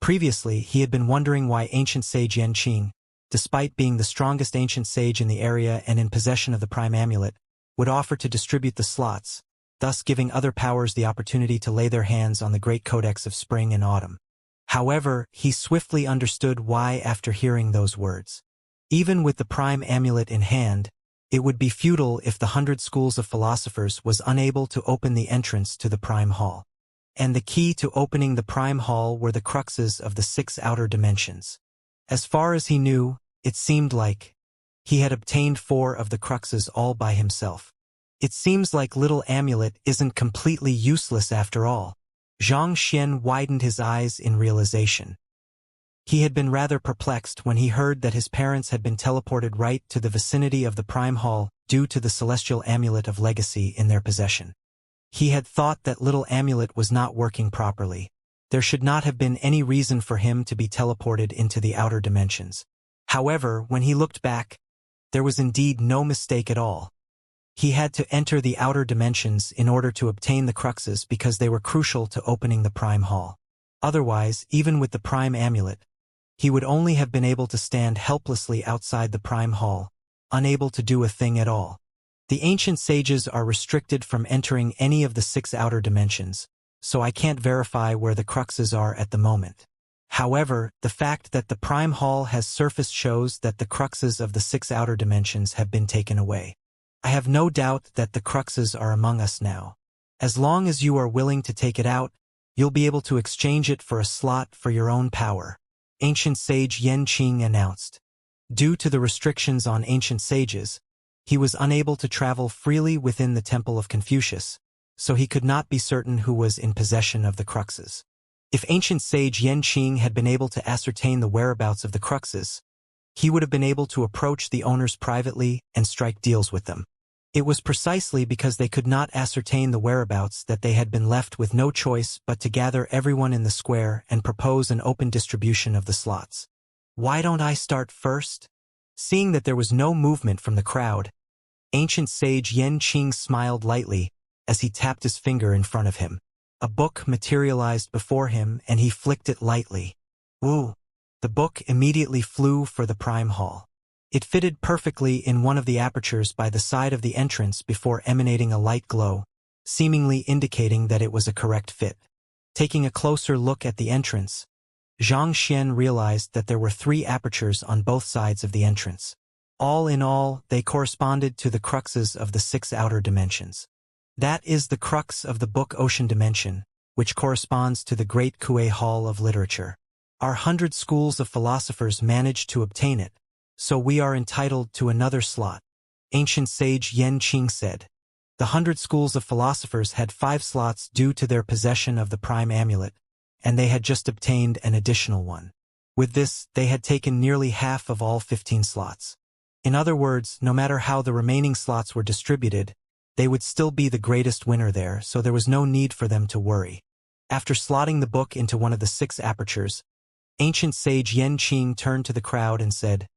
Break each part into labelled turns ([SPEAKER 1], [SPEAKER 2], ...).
[SPEAKER 1] Previously, he had been wondering why ancient sage Xianxia, despite being the strongest ancient sage in the area and in possession of the prime amulet, would offer to distribute the slots, thus giving other powers the opportunity to lay their hands on the great codex of spring and autumn. However, he swiftly understood why after hearing those words. Even with the prime amulet in hand, it would be futile if the 100 schools of philosophers was unable to open the entrance to the prime hall. And the key to opening the prime hall were the cruxes of the 6 outer dimensions. As far as he knew, it seemed like he had obtained 4 of the cruxes all by himself. It seems like little amulet isn't completely useless after all. Xianxia widened his eyes in realization. He had been rather perplexed when he heard that his parents had been teleported right to the vicinity of the prime hall due to the celestial amulet of legacy in their possession. He had thought that little amulet was not working properly. There should not have been any reason for him to be teleported into the outer dimensions. However, when he looked back, there was indeed no mistake at all. He had to enter the outer dimensions in order to obtain the cruxes because they were crucial to opening the prime hall. Otherwise, even with the prime amulet, he would only have been able to stand helplessly outside the prime hall, unable to do a thing at all. The ancient sages are restricted from entering any of the 6 outer dimensions, so I can't verify where the cruxes are at the moment. However, the fact that the prime hall has surfaced shows that the cruxes of the 6 outer dimensions have been taken away. I have no doubt that the cruxes are among us now. As long as you are willing to take it out, you'll be able to exchange it for a slot for your own power, ancient sage Xianxia announced. Due to the restrictions on ancient sages, he was unable to travel freely within the Temple of Confucius, so he could not be certain who was in possession of the cruxes. If ancient sage Xianxia had been able to ascertain the whereabouts of the cruxes, he would have been able to approach the owners privately and strike deals with them. It was precisely because they could not ascertain the whereabouts that they had been left with no choice but to gather everyone in the square and propose an open distribution of the slots. Why don't I start first? Seeing that there was no movement from the crowd, ancient sage Xianxia smiled lightly as he tapped his finger in front of him. A book materialized before him and he flicked it lightly. Woo! The book immediately flew for the prime hall. It fitted perfectly in one of the apertures by the side of the entrance before emanating a light glow, seemingly indicating that it was a correct fit. Taking a closer look at the entrance, Xianxia realized that there were 3 apertures on both sides of the entrance. All in all, they corresponded to the cruxes of the 6 outer dimensions. That is the crux of the book Ocean Dimension, which corresponds to the Great Kue Hall of Literature. Our 100 schools of philosophers managed to obtain it, so we are entitled to another slot, ancient sage Xianxia said. The 100 schools of philosophers had 5 slots due to their possession of the prime amulet, and they had just obtained an additional one. With this, they had taken nearly half of all 15 slots. In other words, no matter how the remaining slots were distributed, they would still be the greatest winner there, so there was no need for them to worry. After slotting the book into one of the 6 apertures, ancient sage Xianxia turned to the crowd and said,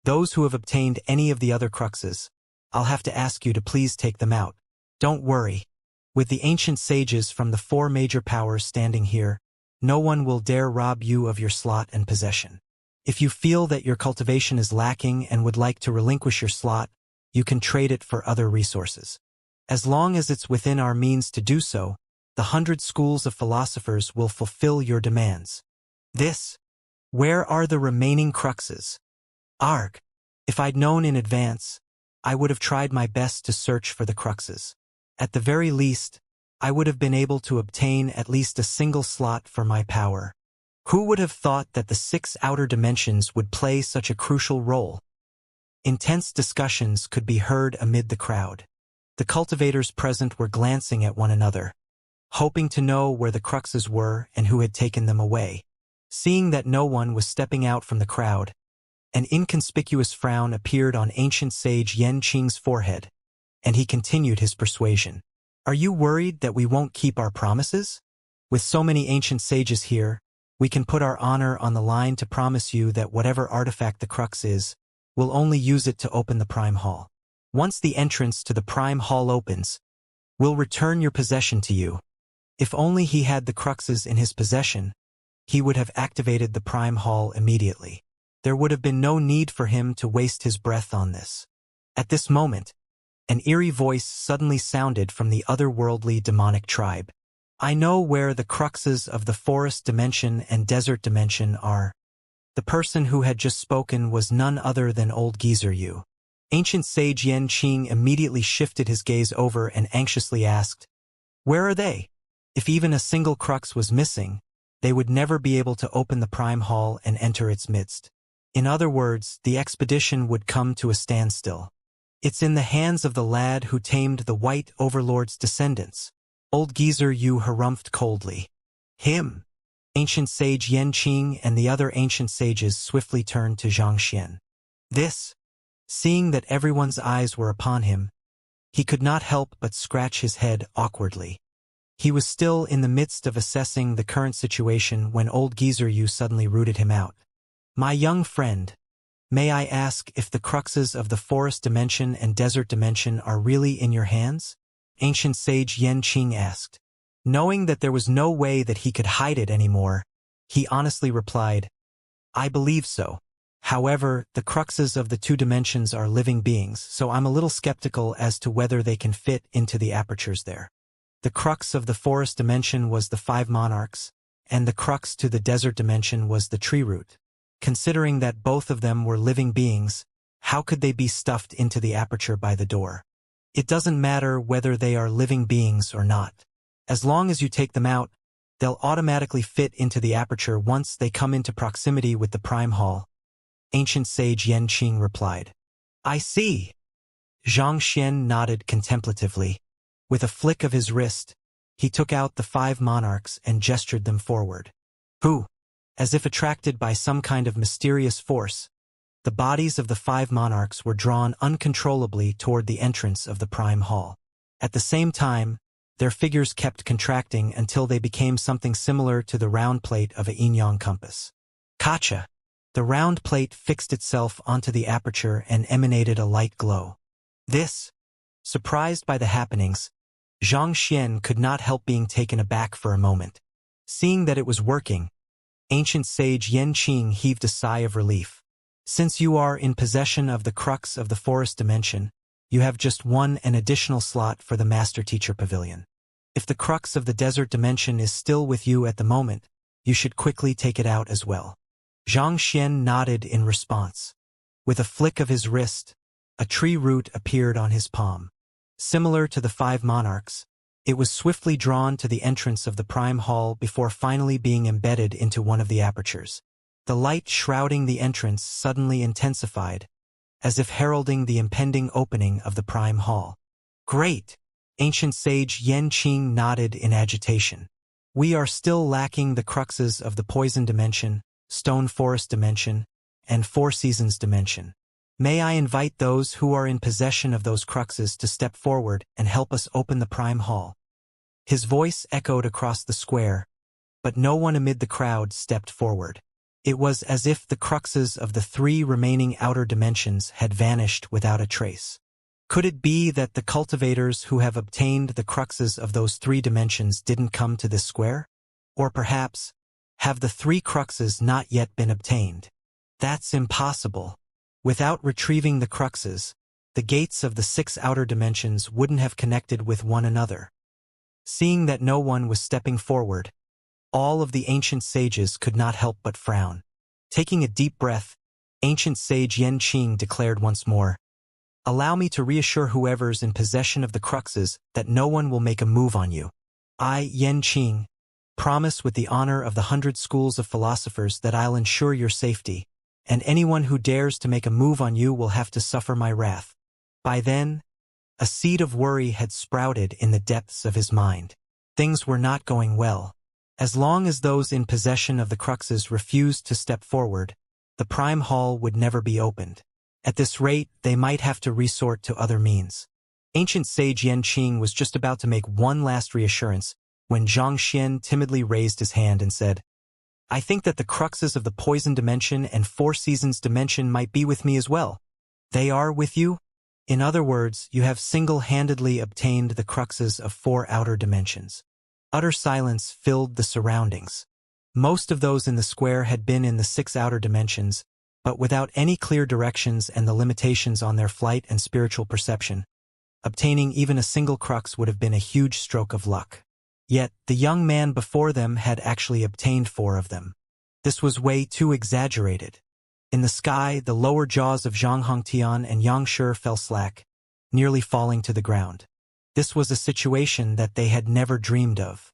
[SPEAKER 1] "Those who have obtained any of the other cruxes, I'll have to ask you to please take them out. Don't worry. With the ancient sages from the 4 major powers standing here, no one will dare rob you of your slot and possession. If you feel that your cultivation is lacking and would like to relinquish your slot, you can trade it for other resources. As long as it's within our means to do so, the 100 schools of philosophers will fulfill your demands." Where are the remaining cruxes? Arg! If I'd known in advance, I would have tried my best to search for the cruxes. At the very least, I would have been able to obtain at least a single slot for my power. Who would have thought that the 6 outer dimensions would play such a crucial role? Intense discussions could be heard amid the crowd. The cultivators present were glancing at one another, hoping to know where the cruxes were and who had taken them away. Seeing that no one was stepping out from the crowd, an inconspicuous frown appeared on ancient sage Xianxia's forehead, and he continued his persuasion. "Are you worried that we won't keep our promises? With so many ancient sages here, we can put our honor on the line to promise you that whatever artifact the crux is, we'll only use it to open the prime hall. Once the entrance to the prime hall opens, we'll return your possession to you." If only he had the cruxes in his possession, he would have activated the Prime Hall immediately. There would have been no need for him to waste his breath on this. At this moment, an eerie voice suddenly sounded from the otherworldly demonic tribe. I know where the cruxes of the forest dimension and desert dimension are. The person who had just spoken was none other than old geezer Yu. Ancient sage Xianxia immediately shifted his gaze over and anxiously asked, "Where are they? If even a single crux was missing, they would never be able to open the Prime Hall and enter its midst. In other words, the expedition would come to a standstill. It's in the hands of the lad who tamed the White Overlord's descendants." Old geezer Yu harumphed coldly. Him? Ancient sage Xianxia and the other ancient sages swiftly turned to Xianxia. This? Seeing that everyone's eyes were upon him, he could not help but scratch his head awkwardly. He was still in the midst of assessing the current situation when old geezer Yu suddenly rooted him out. My young friend, may I ask if the cruxes of the forest dimension and desert dimension are really in your hands? Ancient sage Xianxia asked. Knowing that there was no way that he could hide it anymore, he honestly replied, I believe so. However, the cruxes of the two dimensions are living beings, so I'm a little skeptical as to whether they can fit into the apertures there. The crux of the forest dimension was the 5 monarchs, and the crux to the desert dimension was the tree root. Considering that both of them were living beings, how could they be stuffed into the aperture by the door? It doesn't matter whether they are living beings or not. As long as you take them out, they'll automatically fit into the aperture once they come into proximity with the Prime Hall. Ancient sage Xianxia replied. I see. Xianxia nodded contemplatively. With a flick of his wrist, he took out the 5 monarchs and gestured them forward. Who? As if attracted by some kind of mysterious force, the bodies of the 5 monarchs were drawn uncontrollably toward the entrance of the Prime Hall. At the same time, their figures kept contracting until they became something similar to the round plate of a yin-yang compass. Kacha! The round plate fixed itself onto the aperture and emanated a light glow. This? Surprised by the happenings, Xianxia could not help being taken aback for a moment. Seeing that it was working, ancient sage Xianxia heaved a sigh of relief. Since you are in possession of the crux of the forest dimension, you have just an additional slot for the Master Teacher Pavilion. If the crux of the desert dimension is still with you at the moment, you should quickly take it out as well. Xianxia nodded in response. With a flick of his wrist, a tree root appeared on his palm. Similar to the 5 monarchs, it was swiftly drawn to the entrance of the Prime Hall before finally being embedded into one of the apertures. The light shrouding the entrance suddenly intensified, as if heralding the impending opening of the Prime Hall. Great! Ancient sage Xianxia nodded in agitation. We are still lacking the cruxes of the poison dimension, stone forest dimension, and 4 seasons dimension. May I invite those who are in possession of those cruxes to step forward and help us open the Prime Hall? His voice echoed across the square, but no one amid the crowd stepped forward. It was as if the cruxes of the 3 remaining outer dimensions had vanished without a trace. Could it be that the cultivators who have obtained the cruxes of those 3 dimensions didn't come to this square? Or perhaps, have the 3 cruxes not yet been obtained? That's impossible. Without retrieving the cruxes, the gates of the 6 outer dimensions wouldn't have connected with one another. Seeing that no one was stepping forward, all of the ancient sages could not help but frown. Taking a deep breath, ancient sage Xianxia declared once more, Allow me to reassure whoever's in possession of the cruxes that no one will make a move on you. I, Xianxia, promise with the honor of the 100 schools of philosophers that I'll ensure your safety, and anyone who dares to make a move on you will have to suffer my wrath. By then, a seed of worry had sprouted in the depths of his mind. Things were not going well. As long as those in possession of the cruxes refused to step forward, the Prime Hall would never be opened. At this rate, they might have to resort to other means. Ancient sage Xianxia was just about to make one last reassurance when Xianxia timidly raised his hand and said, I think that the cruxes of the poison dimension and 4 seasons dimension might be with me as well. They are with you? In other words, you have single-handedly obtained the cruxes of 4 outer dimensions. Utter silence filled the surroundings. Most of those in the square had been in the 6 outer dimensions, but without any clear directions and the limitations on their flight and spiritual perception. Obtaining even a single crux would have been a huge stroke of luck. Yet, the young man before them had actually obtained 4 of them. This was way too exaggerated. In the sky, the lower jaws of Zhang Hongtian and Xianxia fell slack, nearly falling to the ground. This was a situation that they had never dreamed of.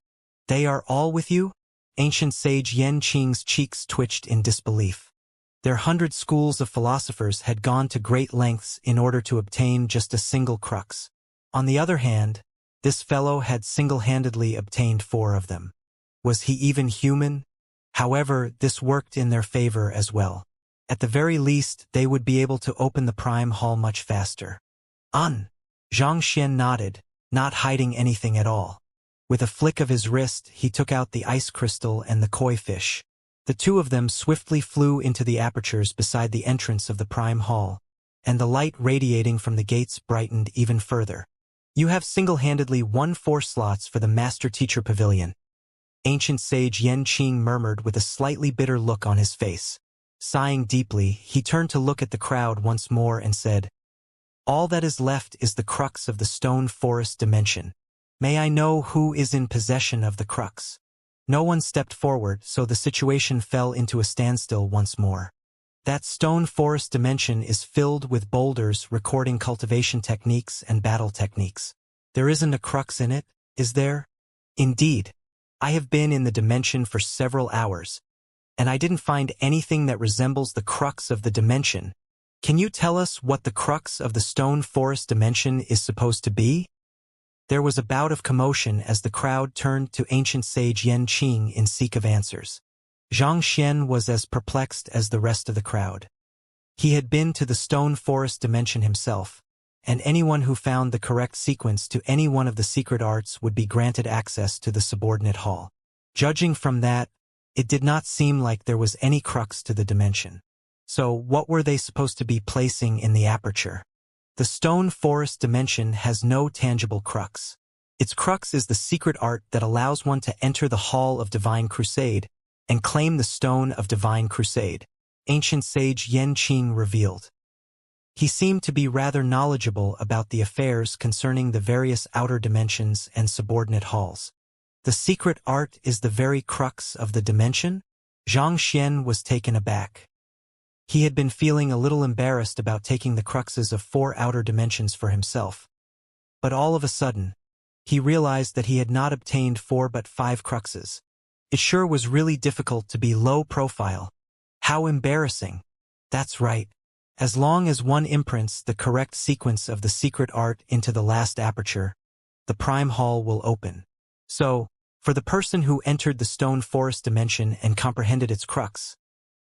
[SPEAKER 1] They are all with you? Ancient sage Yan Qing's cheeks twitched in disbelief. Their 100 schools of philosophers had gone to great lengths in order to obtain just a single crux. On the other hand, this fellow had single-handedly obtained 4 of them. Was he even human? However, this worked in their favor as well. At the very least, they would be able to open the Prime Hall much faster. Zhang Xian nodded, not hiding anything at all. With a flick of his wrist, he took out the ice crystal and the koi fish. The 2 of them swiftly flew into the apertures beside the entrance of the Prime Hall, and the light radiating from the gates brightened even further. You have single-handedly won 4 slots for the Master Teacher Pavilion. Ancient sage Yan Qing murmured with a slightly bitter look on his face. Sighing deeply, he turned to look at the crowd once more and said, "All that is left is the crux of the stone forest dimension. May I know who is in possession of the crux?" No one stepped forward, so the situation fell into a standstill once more. That stone forest dimension is filled with boulders recording cultivation techniques and battle techniques. There isn't a crux in it, is there? Indeed. I have been in the dimension for several hours, and I didn't find anything that resembles the crux of the dimension. Can you tell us what the crux of the stone forest dimension is supposed to be? There was a bout of commotion as the crowd turned to ancient sage Yan Qing in seek of answers. Zhang Xian was as perplexed as the rest of the crowd. He had been to the stone forest dimension himself, and anyone who found the correct sequence to any one of the secret arts would be granted access to the subordinate hall. Judging from that, it did not seem like there was any crux to the dimension. So what were they supposed to be placing in the aperture? The stone forest dimension has no tangible crux. Its crux is the secret art that allows one to enter the Hall of Divine Crusade and claim the Stone of Divine Crusade, ancient sage Yan Qing revealed. He seemed to be rather knowledgeable about the affairs concerning the various outer dimensions and subordinate halls. The secret art is the very crux of the dimension? Zhang Xian was taken aback. He had been feeling a little embarrassed about taking the cruxes of 4 outer dimensions for himself. But all of a sudden, he realized that he had not obtained 4 but 5 cruxes. It sure was really difficult to be low profile. How embarrassing. That's right. As long as one imprints the correct sequence of the secret art into the last aperture, the Prime Hall will open. So, for the person who entered the stone forest dimension and comprehended its crux,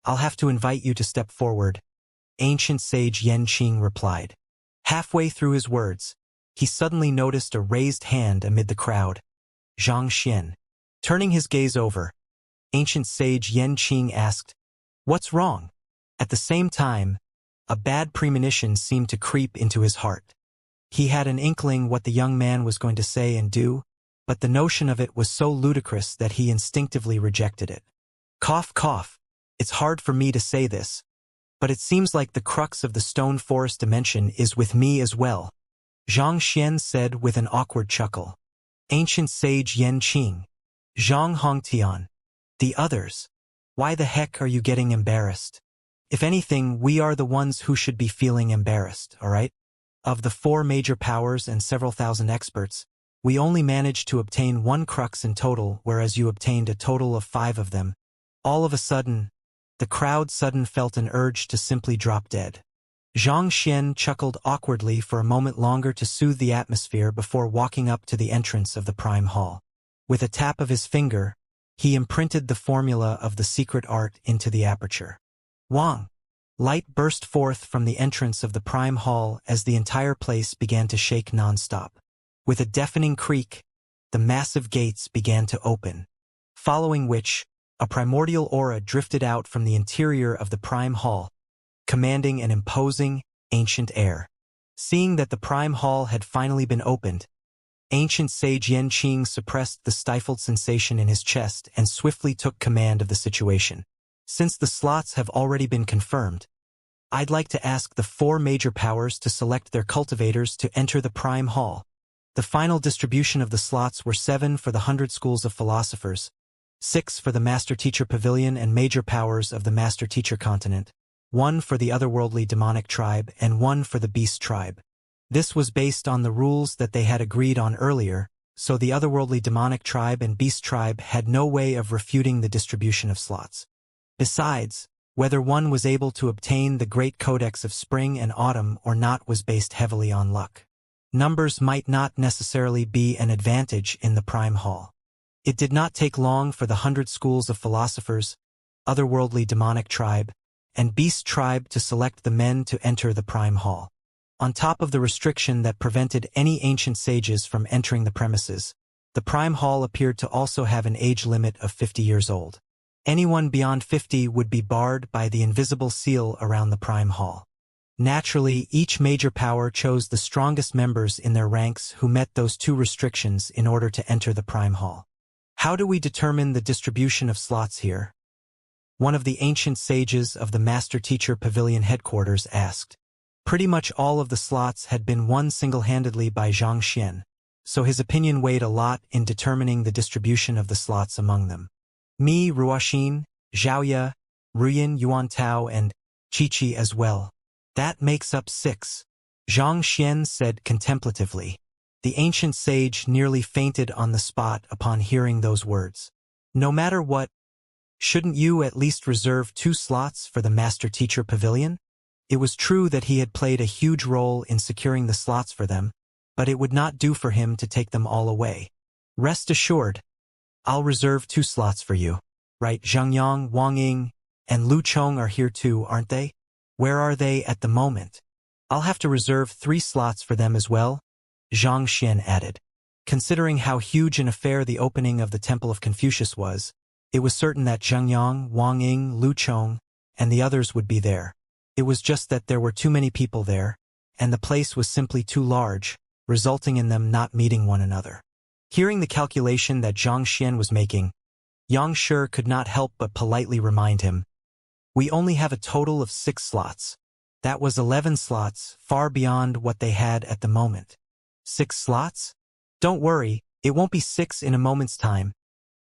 [SPEAKER 1] I'll have to invite you to step forward, ancient sage Yan Qing replied. Halfway through his words, he suddenly noticed a raised hand amid the crowd. Zhang Xian. Turning his gaze over, ancient sage Yan Qing asked, "What's wrong?" At the same time, a bad premonition seemed to creep into his heart. He had an inkling what the young man was going to say and do, but the notion of it was so ludicrous that he instinctively rejected it. Cough, cough. It's hard for me to say this, but it seems like the crux of the stone forest dimension is with me as well, Zhang Xian said with an awkward chuckle. Ancient sage Yan Qing. Zhang Hongtian. The others. Why the heck are you getting embarrassed? If anything, we are the ones who should be feeling embarrassed, alright? Of the 4 major powers and several thousand experts, we only managed to obtain 1 crux in total, whereas you obtained a total of 5 of them. All of a sudden, the crowd felt an urge to simply drop dead. Zhang Xian chuckled awkwardly for a moment longer to soothe the atmosphere before walking up to the entrance of the Prime Hall. With a tap of his finger, he imprinted the formula of the secret art into the aperture. Wang! Light burst forth from the entrance of the Prime Hall as the entire place began to shake non-stop. With a deafening creak, the massive gates began to open, following which, a primordial aura drifted out from the interior of the Prime Hall, commanding an imposing, ancient air. Seeing that the Prime Hall had finally been opened, Ancient sage Yan Qing suppressed the stifled sensation in his chest and swiftly took command of the situation. Since the slots have already been confirmed, I'd like to ask the 4 major powers to select their cultivators to enter the Prime Hall. The final distribution of the slots were 7 for the 100 schools of philosophers, 6 for the Master Teacher Pavilion and major powers of the Master Teacher Continent, 1 for the otherworldly demonic tribe, and 1 for the beast tribe. This was based on the rules that they had agreed on earlier, so the otherworldly demonic tribe and beast tribe had no way of refuting the distribution of slots. Besides, whether one was able to obtain the Great Codex of Spring and Autumn or not was based heavily on luck. Numbers might not necessarily be an advantage in the Prime Hall. It did not take long for the 100 schools of philosophers, otherworldly demonic tribe, and beast tribe to select the men to enter the Prime Hall. On top of the restriction that prevented any ancient sages from entering the premises, the Prime Hall appeared to also have an age limit of 50 years old. Anyone beyond 50 would be barred by the invisible seal around the Prime Hall. Naturally, each major power chose the strongest members in their ranks who met those 2 restrictions in order to enter the Prime Hall. How do we determine the distribution of slots here? One of the ancient sages of the Master Teacher Pavilion headquarters asked. Pretty much all of the slots had been won single-handedly by Xianxia, so his opinion weighed a lot in determining the distribution of the slots among them. Me, Ruoxin, Zhaoye, Ruyin, Yuantao, and Qiqi as well. That makes up 6. Xianxia said contemplatively. The ancient sage nearly fainted on the spot upon hearing those words. No matter what, shouldn't you at least reserve 2 slots for the Master Teacher Pavilion? It was true that he had played a huge role in securing the slots for them, but it would not do for him to take them all away. Rest assured, I'll reserve 2 slots for you. Right, Zhengyang, Wang Ying, and Lu Chong are here too, aren't they? Where are they at the moment? I'll have to reserve 3 slots for them as well, Zhang Xian added. Considering how huge an affair the opening of the Temple of Confucius was, it was certain that Zhengyang, Wang Ying, Lu Chong, and the others would be there. It was just that there were too many people there, and the place was simply too large, resulting in them not meeting one another. Hearing the calculation that Zhang Xian was making, Yang Shi could not help but politely remind him, "We only have a total of 6 slots. That was 11 slots, far beyond what they had at the moment." 6 slots? Don't worry, it won't be 6 in a moment's time,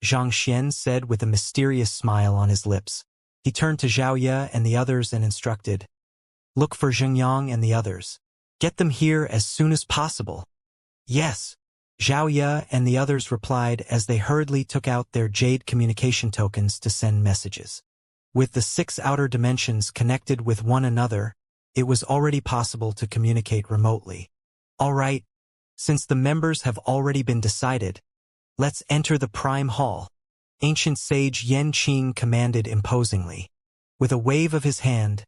[SPEAKER 1] Zhang Xian said with a mysterious smile on his lips. He turned to Zhaoye and the others and instructed, "Look for Zhengyang and the others. Get them here as soon as possible." "Yes," Zhaoye and the others replied as they hurriedly took out their jade communication tokens to send messages. With the 6 outer dimensions connected with one another, it was already possible to communicate remotely. All right, since the members have already been decided, let's enter the Prime Hall, ancient sage Yan Qing commanded imposingly. With a wave of his hand,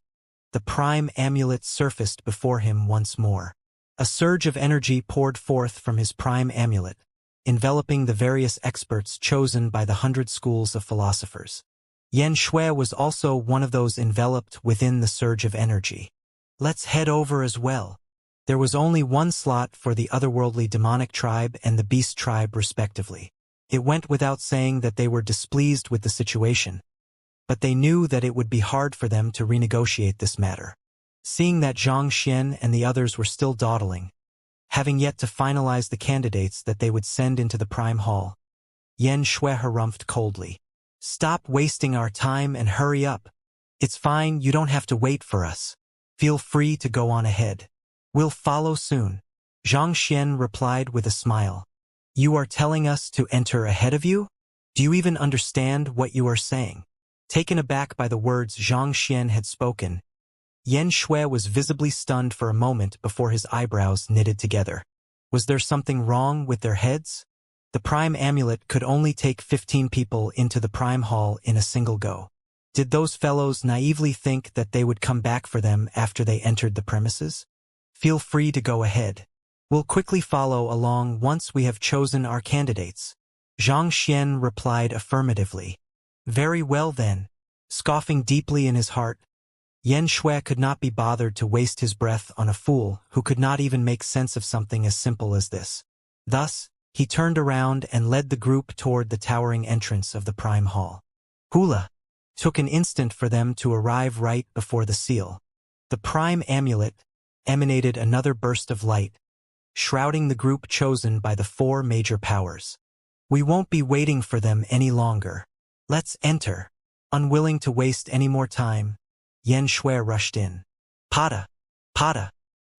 [SPEAKER 1] the Prime Amulet surfaced before him once more. A surge of energy poured forth from his Prime Amulet, enveloping the various experts chosen by the 100 schools of philosophers. Yan Shui was also one of those enveloped within the surge of energy. Let's head over as well. There was only 1 slot for the otherworldly demonic tribe and the beast tribe respectively. It went without saying that they were displeased with the situation, but they knew that it would be hard for them to renegotiate this matter. Seeing that Zhang Xian and the others were still dawdling, having yet to finalize the candidates that they would send into the Prime Hall, Yan Shui harumphed coldly. "Stop wasting our time and hurry up. It's fine, you don't have to wait for us. Feel free to go on ahead. We'll follow soon," Zhang Xian replied with a smile. "You are telling us to enter ahead of you? Do you even understand what you are saying?" Taken aback by the words Zhang Xian had spoken, Yan Shui was visibly stunned for a moment before his eyebrows knitted together. Was there something wrong with their heads? The Prime Amulet could only take 15 people into the Prime Hall in a single go. Did those fellows naively think that they would come back for them after they entered the premises? "Feel free to go ahead. We'll quickly follow along once we have chosen our candidates," Zhang Xian replied affirmatively. "Very well then." Scoffing deeply in his heart, Yan Shui could not be bothered to waste his breath on a fool who could not even make sense of something as simple as this. Thus, he turned around and led the group toward the towering entrance of the Prime Hall. Hula. Took an instant for them to arrive right before the seal. The Prime Amulet emanated another burst of light, shrouding the group chosen by the four major powers. We won't be waiting for them any longer. Let's enter. Unwilling to waste any more time, Xianxia rushed in. Pada, pada,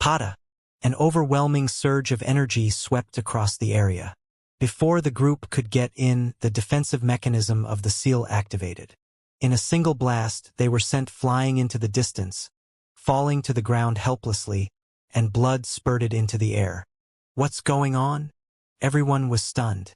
[SPEAKER 1] pada. An overwhelming surge of energy swept across the area. Before the group could get in, the defensive mechanism of the seal activated. In a single blast, they were sent flying into the distance, falling to the ground helplessly, and blood spurted into the air. What's going on? Everyone was stunned.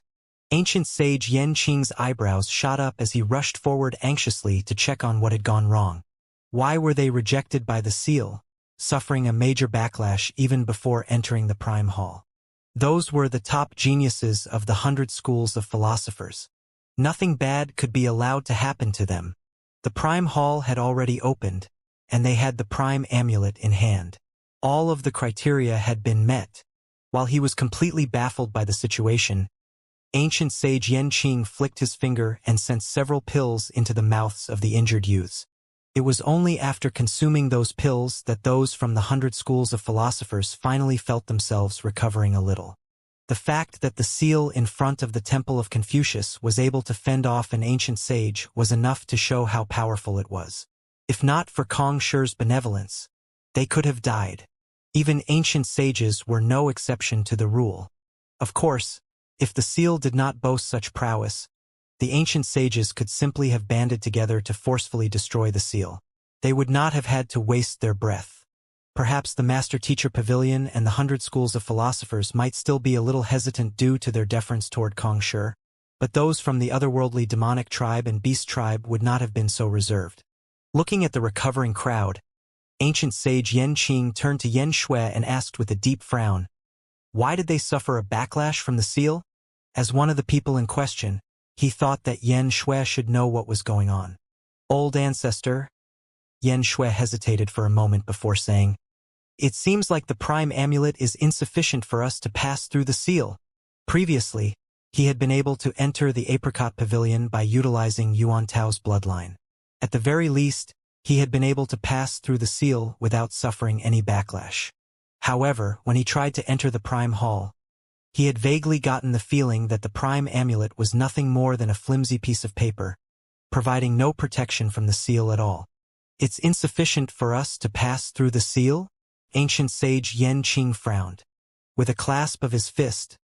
[SPEAKER 1] Ancient sage Yanqing's eyebrows shot up as he rushed forward anxiously to check on what had gone wrong. Why were they rejected by the seal, suffering a major backlash even before entering the Prime Hall? Those were the top geniuses of the 100 schools of philosophers. Nothing bad could be allowed to happen to them. The Prime Hall had already opened, and they had the Prime Amulet in hand. All of the criteria had been met. While he was completely baffled by the situation, ancient sage Yanqing flicked his finger and sent several pills into the mouths of the injured youths. It was only after consuming those pills that those from the 100 schools of philosophers finally felt themselves recovering a little. The fact that the seal in front of the Temple of Confucius was able to fend off an ancient sage was enough to show how powerful it was. If not for Kong Shi's benevolence, they could have died. Even ancient sages were no exception to the rule. Of course, if the seal did not boast such prowess, the ancient sages could simply have banded together to forcefully destroy the seal. They would not have had to waste their breath. Perhaps the Master-Teacher Pavilion and the 100 schools of philosophers might still be a little hesitant due to their deference toward Kong Shi, but those from the otherworldly demonic tribe and beast tribe would not have been so reserved. Looking at the recovering crowd, ancient sage Yanqing turned to Xianxia and asked with a deep frown, why did they suffer a backlash from the seal? As one of the people in question, he thought that Xianxia should know what was going on. Old ancestor? Xianxia hesitated for a moment before saying, it seems like the Prime Amulet is insufficient for us to pass through the seal. Previously, he had been able to enter the Apricot Pavilion by utilizing Yuan Tao's bloodline. At the very least, he had been able to pass through the seal without suffering any backlash. However, when he tried to enter the Prime Hall, he had vaguely gotten the feeling that the Prime Amulet was nothing more than a flimsy piece of paper, providing no protection from the seal at all. It's insufficient for us to pass through the seal? Ancient sage Yanqing frowned. With a clasp of his fist,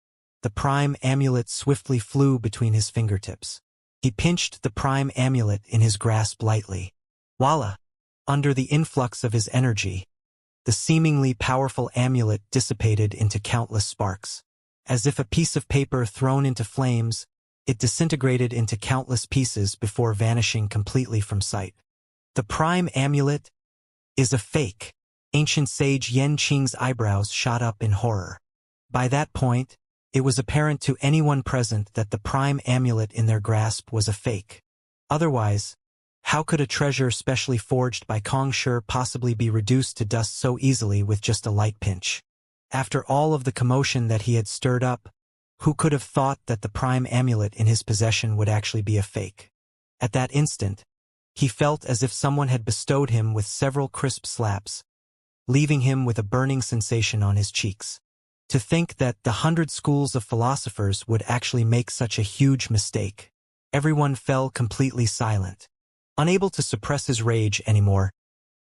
[SPEAKER 1] the Prime Amulet swiftly flew between his fingertips. He pinched the Prime Amulet in his grasp lightly. Voila! Under the influx of his energy, the seemingly powerful amulet dissipated into countless sparks. As if a piece of paper thrown into flames, it disintegrated into countless pieces before vanishing completely from sight. The Prime Amulet is a fake. Ancient sage Yanqing's eyebrows shot up in horror. By that point, it was apparent to anyone present that the Prime Amulet in their grasp was a fake. Otherwise, how could a treasure specially forged by Kong Shi possibly be reduced to dust so easily with just a light pinch? After all of the commotion that he had stirred up, who could have thought that the Prime Amulet in his possession would actually be a fake? At that instant, he felt as if someone had bestowed him with several crisp slaps, leaving him with a burning sensation on his cheeks. To think that the 100 schools of philosophers would actually make such a huge mistake. Everyone fell completely silent. Unable to suppress his rage anymore,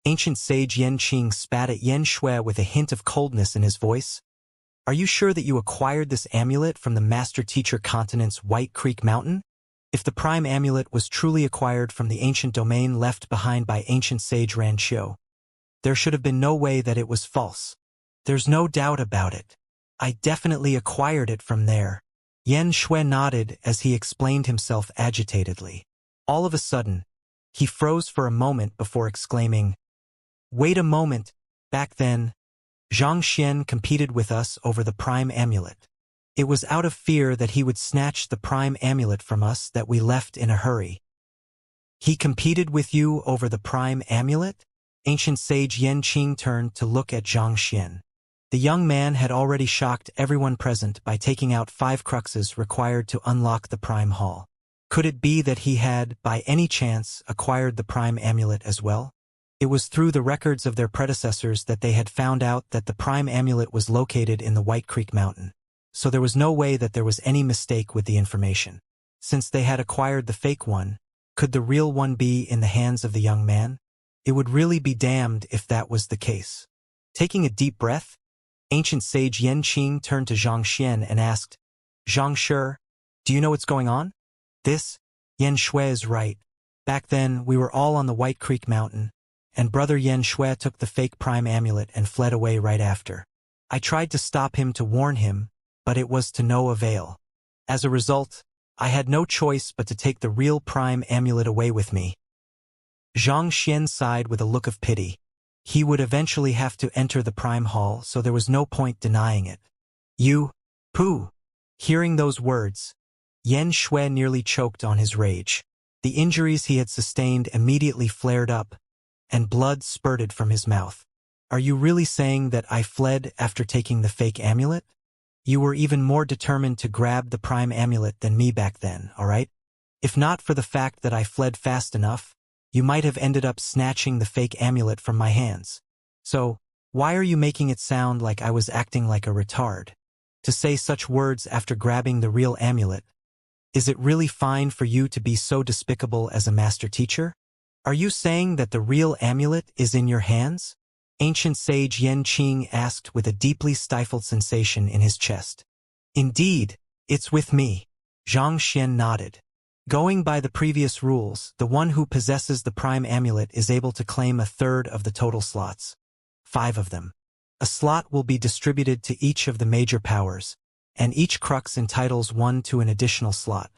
[SPEAKER 1] ancient sage Yanqing spat at Xianxia with a hint of coldness in his voice. Are you sure that you acquired this amulet from the Master-Teacher Continent's White Creek Mountain? If the Prime Amulet was truly acquired from the ancient domain left behind by ancient sage Ranqiu, there should have been no way that it was false. There's no doubt about it. I definitely acquired it from there. Xianxia nodded as he explained himself agitatedly. All of a sudden, he froze for a moment before exclaiming, wait a moment, back then, Xianxia competed with us over the Prime Amulet. It was out of fear that he would snatch the Prime Amulet from us that we left in a hurry. He competed with you over the Prime Amulet? Ancient sage Yanqing turned to look at Xianxia. The young man had already shocked everyone present by taking out 5 cruxes required to unlock the Prime Hall. Could it be that he had, by any chance, acquired the Prime Amulet as well? It was through the records of their predecessors that they had found out that the Prime Amulet was located in the White Creek Mountain, so there was no way that there was any mistake with the information. Since they had acquired the fake one, could the real one be in the hands of the young man? It would really be damned if that was the case. Taking a deep breath, ancient sage Yanqing turned to Xianxia and asked, "Xianxia, do you know what's going on?" "This, Yanxue is right. Back then, we were all on the White Creek Mountain, and brother Yanxue took the fake Prime Amulet and fled away right after. I tried to stop him to warn him, but it was to no avail. As a result, I had no choice but to take the real Prime Amulet away with me." Zhang Xian sighed with a look of pity. He would eventually have to enter the Prime Hall, so there was no point denying it. "You, pooh!" Hearing those words, Yan Shui nearly choked on his rage. The injuries he had sustained immediately flared up, and blood spurted from his mouth. "Are you really saying that I fled after taking the fake amulet? You were even more determined to grab the Prime Amulet than me back then, all right? If not for the fact that I fled fast enough, you might have ended up snatching the fake amulet from my hands. So, why are you making it sound like I was acting like a retard? To say such words after grabbing the real amulet? Is it really fine for you to be so despicable as a master teacher? Are you saying that the real amulet is in your hands?" Ancient sage Yanqing asked with a deeply stifled sensation in his chest. "Indeed, it's with me." Zhang Xian nodded. Going by the previous rules, the one who possesses the Prime Amulet is able to claim 1/3 of the total slots. 5 of them. A slot will be distributed to each of the major powers, and each crux entitles one to an additional slot.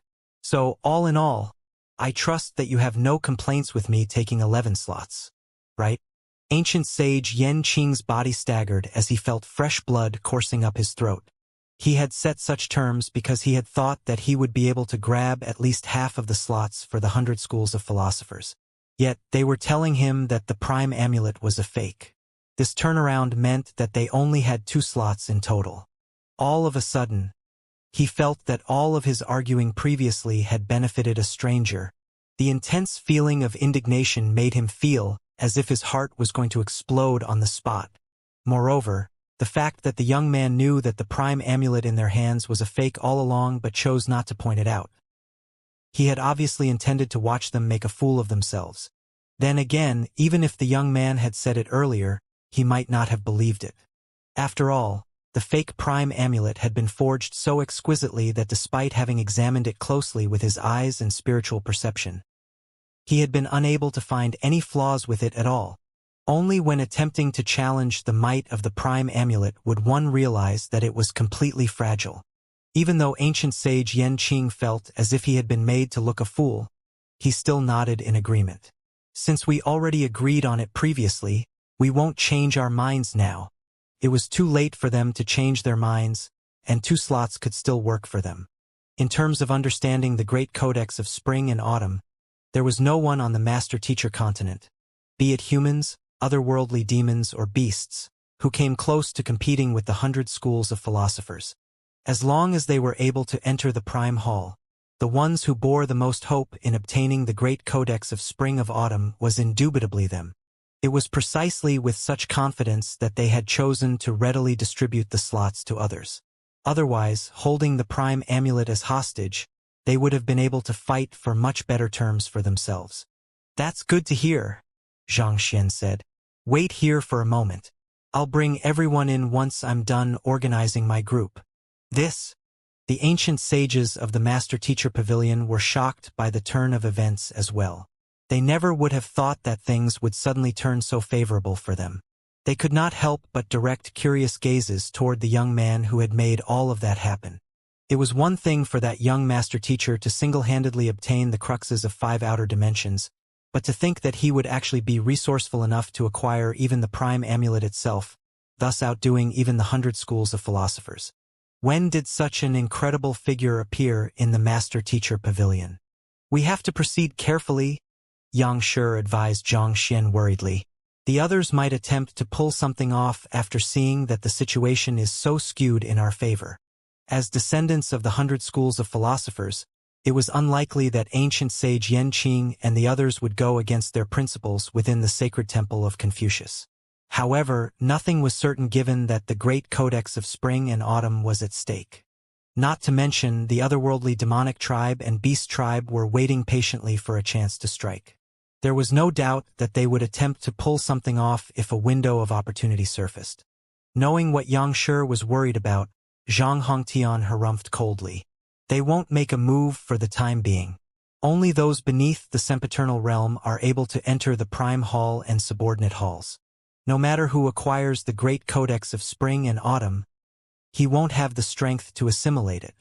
[SPEAKER 1] So, all in all, I trust that you have no complaints with me taking 11 slots, right? Ancient sage Yan Qing's body staggered as he felt fresh blood coursing up his throat. He had set such terms because he had thought that he would be able to grab at least half of the slots for the 100 schools of philosophers. Yet they were telling him that the Prime Amulet was a fake. This turnaround meant that they only had 2 slots in total. All of a sudden, he felt that all of his arguing previously had benefited a stranger. The intense feeling of indignation made him feel as if his heart was going to explode on the spot. Moreover, the fact that the young man knew that the Prime Amulet in their hands was a fake all along but chose not to point it out. He had obviously intended to watch them make a fool of themselves. Then again, even if the young man had said it earlier, he might not have believed it. After all, the fake Prime Amulet had been forged so exquisitely that despite having examined it closely with his eyes and spiritual perception, he had been unable to find any flaws with it at all. Only when attempting to challenge the might of the Prime Amulet would one realize that it was completely fragile. Even though ancient sage Yanqing felt as if he had been made to look a fool, he still nodded in agreement. "Since we already agreed on it previously, we won't change our minds now." It was too late for them to change their minds, and 2 slots could still work for them. In terms of understanding the great codex of spring and autumn, there was no one on the master-teacher continent, be it humans, otherworldly demons, or beasts, who came close to competing with the 100 schools of philosophers. As long as they were able to enter the Prime Hall, the ones who bore the most hope in obtaining the great codex of spring of autumn was indubitably them. It was precisely with such confidence that they had chosen to readily distribute the slots to others. Otherwise, holding the Prime Amulet as hostage, they would have been able to fight for much better terms for themselves. "That's good to hear," Zhang Xian said. "Wait here for a moment. I'll bring everyone in once I'm done organizing my group." The ancient sages of the Master-Teacher Pavilion were shocked by the turn of events as well. They never would have thought that things would suddenly turn so favorable for them. They could not help but direct curious gazes toward the young man who had made all of that happen. It was one thing for that young master-teacher to single-handedly obtain the cruxes of 5 outer dimensions, but to think that he would actually be resourceful enough to acquire even the Prime Amulet itself, thus outdoing even the 100 schools of philosophers. When did such an incredible figure appear in the Master-Teacher Pavilion? "We have to proceed carefully," Yang Shi advised Zhang Xian worriedly. The others might attempt to pull something off after seeing that the situation is so skewed in our favor. As descendants of the 100 schools of philosophers, it was unlikely that ancient sage Yanqing and the others would go against their principles within the sacred temple of Confucius. However, nothing was certain given that the great codex of spring and autumn was at stake. Not to mention, the otherworldly demonic tribe and beast tribe were waiting patiently for a chance to strike. There was no doubt that they would attempt to pull something off if a window of opportunity surfaced. Knowing what Xianxia was worried about, Zhang Hongtian harumphed coldly. They won't make a move for the time being. Only those beneath the sempiternal realm are able to enter the prime hall and subordinate halls. No matter who acquires the great codex of spring and autumn, he won't have the strength to assimilate it.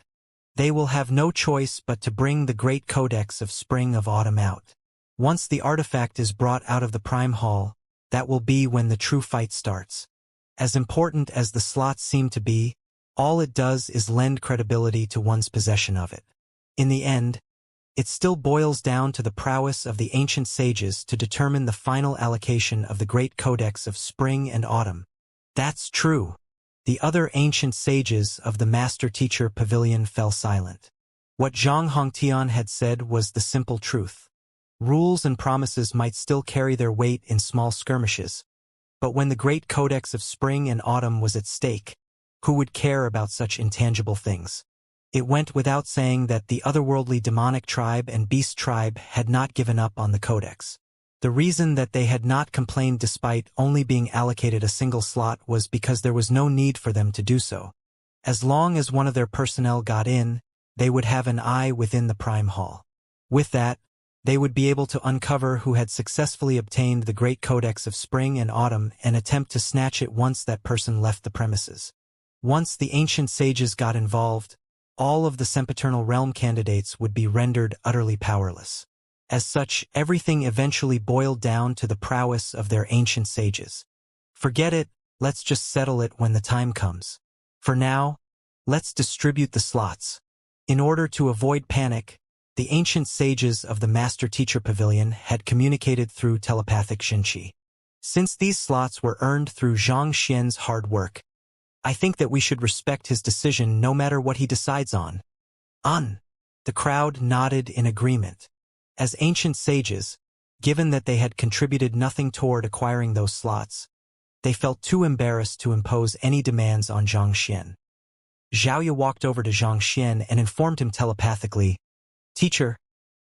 [SPEAKER 1] They will have no choice but to bring the great codex of spring of autumn out. Once the artifact is brought out of the prime hall, that will be when the true fight starts. As important as the slots seem to be, all it does is lend credibility to one's possession of it. In the end, it still boils down to the prowess of the ancient sages to determine the final allocation of the great codex of spring and autumn. That's true. The other ancient sages of the master-teacher pavilion fell silent. What Zhang Hongtian had said was the simple truth. Rules and promises might still carry their weight in small skirmishes, but when the great codex of spring and autumn was at stake, who would care about such intangible things? It went without saying that the otherworldly demonic tribe and beast tribe had not given up on the codex. The reason that they had not complained despite only being allocated a single slot was because there was no need for them to do so. As long as one of their personnel got in, they would have an eye within the prime hall. With that, they would be able to uncover who had successfully obtained the great codex of spring and autumn and attempt to snatch it once that person left the premises. Once the ancient sages got involved, all of the sempiternal realm candidates would be rendered utterly powerless. As such, everything eventually boiled down to the prowess of their ancient sages. Forget it, let's just settle it when the time comes. For now, let's distribute the slots. In order to avoid panic, the ancient sages of the master-teacher pavilion had communicated through telepathic Xinqi. Since these slots were earned through Zhang Xian's hard work, I think that we should respect his decision no matter what he decides on. The crowd nodded in agreement. As ancient sages, given that they had contributed nothing toward acquiring those slots, they felt too embarrassed to impose any demands on Zhang Xian. Xiaoya walked over to Zhang Xian and informed him telepathically, "Teacher,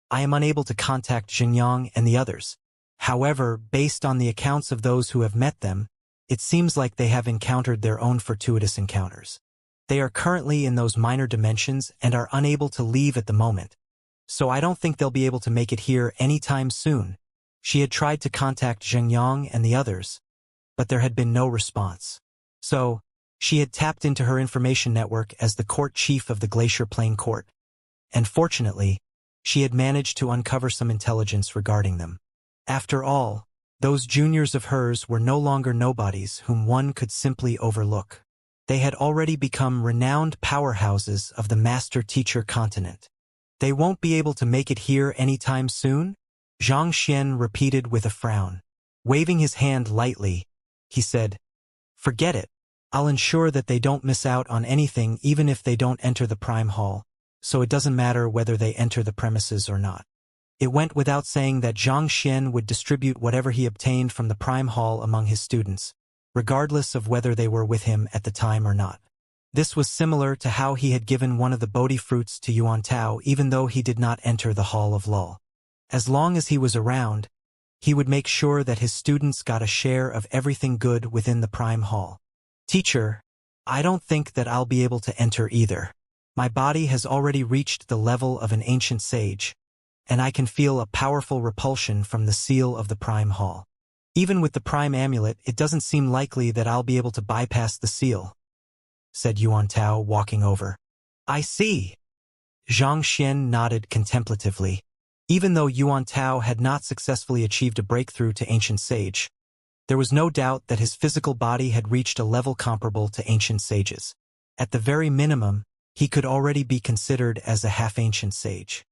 [SPEAKER 1] I am unable to contact Xingyang and the others. However, based on the accounts of those who have met them, it seems like they have encountered their own fortuitous encounters. They are currently in those minor dimensions and are unable to leave at the moment, so I don't think they'll be able to make it here anytime soon." She had tried to contact Xingyang and the others, but there had been no response. So, she had tapped into her information network as the court chief of the Glacier Plain Court, and fortunately, she had managed to uncover some intelligence regarding them. After all, those juniors of hers were no longer nobodies whom one could simply overlook. They had already become renowned powerhouses of the master-teacher continent. "They won't be able to make it here anytime soon?" Zhang Xian repeated with a frown. Waving his hand lightly, he said, "Forget it. I'll ensure that they don't miss out on anything even if they don't enter the prime hall, so it doesn't matter whether they enter the premises or not." It went without saying that Zhang Xian would distribute whatever he obtained from the prime hall among his students, regardless of whether they were with him at the time or not. This was similar to how he had given one of the Bodhi fruits to Yuan Tao even though he did not enter the Hall of Lull. As long as he was around, he would make sure that his students got a share of everything good within the prime hall. "Teacher, I don't think that I'll be able to enter either. My body has already reached the level of an ancient sage, and I can feel a powerful repulsion from the seal of the prime hall. Even with the prime amulet, it doesn't seem likely that I'll be able to bypass the seal," said Yuan Tao, walking over. "I see." Zhang Xian nodded contemplatively. Even though Yuan Tao had not successfully achieved a breakthrough to ancient sage, there was no doubt that his physical body had reached a level comparable to ancient sages. At the very minimum, he could already be considered as a half-ancient sage.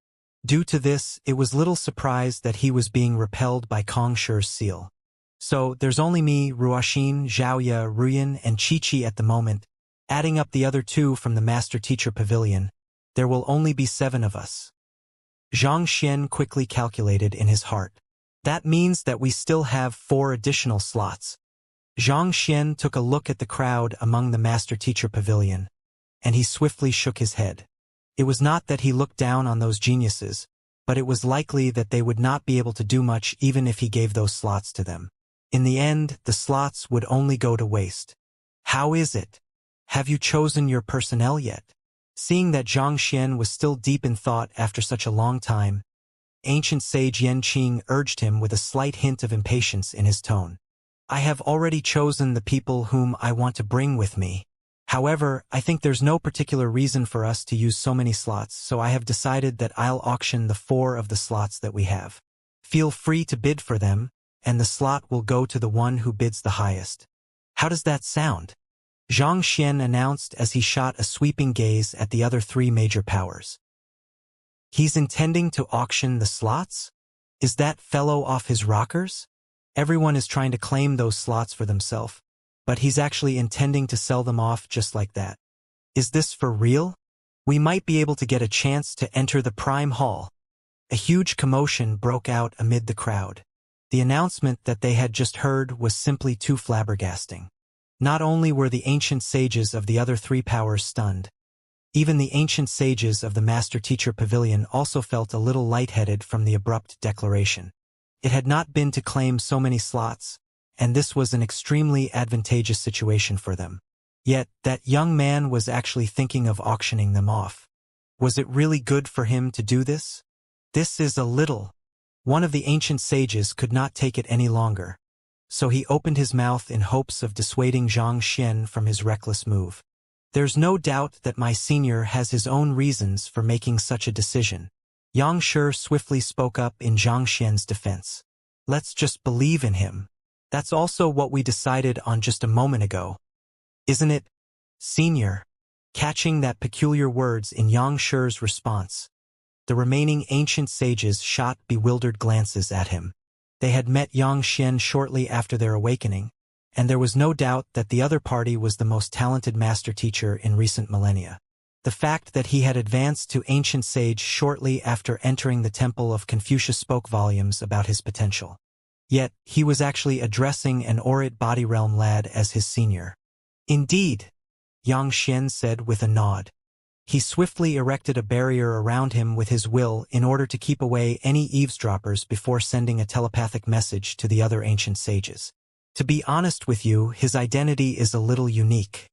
[SPEAKER 1] Due to this, it was little surprise that he was being repelled by Kong Shi's seal. So, there's only me, Ruoxin, Xiaoya, Ruyan, and Qiqi at the moment. Adding up the other two from the Master-Teacher Pavilion, there will only be 7 of us. Zhang Xian quickly calculated in his heart. That means that we still have 4 additional slots. Zhang Xian took a look at the crowd among the Master-Teacher Pavilion, and he swiftly shook his head. It was not that he looked down on those geniuses, but it was likely that they would not be able to do much even if he gave those slots to them. In the end, the slots would only go to waste. How is it? Have you chosen your personnel yet? Seeing that Zhang Xian was still deep in thought after such a long time, ancient sage Yanqing urged him with a slight hint of impatience in his tone. I have already chosen the people whom I want to bring with me. However, I think there's no particular reason for us to use so many slots, so I have decided that I'll auction the 4 of the slots that we have. Feel free to bid for them, and the slot will go to the one who bids the highest. How does that sound? Zhang Xian announced as he shot a sweeping gaze at the other 3 major powers. He's intending to auction the slots? Is that fellow off his rockers? Everyone is trying to claim those slots for themselves, but he's actually intending to sell them off just like that. Is this for real? We might be able to get a chance to enter the Prime Hall. A huge commotion broke out amid the crowd. The announcement that they had just heard was simply too flabbergasting. Not only were the ancient sages of the other 3 powers stunned, even the ancient sages of the Master-Teacher Pavilion also felt a little lightheaded from the abrupt declaration. It had not been to claim so many slots, and this was an extremely advantageous situation for them. Yet, that young man was actually thinking of auctioning them off. Was it really good for him to do this? This is a little. One of the ancient sages could not take it any longer, so he opened his mouth in hopes of dissuading Zhang Xian from his reckless move. There's no doubt that my senior has his own reasons for making such a decision. Yang Shi swiftly spoke up in Zhang Xian's defense. Let's just believe in him. That's also what we decided on just a moment ago. Isn't it, senior? Catching that peculiar words in Yang Shi's response, the remaining ancient sages shot bewildered glances at him. They had met Yang Xian shortly after their awakening, and there was no doubt that the other party was the most talented master teacher in recent millennia. The fact that he had advanced to ancient sage shortly after entering the temple of Confucius spoke volumes about his potential. Yet, he was actually addressing an Orit body realm lad as his senior. Indeed, Yang Xian said with a nod. He swiftly erected a barrier around him with his will in order to keep away any eavesdroppers before sending a telepathic message to the other ancient sages. To be honest with you, his identity is a little unique.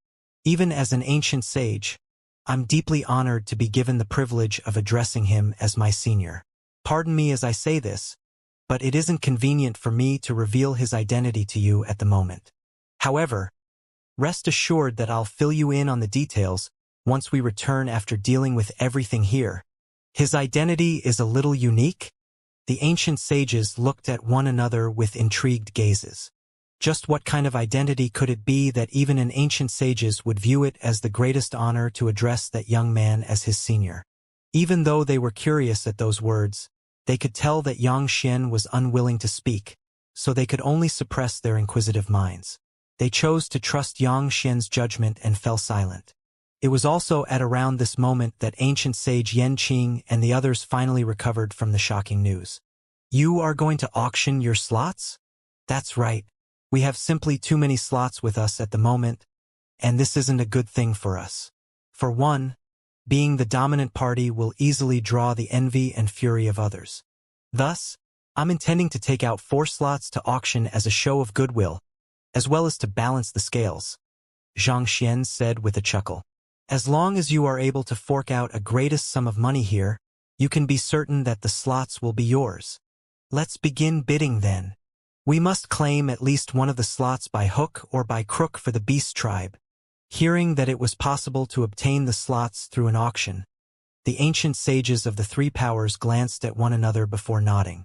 [SPEAKER 1] Even as an ancient sage, I'm deeply honored to be given the privilege of addressing him as my senior. Pardon me as I say this, but it isn't convenient for me to reveal his identity to you at the moment. However, rest assured that I'll fill you in on the details once we return after dealing with everything here. His identity is a little unique? The ancient sages looked at one another with intrigued gazes. Just what kind of identity could it be that even an ancient sages would view it as the greatest honor to address that young man as his senior? Even though they were curious at those words, they could tell that Yang Xian was unwilling to speak, so they could only suppress their inquisitive minds. They chose to trust Yang Xian's judgment and fell silent. It was also at around this moment that ancient sage Yanqing and the others finally recovered from the shocking news. You are going to auction your slots? That's right. We have simply too many slots with us at the moment, and this isn't a good thing for us. For one, being the dominant party will easily draw the envy and fury of others. Thus, I'm intending to take out 4 slots to auction as a show of goodwill, as well as to balance the scales. Zhang Xian said with a chuckle. As long as you are able to fork out a greatest sum of money here, you can be certain that the slots will be yours. Let's begin bidding then. We must claim at least one of the slots by hook or by crook for the beast tribe. Hearing that it was possible to obtain the slots through an auction, the ancient sages of the 3 powers glanced at one another before nodding.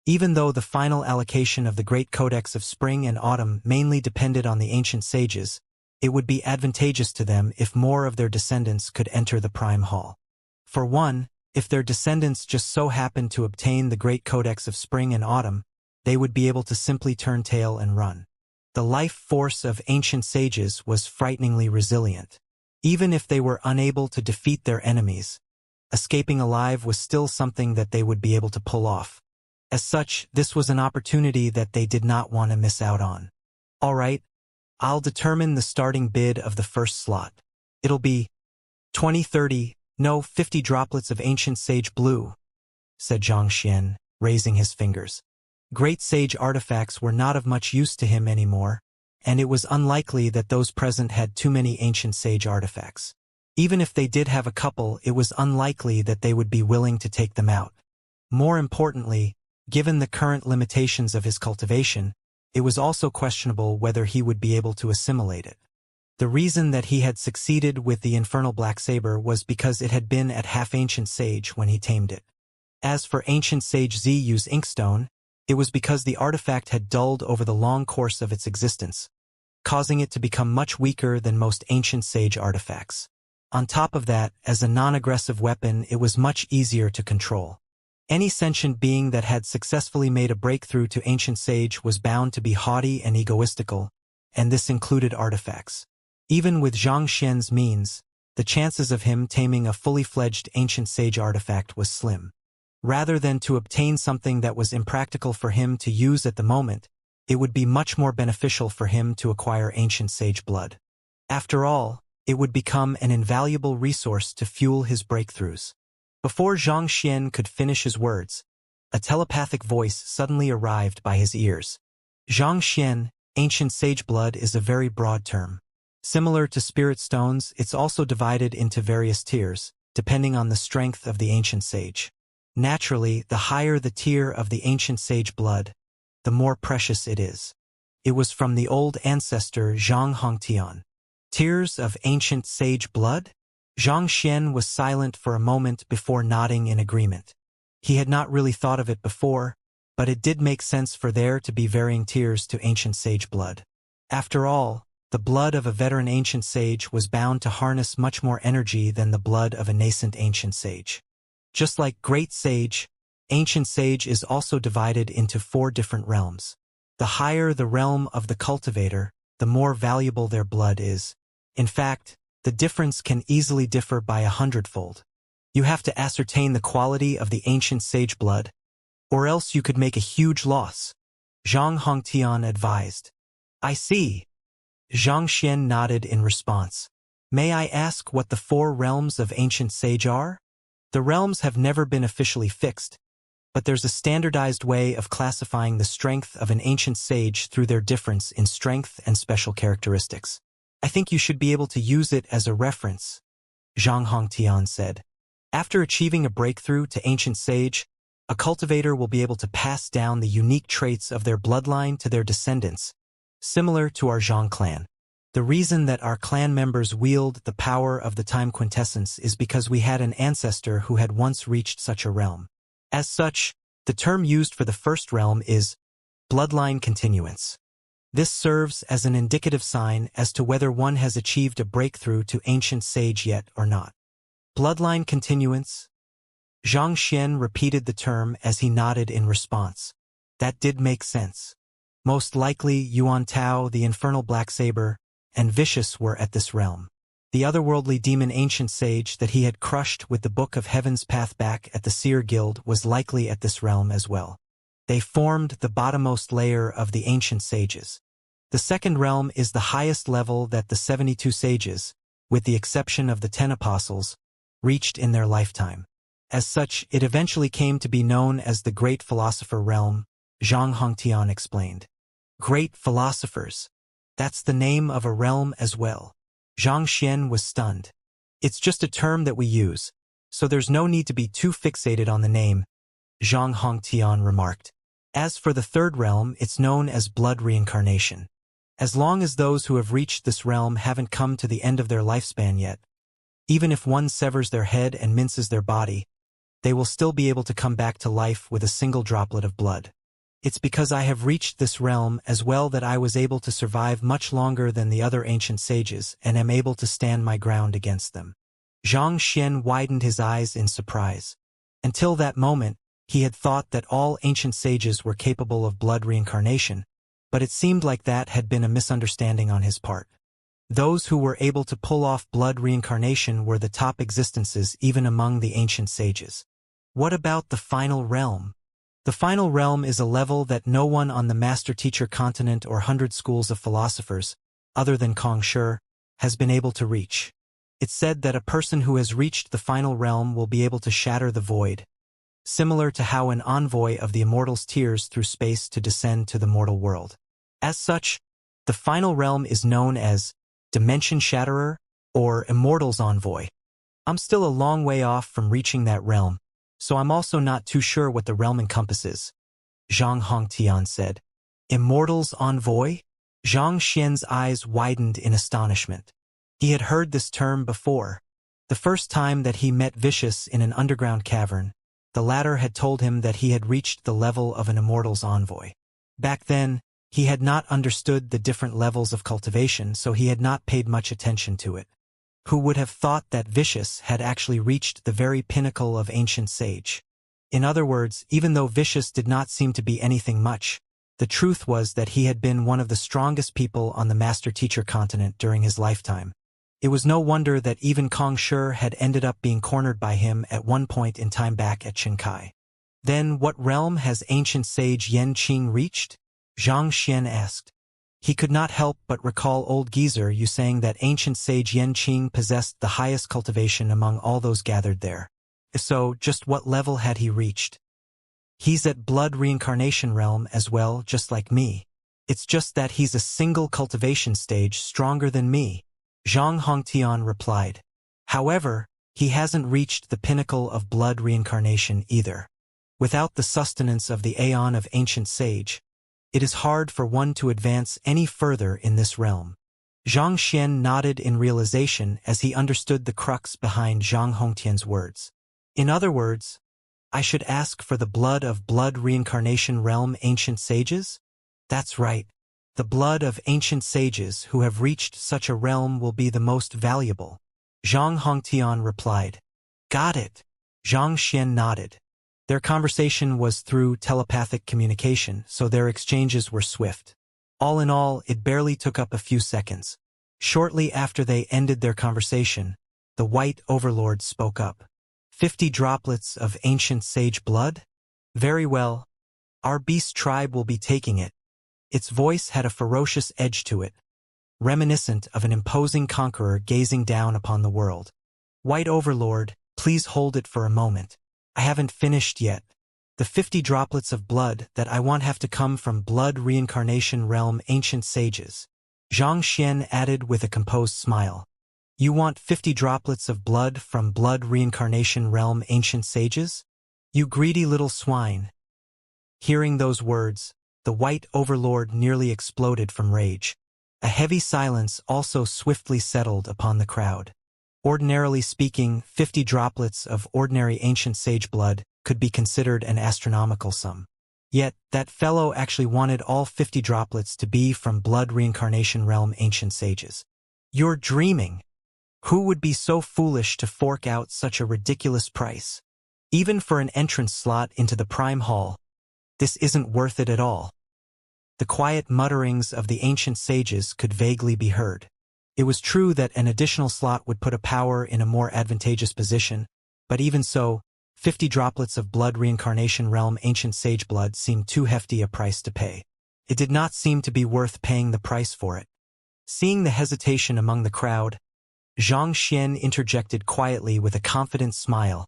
[SPEAKER 1] Even though the final allocation of the Great Codex of Spring and Autumn mainly depended on the ancient sages, it would be advantageous to them if more of their descendants could enter the Prime Hall. For one, if their descendants just so happened to obtain the Great Codex of Spring and Autumn, they would be able to simply turn tail and run. The life force of ancient sages was frighteningly resilient. Even if they were unable to defeat their enemies, escaping alive was still something that they would be able to pull off. As such, this was an opportunity that they did not want to miss out on. All right, I'll determine the starting bid of the first slot. It'll be 20, 30, no, 50 droplets of ancient sage blue, said Xianxia, raising his fingers. Great sage artifacts were not of much use to him anymore, and it was unlikely that those present had too many ancient sage artifacts. Even if they did have a couple, it was unlikely that they would be willing to take them out. More importantly, given the current limitations of his cultivation, it was also questionable whether he would be able to assimilate it. The reason that he had succeeded with the infernal black saber was because it had been at half ancient sage when he tamed it. As for ancient sage Zu's inkstone, it was because the artifact had dulled over the long course of its existence, causing it to become much weaker than most ancient sage artifacts. On top of that, as a non-aggressive weapon, it was much easier to control. Any sentient being that had successfully made a breakthrough to ancient sage was bound to be haughty and egoistical, and this included artifacts. Even with Xianxia's means, the chances of him taming a fully fledged ancient sage artifact was slim. Rather than to obtain something that was impractical for him to use at the moment, it would be much more beneficial for him to acquire ancient sage blood. After all, it would become an invaluable resource to fuel his breakthroughs. Before Xianxia could finish his words, a telepathic voice suddenly arrived by his ears. Xianxia, ancient sage blood is a very broad term. Similar to spirit stones, it's also divided into various tiers, depending on the strength of the ancient sage. Naturally, the higher the tier of the ancient sage blood, the more precious it is. It was from the old ancestor Zhang Hongtian. Tiers of ancient sage blood? Xianxia was silent for a moment before nodding in agreement. He had not really thought of it before, but it did make sense for there to be varying tiers to ancient sage blood. After all, the blood of a veteran ancient sage was bound to harness much more energy than the blood of a nascent ancient sage. Just like great sage, ancient sage is also divided into 4 different realms. The higher the realm of the cultivator, the more valuable their blood is. In fact, the difference can easily differ by 100-fold. You have to ascertain the quality of the ancient sage blood, or else you could make a huge loss, Zhang Hongtian advised. I see. Xianxia nodded in response. May I ask what the 4 realms of ancient sage are? The realms have never been officially fixed, but there's a standardized way of classifying the strength of an ancient sage through their difference in strength and special characteristics. I think you should be able to use it as a reference, Zhang Hongtian said. After achieving a breakthrough to ancient sage, a cultivator will be able to pass down the unique traits of their bloodline to their descendants, similar to our Zhang clan. The reason that our clan members wield the power of the time quintessence is because we had an ancestor who had once reached such a realm. As such, the term used for the first realm is bloodline continuance. This serves as an indicative sign as to whether one has achieved a breakthrough to ancient sage yet or not. Bloodline continuance? Xianxia repeated the term as he nodded in response. That did make sense. Most likely Yuan Tao, the infernal black saber, and Vicious were at this realm. The otherworldly demon ancient sage that he had crushed with the Book of Heaven's path back at the Seer Guild was likely at this realm as well. They formed the bottommost layer of the ancient sages. The second realm is the highest level that the 72 sages, with the exception of the 10 apostles, reached in their lifetime. As such, it eventually came to be known as the Great Philosopher Realm, Zhang Hongtian explained. Great Philosophers. That's the name of a realm as well. Xianxia was stunned. It's just a term that we use, so there's no need to be too fixated on the name, Zhang Hongtian remarked. As for the third realm, it's known as blood reincarnation. As long as those who have reached this realm haven't come to the end of their lifespan yet, even if one severs their head and minces their body, they will still be able to come back to life with a single droplet of blood. It's because I have reached this realm as well that I was able to survive much longer than the other ancient sages and am able to stand my ground against them. Xianxia widened his eyes in surprise. Until that moment, He had thought that all ancient sages were capable of blood reincarnation, but it seemed like that had been a misunderstanding on his part. Those who were able to pull off blood reincarnation were the top existences even among the ancient sages. What about the final realm? The final realm is a level that no one on the master-teacher continent or 100 schools of philosophers, other than Kong Shi, has been able to reach. It's said that a person who has reached the final realm will be able to shatter the void, similar to how an envoy of the immortals tears through space to descend to the mortal world. As such, the final realm is known as Dimension Shatterer or Immortals Envoy. I'm still a long way off from reaching that realm, so I'm also not too sure what the realm encompasses, Zhang Hongtian said. Immortals Envoy? Zhang Xian's eyes widened in astonishment. He had heard this term before. The first time that he met Vicious in an underground cavern, the latter had told him that he had reached the level of an Immortals Envoy. Back then, he had not understood the different levels of cultivation, so he had not paid much attention to it. Who would have thought that Vicious had actually reached the very pinnacle of ancient sage? In other words, even though Vicious did not seem to be anything much, the truth was that he had been one of the strongest people on the master-teacher continent during his lifetime. It was no wonder that even Kong Shi had ended up being cornered by him at one point in time back at Xianxia. Then what realm has ancient sage Yan Qing reached? Zhang Xian asked. He could not help but recall old geezer Yu saying that ancient sage Yan Qing possessed the highest cultivation among all those gathered there. If so, just what level had he reached? He's at blood reincarnation realm as well, just like me. It's just that he's a single cultivation stage stronger than me, Zhang Hongtian replied. However, he hasn't reached the pinnacle of blood reincarnation either. Without the sustenance of the aeon of ancient sage, it is hard for one to advance any further in this realm. Zhang Xian nodded in realization as he understood the crux behind Zhang Hongtian's words. In other words, I should ask for the blood of blood reincarnation realm ancient sages? That's right. The blood of ancient sages who have reached such a realm will be the most valuable, Zhang Hongtian replied. Got it. Zhang Xian nodded. Their conversation was through telepathic communication, so their exchanges were swift. All in all, it barely took up a few seconds. Shortly after they ended their conversation, the White Overlord spoke up. 50 droplets of ancient sage blood? Very well. Our beast tribe will be taking it. Its voice had a ferocious edge to it, reminiscent of an imposing conqueror gazing down upon the world. White Overlord, please hold it for a moment. I haven't finished yet. The 50 droplets of blood that I want have to come from blood reincarnation realm ancient sages, Zhang Xian added with a composed smile. You want 50 droplets of blood from blood reincarnation realm ancient sages? You greedy little swine. Hearing those words, the White Overlord nearly exploded from rage. A heavy silence also swiftly settled upon the crowd. Ordinarily speaking, 50 droplets of ordinary ancient sage blood could be considered an astronomical sum. Yet, that fellow actually wanted all 50 droplets to be from blood reincarnation realm ancient sages. You're dreaming. Who would be so foolish to fork out such a ridiculous price? Even for an entrance slot into the Prime Hall, this isn't worth it at all. The quiet mutterings of the ancient sages could vaguely be heard. It was true that an additional slot would put a power in a more advantageous position, but even so, 50 droplets of blood reincarnation realm ancient sage blood seemed too hefty a price to pay. It did not seem to be worth paying the price for it. Seeing the hesitation among the crowd, Zhang Xian interjected quietly with a confident smile,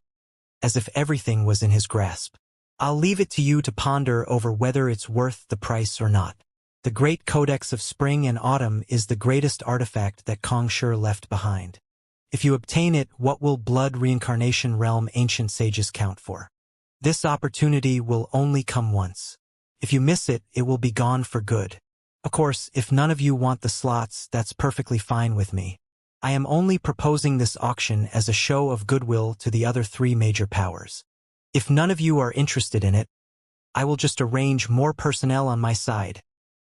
[SPEAKER 1] as if everything was in his grasp. I'll leave it to you to ponder over whether it's worth the price or not. The Great Codex of Spring and Autumn is the greatest artifact that Kong Shi left behind. If you obtain it, what will blood reincarnation realm ancient sages count for? This opportunity will only come once. If you miss it, it will be gone for good. Of course, if none of you want the slots, that's perfectly fine with me. I am only proposing this auction as a show of goodwill to the other 3 major powers. If none of you are interested in it, I will just arrange more personnel on my side.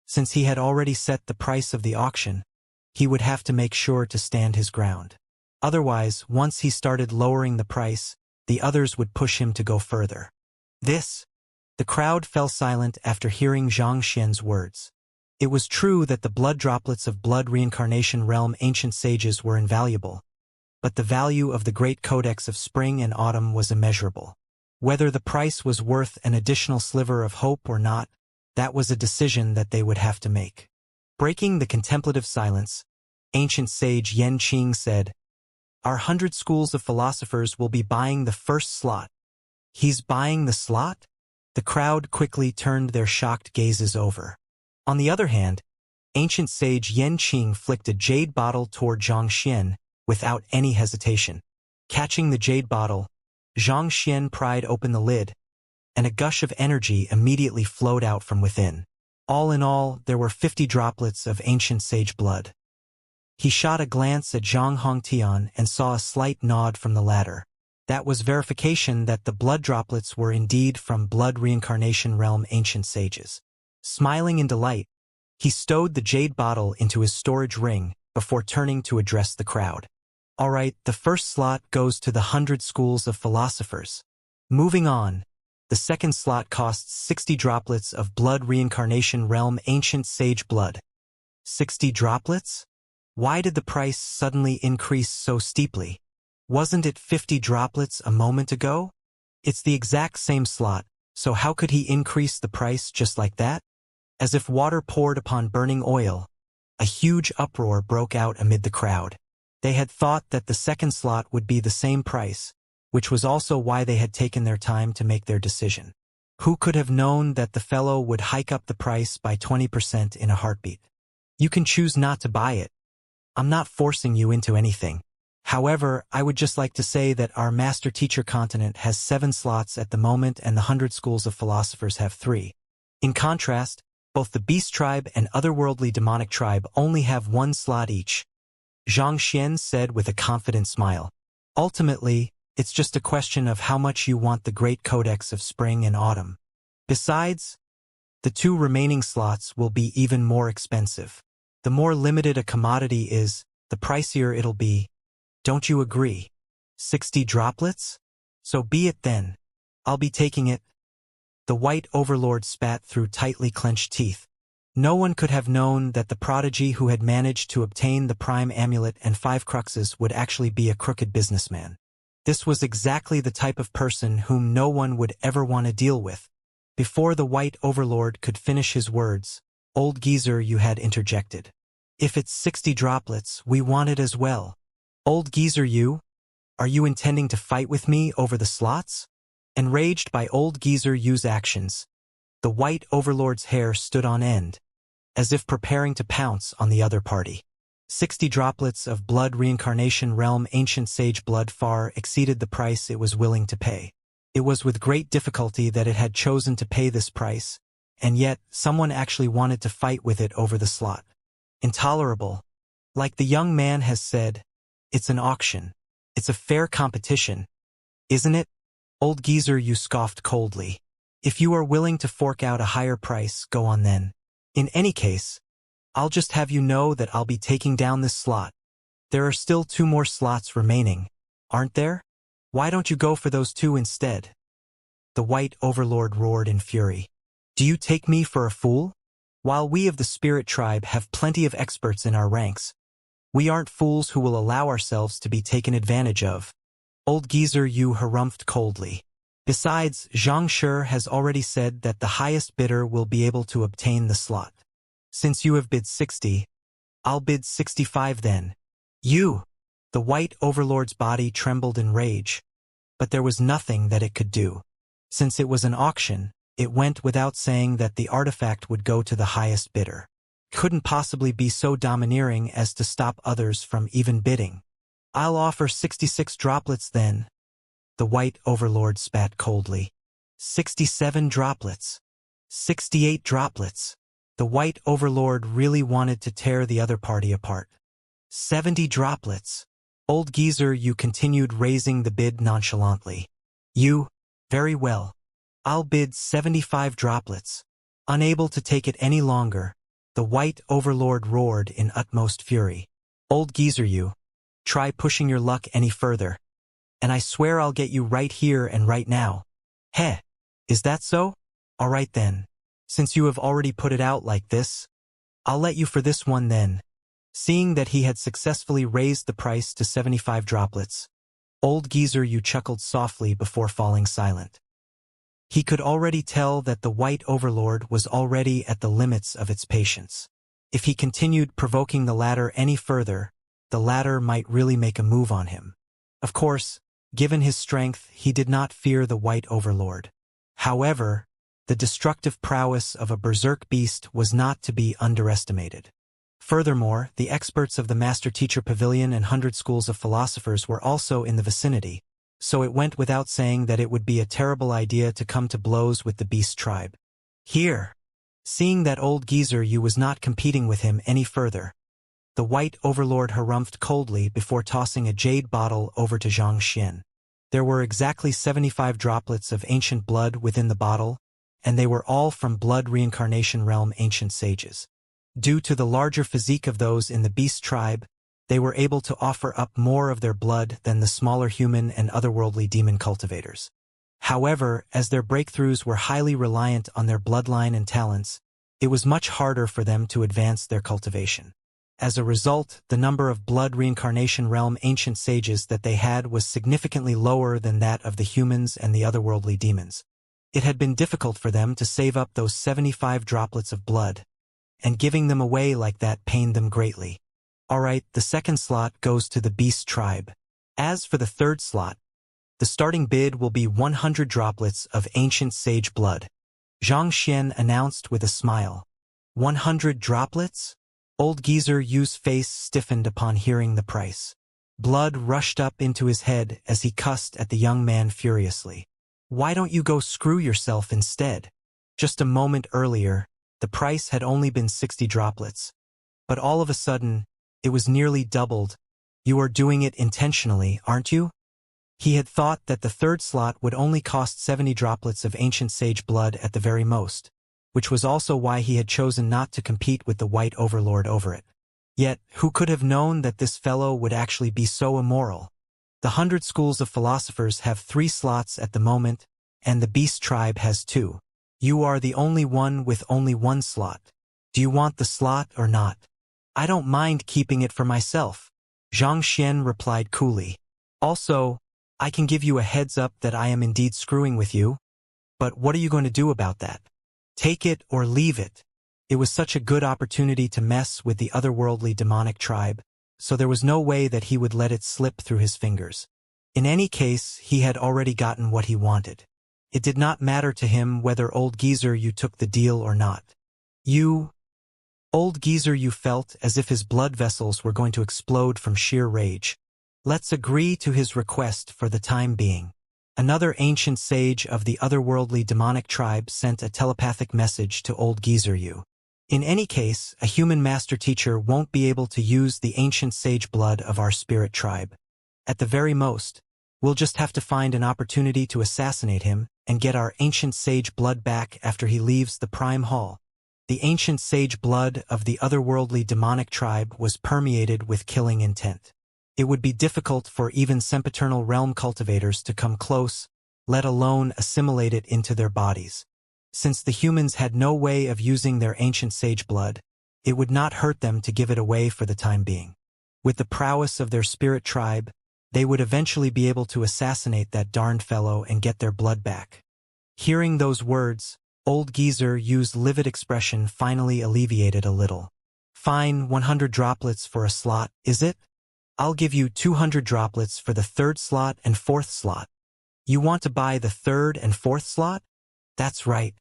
[SPEAKER 1] Since he had already set the price of the auction, he would have to make sure to stand his ground. Otherwise, once he started lowering the price, the others would push him to go further. This. The crowd fell silent after hearing Xianxia's words. It was true that the blood droplets of blood reincarnation realm ancient sages were invaluable, but the value of the great codex of spring and autumn was immeasurable. Whether the price was worth an additional sliver of hope or not, that was a decision that they would have to make. Breaking the contemplative silence, ancient sage Yen Qing said, "Our 100 schools of philosophers will be buying the first slot." He's buying the slot? The crowd quickly turned their shocked gazes over. On the other hand, ancient sage Yen Qing flicked a jade bottle toward Xianxia without any hesitation. Catching the jade bottle, Xianxia pried open the lid, and a gush of energy immediately flowed out from within. All in all, there were 50 droplets of ancient sage blood. He shot a glance at Zhang Hongtian and saw a slight nod from the latter. That was verification that the blood droplets were indeed from blood reincarnation realm ancient sages. Smiling in delight, he stowed the jade bottle into his storage ring before turning to address the crowd. All right, the first slot goes to the 100 schools of philosophers. Moving on, the second slot costs 60 droplets of blood reincarnation realm ancient sage blood. 60 droplets? Why did the price suddenly increase so steeply? Wasn't it 50 droplets a moment ago? It's the exact same slot, so how could he increase the price just like that? As if water poured upon burning oil, a huge uproar broke out amid the crowd. They had thought that the second slot would be the same price, which was also why they had taken their time to make their decision. Who could have known that the fellow would hike up the price by 20% in a heartbeat? You can choose not to buy it. I'm not forcing you into anything. However, I would just like to say that our master-teacher continent has 7 slots at the moment and the 100 schools of philosophers have 3. In contrast, both the beast tribe and otherworldly demonic tribe only have 1 slot each. Xianxia said with a confident smile. Ultimately, it's just a question of how much you want the great codex of spring and autumn. Besides, the 2 remaining slots will be even more expensive. The more limited a commodity is, the pricier it'll be. Don't you agree? 60 droplets? So be it then. I'll be taking it. The white overlord spat through tightly clenched teeth. No one could have known that the prodigy who had managed to obtain the prime amulet and 5 cruxes would actually be a crooked businessman. This was exactly the type of person whom no one would ever want to deal with. Before the white overlord could finish his words, old geezer you had interjected. If it's 60 droplets, we want it as well. Old geezer you? Are you intending to fight with me over the slots? Enraged by old geezer you's actions, the white overlord's hair stood on end, as if preparing to pounce on the other party. 60 droplets of blood reincarnation realm ancient sage blood far exceeded the price it was willing to pay. It was with great difficulty that it had chosen to pay this price, and yet someone actually wanted to fight with it over the slot. Intolerable. Like the young man has said, it's an auction. It's a fair competition. Isn't it? Old geezer you scoffed coldly. If you are willing to fork out a higher price, go on then. In any case, I'll just have you know that I'll be taking down this slot. There are still 2 more slots remaining, aren't there? Why don't you go for those 2 instead? The white overlord roared in fury. Do you take me for a fool? While we of the spirit tribe have plenty of experts in our ranks, we aren't fools who will allow ourselves to be taken advantage of. Old geezer you harumphed coldly. Besides, Xianxia has already said that the highest bidder will be able to obtain the slot. Since you have bid 60, I'll bid 65 then. You! The white overlord's body trembled in rage, but there was nothing that it could do. Since it was an auction, it went without saying that the artifact would go to the highest bidder. Couldn't possibly be so domineering as to stop others from even bidding. I'll offer 66 droplets then. The white overlord spat coldly. 67 droplets. 68 droplets. The white overlord really wanted to tear the other party apart. 70 droplets. Old geezer you continued raising the bid nonchalantly. You? Very well. I'll bid 75 droplets. Unable to take it any longer, the white overlord roared in utmost fury. Old geezer you, try pushing your luck any further, and I swear I'll get you right here and right now. Heh! Is that so? All right then. Since you have already put it out like this, I'll let you for this one then. Seeing that he had successfully raised the price to 75 droplets, old geezer Yu chuckled softly before falling silent. He could already tell that the white overlord was already at the limits of its patience. If he continued provoking the latter any further, the latter might really make a move on him. Of course, given his strength, he did not fear the white overlord. However, the destructive prowess of a berserk beast was not to be underestimated. Furthermore, the experts of the Master-Teacher Pavilion and 100 schools of philosophers were also in the vicinity, so it went without saying that it would be a terrible idea to come to blows with the beast tribe. Here, seeing that old geezer Yu was not competing with him any further, the white overlord harumphed coldly before tossing a jade bottle over to Xianxia. There were exactly 75 droplets of ancient blood within the bottle, and they were all from blood reincarnation realm ancient sages. Due to the larger physique of those in the beast tribe, they were able to offer up more of their blood than the smaller human and otherworldly demon cultivators. However, as their breakthroughs were highly reliant on their bloodline and talents, it was much harder for them to advance their cultivation. As a result, the number of blood reincarnation realm ancient sages that they had was significantly lower than that of the humans and the otherworldly demons. It had been difficult for them to save up those 75 droplets of blood, and giving them away like that pained them greatly. Alright, the second slot goes to the beast tribe. As for the third slot, the starting bid will be 100 droplets of ancient sage blood. Xianxia announced with a smile. 100 droplets? Old geezer Yu's face stiffened upon hearing the price. Blood rushed up into his head as he cussed at the young man furiously. Why don't you go screw yourself instead? Just a moment earlier, the price had only been 60 droplets. But all of a sudden, it was nearly doubled. You are doing it intentionally, aren't you? He had thought that the third slot would only cost 70 droplets of ancient sage blood at the very most, which was also why he had chosen not to compete with the white overlord over it. Yet, who could have known that this fellow would actually be so immoral? The 100 schools of philosophers have 3 slots at the moment, and the beast tribe has 2. You are the only one with only 1 slot. Do you want the slot or not? I don't mind keeping it for myself, Xianxia replied coolly. Also, I can give you a heads up that I am indeed screwing with you. But what are you going to do about that? Take it or leave it. It was such a good opportunity to mess with the otherworldly demonic tribe, so there was no way that he would let it slip through his fingers. In any case, he had already gotten what he wanted. It did not matter to him whether old geezer Yu took the deal or not. Old geezer Yu felt as if his blood vessels were going to explode from sheer rage. Let's agree to his request for the time being. Another ancient sage of the otherworldly demonic tribe sent a telepathic message to old geezer Yu. In any case, a human master teacher won't be able to use the ancient sage blood of our spirit tribe. At the very most, we'll just have to find an opportunity to assassinate him and get our ancient sage blood back after he leaves the Prime Hall. The ancient sage blood of the otherworldly demonic tribe was permeated with killing intent. It would be difficult for even sempiternal realm cultivators to come close, let alone assimilate it into their bodies. Since the humans had no way of using their ancient sage blood, it would not hurt them to give it away for the time being. With the prowess of their spirit tribe, they would eventually be able to assassinate that darned fellow and get their blood back. Hearing those words, old geezer Yu's livid expression finally alleviated a little. Fine, 100 droplets for a slot, is it? I'll give you 200 droplets for the 3rd slot and 4th slot. You want to buy the 3rd and 4th slot? That's right.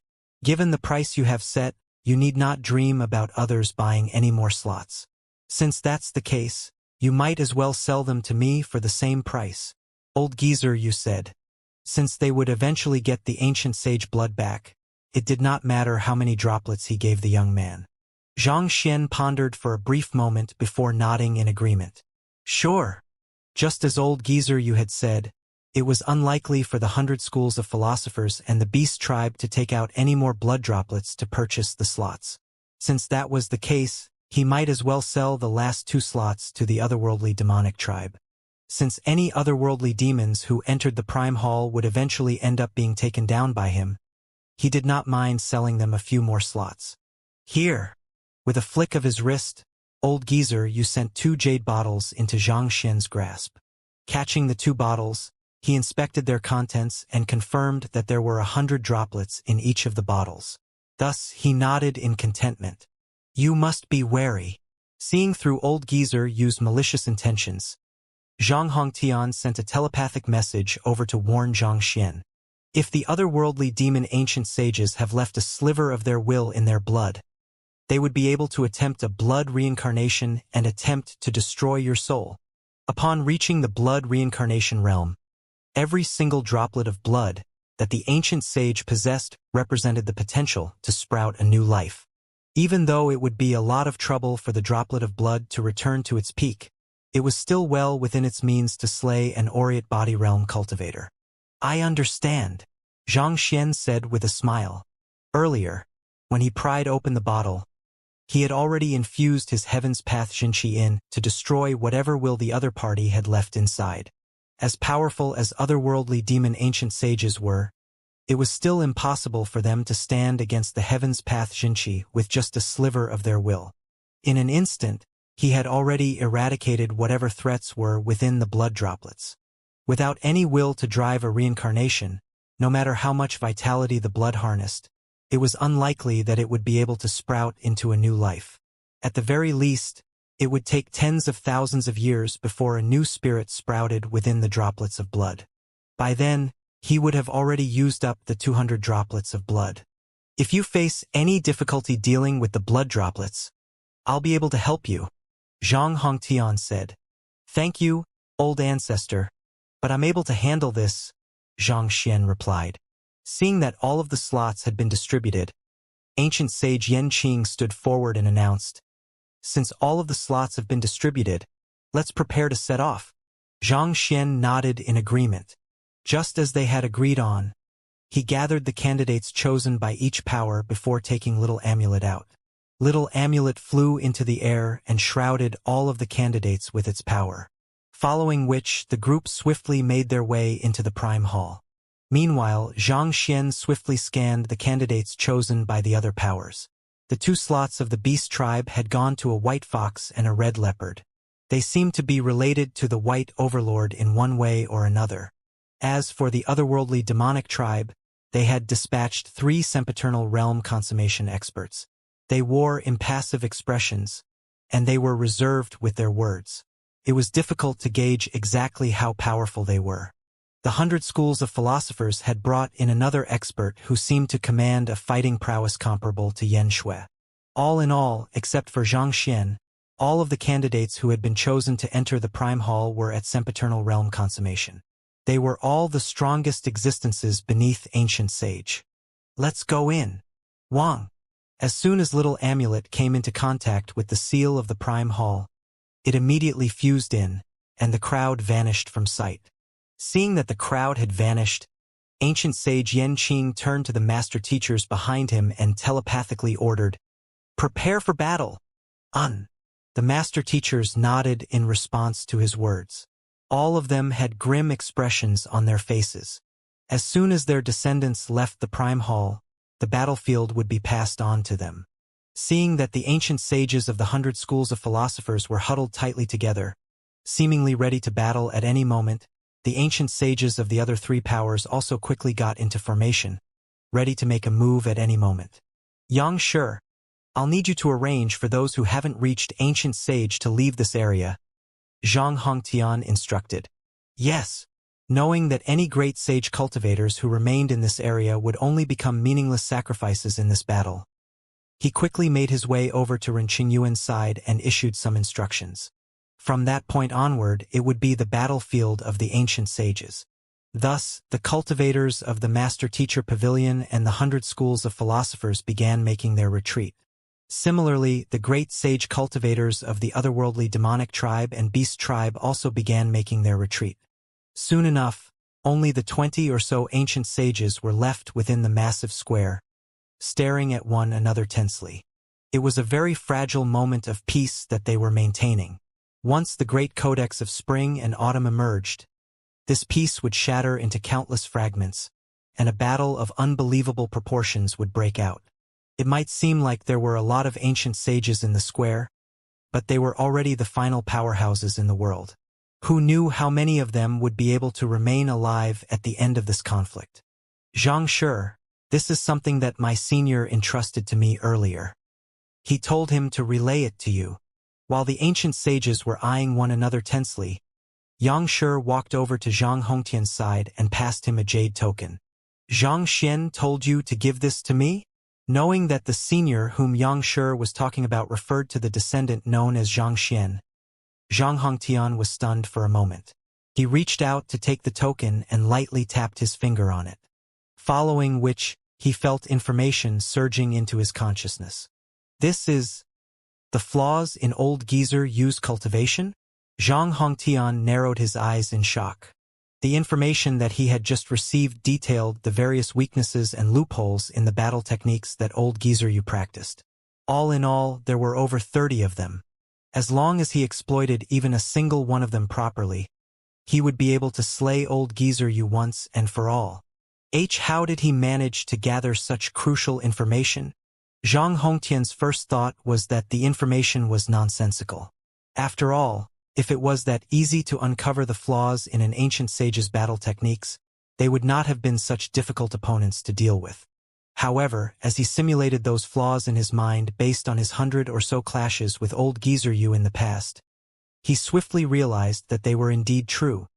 [SPEAKER 1] Given the price you have set, you need not dream about others buying any more slots. Since that's the case, you might as well sell them to me for the same price. Old geezer Yu said. Since they would eventually get the ancient sage blood back, it did not matter how many droplets he gave the young man. Xianxia pondered for a brief moment before nodding in agreement. Sure. Just as old geezer Yu had said, it was unlikely for the 100 schools of philosophers and the beast tribe to take out any more blood droplets to purchase the slots. Since that was the case, he might as well sell the last 2 slots to the otherworldly demonic tribe. Since any otherworldly demons who entered the Prime Hall would eventually end up being taken down by him, he did not mind selling them a few more slots. Here, with a flick of his wrist, old geezer, you sent 2 jade bottles into Xianxia's grasp. Catching the 2 bottles, he inspected their contents and confirmed that there were 100 droplets in each of the bottles. Thus, he nodded in contentment. You must be wary. Seeing through old geezer use malicious intentions, Zhang Hongtian sent a telepathic message over to warn Xianxia. If the otherworldly demon ancient sages have left a sliver of their will in their blood, they would be able to attempt a blood reincarnation and attempt to destroy your soul. Upon reaching the blood reincarnation realm, every single droplet of blood that the ancient sage possessed represented the potential to sprout a new life. Even though it would be a lot of trouble for the droplet of blood to return to its peak, it was still well within its means to slay an aureate body realm cultivator. I understand, Xianxia said with a smile. Earlier, when he pried open the bottle, he had already infused his Heaven's Path Xinqi in to destroy whatever will the other party had left inside. As powerful as otherworldly demon ancient sages were, it was still impossible for them to stand against the Heaven's Path Xinqi with just a sliver of their will. In an instant, he had already eradicated whatever threats were within the blood droplets. Without any will to drive a reincarnation, no matter how much vitality the blood harnessed, it was unlikely that it would be able to sprout into a new life. At the very least, it would take tens of thousands of years before a new spirit sprouted within the droplets of blood. By then, he would have already used up the 200 droplets of blood. If you face any difficulty dealing with the blood droplets, I'll be able to help you, Zhang Hongtian said. Thank you, old ancestor, but I'm able to handle this, Xianxia replied. Seeing that all of the slots had been distributed, ancient sage Yanqing stood forward and announced, since all of the slots have been distributed, let's prepare to set off. Xianxia nodded in agreement. Just as they had agreed on, he gathered the candidates chosen by each power before taking Little Amulet out. Little Amulet flew into the air and shrouded all of the candidates with its power, following which the group swiftly made their way into the Prime Hall. Meanwhile, Xianxia swiftly scanned the candidates chosen by the other powers. The 2 slots of the beast tribe had gone to a white fox and a red leopard. They seemed to be related to the white overlord in one way or another. As for the otherworldly demonic tribe, they had dispatched 3 sempiternal realm consummation experts. They wore impassive expressions, and they were reserved with their words. It was difficult to gauge exactly how powerful they were. The 100 schools of philosophers had brought in another expert who seemed to command a fighting prowess comparable to Yan Shui. All in all, except for Xianxia, all of the candidates who had been chosen to enter the Prime Hall were at sempiternal realm consummation. They were all the strongest existences beneath ancient sage. Let's go in. Wang. As soon as Little Amulet came into contact with the seal of the Prime Hall, it immediately fused in, and the crowd vanished from sight. Seeing that the crowd had vanished, ancient sage Yanqing turned to the master teachers behind him and telepathically ordered, "Prepare for battle." The master teachers nodded in response to his words. All of them had grim expressions on their faces. As soon as their descendants left the Prime Hall, the battlefield would be passed on to them. Seeing that the ancient sages of the 100 schools of philosophers were huddled tightly together, seemingly ready to battle at any moment, the ancient sages of the other 3 powers also quickly got into formation, ready to make a move at any moment. Yang Shi, I'll need you to arrange for those who haven't reached ancient sage to leave this area, Zhang Hongtian instructed. Yes. Knowing that any great sage cultivators who remained in this area would only become meaningless sacrifices in this battle, he quickly made his way over to Ren Qingyuan's side and issued some instructions. From that point onward, it would be the battlefield of the ancient sages. Thus, the cultivators of the Master Teacher Pavilion and the 100 schools of philosophers began making their retreat. Similarly, the great sage cultivators of the otherworldly demonic tribe and beast tribe also began making their retreat. Soon enough, only the 20 or so ancient sages were left within the massive square, staring at one another tensely. It was a very fragile moment of peace that they were maintaining. Once the great codex of spring and autumn emerged, this peace would shatter into countless fragments, and a battle of unbelievable proportions would break out. It might seem like there were a lot of ancient sages in the square, but they were already the final powerhouses in the world. Who knew how many of them would be able to remain alive at the end of this conflict? Xianxia, this is something that my senior entrusted to me earlier. He told him to relay it to you. While the ancient sages were eyeing one another tensely, Xianxia walked over to Zhang Hongtian's side and passed him a jade token. Zhang Xian told you to give this to me? Knowing that the senior whom Xianxia was talking about referred to the descendant known as Zhang Xian, Zhang Hongtian was stunned for a moment. He reached out to take the token and lightly tapped his finger on it, following which he felt information surging into his consciousness. This is the flaws in old geezer use cultivation? Zhang Hongtian narrowed his eyes in shock. The information that he had just received detailed the various weaknesses and loopholes in the battle techniques that old geezer you practiced. All in all, there were over 30 of them. As long as he exploited even a single one of them properly, he would be able to slay old geezer you once and for all. How did he manage to gather such crucial information? Zhang Hongtian's first thought was that the information was nonsensical. After all, if it was that easy to uncover the flaws in an ancient sage's battle techniques, they would not have been such difficult opponents to deal with. However, as he simulated those flaws in his mind based on his 100 or so clashes with old geezer you in the past, he swiftly realized that they were indeed true.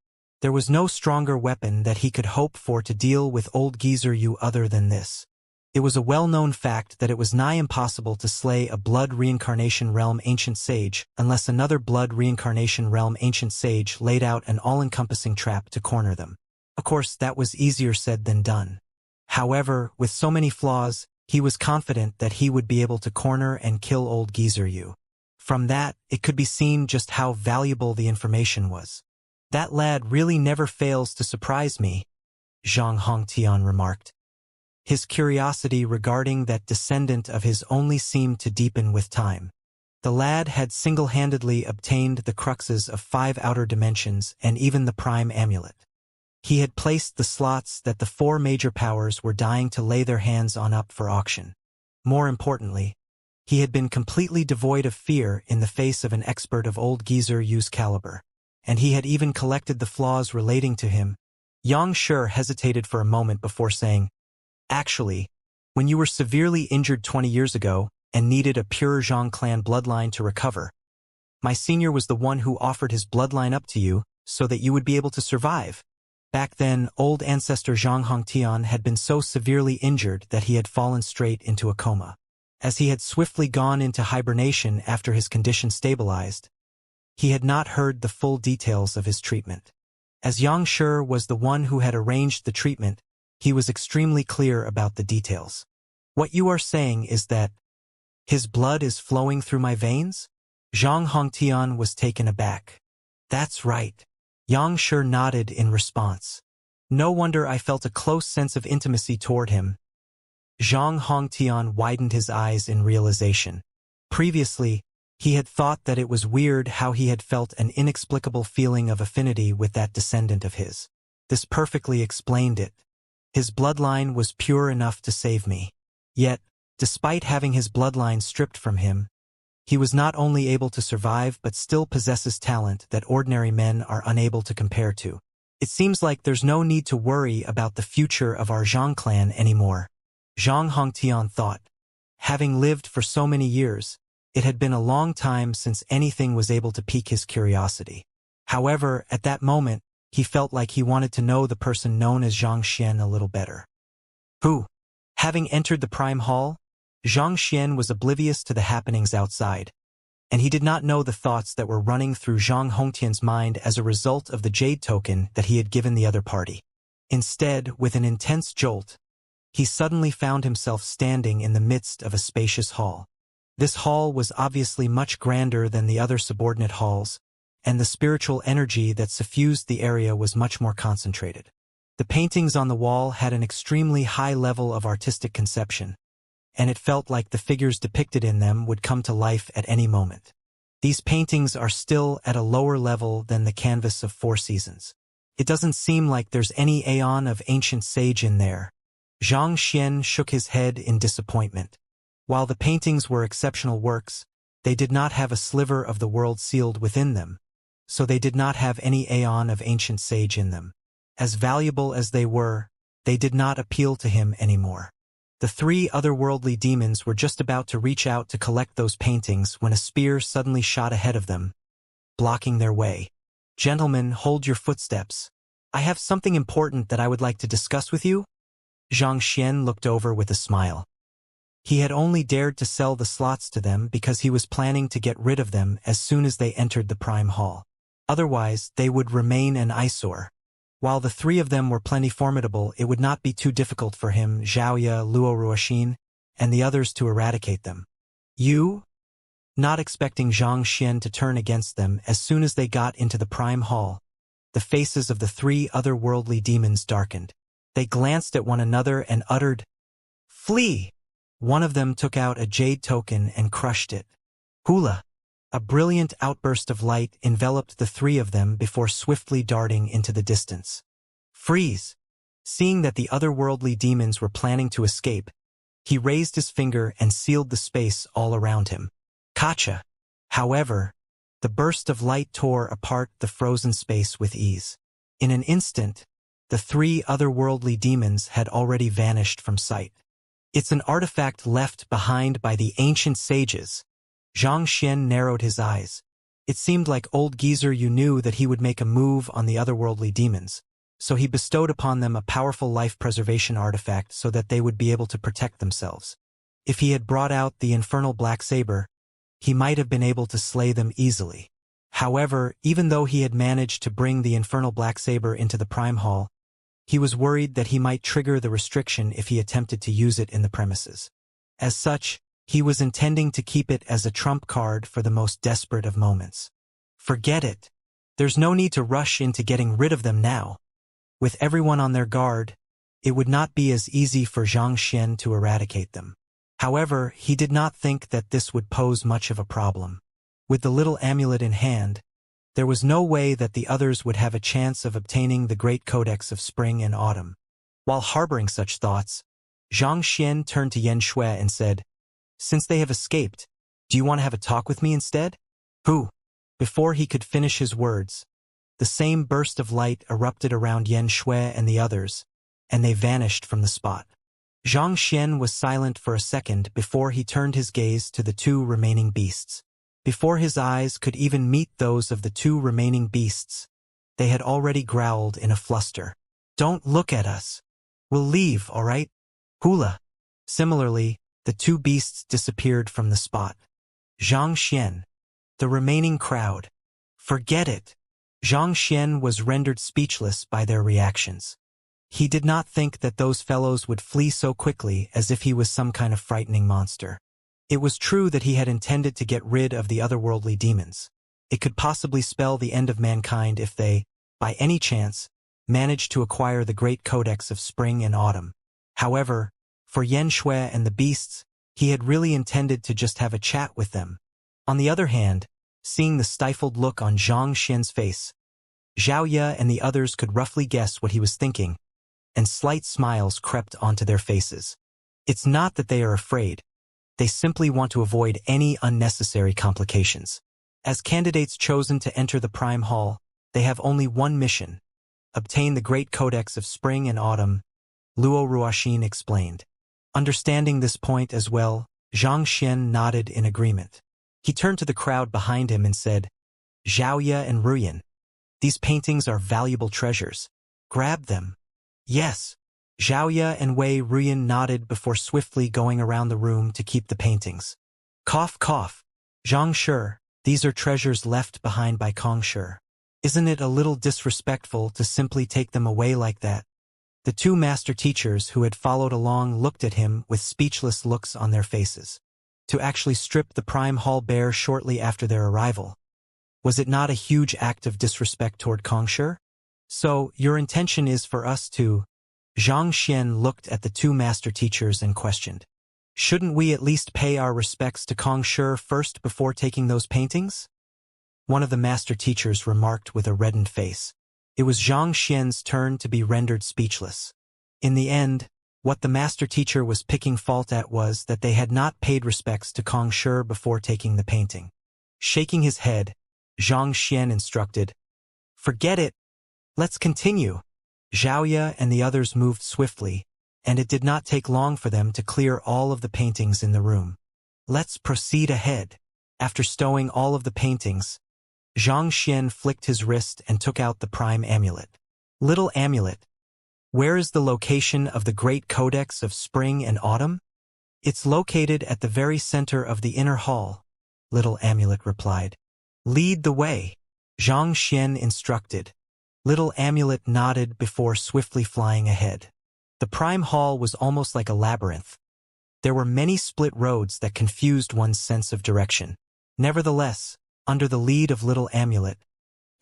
[SPEAKER 1] There was no stronger weapon that he could hope for to deal with old geezer you other than this. It was a well-known fact that it was nigh impossible to slay a blood reincarnation realm ancient sage unless another blood reincarnation realm ancient sage laid out an all-encompassing trap to corner them. Of course, that was easier said than done. However, with so many flaws, he was confident that he would be able to corner and kill old geezer you. From that, it could be seen just how valuable the information was. That lad really never fails to surprise me, Zhang Hongtian remarked. His curiosity regarding that descendant of his only seemed to deepen with time. The lad had single-handedly obtained the cruxes of 5 outer dimensions and even the prime amulet. He had placed the slots that the 4 major powers were dying to lay their hands on up for auction. More importantly, he had been completely devoid of fear in the face of an expert of old geezer use caliber, and he had even collected the flaws relating to him. Xianxia hesitated for a moment before saying, "Actually, when you were severely injured 20 years ago and needed a pure Zhang clan bloodline to recover, my senior was the one who offered his bloodline up to you so that you would be able to survive. Back then, old ancestor Zhang Hongtian had been so severely injured that he had fallen straight into a coma. As he had swiftly gone into hibernation after his condition stabilized, he had not heard the full details of his treatment. As Xianxia was the one who had arranged the treatment, he was extremely clear about the details. What you are saying is that his blood is flowing through my veins? Zhang Hongtian was taken aback. That's right. Xianxia nodded in response. No wonder I felt a close sense of intimacy toward him. Zhang Hongtian widened his eyes in realization. Previously, he had thought that it was weird how he had felt an inexplicable feeling of affinity with that descendant of his. This perfectly explained it. His bloodline was pure enough to save me. Yet, despite having his bloodline stripped from him, he was not only able to survive but still possesses talent that ordinary men are unable to compare to. It seems like there's no need to worry about the future of our Zhang clan anymore, Zhang Hongtian thought. Having lived for so many years, it had been a long time since anything was able to pique his curiosity. However, at that moment, he felt like he wanted to know the person known as Zhang Xian a little better. Who? Having entered the Prime Hall, Zhang Xian was oblivious to the happenings outside, and he did not know the thoughts that were running through Zhang Hongtian's mind as a result of the jade token that he had given the other party. Instead, with an intense jolt, he suddenly found himself standing in the midst of a spacious hall. This hall was obviously much grander than the other subordinate halls, and the spiritual energy that suffused the area was much more concentrated. The paintings on the wall had an extremely high level of artistic conception, and it felt like the figures depicted in them would come to life at any moment. These paintings are still at a lower level than the canvas of 4 seasons. It doesn't seem like there's any aeon of ancient sage in there, Xianxia shook his head in disappointment. While the paintings were exceptional works, they did not have a sliver of the world sealed within them, so they did not have any aeon of ancient sage in them. As valuable as they were, they did not appeal to him anymore. The three otherworldly demons were just about to reach out to collect those paintings when a spear suddenly shot ahead of them, blocking their way. "Gentlemen, hold your footsteps. I have something important that I would like to discuss with you." Xianxia looked over with a smile. He had only dared to sell the slots to them because he was planning to get rid of them as soon as they entered the Prime Hall. Otherwise, they would remain an eyesore. While the three of them were plenty formidable, it would not be too difficult for him, Xiaoya, Luo Ruoxin, and the others to eradicate them. "You?" Not expecting Xianxia to turn against them as soon as they got into the Prime Hall, the faces of the three otherworldly demons darkened. They glanced at one another and uttered, "Flee!" One of them took out a jade token and crushed it. Hula! A brilliant outburst of light enveloped the three of them before swiftly darting into the distance. "Freeze!" Seeing that the otherworldly demons were planning to escape, he raised his finger and sealed the space all around him. Kacha! However, the burst of light tore apart the frozen space with ease. In an instant, the three otherworldly demons had already vanished from sight. "It's an artifact left behind by the ancient sages." Xianxia narrowed his eyes. It seemed like old geezer you knew that he would make a move on the otherworldly demons, so he bestowed upon them a powerful life preservation artifact so that they would be able to protect themselves. If he had brought out the infernal black saber, he might have been able to slay them easily. However, even though he had managed to bring the infernal black saber into the Prime Hall, he was worried that he might trigger the restriction if he attempted to use it in the premises. As such, he was intending to keep it as a trump card for the most desperate of moments. Forget it. There's no need to rush into getting rid of them now. With everyone on their guard, it would not be as easy for Xianxia to eradicate them. However, he did not think that this would pose much of a problem. With the little amulet in hand, there was no way that the others would have a chance of obtaining the great codex of spring and autumn. While harboring such thoughts, Xianxia turned to Yan Shui and said, "Since they have escaped, do you want to have a talk with me instead?" "Who?" Before he could finish his words, the same burst of light erupted around Yan Shui and the others, and they vanished from the spot. Xianxia was silent for a second before he turned his gaze to the two remaining beasts. Before his eyes could even meet those of the two remaining beasts, they had already growled in a fluster. "Don't look at us. We'll leave, all right?" "Hula." Similarly, the two beasts disappeared from the spot. Xianxia. The remaining crowd. Forget it. Xianxia was rendered speechless by their reactions. He did not think that those fellows would flee so quickly as if he was some kind of frightening monster. It was true that he had intended to get rid of the otherworldly demons. It could possibly spell the end of mankind if they, by any chance, managed to acquire the great codex of spring and autumn. However, for Yan Shui and the beasts, he had really intended to just have a chat with them. On the other hand, seeing the stifled look on Xianxia's face, Xiaoya and the others could roughly guess what he was thinking, and slight smiles crept onto their faces. It's not that they are afraid. They simply want to avoid any unnecessary complications. As candidates chosen to enter the Prime Hall, they have only one mission: obtain the great codex of spring and autumn, Luo Ruoxin explained. Understanding this point as well, Xianxia nodded in agreement. He turned to the crowd behind him and said, "Xiaoya and Ruyan, these paintings are valuable treasures. Grab them." "Yes." Xiaoya and Wei Ruyan nodded before swiftly going around the room to keep the paintings. Cough, cough. Zhang Shi, these are treasures left behind by Kong Shi. Isn't it a little disrespectful to simply take them away like that? The two master teachers who had followed along looked at him with speechless looks on their faces. To actually strip the Prime Hall bare shortly after their arrival. Was it not a huge act of disrespect toward Kong Shi? "So, your intention is for us to—" Xianxia looked at the two master teachers and questioned. "Shouldn't we at least pay our respects to Kong Shi first before taking those paintings?" One of the master teachers remarked with a reddened face. It was Xianxia's turn to be rendered speechless. In the end, What the master teacher was picking fault at was that they had not paid respects to Kong Shi before taking the painting. Shaking his head, Xianxia instructed, "Forget it. Let's continue." Xiaoya and the others moved swiftly, and it did not take long for them to clear all of the paintings in the room. "Let's proceed ahead." After stowing all of the paintings, Zhang Xian flicked his wrist and took out the prime amulet. "Little amulet, where is the location of the Great Codex of Spring and Autumn?" "It's located at the very center of the inner hall," Little Amulet replied. "Lead the way," Zhang Xian instructed. Little Amulet nodded before swiftly flying ahead. The prime hall was almost like a labyrinth. There were many split roads that confused one's sense of direction. Nevertheless, under the lead of Little Amulet,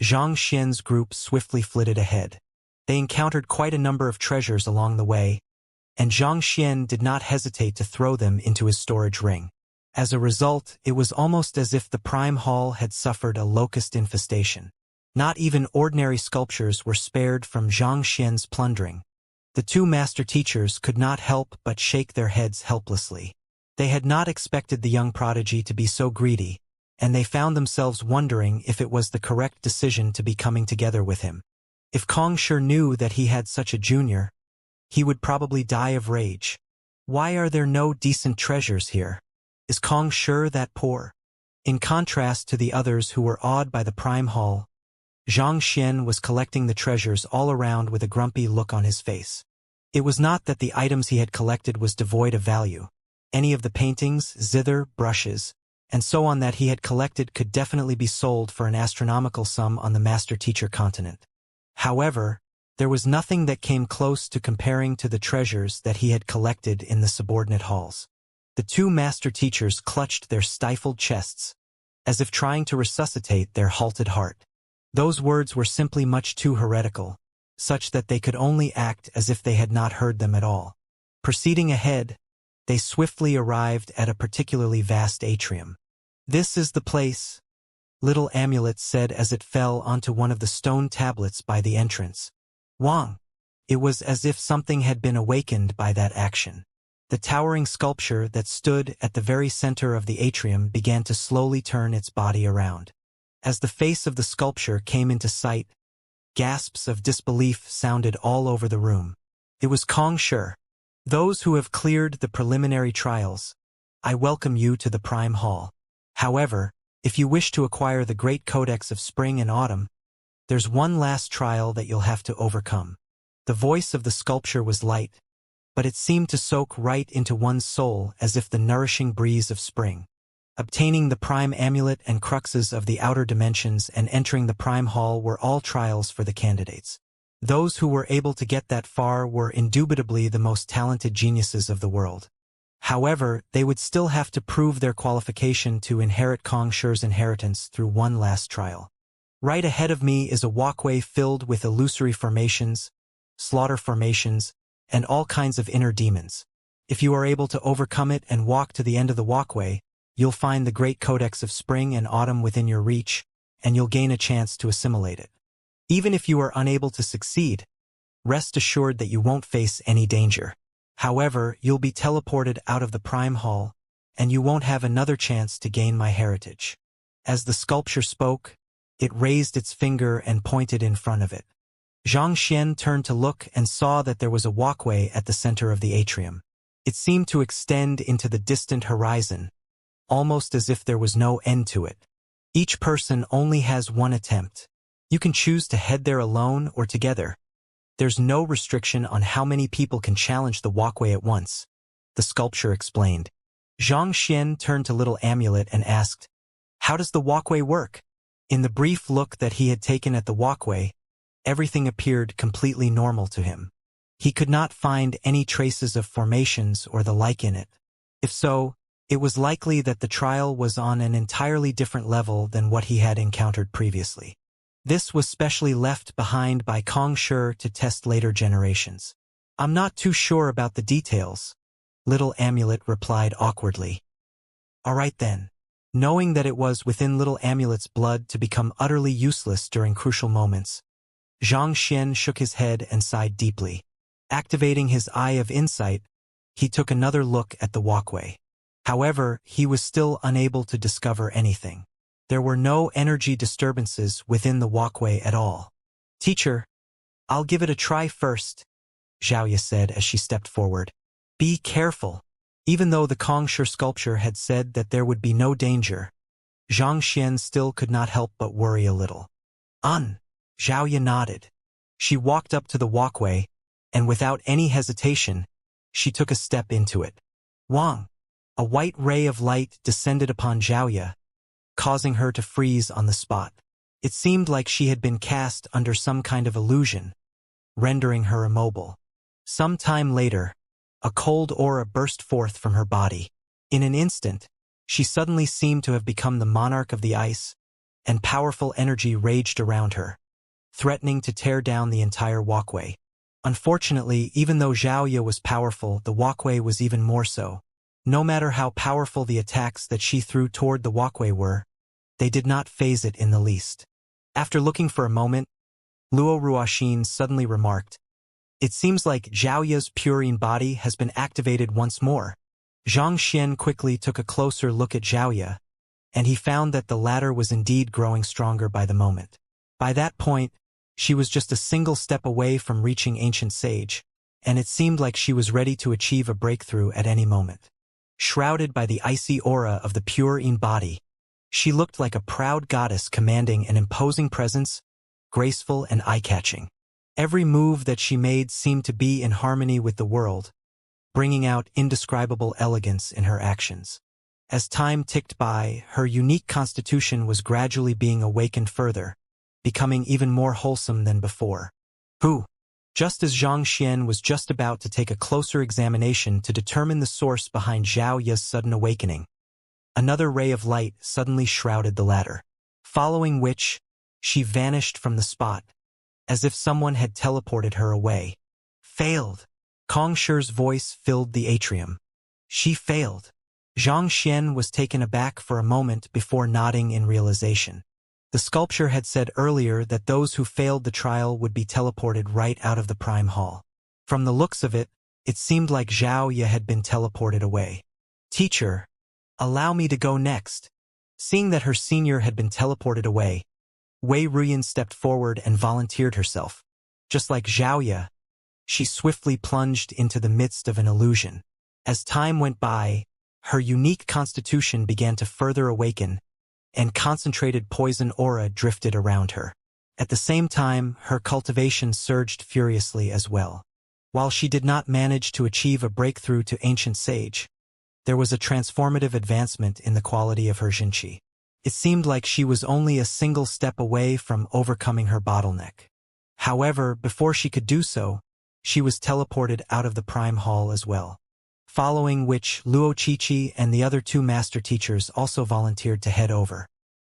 [SPEAKER 1] Zhang Xian's group swiftly flitted ahead. They encountered quite a number of treasures along the way, and Zhang Xian did not hesitate to throw them into his storage ring. As a result, it was almost as if the prime hall had suffered a locust infestation. Not even ordinary sculptures were spared from Zhang Xian's plundering. The two master teachers could not help but shake their heads helplessly. They had not expected the young prodigy to be so greedy, and they found themselves wondering if it was the correct decision to be coming together with him. If Kong Shi knew that he had such a junior, he would probably die of rage. Why are there no decent treasures here? Is Kong Shi that poor? In contrast to the others who were awed by the prime hall, Zhang Xian was collecting the treasures all around with a grumpy look on his face. It was not that the items he had collected was devoid of value. Any of the paintings, zither, brushes, and so on that he had collected could definitely be sold for an astronomical sum on the master-teacher continent. However, there was nothing that came close to comparing to the treasures that he had collected in the subordinate halls. The two master teachers clutched their stifled chests, as if trying to resuscitate their halted heart. Those words were simply much too heretical, such that they could only act as if they had not heard them at all. Proceeding ahead, they swiftly arrived at a particularly vast atrium. "This is the place," Little Amulet said as it fell onto one of the stone tablets by the entrance. Wang! It was as if something had been awakened by that action. The towering sculpture that stood at the very center of the atrium began to slowly turn its body around. As the face of the sculpture came into sight, gasps of disbelief sounded all over the room. It was Kong Shi. "Those who have cleared the preliminary trials, I welcome you to the Prime Hall. However, if you wish to acquire the Great Codex of Spring and Autumn, there's one last trial that you'll have to overcome." The voice of the sculpture was light, but it seemed to soak right into one's soul as if the nourishing breeze of spring. Obtaining the prime amulet and cruxes of the outer dimensions and entering the prime hall were all trials for the candidates. Those who were able to get that far were indubitably the most talented geniuses of the world. However, they would still have to prove their qualification to inherit Kong Shi's inheritance through one last trial. Right ahead of me is a walkway filled with illusory formations, slaughter formations, and all kinds of inner demons. If you are able to overcome it and walk to the end of the walkway, you'll find the Great Codex of Spring and Autumn within your reach, and you'll gain a chance to assimilate it. Even if you are unable to succeed, rest assured that you won't face any danger. However, you'll be teleported out of the Prime Hall, and you won't have another chance to gain my heritage. As the sculpture spoke, it raised its finger and pointed in front of it. Zhang Xian turned to look and saw that there was a walkway at the center of the atrium. It seemed to extend into the distant horizon, almost as if there was no end to it. Each person only has one attempt. You can choose to head there alone or together. There's no restriction on how many people can challenge the walkway at once, the sculpture explained. Zhang Xian turned to Little Amulet and asked, "How does the walkway work?" In the brief look that he had taken at the walkway, everything appeared completely normal to him. He could not find any traces of formations or the like in it. If so, it was likely that the trial was on an entirely different level than what he had encountered previously. This was specially left behind by Kong Shi to test later generations. "I'm not too sure about the details," Little Amulet replied awkwardly. "All right then." Knowing that it was within Little Amulet's blood to become utterly useless during crucial moments, Zhang Xian shook his head and sighed deeply. Activating his eye of insight, he took another look at the walkway. However, he was still unable to discover anything. There were no energy disturbances within the walkway at all. "Teacher, I'll give it a try first," Xiaoya said as she stepped forward. "Be careful." Even though the Kongsher sculpture had said that there would be no danger, Xianxia still could not help but worry a little. Xiaoya nodded. She walked up to the walkway, and without any hesitation, she took a step into it. Wang! A white ray of light descended upon Xiaoya, causing her to freeze on the spot. It seemed like she had been cast under some kind of illusion, rendering her immobile. Some time later, a cold aura burst forth from her body. In an instant, she suddenly seemed to have become the monarch of the ice, and powerful energy raged around her, threatening to tear down the entire walkway. Unfortunately, even though Xiaoya was powerful, the walkway was even more so. No matter how powerful the attacks that she threw toward the walkway were, they did not faze it in the least. After looking for a moment, Luo Ruoxin suddenly remarked, "It seems like Xiaoya's purine body has been activated once more." Zhang Xian quickly took a closer look at Xiaoya, and he found that the latter was indeed growing stronger by the moment. By that point, she was just a single step away from reaching Ancient Sage, and it seemed like she was ready to achieve a breakthrough at any moment. Shrouded by the icy aura of the purine body, she looked like a proud goddess commanding an imposing presence, graceful and eye-catching. Every move that she made seemed to be in harmony with the world, bringing out indescribable elegance in her actions. As time ticked by, her unique constitution was gradually being awakened further, becoming even more wholesome than before. Just as Zhang Xian was just about to take a closer examination to determine the source behind Zhao Ya's sudden awakening, another ray of light suddenly shrouded the latter, following which, she vanished from the spot, as if someone had teleported her away. "Failed." Kongsher's voice filled the atrium. "She failed." Zhang Xian was taken aback for a moment before nodding in realization. The sculpture had said earlier that those who failed the trial would be teleported right out of the Prime Hall. From the looks of it, it seemed like Zhao Ye had been teleported away. "Teacher, allow me to go next." Seeing that her senior had been teleported away, Wei Ruyan stepped forward and volunteered herself. Just like Zhao Ye, she swiftly plunged into the midst of an illusion. As time went by, her unique constitution began to further awaken, and concentrated poison aura drifted around her. At the same time, her cultivation surged furiously as well. While she did not manage to achieve a breakthrough to Ancient Sage, there was a transformative advancement in the quality of her Xinqi. It seemed like she was only a single step away from overcoming her bottleneck. However, before she could do so, she was teleported out of the Prime Hall as well. Following which, Luo Qiqi and the other two master teachers also volunteered to head over.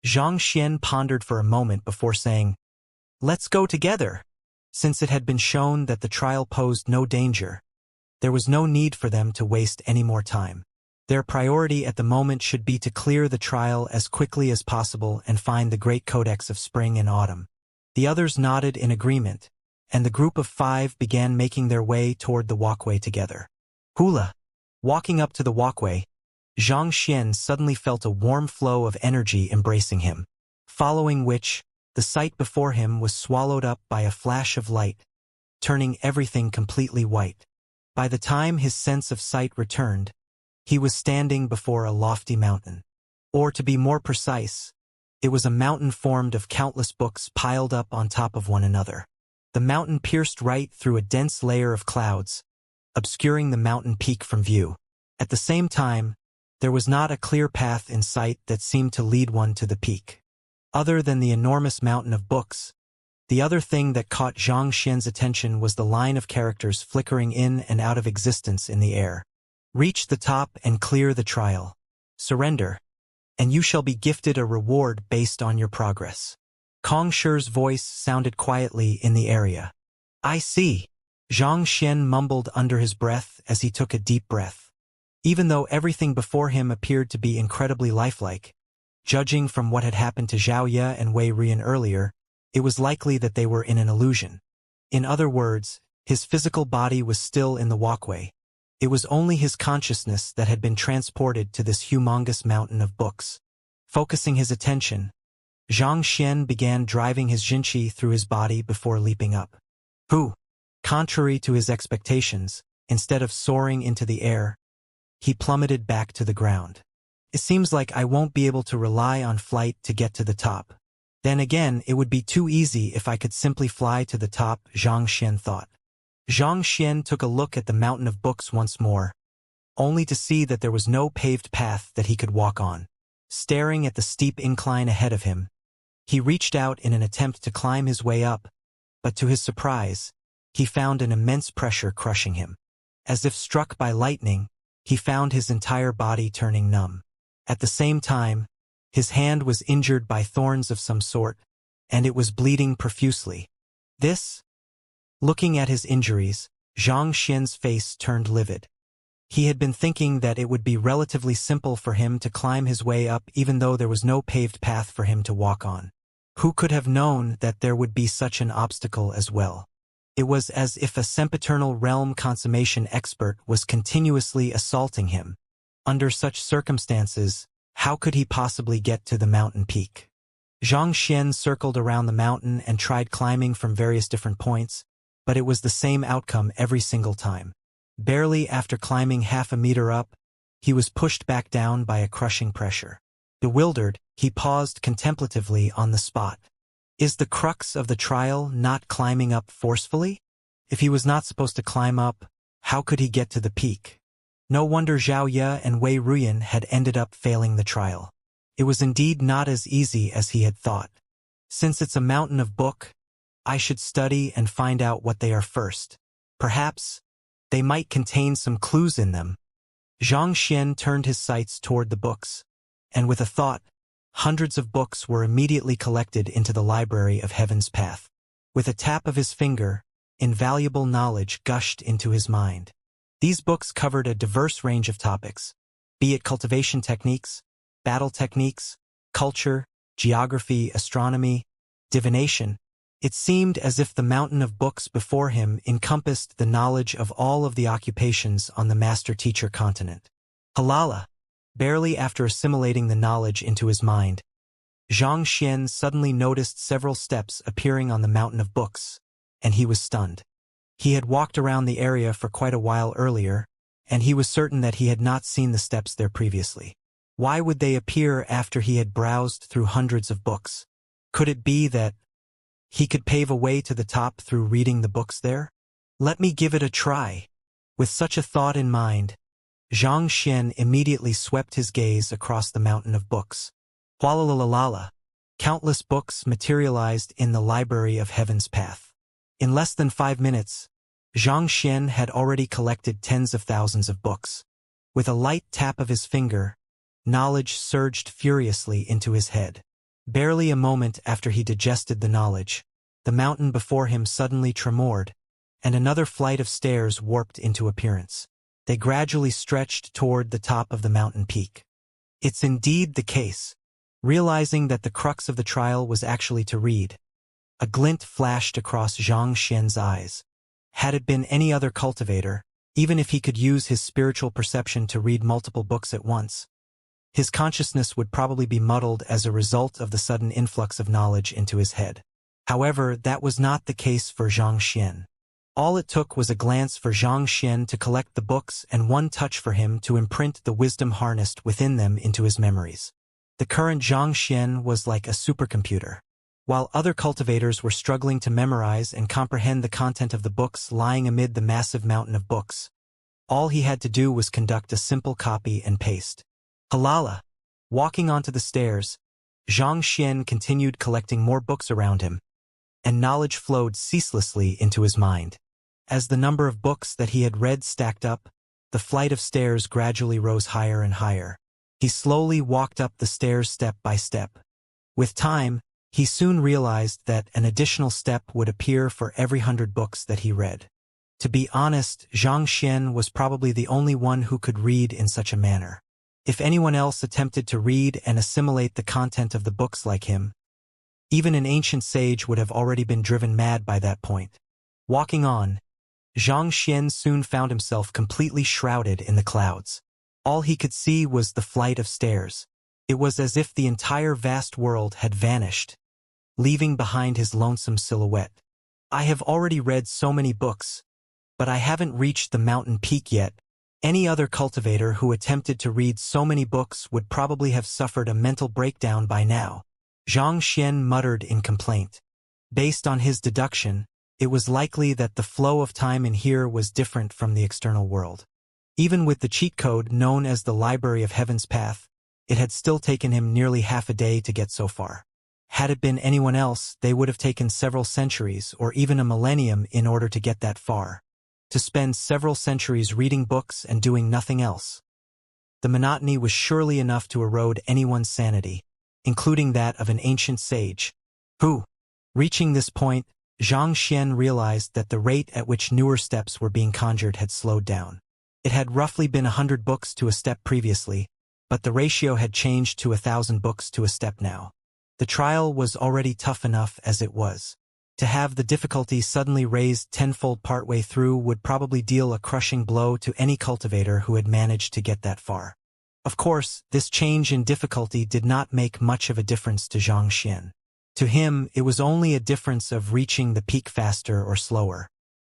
[SPEAKER 1] Zhang Xian pondered for a moment before saying, "Let's go together." Since it had been shown that the trial posed no danger, there was no need for them to waste any more time. Their priority at the moment should be to clear the trial as quickly as possible and find the Great Codex of Spring and Autumn. The others nodded in agreement, and the group of 5 began making their way toward the walkway together. Hula! Walking up to the walkway, Zhang Xian suddenly felt a warm flow of energy embracing him, following which, the sight before him was swallowed up by a flash of light, turning everything completely white. By the time his sense of sight returned, he was standing before a lofty mountain. Or to be more precise, it was a mountain formed of countless books piled up on top of one another. The mountain pierced right through a dense layer of clouds, obscuring the mountain peak from view. At the same time, there was not a clear path in sight that seemed to lead one to the peak. Other than the enormous mountain of books, the other thing that caught Zhang Xian's attention was the line of characters flickering in and out of existence in the air. "Reach the top and clear the trial. Surrender, and you shall be gifted a reward based on your progress." Kongsher's voice sounded quietly in the area. "I see." Zhang Xian mumbled under his breath as he took a deep breath. Even though everything before him appeared to be incredibly lifelike, judging from what had happened to Zhao Ye and Wei Rian earlier, it was likely that they were in an illusion. In other words, His physical body was still in the walkway. It was only his consciousness that had been transported to this humongous mountain of books. Focusing his attention, Xianxia began driving his Jinqi through his body before leaping up. Who? Contrary to his expectations, instead of soaring into the air, he plummeted back to the ground. It seems like I won't be able to rely on flight to get to the top. Then again, it would be too easy if I could simply fly to the top, Xianxia thought. Xianxia took a look at the mountain of books once more, only to see that there was no paved path that he could walk on. Staring at the steep incline ahead of him, he reached out in an attempt to climb his way up, but to his surprise, he found an immense pressure crushing him. As if struck by lightning, he found his entire body turning numb. At the same time, his hand was injured by thorns of some sort, and it was bleeding profusely. Looking at his injuries, Xianxia's face turned livid. He had been thinking that it would be relatively simple for him to climb his way up even though there was no paved path for him to walk on. Who could have known that there would be such an obstacle as well? It was as if a sempiternal realm consummation expert was continuously assaulting him. Under such circumstances, how could he possibly get to the mountain peak? Xianxia circled around the mountain and tried climbing from various different points, but it was the same outcome every single time. Barely after climbing half a meter up, he was pushed back down by a crushing pressure. Bewildered, he paused contemplatively on the spot. Is the crux of the trial not climbing up forcefully? If he was not supposed to climb up, how could he get to the peak? No wonder Zhao Ye and Wei Ruyan had ended up failing the trial. It was indeed not as easy as he had thought. Since it's a mountain of book, I should study and find out what they are first. Perhaps they might contain some clues in them. Xianxia turned his sights toward the books, and with a thought, hundreds of books were immediately collected into the library of Heaven's Path. With a tap of his finger, invaluable knowledge gushed into his mind. These books covered a diverse range of topics, be it cultivation techniques, battle techniques, culture, geography, astronomy, divination. It seemed as if the mountain of books before him encompassed the knowledge of all of the occupations on the master-teacher continent. Halala! Barely after assimilating the knowledge into his mind, Xianxia suddenly noticed several steps appearing on the mountain of books, and he was stunned. He had walked around the area for quite a while earlier, and he was certain that he had not seen the steps there previously. Why would they appear after he had browsed through hundreds of books? Could it be that he could pave a way to the top through reading the books there? Let me give it a try. With such a thought in mind, Xianxia immediately swept his gaze across the mountain of books. Hualalalala! Countless books materialized in the library of Heaven's Path. In less than 5 minutes, Xianxia had already collected tens of thousands of books. With a light tap of his finger, knowledge surged furiously into his head. Barely a moment after he digested the knowledge, the mountain before him suddenly tremored, and another flight of stairs warped into appearance. They gradually stretched toward the top of the mountain peak. It's indeed the case. Realizing that the crux of the trial was actually to read, a glint flashed across Xianxia's eyes. Had it been any other cultivator, even if he could use his spiritual perception to read multiple books at once, his consciousness would probably be muddled as a result of the sudden influx of knowledge into his head. However, that was not the case for Xianxia. All it took was a glance for Xianxia to collect the books and one touch for him to imprint the wisdom harnessed within them into his memories. The current Xianxia was like a supercomputer. While other cultivators were struggling to memorize and comprehend the content of the books lying amid the massive mountain of books, all he had to do was conduct a simple copy and paste. Halala! Walking onto the stairs, Xianxia continued collecting more books around him, and knowledge flowed ceaselessly into his mind. As the number of books that he had read stacked up, the flight of stairs gradually rose higher and higher. He slowly walked up the stairs step by step. With time, he soon realized that an additional step would appear for every 100 books that he read. To be honest, Xianxia was probably the only one who could read in such a manner. If anyone else attempted to read and assimilate the content of the books like him, even an ancient sage would have already been driven mad by that point. Walking on, Xianxia soon found himself completely shrouded in the clouds. All he could see was the flight of stairs. It was as if the entire vast world had vanished, leaving behind his lonesome silhouette. I have already read so many books, but I haven't reached the mountain peak yet. Any other cultivator who attempted to read so many books would probably have suffered a mental breakdown by now. Xianxia muttered in complaint. Based on his deduction, it was likely that the flow of time in here was different from the external world. Even with the cheat code known as the Library of Heaven's Path, it had still taken him nearly half a day to get so far. Had it been anyone else, they would have taken several centuries or even a millennium in order to get that far. To spend several centuries reading books and doing nothing else. The monotony was surely enough to erode anyone's sanity, including that of an ancient sage. Reaching this point, Xianxia realized that the rate at which newer steps were being conjured had slowed down. It had roughly been 100 books to a step previously, but the ratio had changed to 1,000 books to a step now. The trial was already tough enough as it was. To have the difficulty suddenly raised tenfold partway through would probably deal a crushing blow to any cultivator who had managed to get that far. Of course, this change in difficulty did not make much of a difference to Xianxia. To him, it was only a difference of reaching the peak faster or slower.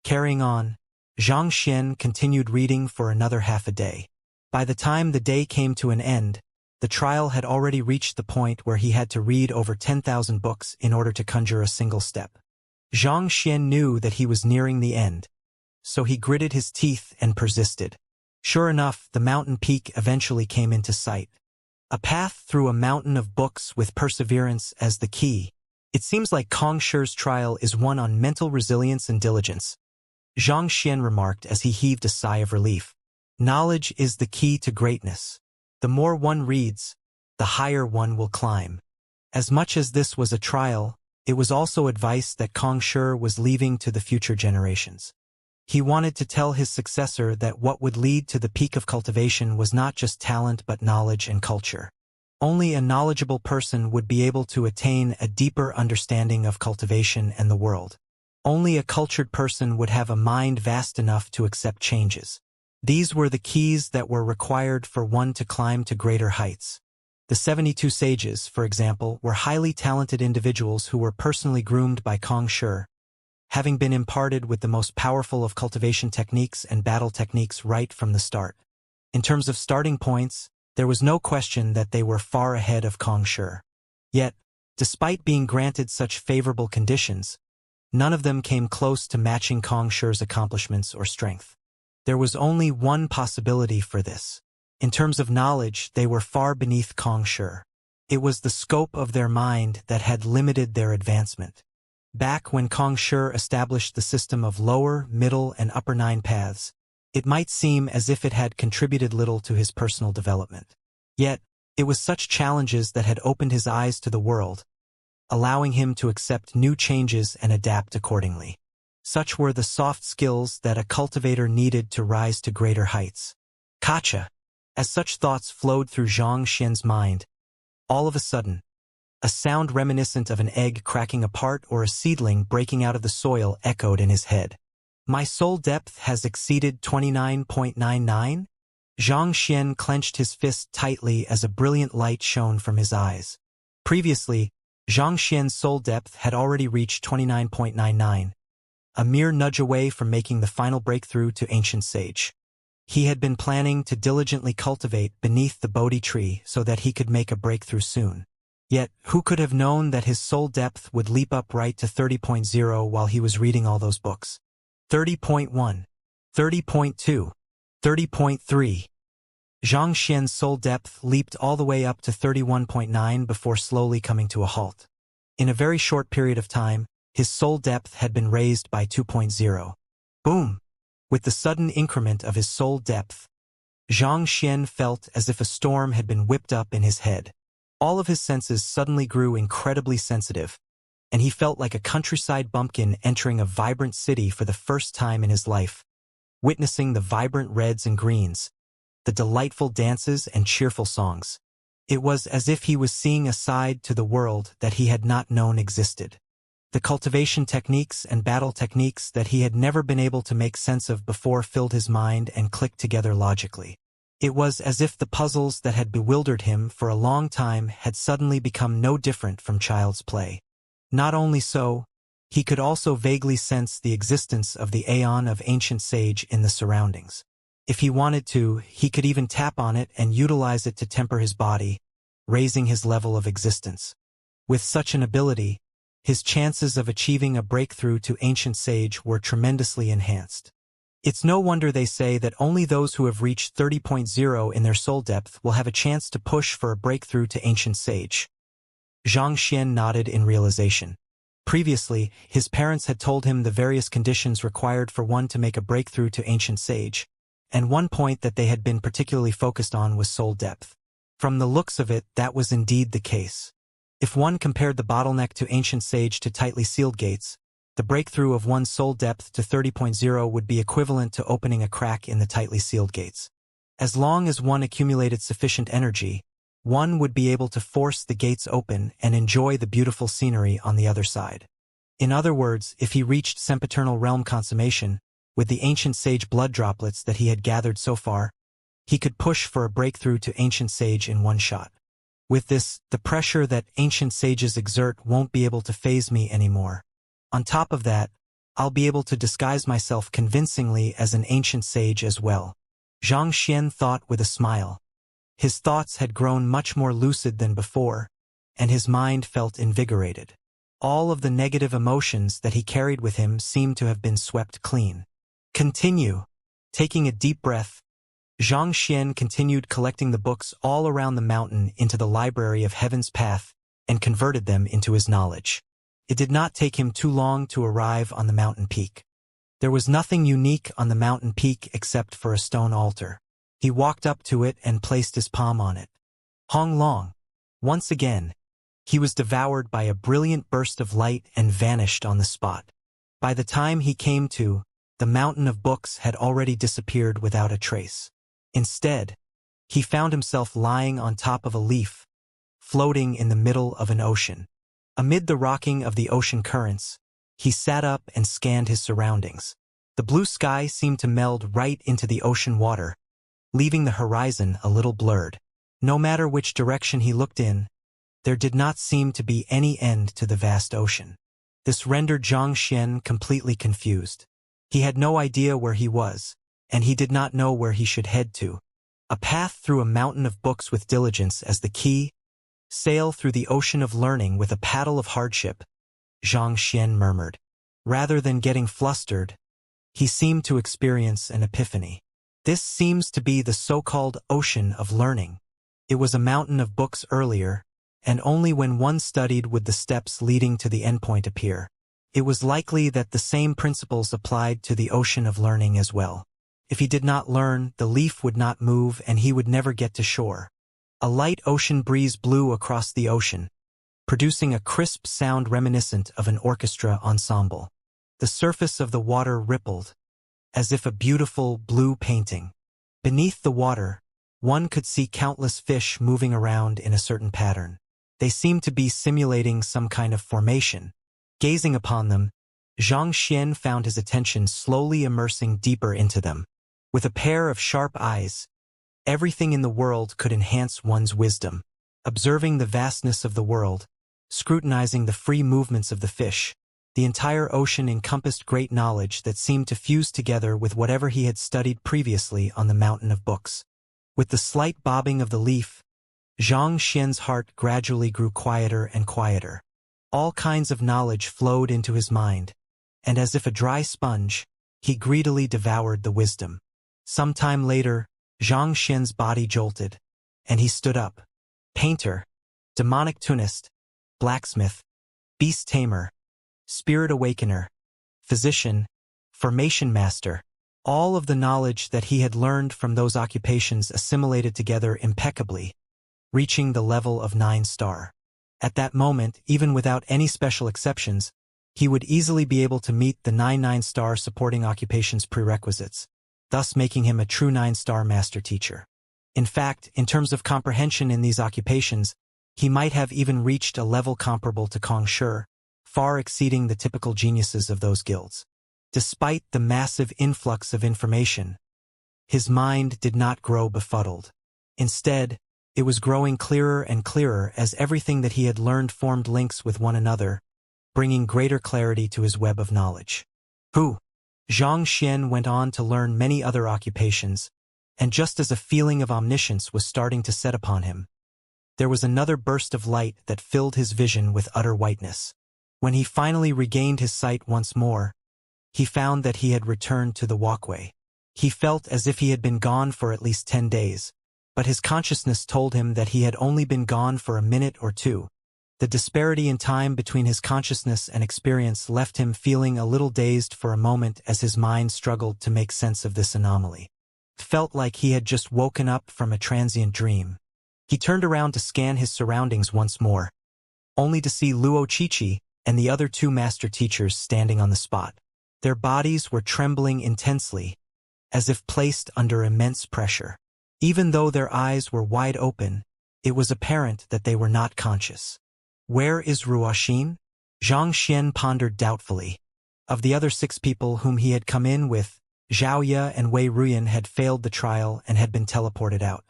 [SPEAKER 1] Carrying on, Xianxia continued reading for another half a day. By the time the day came to an end, the trial had already reached the point where he had to read over 10,000 books in order to conjure a single step. Xianxia knew that he was nearing the end, so he gritted his teeth and persisted. Sure enough, the mountain peak eventually came into sight. A path through a mountain of books with perseverance as the key. It seems like Kong Shi's trial is one on mental resilience and diligence, Xianxia remarked as he heaved a sigh of relief. Knowledge is the key to greatness. The more one reads, the higher one will climb. As much as this was a trial, it was also advice that Kong Shi was leaving to the future generations. He wanted to tell his successor that what would lead to the peak of cultivation was not just talent but knowledge and culture. Only a knowledgeable person would be able to attain a deeper understanding of cultivation and the world. Only a cultured person would have a mind vast enough to accept changes. These were the keys that were required for one to climb to greater heights. The 72 sages, for example, were highly talented individuals who were personally groomed by Kong Shi, having been imparted with the most powerful of cultivation techniques and battle techniques right from the start. In terms of starting points, there was no question that they were far ahead of Kong Shi. Yet, despite being granted such favorable conditions, none of them came close to matching Kong Shi's accomplishments or strength. There was only one possibility for this. In terms of knowledge, they were far beneath Kong Shi. It was the scope of their mind that had limited their advancement. Back when Kong Shi established the system of lower, middle, and upper 9 paths, it might seem as if it had contributed little to his personal development. Yet, it was such challenges that had opened his eyes to the world, allowing him to accept new changes and adapt accordingly. Such were the soft skills that a cultivator needed to rise to greater heights. Gotcha! As such thoughts flowed through Xianxia's mind, all of a sudden, a sound reminiscent of an egg cracking apart or a seedling breaking out of the soil echoed in his head. My soul depth has exceeded 29.99? Xianxia clenched his fist tightly as a brilliant light shone from his eyes. Previously, Xianxia's soul depth had already reached 29.99, a mere nudge away from making the final breakthrough to ancient sage. He had been planning to diligently cultivate beneath the Bodhi tree so that he could make a breakthrough soon. Yet, who could have known that his soul depth would leap up right to 30.0 while he was reading all those books? 30.1, 30.2, 30.3. Xianxia's soul depth leaped all the way up to 31.9 before slowly coming to a halt. In a very short period of time, his soul depth had been raised by 2.0. Boom! With the sudden increment of his soul depth, Xianxia felt as if a storm had been whipped up in his head. All of his senses suddenly grew incredibly sensitive, and he felt like a countryside bumpkin entering a vibrant city for the first time in his life, witnessing the vibrant reds and greens, the delightful dances and cheerful songs. It was as if he was seeing a side to the world that he had not known existed. The cultivation techniques and battle techniques that he had never been able to make sense of before filled his mind and clicked together logically. It was as if the puzzles that had bewildered him for a long time had suddenly become no different from child's play. Not only so, he could also vaguely sense the existence of the aeon of ancient sage in the surroundings. If he wanted to, he could even tap on it and utilize it to temper his body, raising his level of existence. With such an ability, his chances of achieving a breakthrough to ancient sage were tremendously enhanced. It's no wonder they say that only those who have reached 30.0 in their soul depth will have a chance to push for a breakthrough to ancient sage. Xianxia nodded in realization. Previously, his parents had told him the various conditions required for one to make a breakthrough to ancient sage, and one point that they had been particularly focused on was soul depth. From the looks of it, that was indeed the case. If one compared the bottleneck to ancient sage to tightly sealed gates, the breakthrough of one's soul depth to 30.0 would be equivalent to opening a crack in the tightly sealed gates. As long as one accumulated sufficient energy, one would be able to force the gates open and enjoy the beautiful scenery on the other side. In other words, if he reached sempiternal realm consummation, with the ancient sage blood droplets that he had gathered so far, he could push for a breakthrough to ancient sage in one shot. With this, the pressure that ancient sages exert won't be able to faze me anymore. On top of that, I'll be able to disguise myself convincingly as an ancient sage as well. Xianxia thought with a smile. His thoughts had grown much more lucid than before, and his mind felt invigorated. All of the negative emotions that he carried with him seemed to have been swept clean. Continue. Taking a deep breath, Xianxia continued collecting the books all around the mountain into the library of Heaven's Path and converted them into his knowledge. It did not take him too long to arrive on the mountain peak. There was nothing unique on the mountain peak except for a stone altar. He walked up to it and placed his palm on it. Hong Long. Once again, he was devoured by a brilliant burst of light and vanished on the spot. By the time he came to, the mountain of books had already disappeared without a trace. Instead, he found himself lying on top of a leaf, floating in the middle of an ocean. Amid the rocking of the ocean currents, he sat up and scanned his surroundings. The blue sky seemed to meld right into the ocean water, leaving the horizon a little blurred. No matter which direction he looked in, there did not seem to be any end to the vast ocean. This rendered Xianxia completely confused. He had no idea where he was, and he did not know where he should head to. A path through a mountain of books with diligence as the key, sail through the ocean of learning with a paddle of hardship, Xianxia murmured. Rather than getting flustered, he seemed to experience an epiphany. This seems to be the so-called ocean of learning. It was a mountain of books earlier, and only when one studied would the steps leading to the endpoint appear. It was likely that the same principles applied to the ocean of learning as well. If he did not learn, the leaf would not move and he would never get to shore. A light ocean breeze blew across the ocean, producing a crisp sound reminiscent of an orchestra ensemble. The surface of the water rippled, as if a beautiful blue painting. Beneath the water, one could see countless fish moving around in a certain pattern. They seemed to be simulating some kind of formation. Gazing upon them, Xianxia found his attention slowly immersing deeper into them. With a pair of sharp eyes, everything in the world could enhance one's wisdom. Observing the vastness of the world, scrutinizing the free movements of the fish, the entire ocean encompassed great knowledge that seemed to fuse together with whatever he had studied previously on the mountain of books. With the slight bobbing of the leaf, Xianxia's heart gradually grew quieter and quieter. All kinds of knowledge flowed into his mind, and as if a dry sponge, he greedily devoured the wisdom. Some time later, Xianxia's body jolted, and he stood up. Painter, demonic tunist, blacksmith, beast tamer, spirit awakener, physician, formation master. All of the knowledge that he had learned from those occupations assimilated together impeccably, reaching the level of 9-star. At that moment, even without any special exceptions, he would easily be able to meet the 9-star supporting occupations prerequisites, thus making him a true 9-star master teacher. In fact, in terms of comprehension in these occupations, he might have even reached a level comparable to Kong Shi, far exceeding the typical geniuses of those guilds. Despite the massive influx of information, his mind did not grow befuddled. Instead, it was growing clearer and clearer as everything that he had learned formed links with one another, bringing greater clarity to his web of knowledge. Xianxia went on to learn many other occupations, and just as a feeling of omniscience was starting to set upon him, there was another burst of light that filled his vision with utter whiteness. When he finally regained his sight once more, he found that he had returned to the walkway. He felt as if he had been gone for at least 10 days, but his consciousness told him that he had only been gone for a minute or two. The disparity in time between his consciousness and experience left him feeling a little dazed for a moment as his mind struggled to make sense of this anomaly. It felt like he had just woken up from a transient dream. He turned around to scan his surroundings once more, only to see Luo Qiqi and the other 2 master teachers standing on the spot. Their bodies were trembling intensely, as if placed under immense pressure. Even though their eyes were wide open, it was apparent that they were not conscious. Where is Ruoxin? Xianxia pondered doubtfully. Of the other 6 people whom he had come in with, Zhaoye and Wei Ruyan had failed the trial and had been teleported out.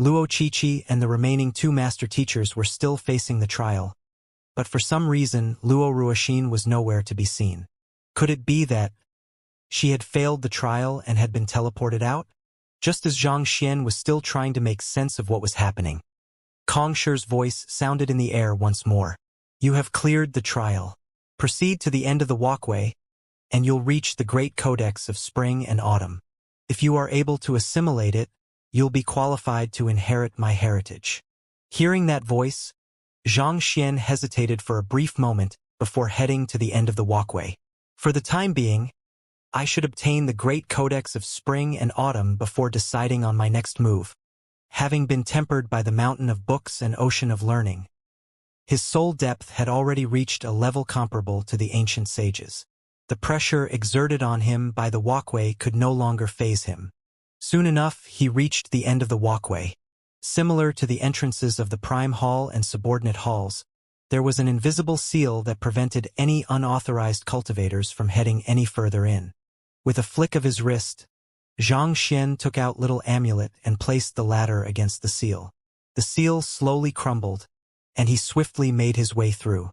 [SPEAKER 1] Luo Qiqi and the remaining 2 master teachers were still facing the trial, but for some reason Luo Ruoxin was nowhere to be seen. Could it be that she had failed the trial and had been teleported out? Just as Xianxia was still trying to make sense of what was happening, Kong Shi's voice sounded in the air once more. You have cleared the trial. Proceed to the end of the walkway, and you'll reach the great codex of spring and autumn. If you are able to assimilate it, you'll be qualified to inherit my heritage. Hearing that voice, Xianxia hesitated for a brief moment before heading to the end of the walkway. For the time being, I should obtain the great codex of spring and autumn before deciding on my next move. Having been tempered by the mountain of books and ocean of learning, his soul depth had already reached a level comparable to the ancient sages. The pressure exerted on him by the walkway could no longer faze him. Soon enough, he reached the end of the walkway. Similar to the entrances of the Prime Hall and subordinate halls, there was an invisible seal that prevented any unauthorized cultivators from heading any further in. With a flick of his wrist, Xianxia took out little amulet and placed the latter against the seal. The seal slowly crumbled, and he swiftly made his way through.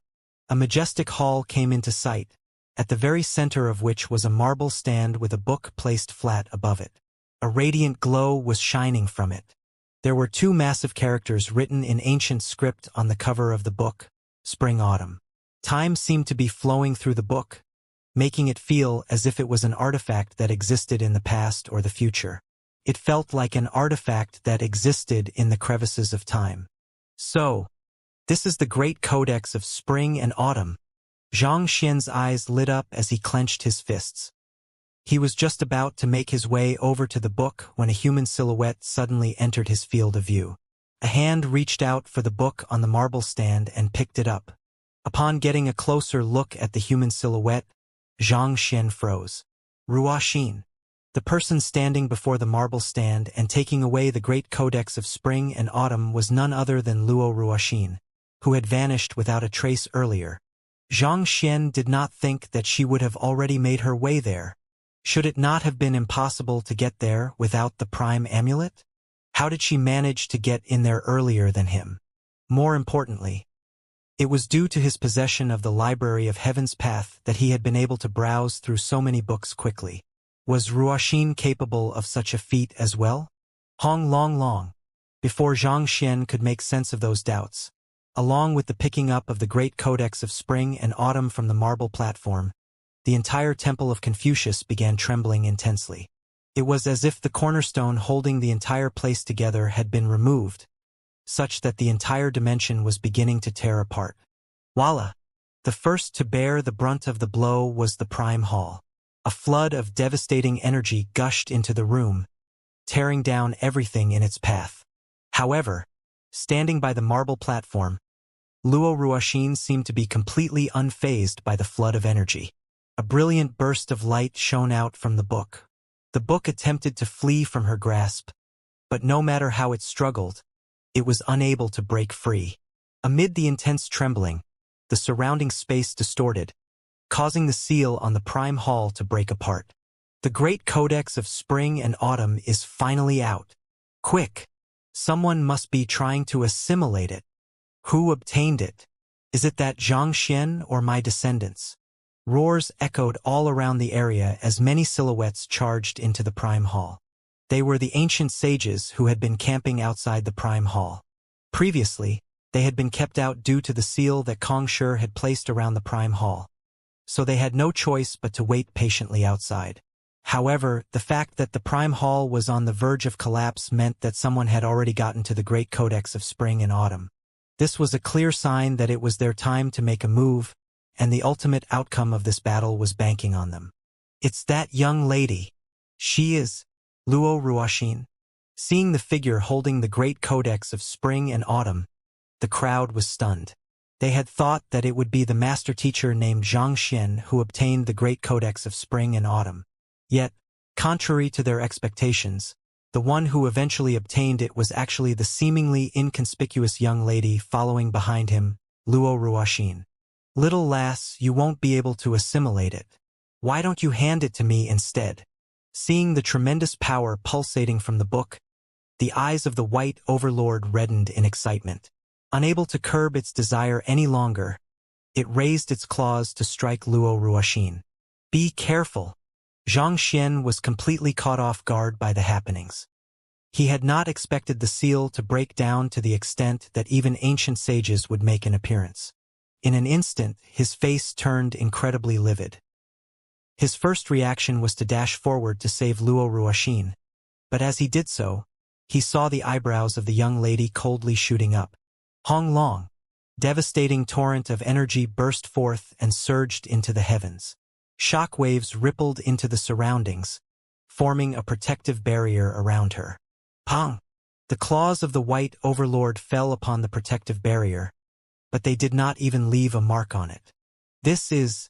[SPEAKER 1] A majestic hall came into sight, at the very center of which was a marble stand with a book placed flat above it. A radiant glow was shining from it. There were 2 massive characters written in ancient script on the cover of the book, Spring-Autumn. Time seemed to be flowing through the book, making it feel as if it was an artifact that existed in the past or the future. It felt like an artifact that existed in the crevices of time. So, this is the great codex of spring and autumn. Xianxia's eyes lit up as he clenched his fists. He was just about to make his way over to the book when a human silhouette suddenly entered his field of view. A hand reached out for the book on the marble stand and picked it up. Upon getting a closer look at the human silhouette, Xianxia froze. Ruoxin. The person standing before the marble stand and taking away the great codex of spring and autumn was none other than Luo Ruoxin, who had vanished without a trace earlier. Xianxia did not think that she would have already made her way there. Should it not have been impossible to get there without the prime amulet? How did she manage to get in there earlier than him? More importantly, it was due to his possession of the Library of Heaven's Path that he had been able to browse through so many books quickly. Was Ruoxin capable of such a feat as well? Long. Before Xianxia could make sense of those doubts, along with the picking up of the great codex of spring and autumn from the marble platform, the entire temple of Confucius began trembling intensely. It was as if the cornerstone holding the entire place together had been removed, such that the entire dimension was beginning to tear apart. Voila! The first to bear the brunt of the blow was the Prime Hall. A flood of devastating energy gushed into the room, tearing down everything in its path. However, standing by the marble platform, Luo Ruoxin seemed to be completely unfazed by the flood of energy. A brilliant burst of light shone out from the book. The book attempted to flee from her grasp, but no matter how it struggled, it was unable to break free. Amid the intense trembling, the surrounding space distorted, causing the seal on the prime hall to break apart. The Great Codex of Spring and Autumn is finally out. Quick! Someone must be trying to assimilate it. Who obtained it? Is it that Xianxia or my descendants? Roars echoed all around the area as many silhouettes charged into the prime hall. They were the ancient sages who had been camping outside the prime hall. Previously, they had been kept out due to the seal that Kongshi had placed around the prime hall, so they had no choice but to wait patiently outside. However, the fact that the prime hall was on the verge of collapse meant that someone had already gotten to the Great Codex of Spring and Autumn. This was a clear sign that it was their time to make a move, and the ultimate outcome of this battle was banking on them. It's that young lady. She is Luo Ruoxin. Seeing the figure holding the Great Codex of Spring and Autumn, the crowd was stunned. They had thought that it would be the master teacher named Xianxia who obtained the Great Codex of Spring and Autumn. Yet, contrary to their expectations, the one who eventually obtained it was actually the seemingly inconspicuous young lady following behind him, Luo Ruoxin. Little lass, you won't be able to assimilate it. Why don't you hand it to me instead? Seeing the tremendous power pulsating from the book, the eyes of the White Overlord reddened in excitement. Unable to curb its desire any longer, it raised its claws to strike Luo Ruoxin. Be careful! Xianxia was completely caught off guard by the happenings. He had not expected the seal to break down to the extent that even ancient sages would make an appearance. In an instant, his face turned incredibly livid. His first reaction was to dash forward to save Luo Ruoxin, but as he did so, he saw the eyebrows of the young lady coldly shooting up. Hong Long! Devastating torrent of energy burst forth and surged into the heavens. Shock waves rippled into the surroundings, forming a protective barrier around her. Pong! The claws of the White Overlord fell upon the protective barrier, but they did not even leave a mark on it. This is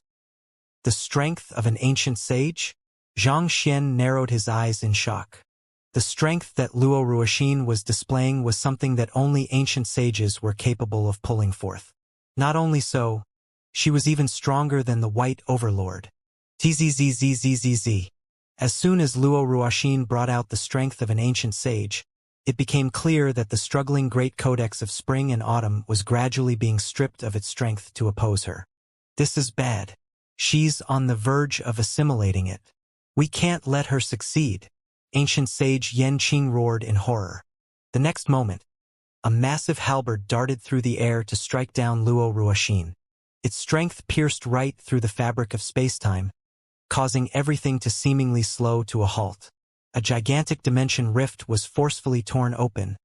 [SPEAKER 1] the strength of an ancient sage? Xianxia narrowed his eyes in shock. The strength that Luo Ruoxin was displaying was something that only ancient sages were capable of pulling forth. Not only so, she was even stronger than the White Overlord. Tzzzzzzzz. As soon as Luo Ruoxin brought out the strength of an ancient sage, it became clear that the struggling Great Codex of Spring and Autumn was gradually being stripped of its strength to oppose her. This is bad. She's on the verge of assimilating it. We can't let her succeed. Ancient sage Yanqing roared in horror. The next moment, a massive halberd darted through the air to strike down Luo Ruoxin. Its strength pierced right through the fabric of space-time, causing everything to seemingly slow to a halt. A gigantic dimension rift was forcefully torn open,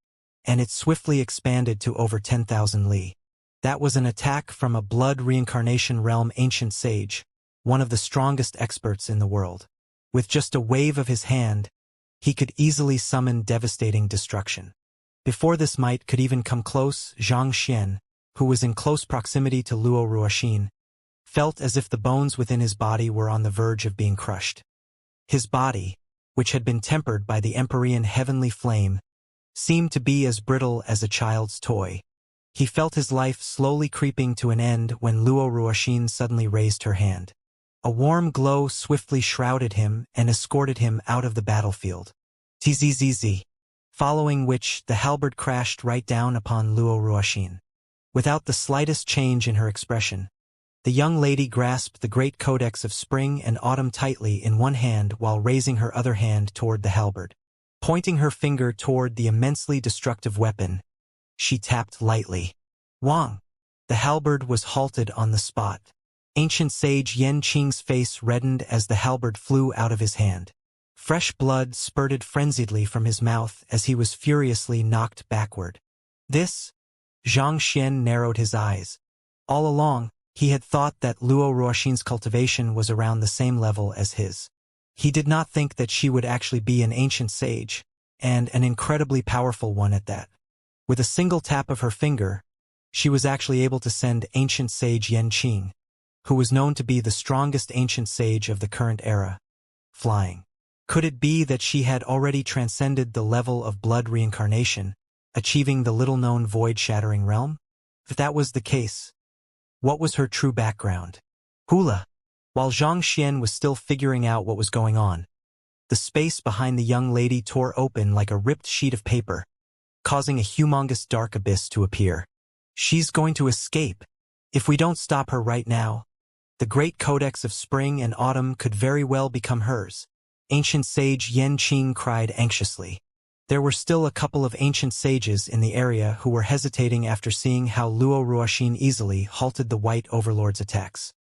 [SPEAKER 1] and it swiftly expanded to over 10,000 li. That was an attack from a blood reincarnation realm ancient sage, one of the strongest experts in the world. With just a wave of his hand, he could easily summon devastating destruction. Before this might could even come close, Xianxia, who was in close proximity to Luo Ruoxin, felt as if the bones within his body were on the verge of being crushed. His body, which had been tempered by the Empyrean heavenly flame, seemed to be as brittle as a child's toy. He felt his life slowly creeping to an end when Luo Ruoxin suddenly raised her hand. A warm glow swiftly shrouded him and escorted him out of the battlefield. Tzzzz. Following which, the halberd crashed right down upon Luo Ruoxin. Without the slightest change in her expression, the young lady grasped the Great Codex of Spring and Autumn tightly in one hand while raising her other hand toward the halberd. Pointing her finger toward the immensely destructive weapon, she tapped lightly. Wang! The halberd was halted on the spot. Ancient sage Yanqing's face reddened as the halberd flew out of his hand. Fresh blood spurted frenziedly from his mouth as he was furiously knocked backward. This? Xianxia narrowed his eyes. All along, he had thought that Luo Ruoxin's cultivation was around the same level as his. He did not think that she would actually be an ancient sage, and an incredibly powerful one at that. With a single tap of her finger, she was actually able to send ancient sage Yanqing, who was known to be the strongest ancient sage of the current era, flying. Could it be that she had already transcended the level of blood reincarnation, achieving the little-known void-shattering realm? If that was the case, What was her true background? Hula. While Xianxia was still figuring out what was going on, the space behind the young lady tore open like a ripped sheet of paper, causing a humongous dark abyss to appear. She's going to escape. If we don't stop her right now, the great codex of spring and autumn could very well become hers. Ancient sage Yan Qing cried anxiously. There were still a couple of ancient sages in the area who were hesitating after seeing how Luo Ruoxin easily halted the White Overlord's attacks.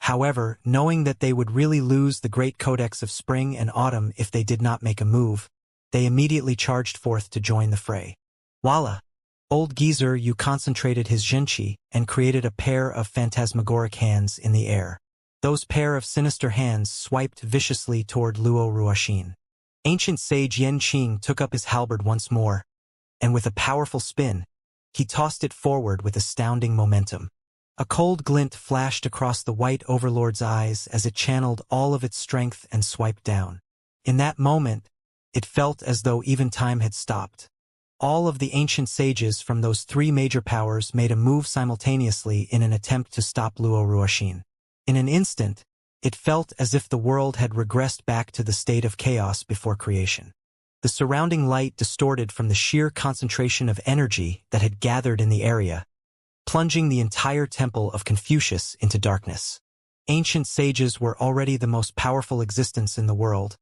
[SPEAKER 1] However, knowing that they would really lose the great codex of spring and autumn if they did not make a move, they immediately charged forth to join the fray. Voila! Old geezer Yu concentrated his zhenqi and created a pair of phantasmagoric hands in the air. Those pair of sinister hands swiped viciously toward Luo Ruoxin. Ancient sage Yan Qing took up his halberd once more, and with a powerful spin, he tossed it forward with astounding momentum. A cold glint flashed across the White Overlord's eyes as it channeled all of its strength and swiped down. In that moment, it felt as though even time had stopped. All of the ancient sages from those three major powers made a move simultaneously in an attempt to stop Luo Ruoxin. In an instant, it felt as if the world had regressed back to the state of chaos before creation. The surrounding light distorted from the sheer concentration of energy that had gathered in the area, plunging the entire temple of Confucius into darkness. Ancient sages were already the most powerful existence in the world,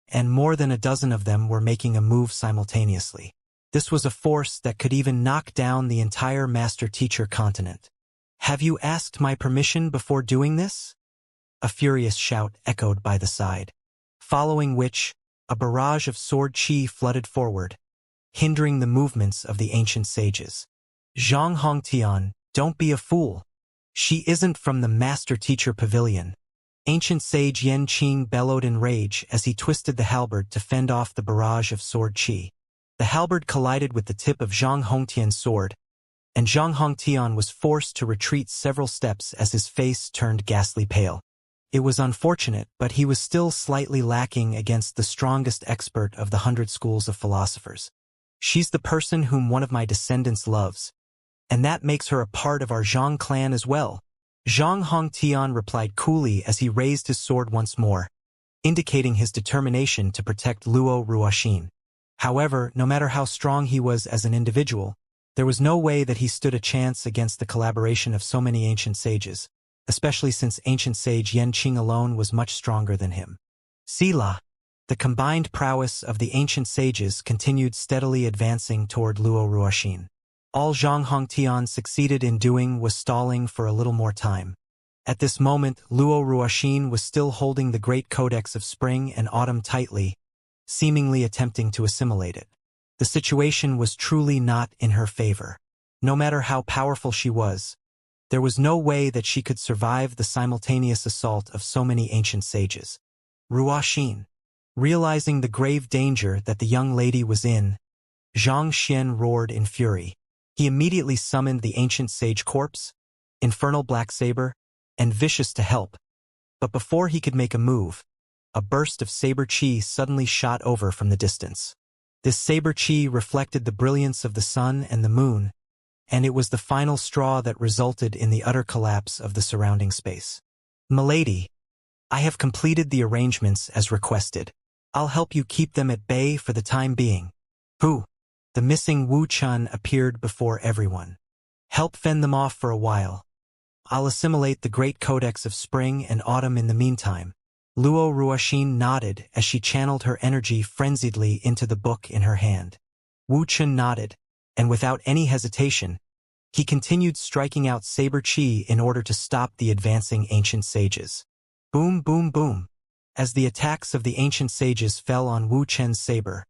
[SPEAKER 1] and more than a dozen of them were making a move simultaneously. This was a force that could even knock down the entire master-teacher continent. "Have you asked my permission before doing this?" A furious shout echoed by the side, following which, a barrage of sword chi flooded forward, hindering the movements of the ancient sages. "Zhang Hongtian, don't be a fool. She isn't from the master-teacher pavilion." Ancient sage Yan Qing bellowed in rage as he twisted the halberd to fend off the barrage of sword chi. The halberd collided with the tip of Zhang Hongtian's sword, and Zhang Hongtian was forced to retreat several steps as his face turned ghastly pale. It was unfortunate, but he was still slightly lacking against the strongest expert of the 100 schools of philosophers. "She's the person whom one of my descendants loves, and that makes her a part of our Zhang clan as well." Zhang Hongtian replied coolly as he raised his sword once more, indicating his determination to protect Luo Ruoxin. However, no matter how strong he was as an individual, there was no way that he stood a chance against the collaboration of so many ancient sages, especially since ancient sage Yan Qing alone was much stronger than him. Sila. The combined prowess of the ancient sages continued steadily advancing toward Luo Ruoxin. All Zhang Hongtian succeeded in doing was stalling for a little more time. At this moment, Luo Ruoxin was still holding the great codex of spring and autumn tightly, seemingly attempting to assimilate it. The situation was truly not in her favor. No matter how powerful she was, there was no way that she could survive the simultaneous assault of so many ancient sages. Ruoxin. Realizing the grave danger that the young lady was in, Zhang Xian roared in fury. He immediately summoned the ancient sage corpse, Infernal Black Saber, and Vicious to help. But before he could make a move, a burst of saber chi suddenly shot over from the distance. This saber chi reflected the brilliance of the sun and the moon, and it was the final straw that resulted in the utter collapse of the surrounding space. "Milady, I have completed the arrangements as requested. I'll help you keep them at bay for the time being." "Who?" The missing Wu Chun appeared before everyone. "Help fend them off for a while. I'll assimilate the great codex of spring and autumn in the meantime." Luo Ruoxin nodded as she channeled her energy frenziedly into the book in her hand. Wu Chun nodded, and without any hesitation, he continued striking out saber chi in order to stop the advancing ancient sages. Boom, boom, boom. As the attacks of the ancient sages fell on Wu Chen's saber,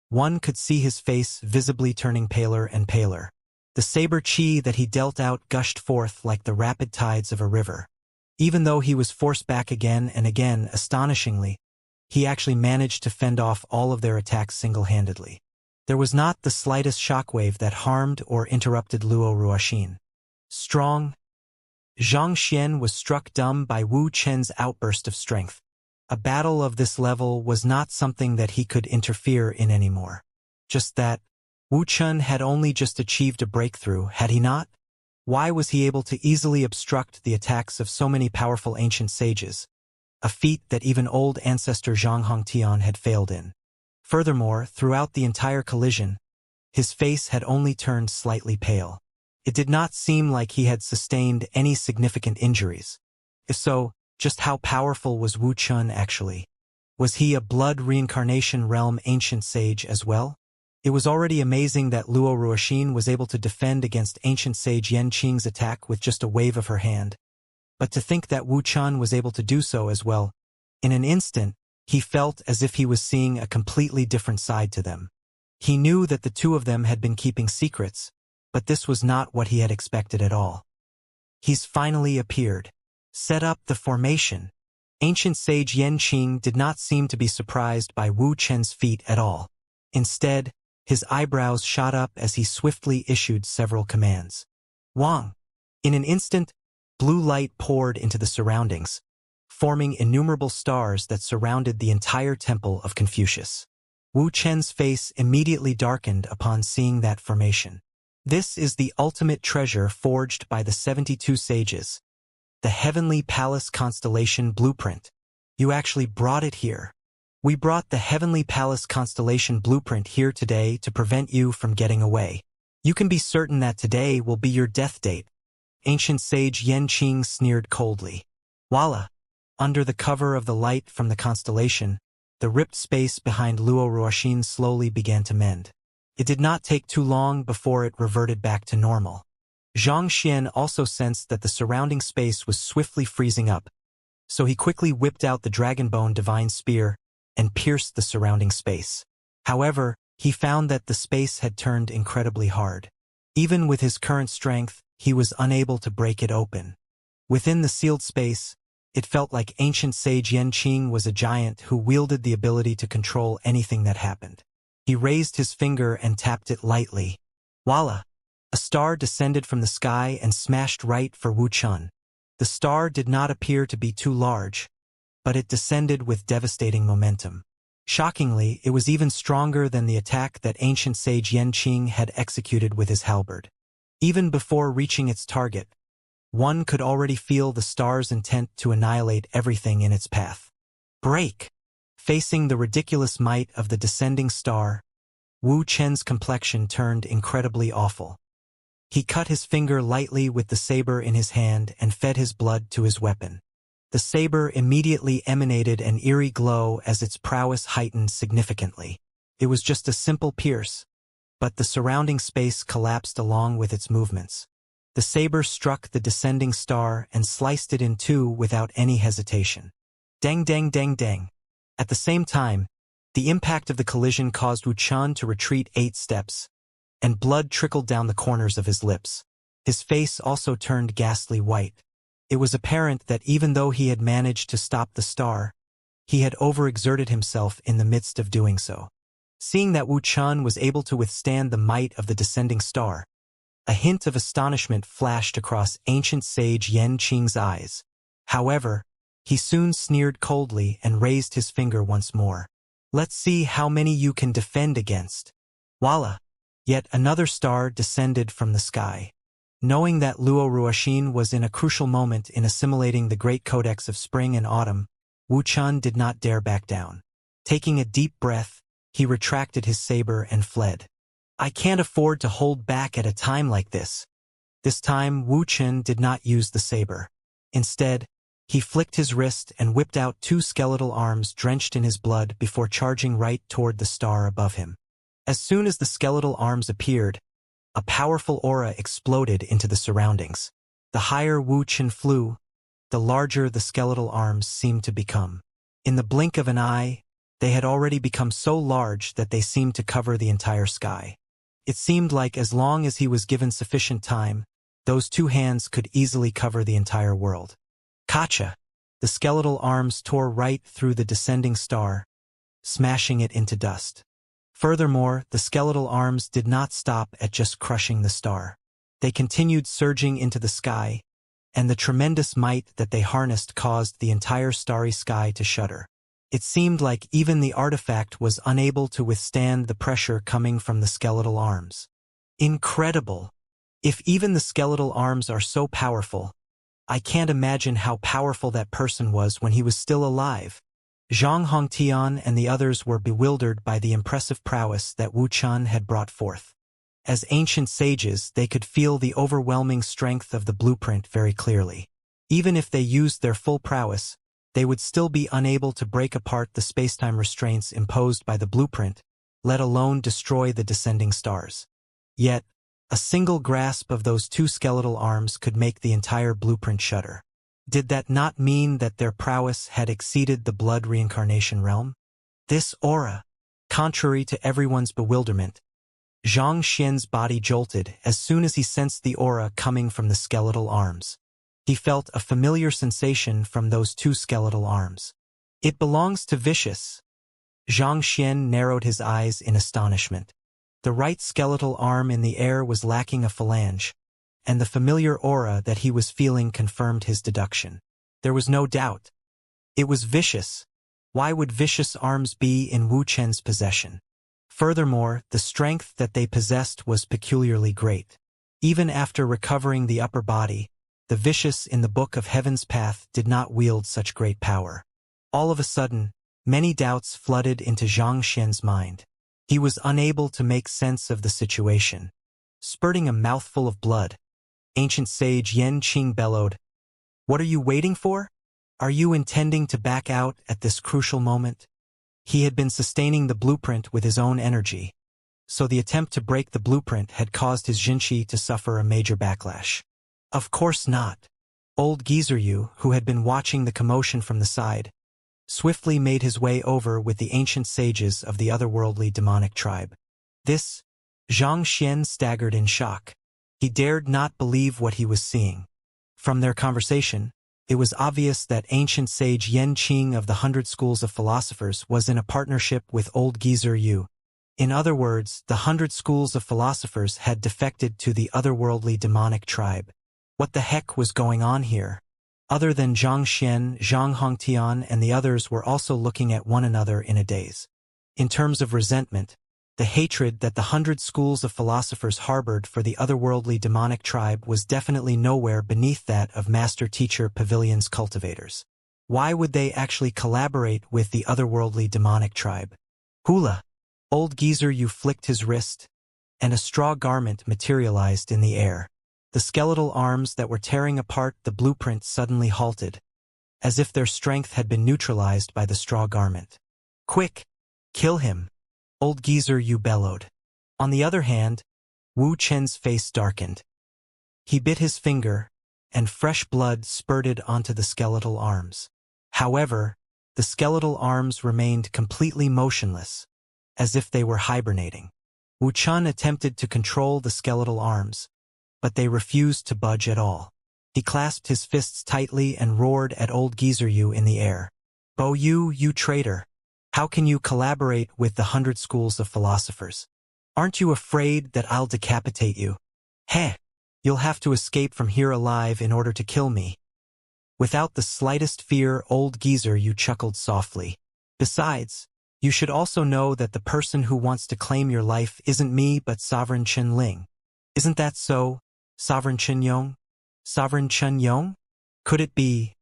[SPEAKER 1] one could see his face visibly turning paler and paler. The saber chi that he dealt out gushed forth like the rapid tides of a river. Even though he was forced back again and again, astonishingly, he actually managed to fend off all of their attacks single-handedly. There was not the slightest shockwave that harmed or interrupted Luo Ruoxin. Strong. Zhang Xian was struck dumb by Wu Chen's outburst of strength. A battle of this level was not something that he could interfere in anymore. Just that, Wu Chun had only just achieved a breakthrough, had he not? Why was he able to easily obstruct the attacks of so many powerful ancient sages, a feat that even old ancestor Zhang Hongtian had failed in? Furthermore, throughout the entire collision, his face had only turned slightly pale. It did not seem like he had sustained any significant injuries. If so, just how powerful was Wu Chun actually? Was he a blood reincarnation realm ancient sage as well? It was already amazing that Luo Ruoxin was able to defend against ancient sage Yan Qing's attack with just a wave of her hand. But to think that Wu Chun was able to do so as well, in an instant, he felt as if he was seeing a completely different side to them. He knew that the two of them had been keeping secrets, but this was not what he had expected at all. He's finally appeared. Set up the formation. Ancient sage Yan Qing did not seem to be surprised by Wu Chen's feat at all. Instead, his eyebrows shot up as he swiftly issued several commands. Wang! In an instant, blue light poured into the surroundings, forming innumerable stars that surrounded the entire temple of Confucius. Wu Chen's face immediately darkened upon seeing that formation. This is the ultimate treasure forged by the 72 sages. The Heavenly Palace Constellation Blueprint. You actually brought it here. We brought the Heavenly Palace Constellation Blueprint here today to prevent you from getting away. You can be certain that today will be your death date. Ancient sage Yan Qing sneered coldly. Voila! Under the cover of the light from the constellation, the ripped space behind Luo Ruoxin slowly began to mend. It did not take too long before it reverted back to normal. Xianxia also sensed that the surrounding space was swiftly freezing up, so he quickly whipped out the Dragonbone Divine Spear and pierced the surrounding space. However, he found that the space had turned incredibly hard. Even with his current strength, he was unable to break it open. Within the sealed space, it felt like ancient sage Yan Qing was a giant who wielded the ability to control anything that happened. He raised his finger and tapped it lightly. Voila! A star descended from the sky and smashed right for Wu Chun. The star did not appear to be too large, but it descended with devastating momentum. Shockingly, it was even stronger than the attack that ancient sage Yan Qing had executed with his halberd. Even before reaching its target, one could already feel the star's intent to annihilate everything in its path. Break! Facing the ridiculous might of the descending star, Wu Chen's complexion turned incredibly awful. He cut his finger lightly with the saber in his hand and fed his blood to his weapon. The saber immediately emanated an eerie glow as its prowess heightened significantly. It was just a simple pierce, but the surrounding space collapsed along with its movements. The saber struck the descending star and sliced it in two without any hesitation. Dang dang dang dang. At the same time, the impact of the collision caused Wu Chun to retreat 8 steps, and blood trickled down the corners of his lips. His face also turned ghastly white. It was apparent that even though he had managed to stop the star, he had overexerted himself in the midst of doing so. Seeing that Wu Chun was able to withstand the might of the descending star, a hint of astonishment flashed across ancient sage Yan Qing's eyes. However, he soon sneered coldly and raised his finger once more. Let's see how many you can defend against. Voila! Yet another star descended from the sky. Knowing that Luo Ruoxin was in a crucial moment in assimilating the great codex of spring and autumn, Wu Chun did not dare back down. Taking a deep breath, he retracted his saber and fled. I can't afford to hold back at a time like this. This time, Wu Chun did not use the saber. Instead, he flicked his wrist and whipped out 2 skeletal arms drenched in his blood before charging right toward the star above him. As soon as the skeletal arms appeared, a powerful aura exploded into the surroundings. The higher Wu Chun flew, the larger the skeletal arms seemed to become. In the blink of an eye, they had already become so large that they seemed to cover the entire sky. It seemed like as long as he was given sufficient time, those 2 hands could easily cover the entire world. Kacha! The skeletal arms tore right through the descending star, smashing it into dust. Furthermore, the skeletal arms did not stop at just crushing the star. They continued surging into the sky, and the tremendous might that they harnessed caused the entire starry sky to shudder. It seemed like even the artifact was unable to withstand the pressure coming from the skeletal arms. Incredible! If even the skeletal arms are so powerful, I can't imagine how powerful that person was when he was still alive. Zhang Hongtian and the others were bewildered by the impressive prowess that Wu Qian had brought forth. As ancient sages, they could feel the overwhelming strength of the blueprint very clearly. Even if they used their full prowess, they would still be unable to break apart the spacetime restraints imposed by the blueprint, let alone destroy the descending stars. Yet, a single grasp of those two skeletal arms could make the entire blueprint shudder. Did that not mean that their prowess had exceeded the blood reincarnation realm? This aura, contrary to everyone's bewilderment, Zhang Xian's body jolted as soon as he sensed the aura coming from the skeletal arms. He felt a familiar sensation from those two skeletal arms. It belongs to Vicious. Zhang Xian narrowed his eyes in astonishment. The right skeletal arm in the air was lacking a phalange, and the familiar aura that he was feeling confirmed his deduction. There was no doubt. It was Vicious. Why would Vicious arms be in Wu Qian's possession? Furthermore, the strength that they possessed was peculiarly great. Even after recovering the upper body, the Vicious in the Book of Heaven's Path did not wield such great power. All of a sudden, many doubts flooded into Zhang Xian's mind. He was unable to make sense of the situation. Spurting a mouthful of blood, ancient sage Yan Qing bellowed, "What are you waiting for? Are you intending to back out at this crucial moment?" He had been sustaining the blueprint with his own energy, so the attempt to break the blueprint had caused his Xianxia to suffer a major backlash. Of course not. Old Gizeryu, who had been watching the commotion from the side, swiftly made his way over with the ancient sages of the otherworldly demonic tribe. This, Zhang Xian staggered in shock. He dared not believe what he was seeing. From their conversation, it was obvious that ancient sage Yan Qing of the 100 Schools of Philosophers was in a partnership with old Gizeryu. In other words, the 100 Schools of Philosophers had defected to the otherworldly demonic tribe. What the heck was going on here? Other than Zhang Xian, Zhang Hongtian and the others were also looking at one another in a daze. In terms of resentment, the hatred that the 100 Schools of Philosophers harbored for the otherworldly demonic tribe was definitely nowhere beneath that of Master-Teacher Pavilion's cultivators. Why would they actually collaborate with the otherworldly demonic tribe? Hula! Old Gizeryu flicked his wrist, and a straw garment materialized in the air. The skeletal arms that were tearing apart the blueprint suddenly halted, as if their strength had been neutralized by the straw garment. "Quick! Kill him!" Old Gizeryu bellowed. On the other hand, Wu Qian's face darkened. He bit his finger, and fresh blood spurted onto the skeletal arms. However, the skeletal arms remained completely motionless, as if they were hibernating. Wu Qian attempted to control the skeletal arms, but they refused to budge at all. He clasped his fists tightly and roared at old Gizeryu in the air. "Bo Yu, you traitor! How can you collaborate with the 100 Schools of Philosophers? Aren't you afraid that I'll decapitate you? Heh! You'll have to escape from here alive in order to kill me." Without the slightest fear, old Gizeryu chuckled softly. "Besides, you should also know that the person who wants to claim your life isn't me but Sovereign Chen Ling. Isn't that so, Sovereign Chen Yong? Sovereign Chen Yong? Could it be?"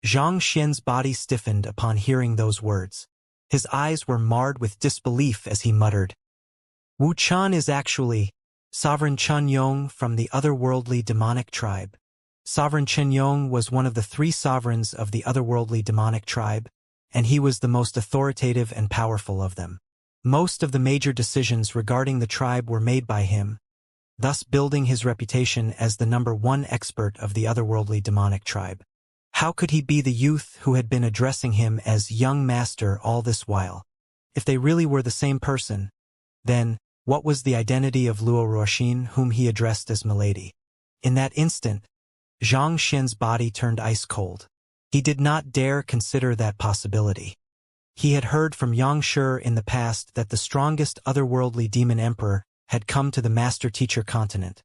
[SPEAKER 1] Zhang Xian's body stiffened upon hearing those words. His eyes were marred with disbelief as he muttered, "Wu Qian is actually Sovereign Chen Yong from the otherworldly demonic tribe." Sovereign Chen Yong was one of the 3 sovereigns of the otherworldly demonic tribe, and he was the most authoritative and powerful of them. Most of the major decisions regarding the tribe were made by him, thus building his reputation as the #1 expert of the otherworldly demonic tribe. How could he be the youth who had been addressing him as young master all this while? If they really were the same person, then what was the identity of Luo Ruoxin whom he addressed as Milady? In that instant, Zhang Xian's body turned ice cold. He did not dare consider that possibility. He had heard from Xianxia in the past that the strongest otherworldly demon emperor had come to the Master-Teacher continent,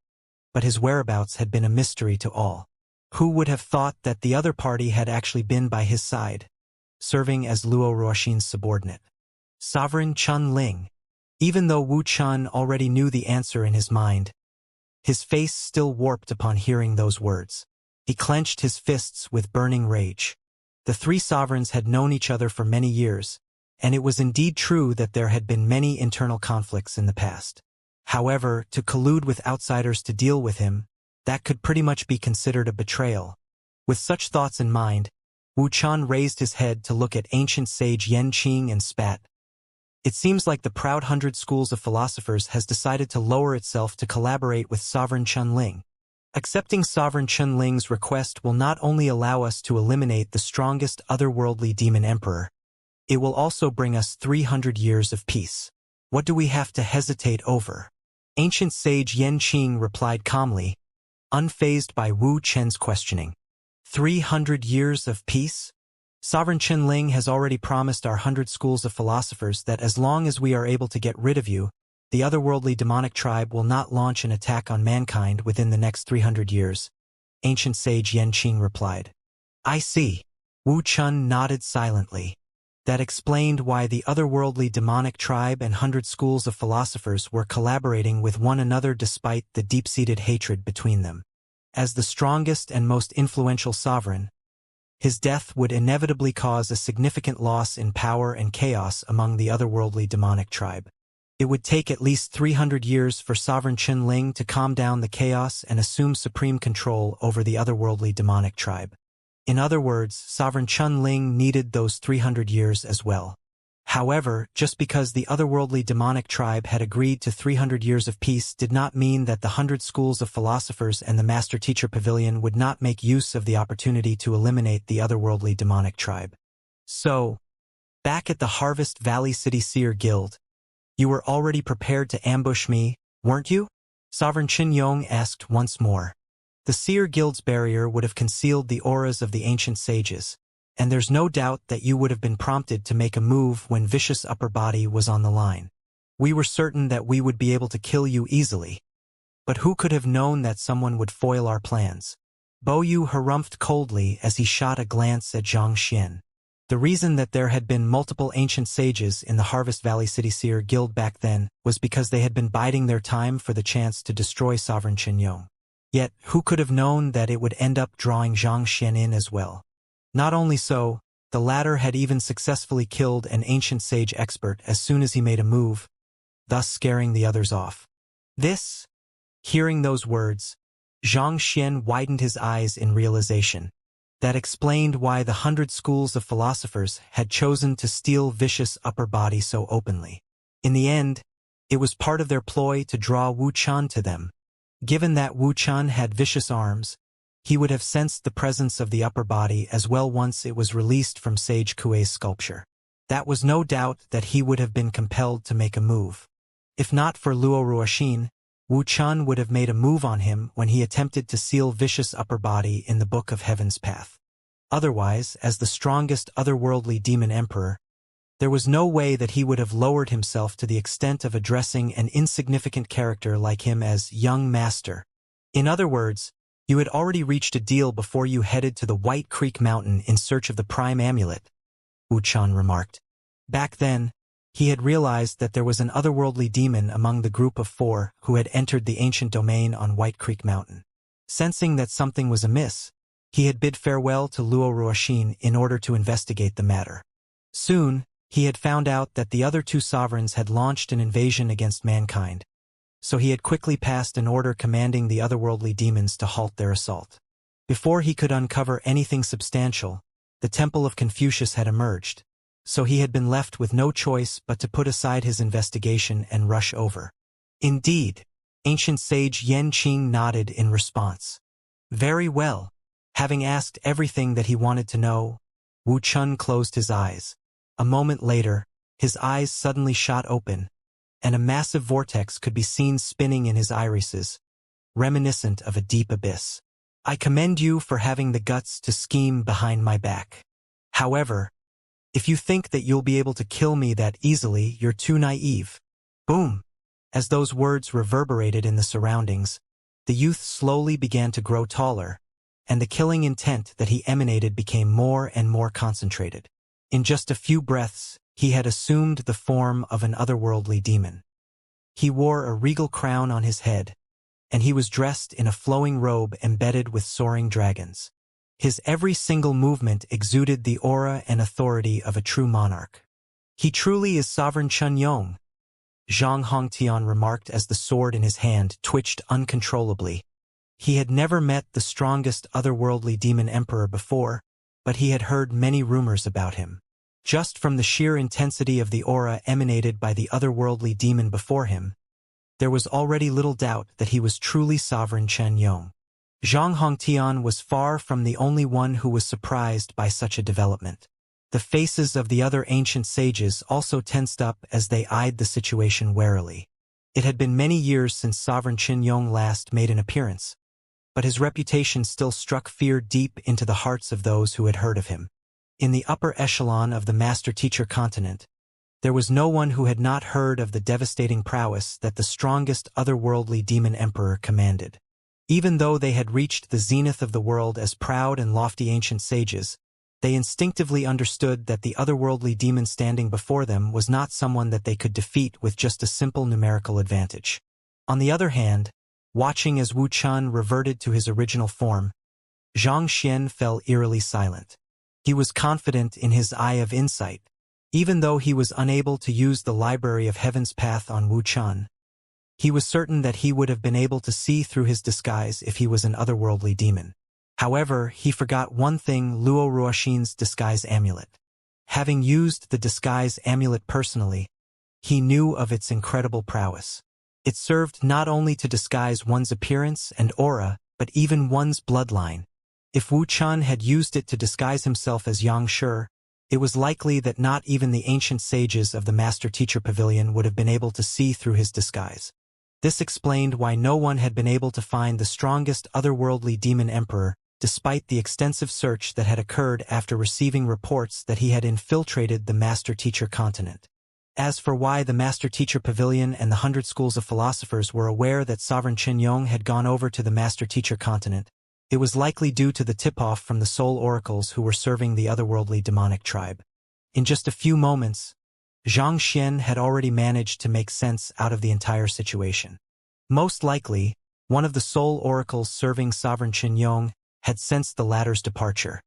[SPEAKER 1] but his whereabouts had been a mystery to all. Who would have thought that the other party had actually been by his side, serving as Luo Ruoxin's subordinate? Sovereign Chen Ling. Even though Wu Qian already knew the answer in his mind, his face still warped upon hearing those words. He clenched his fists with burning rage. The three sovereigns had known each other for many years, and it was indeed true that there had been many internal conflicts in the past. However, to collude with outsiders to deal with him, that could pretty much be considered a betrayal. With such thoughts in mind, Wuxian raised his head to look at ancient sage Yanqing and spat. It seems like the proud 100 schools of philosophers has decided to lower itself to collaborate with Sovereign Chunling. Accepting Sovereign Chunling's request will not only allow us to eliminate the strongest otherworldly demon emperor, it will also bring us 300 years of peace. What do we have to hesitate over? Ancient sage Yanqing replied calmly, unfazed by Wu Chen's questioning. 300 years of peace? Sovereign Chunling has already promised our 100 schools of philosophers that as long as we are able to get rid of you, the otherworldly demonic tribe will not launch an attack on mankind within the next 300 years. Ancient sage Yanqing replied. I see. Wu Chun nodded silently. That explained why the otherworldly demonic tribe and 100 schools of philosophers were collaborating with one another despite the deep-seated hatred between them. As the strongest and most influential sovereign, his death would inevitably cause a significant loss in power and chaos among the otherworldly demonic tribe. It would take at least 300 years for Sovereign Chunling to calm down the chaos and assume supreme control over the otherworldly demonic tribe. In other words, Sovereign Chunling needed those 300 years as well. However, just because the otherworldly demonic tribe had agreed to 300 years of peace did not mean that the 100 schools of philosophers and the Master-Teacher Pavilion would not make use of the opportunity to eliminate the otherworldly demonic tribe. So, back at the Harvest Valley City Seer Guild, you were already prepared to ambush me, weren't you? Sovereign Qinyong asked once more. The Seer Guild's barrier would have concealed the auras of the ancient sages, and there's no doubt that you would have been prompted to make a move when Vicious Upper Body was on the line. We were certain that we would be able to kill you easily. But who could have known that someone would foil our plans? Bo Yu harumphed coldly as he shot a glance at Xianxia. The reason that there had been multiple ancient sages in the Harvest Valley City Seer Guild back then was because they had been biding their time for the chance to destroy Sovereign Qinyong. Yet, who could have known that it would end up drawing Xianxia in as well? Not only so, the latter had even successfully killed an ancient sage expert as soon as he made a move, thus scaring the others off. Hearing those words, Xianxia widened his eyes in realization. That explained why the 100 schools of philosophers had chosen to steal Vicious Upper Body so openly. In the end, it was part of their ploy to draw Wu Chan to them. Given that Wu Chan had vicious arms, he would have sensed the presence of the upper body as well once it was released from Sage Kuei's sculpture. That was no doubt that he would have been compelled to make a move. If not for Luo Ruoxin, Wu Chan would have made a move on him when he attempted to seal Vicious Upper Body in the Book of Heaven's Path. Otherwise, as the strongest otherworldly demon emperor, there was no way that he would have lowered himself to the extent of addressing an insignificant character like him as young master. In other words, you had already reached a deal before you headed to the White Creek Mountain in search of the Prime Amulet, Wu Chan remarked. Back then, he had realized that there was an otherworldly demon among the group of 4 who had entered the ancient domain on White Creek Mountain. Sensing that something was amiss, he had bid farewell to Luo Ruoxin in order to investigate the matter. Soon, he had found out that the other 2 sovereigns had launched an invasion against mankind, so he had quickly passed an order commanding the otherworldly demons to halt their assault. Before he could uncover anything substantial, the Temple of Confucius had emerged, so he had been left with no choice but to put aside his investigation and rush over. Indeed, ancient sage Yanqing nodded in response. Very well. Having asked everything that he wanted to know, Wu Chun closed his eyes. A moment later, his eyes suddenly shot open, and a massive vortex could be seen spinning in his irises, reminiscent of a deep abyss. I commend you for having the guts to scheme behind my back. However, if you think that you'll be able to kill me that easily, you're too naive. Boom! As those words reverberated in the surroundings, the youth slowly began to grow taller, and the killing intent that he emanated became more and more concentrated. In just a few breaths, he had assumed the form of an otherworldly demon. He wore a regal crown on his head, and he was dressed in a flowing robe embedded with soaring dragons. His every single movement exuded the aura and authority of a true monarch. "He truly is Sovereign Chun Yong," Zhang Hongtian remarked as the sword in his hand twitched uncontrollably. He had never met the strongest otherworldly demon emperor before, but he had heard many rumors about him. Just from the sheer intensity of the aura emanated by the otherworldly demon before him, there was already little doubt that he was truly Sovereign Chen Yong. Zhang Hongtian was far from the only one who was surprised by such a development. The faces of the other ancient sages also tensed up as they eyed the situation warily. It had been many years since Sovereign Chen Yong last made an appearance, but his reputation still struck fear deep into the hearts of those who had heard of him. In the upper echelon of the master-teacher continent, there was no one who had not heard of the devastating prowess that the strongest otherworldly demon emperor commanded. Even though they had reached the zenith of the world as proud and lofty ancient sages, they instinctively understood that the otherworldly demon standing before them was not someone that they could defeat with just a simple numerical advantage. On the other hand, watching as Wu Chun reverted to his original form, Zhang Xian fell eerily silent. He was confident in his eye of insight, even though he was unable to use the Library of Heaven's path on Wu Chun. He was certain that he would have been able to see through his disguise if he was an otherworldly demon. However, he forgot one thing: Luo Ruoxin's disguise amulet. Having used the disguise amulet personally, he knew of its incredible prowess. It served not only to disguise one's appearance and aura, but even one's bloodline. If Wu Chun had used it to disguise himself as Yang Shi, it was likely that not even the ancient sages of the Master-Teacher Pavilion would have been able to see through his disguise. This explained why no one had been able to find the strongest otherworldly demon emperor, despite the extensive search that had occurred after receiving reports that he had infiltrated the Master-Teacher continent. As for why the Master-Teacher Pavilion and the 100 Schools of Philosophers were aware that Sovereign Chen Yong had gone over to the Master-Teacher continent, it was likely due to the tip-off from the soul oracles who were serving the otherworldly demonic tribe. In just a few moments, Zhang Xian had already managed to make sense out of the entire situation. Most likely, one of the soul oracles serving Sovereign Chen Yong had sensed the latter's departure,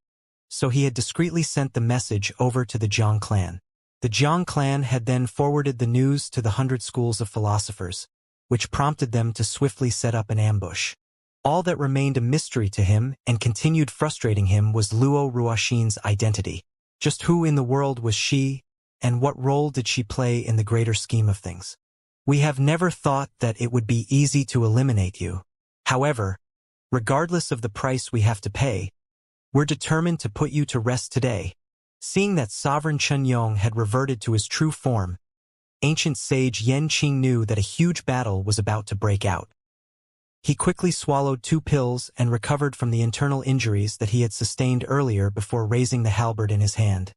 [SPEAKER 1] so he had discreetly sent the message over to the Jiang clan. The Jiang clan had then forwarded the news to the 100 Schools of Philosophers, which prompted them to swiftly set up an ambush. All that remained a mystery to him and continued frustrating him was Luo Ruoxin's identity. Just who in the world was she, and what role did she play in the greater scheme of things? "We have never thought that it would be easy to eliminate you. However, regardless of the price we have to pay, we're determined to put you to rest today." Seeing that Sovereign Chen Yong had reverted to his true form, ancient sage Yan Qing knew that a huge battle was about to break out. He quickly swallowed 2 pills and recovered from the internal injuries that he had sustained earlier before raising the halberd in his hand.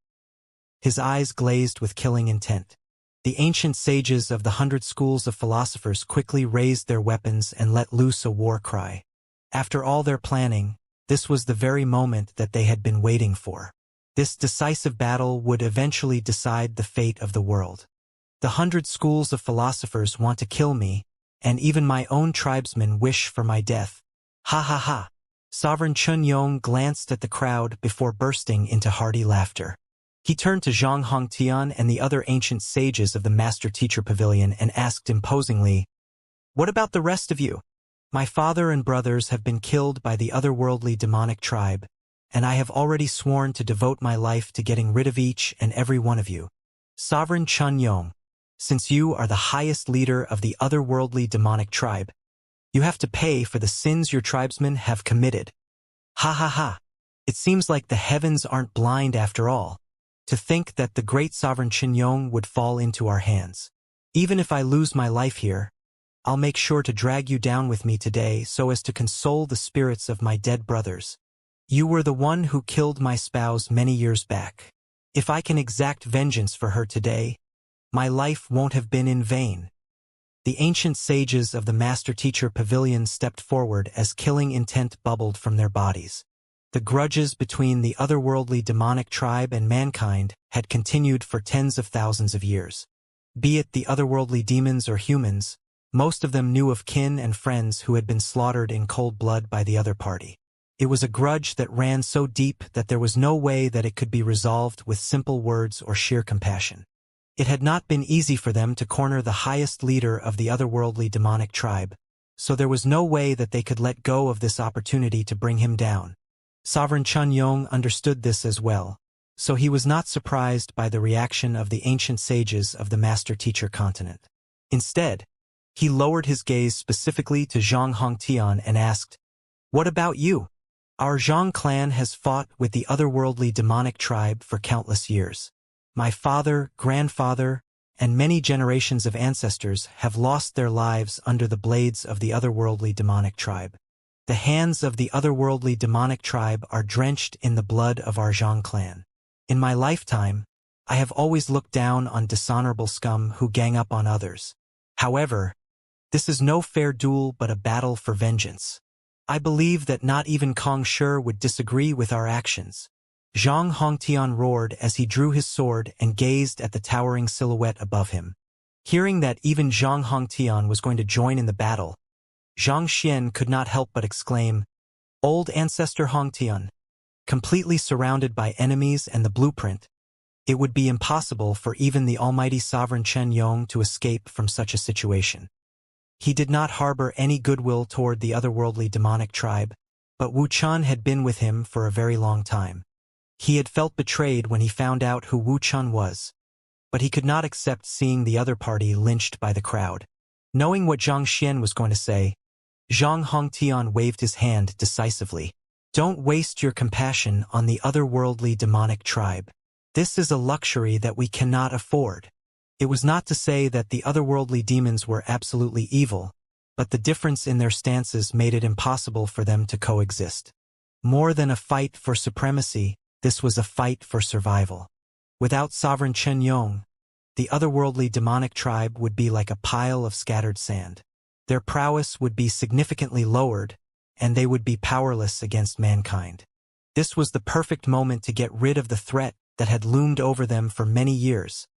[SPEAKER 1] His eyes glazed with killing intent. The ancient sages of the 100 Schools of Philosophers quickly raised their weapons and let loose a war cry. After all their planning, this was the very moment that they had been waiting for. This decisive battle would eventually decide the fate of the world. "The 100 Schools of Philosophers want to kill me, and even my own tribesmen wish for my death. Ha ha ha." Sovereign Chen Yong glanced at the crowd before bursting into hearty laughter. He turned to Zhang Hongtian and the other ancient sages of the Master-Teacher Pavilion and asked imposingly, "What about the rest of you? My father and brothers have been killed by the otherworldly demonic tribe, and I have already sworn to devote my life to getting rid of each and every one of you. Sovereign Chen Yong, since you are the highest leader of the otherworldly demonic tribe, you have to pay for the sins your tribesmen have committed." Ha ha ha. It seems like the heavens aren't blind after all. To think that the great Sovereign Chen Yong would fall into our hands. Even if I lose my life here, I'll make sure to drag you down with me today so as to console the spirits of my dead brothers. You were the one who killed my spouse many years back. If I can exact vengeance for her today, my life won't have been in vain. The ancient sages of the Master-Teacher Pavilion stepped forward as killing intent bubbled from their bodies. The grudges between the otherworldly demonic tribe and mankind had continued for tens of thousands of years. Be it the otherworldly demons or humans, Most of them knew of kin and friends who had been slaughtered in cold blood by the other party. It was a grudge that ran so deep that there was no way that it could be resolved with simple words or sheer compassion. It had not been easy for them to corner the highest leader of the otherworldly demonic tribe, so there was no way that they could let go of this opportunity to bring him down. Sovereign Chun Yong understood this as well, so he was not surprised by the reaction of the ancient sages of the master-teacher continent. Instead, he lowered his gaze specifically to Zhang Hongtian and asked, "What about you? Our Zhang clan has fought with the otherworldly demonic tribe for countless years. My father, grandfather, and many generations of ancestors have lost their lives under the blades of the otherworldly demonic tribe. The hands of the otherworldly demonic tribe are drenched in the blood of our Zhang clan. In my lifetime, I have always looked down on dishonorable scum who gang up on others. However, this is no fair duel but a battle for vengeance. I believe that not even Kong Shi would disagree with our actions." Zhang Hongtian roared as he drew his sword and gazed at the towering silhouette above him. Hearing that even Zhang Hongtian was going to join in the battle, Zhang Xian could not help but exclaim, "Old ancestor Hongtian, completely surrounded by enemies and the blueprint, it would be impossible for even the almighty sovereign Chen Yong to escape from such a situation." He did not harbor any goodwill toward the otherworldly demonic tribe, but Wu Chun had been with him for a very long time. He had felt betrayed when he found out who Wu Chun was, but he could not accept seeing the other party lynched by the crowd. Knowing what Zhang Xian was going to say, Zhang Hongtian waved his hand decisively. "Don't waste your compassion on the otherworldly demonic tribe. This is a luxury that we cannot afford." It was not to say that the otherworldly demons were absolutely evil, but the difference in their stances made it impossible for them to coexist. More than a fight for supremacy, this was a fight for survival. Without Sovereign Chen Yong, the otherworldly demonic tribe would be like a pile of scattered sand. Their prowess would be significantly lowered, and they would be powerless against mankind. This was the perfect moment to get rid of the threat that had loomed over them for many years.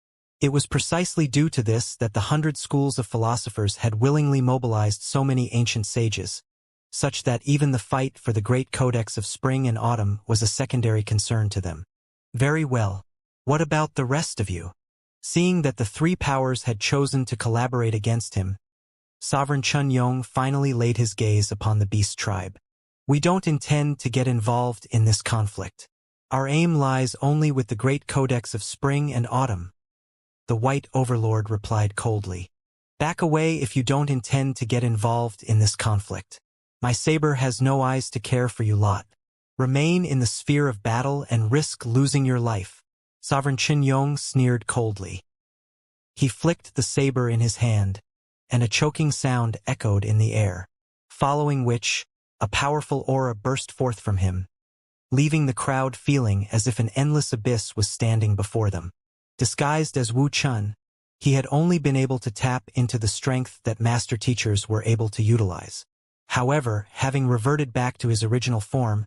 [SPEAKER 1] It was precisely due to this that the 100 schools of philosophers had willingly mobilized so many ancient sages, such that even the fight for the great codex of spring and autumn was a secondary concern to them. "Very well. What about the rest of you?" Seeing that the three powers had chosen to collaborate against him, Sovereign Chun Yong finally laid his gaze upon the beast tribe. "We don't intend to get involved in this conflict. Our aim lies only with the great codex of spring and autumn," the White Overlord replied coldly. "Back away if you don't intend to get involved in this conflict. My saber has no eyes to care for you lot. Remain in the sphere of battle and risk losing your life." Sovereign Chen Yong sneered coldly. He flicked the saber in his hand, and a choking sound echoed in the air, following which, a powerful aura burst forth from him, leaving the crowd feeling as if an endless abyss was standing before them. Disguised as Wu Chun, he had only been able to tap into the strength that master teachers were able to utilize. However, having reverted back to his original form,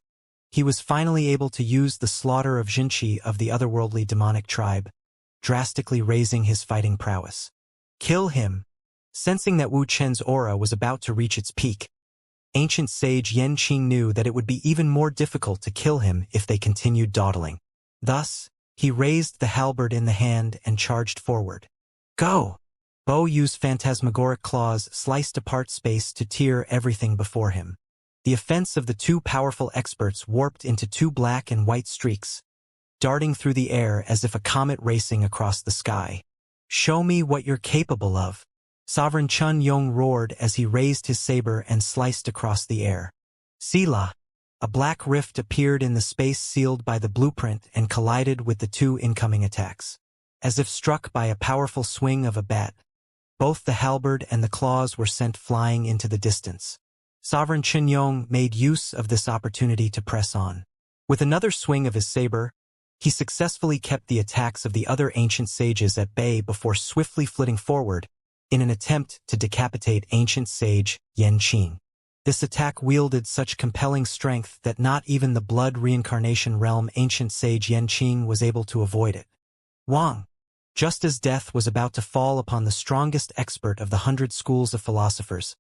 [SPEAKER 1] he was finally able to use the slaughter of Xianxia of the otherworldly demonic tribe, drastically raising his fighting prowess. "Kill him!" Sensing that Wu Chen's aura was about to reach its peak, ancient sage Yan Qing knew that it would be even more difficult to kill him if they continued dawdling. Thus, he raised the halberd in the hand and charged forward. "Go!" Bo Yu's phantasmagoric claws sliced apart space to tear everything before him. The offense of the two powerful experts warped into two black and white streaks, darting through the air as if a comet racing across the sky. "Show me what you're capable of!" Sovereign Chun Yong roared as he raised his saber and sliced across the air. Sila! A black rift appeared in the space sealed by the blueprint and collided with the two incoming attacks. As if struck by a powerful swing of a bat, both the halberd and the claws were sent flying into the distance. Sovereign Chen Yong made use of this opportunity to press on. With another swing of his saber, he successfully kept the attacks of the other ancient sages at bay before swiftly flitting forward in an attempt to decapitate ancient sage Yan Qing. This attack wielded such compelling strength that not even the blood reincarnation realm ancient sage Yan Qing was able to avoid it. "Wang! Just as death was about to fall upon the strongest expert of the 100 schools of philosophers,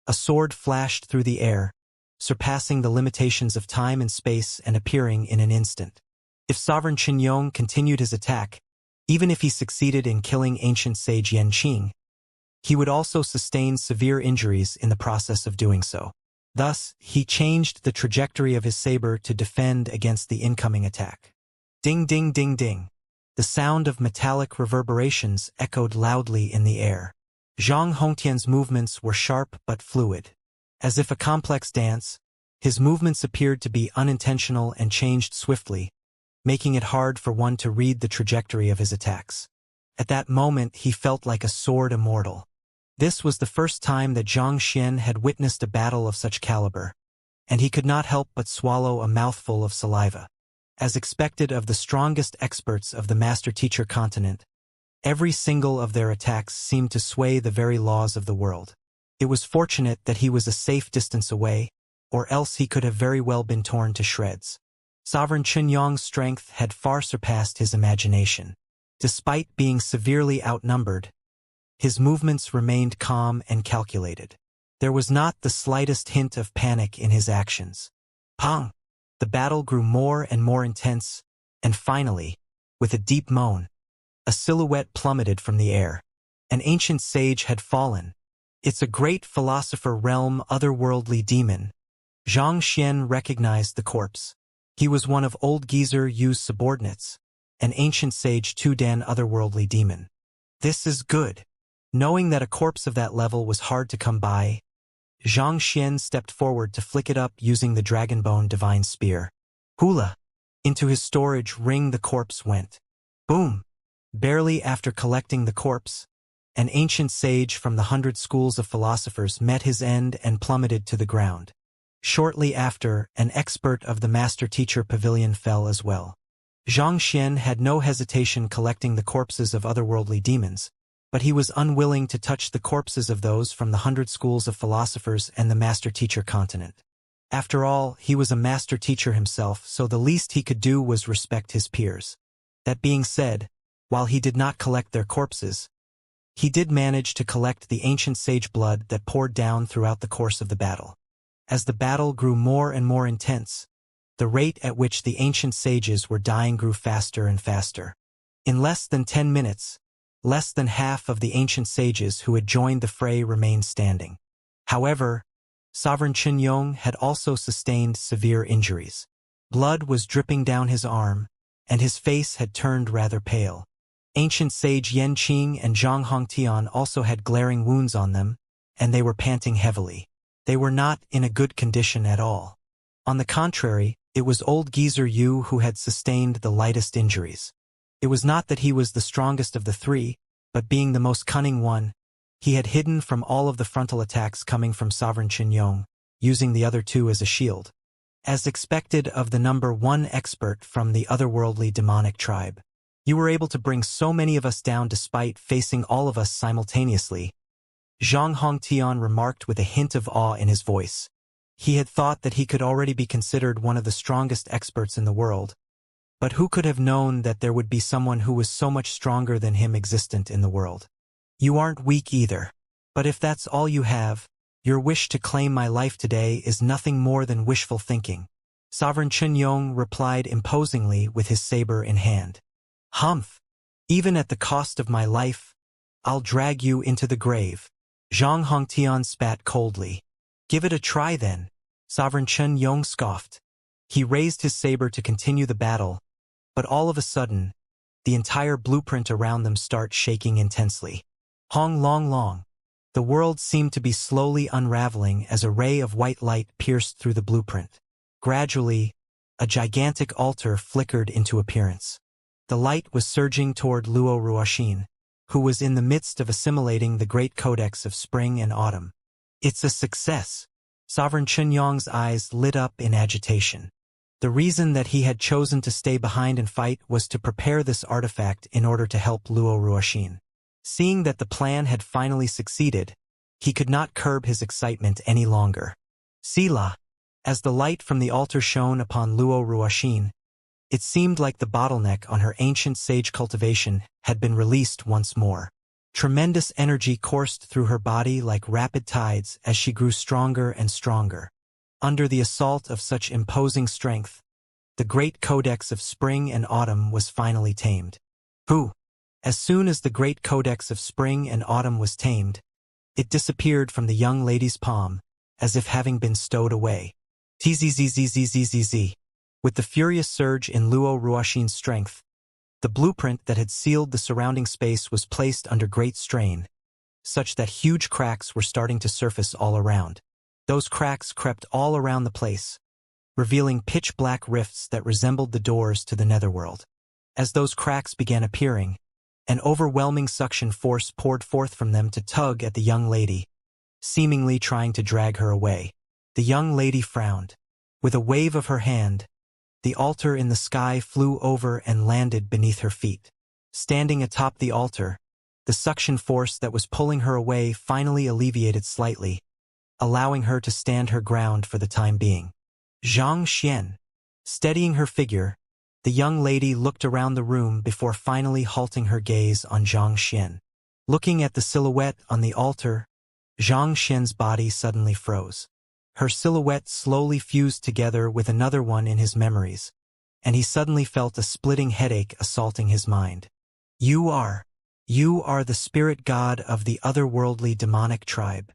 [SPEAKER 1] a sword flashed through the air, surpassing the limitations of time and space and appearing in an instant. If Sovereign Qinyong continued his attack, even if he succeeded in killing ancient sage Yanqing, he would also sustain severe injuries in the process of doing so. Thus, he changed the trajectory of his saber to defend against the incoming attack. Ding ding ding ding. The sound of metallic reverberations echoed loudly in the air. Zhang Hongtian's movements were sharp but fluid. As if a complex dance, his movements appeared to be unintentional and changed swiftly, making it hard for one to read the trajectory of his attacks. At that moment he felt like a sword immortal. This was the first time that Zhang Xian had witnessed a battle of such caliber, and he could not help but swallow a mouthful of saliva. As expected of the strongest experts of the master-teacher continent, every single of their attacks seemed to sway the very laws of the world. It was fortunate that he was a safe distance away, or else he could have very well been torn to shreds. Sovereign Qinyong's strength had far surpassed his imagination. Despite being severely outnumbered, his movements remained calm and calculated. There was not the slightest hint of panic in his actions. Pang! The battle grew more and more intense, and finally, with a deep moan, a silhouette plummeted from the air. An ancient sage had fallen. It's a great philosopher realm otherworldly demon. Zhang Xian recognized the corpse. He was one of old geezer Yu's subordinates, an ancient sage Tudan otherworldly demon. This is good. Knowing that a corpse of that level was hard to come by, Zhang Xian stepped forward to flick it up using the Dragonbone Divine Spear. Hula! Into his storage ring the corpse went. Boom! Barely after collecting the corpse, an ancient sage from the 100 schools of philosophers met his end and plummeted to the ground. Shortly after, an expert of the master-teacher pavilion fell as well. Zhang Xian had no hesitation collecting the corpses of otherworldly demons, but he was unwilling to touch the corpses of those from the 100 schools of philosophers and the master-teacher continent. After all, he was a master-teacher himself, so the least he could do was respect his peers. That being said, while he did not collect their corpses, he did manage to collect the ancient sage blood that poured down throughout the course of the battle. As the battle grew more and more intense, the rate at which the ancient sages were dying grew faster and faster. In less than 10 minutes, less than half of the ancient sages who had joined the fray remained standing. However, Sovereign Qinyong had also sustained severe injuries. Blood was dripping down his arm, and his face had turned rather pale. Ancient sage Yanqing and Zhang Hongtian also had glaring wounds on them, and they were panting heavily. They were not in a good condition at all. On the contrary, it was old geezer Yu who had sustained the lightest injuries. It was not that he was the strongest of the three, but being the most cunning one, he had hidden from all of the frontal attacks coming from Sovereign Qinyong, using the other two as a shield. As expected of the number 1 expert from the otherworldly demonic tribe, you were able to bring so many of us down despite facing all of us simultaneously, Zhang Hongtian remarked with a hint of awe in his voice. He had thought that he could already be considered one of the strongest experts in the world, but who could have known that there would be someone who was so much stronger than him existent in the world? You aren't weak either. But if that's all you have, your wish to claim my life today is nothing more than wishful thinking. Sovereign Qinyong replied imposingly with his saber in hand. Humph! Even at the cost of my life, I'll drag you into the grave. Zhang Hongtian spat coldly. Give it a try then, Sovereign Qinyong scoffed. He raised his saber to continue the battle, but all of a sudden, the entire blueprint around them started shaking intensely. Hong long long. The world seemed to be slowly unraveling as a ray of white light pierced through the blueprint. Gradually, a gigantic altar flickered into appearance. The light was surging toward Luo Ruoxin, who was in the midst of assimilating the great codex of spring and autumn. It's a success. Sovereign Qinyong's eyes lit up in agitation. The reason that he had chosen to stay behind and fight was to prepare this artifact in order to help Luo Ruoxin. Seeing that the plan had finally succeeded, he could not curb his excitement any longer. Sila! As the light from the altar shone upon Luo Ruoxin, It seemed like the bottleneck on her ancient sage cultivation had been released once more. Tremendous energy coursed through her body like rapid tides as she grew stronger and stronger. Under the assault of such imposing strength, the great codex of spring and autumn was finally tamed. As soon as the great codex of spring and autumn was tamed, it disappeared from the young lady's palm, as if having been stowed away. Tzzzzzzzzzzzz. With the furious surge in Luo Ruoxin's strength, the blueprint that had sealed the surrounding space was placed under great strain, such that huge cracks were starting to surface all around. Those cracks crept all around the place, revealing pitch-black rifts that resembled the doors to the netherworld. As those cracks began appearing, an overwhelming suction force poured forth from them to tug at the young lady, seemingly trying to drag her away. The young lady frowned. With a wave of her hand, the altar in the sky flew over and landed beneath her feet. Standing atop the altar, the suction force that was pulling her away finally alleviated slightly, allowing her to stand her ground for the time being. Xianxia. Steadying her figure, the young lady looked around the room before finally halting her gaze on Xianxia. Looking at the silhouette on the altar, Xianxia's body suddenly froze. Her silhouette slowly fused together with another one in his memories, and he suddenly felt a splitting headache assaulting his mind. You are the spirit god of the otherworldly demonic tribe.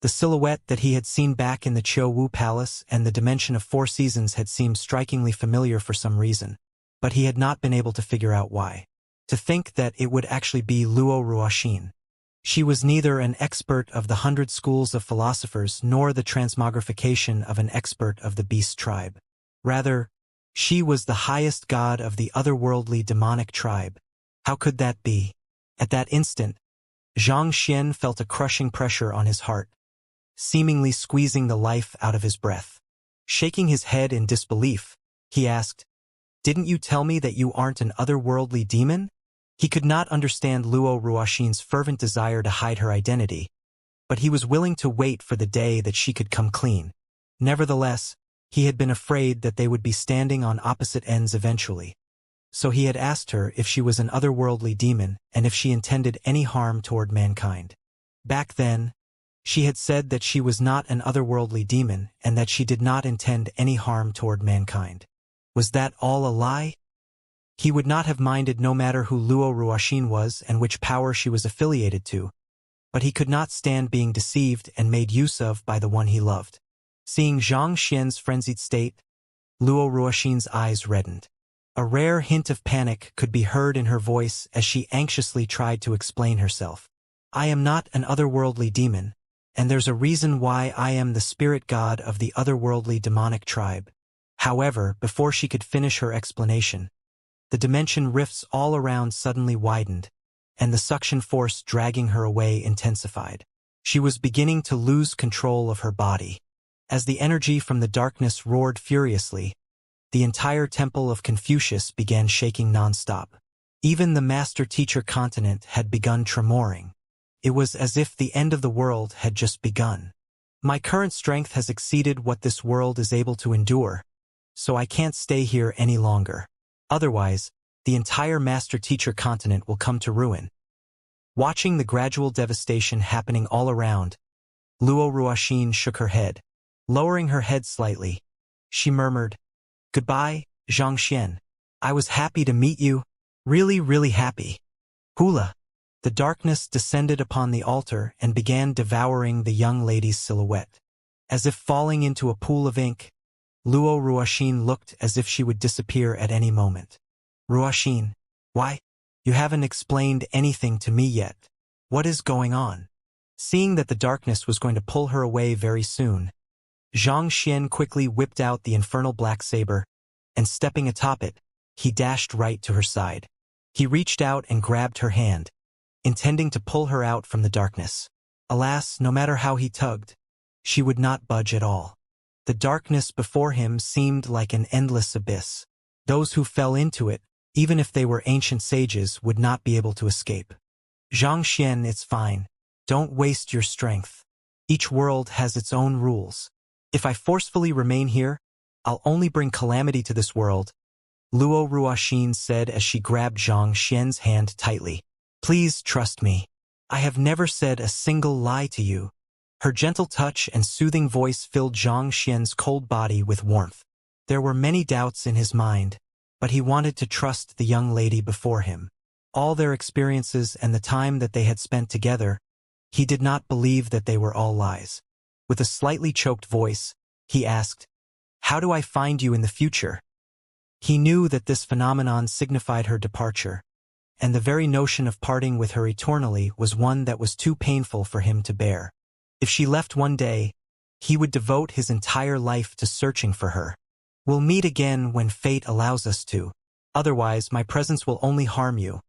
[SPEAKER 1] The silhouette that he had seen back in the Qiu Wu Palace and the Dimension of Four Seasons had seemed strikingly familiar for some reason, but he had not been able to figure out why. To think that it would actually be Luo Ruoxin. She was neither an expert of the 100 schools of philosophers nor the transmogrification of an expert of the beast tribe. Rather, she was the highest god of the otherworldly demonic tribe. How could that be? At that instant, Xianxia felt a crushing pressure on his heart, seemingly squeezing the life out of his breath. Shaking his head in disbelief, he asked, "Didn't you tell me that you aren't an otherworldly demon?" He could not understand Luo Ruoxin's fervent desire to hide her identity, but he was willing to wait for the day that she could come clean. Nevertheless, he had been afraid that they would be standing on opposite ends eventually. So he had asked her if she was an otherworldly demon and if she intended any harm toward mankind. Back then, she had said that she was not an otherworldly demon and that she did not intend any harm toward mankind. Was that all a lie? He would not have minded no matter who Luo Ruoxin was and which power she was affiliated to, but he could not stand being deceived and made use of by the one he loved. Seeing Xianxia's frenzied state, Luo Ruoxin's eyes reddened. A rare hint of panic could be heard in her voice as she anxiously tried to explain herself. "I am not an otherworldly demon, and there's a reason why I am the spirit god of the otherworldly demonic tribe." However, before she could finish her explanation, the dimension rifts all around suddenly widened, and the suction force dragging her away intensified. She was beginning to lose control of her body. As the energy from the darkness roared furiously, the entire temple of Confucius began shaking nonstop. Even the master-teacher continent had begun tremoring. It was as if the end of the world had just begun. "My current strength has exceeded what this world is able to endure, so I can't stay here any longer. Otherwise, the entire master-teacher continent will come to ruin." Watching the gradual devastation happening all around, Luo Ruoxin shook her head. Lowering her head slightly, she murmured, "Goodbye, Xianxia. I was happy to meet you. Really, really happy." Hula. The darkness descended upon the altar and began devouring the young lady's silhouette. As if falling into a pool of ink, Luo Ruoxin looked as if she would disappear at any moment. "Ruoxin, why? You haven't explained anything to me yet. What is going on?" Seeing that the darkness was going to pull her away very soon, Xianxia quickly whipped out the infernal black saber, and stepping atop it, he dashed right to her side. He reached out and grabbed her hand, intending to pull her out from the darkness. Alas, no matter how he tugged, she would not budge at all. The darkness before him seemed like an endless abyss. Those who fell into it, even if they were ancient sages, would not be able to escape. "Xianxia, it's fine. Don't waste your strength. Each world has its own rules. If I forcefully remain here, I'll only bring calamity to this world, Luo Ruoxin said as she grabbed Zhang Xian's hand tightly. Please trust me. I have never said a single lie to you. Her gentle touch and soothing voice filled Zhang Xian's cold body with warmth. There were many doubts in his mind, but he wanted to trust the young lady before him. All their experiences and the time that they had spent together, he did not believe that they were all lies. With a slightly choked voice, he asked, "How do I find you in the future?" He knew that this phenomenon signified her departure, and the very notion of parting with her eternally was one that was too painful for him to bear. If she left one day, he would devote his entire life to searching for her. We'll meet again when fate allows us to. Otherwise, my presence will only harm you.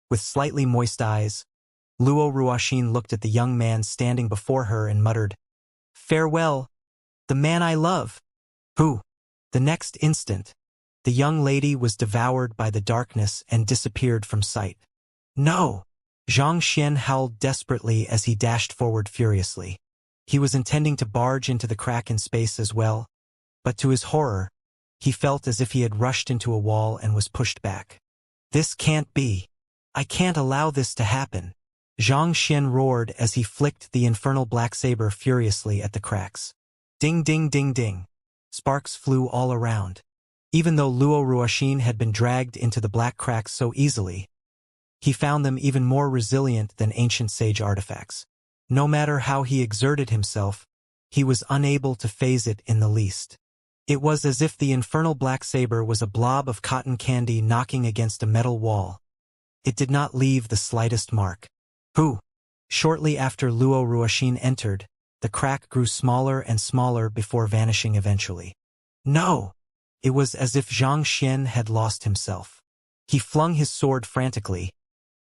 [SPEAKER 1] With slightly moist eyes, Luo Ruoxin looked at the young man standing before her and muttered, "Farewell, the man I love." Who? The next instant, the young lady was devoured by the darkness and disappeared from sight. No! Zhang Xian howled desperately as he dashed forward furiously. He was intending to barge into the crack in space as well, but to his horror, he felt as if he had rushed into a wall and was pushed back. This can't be. I can't allow this to happen. Zhang Xian roared as he flicked the infernal black saber furiously at the cracks. Ding ding ding ding. Sparks flew all around. Even though Luo Ruoxin had been dragged into the black cracks so easily, he found them even more resilient than ancient sage artifacts. No matter how he exerted himself, he was unable to phase it in the least. It was as if the infernal black saber was a blob of cotton candy knocking against a metal wall. It did not leave the slightest mark. Who? Shortly after Luo Ruoxin entered, the crack grew smaller and smaller before vanishing eventually. No! It was as if Zhang Xian had lost himself. He flung his sword frantically,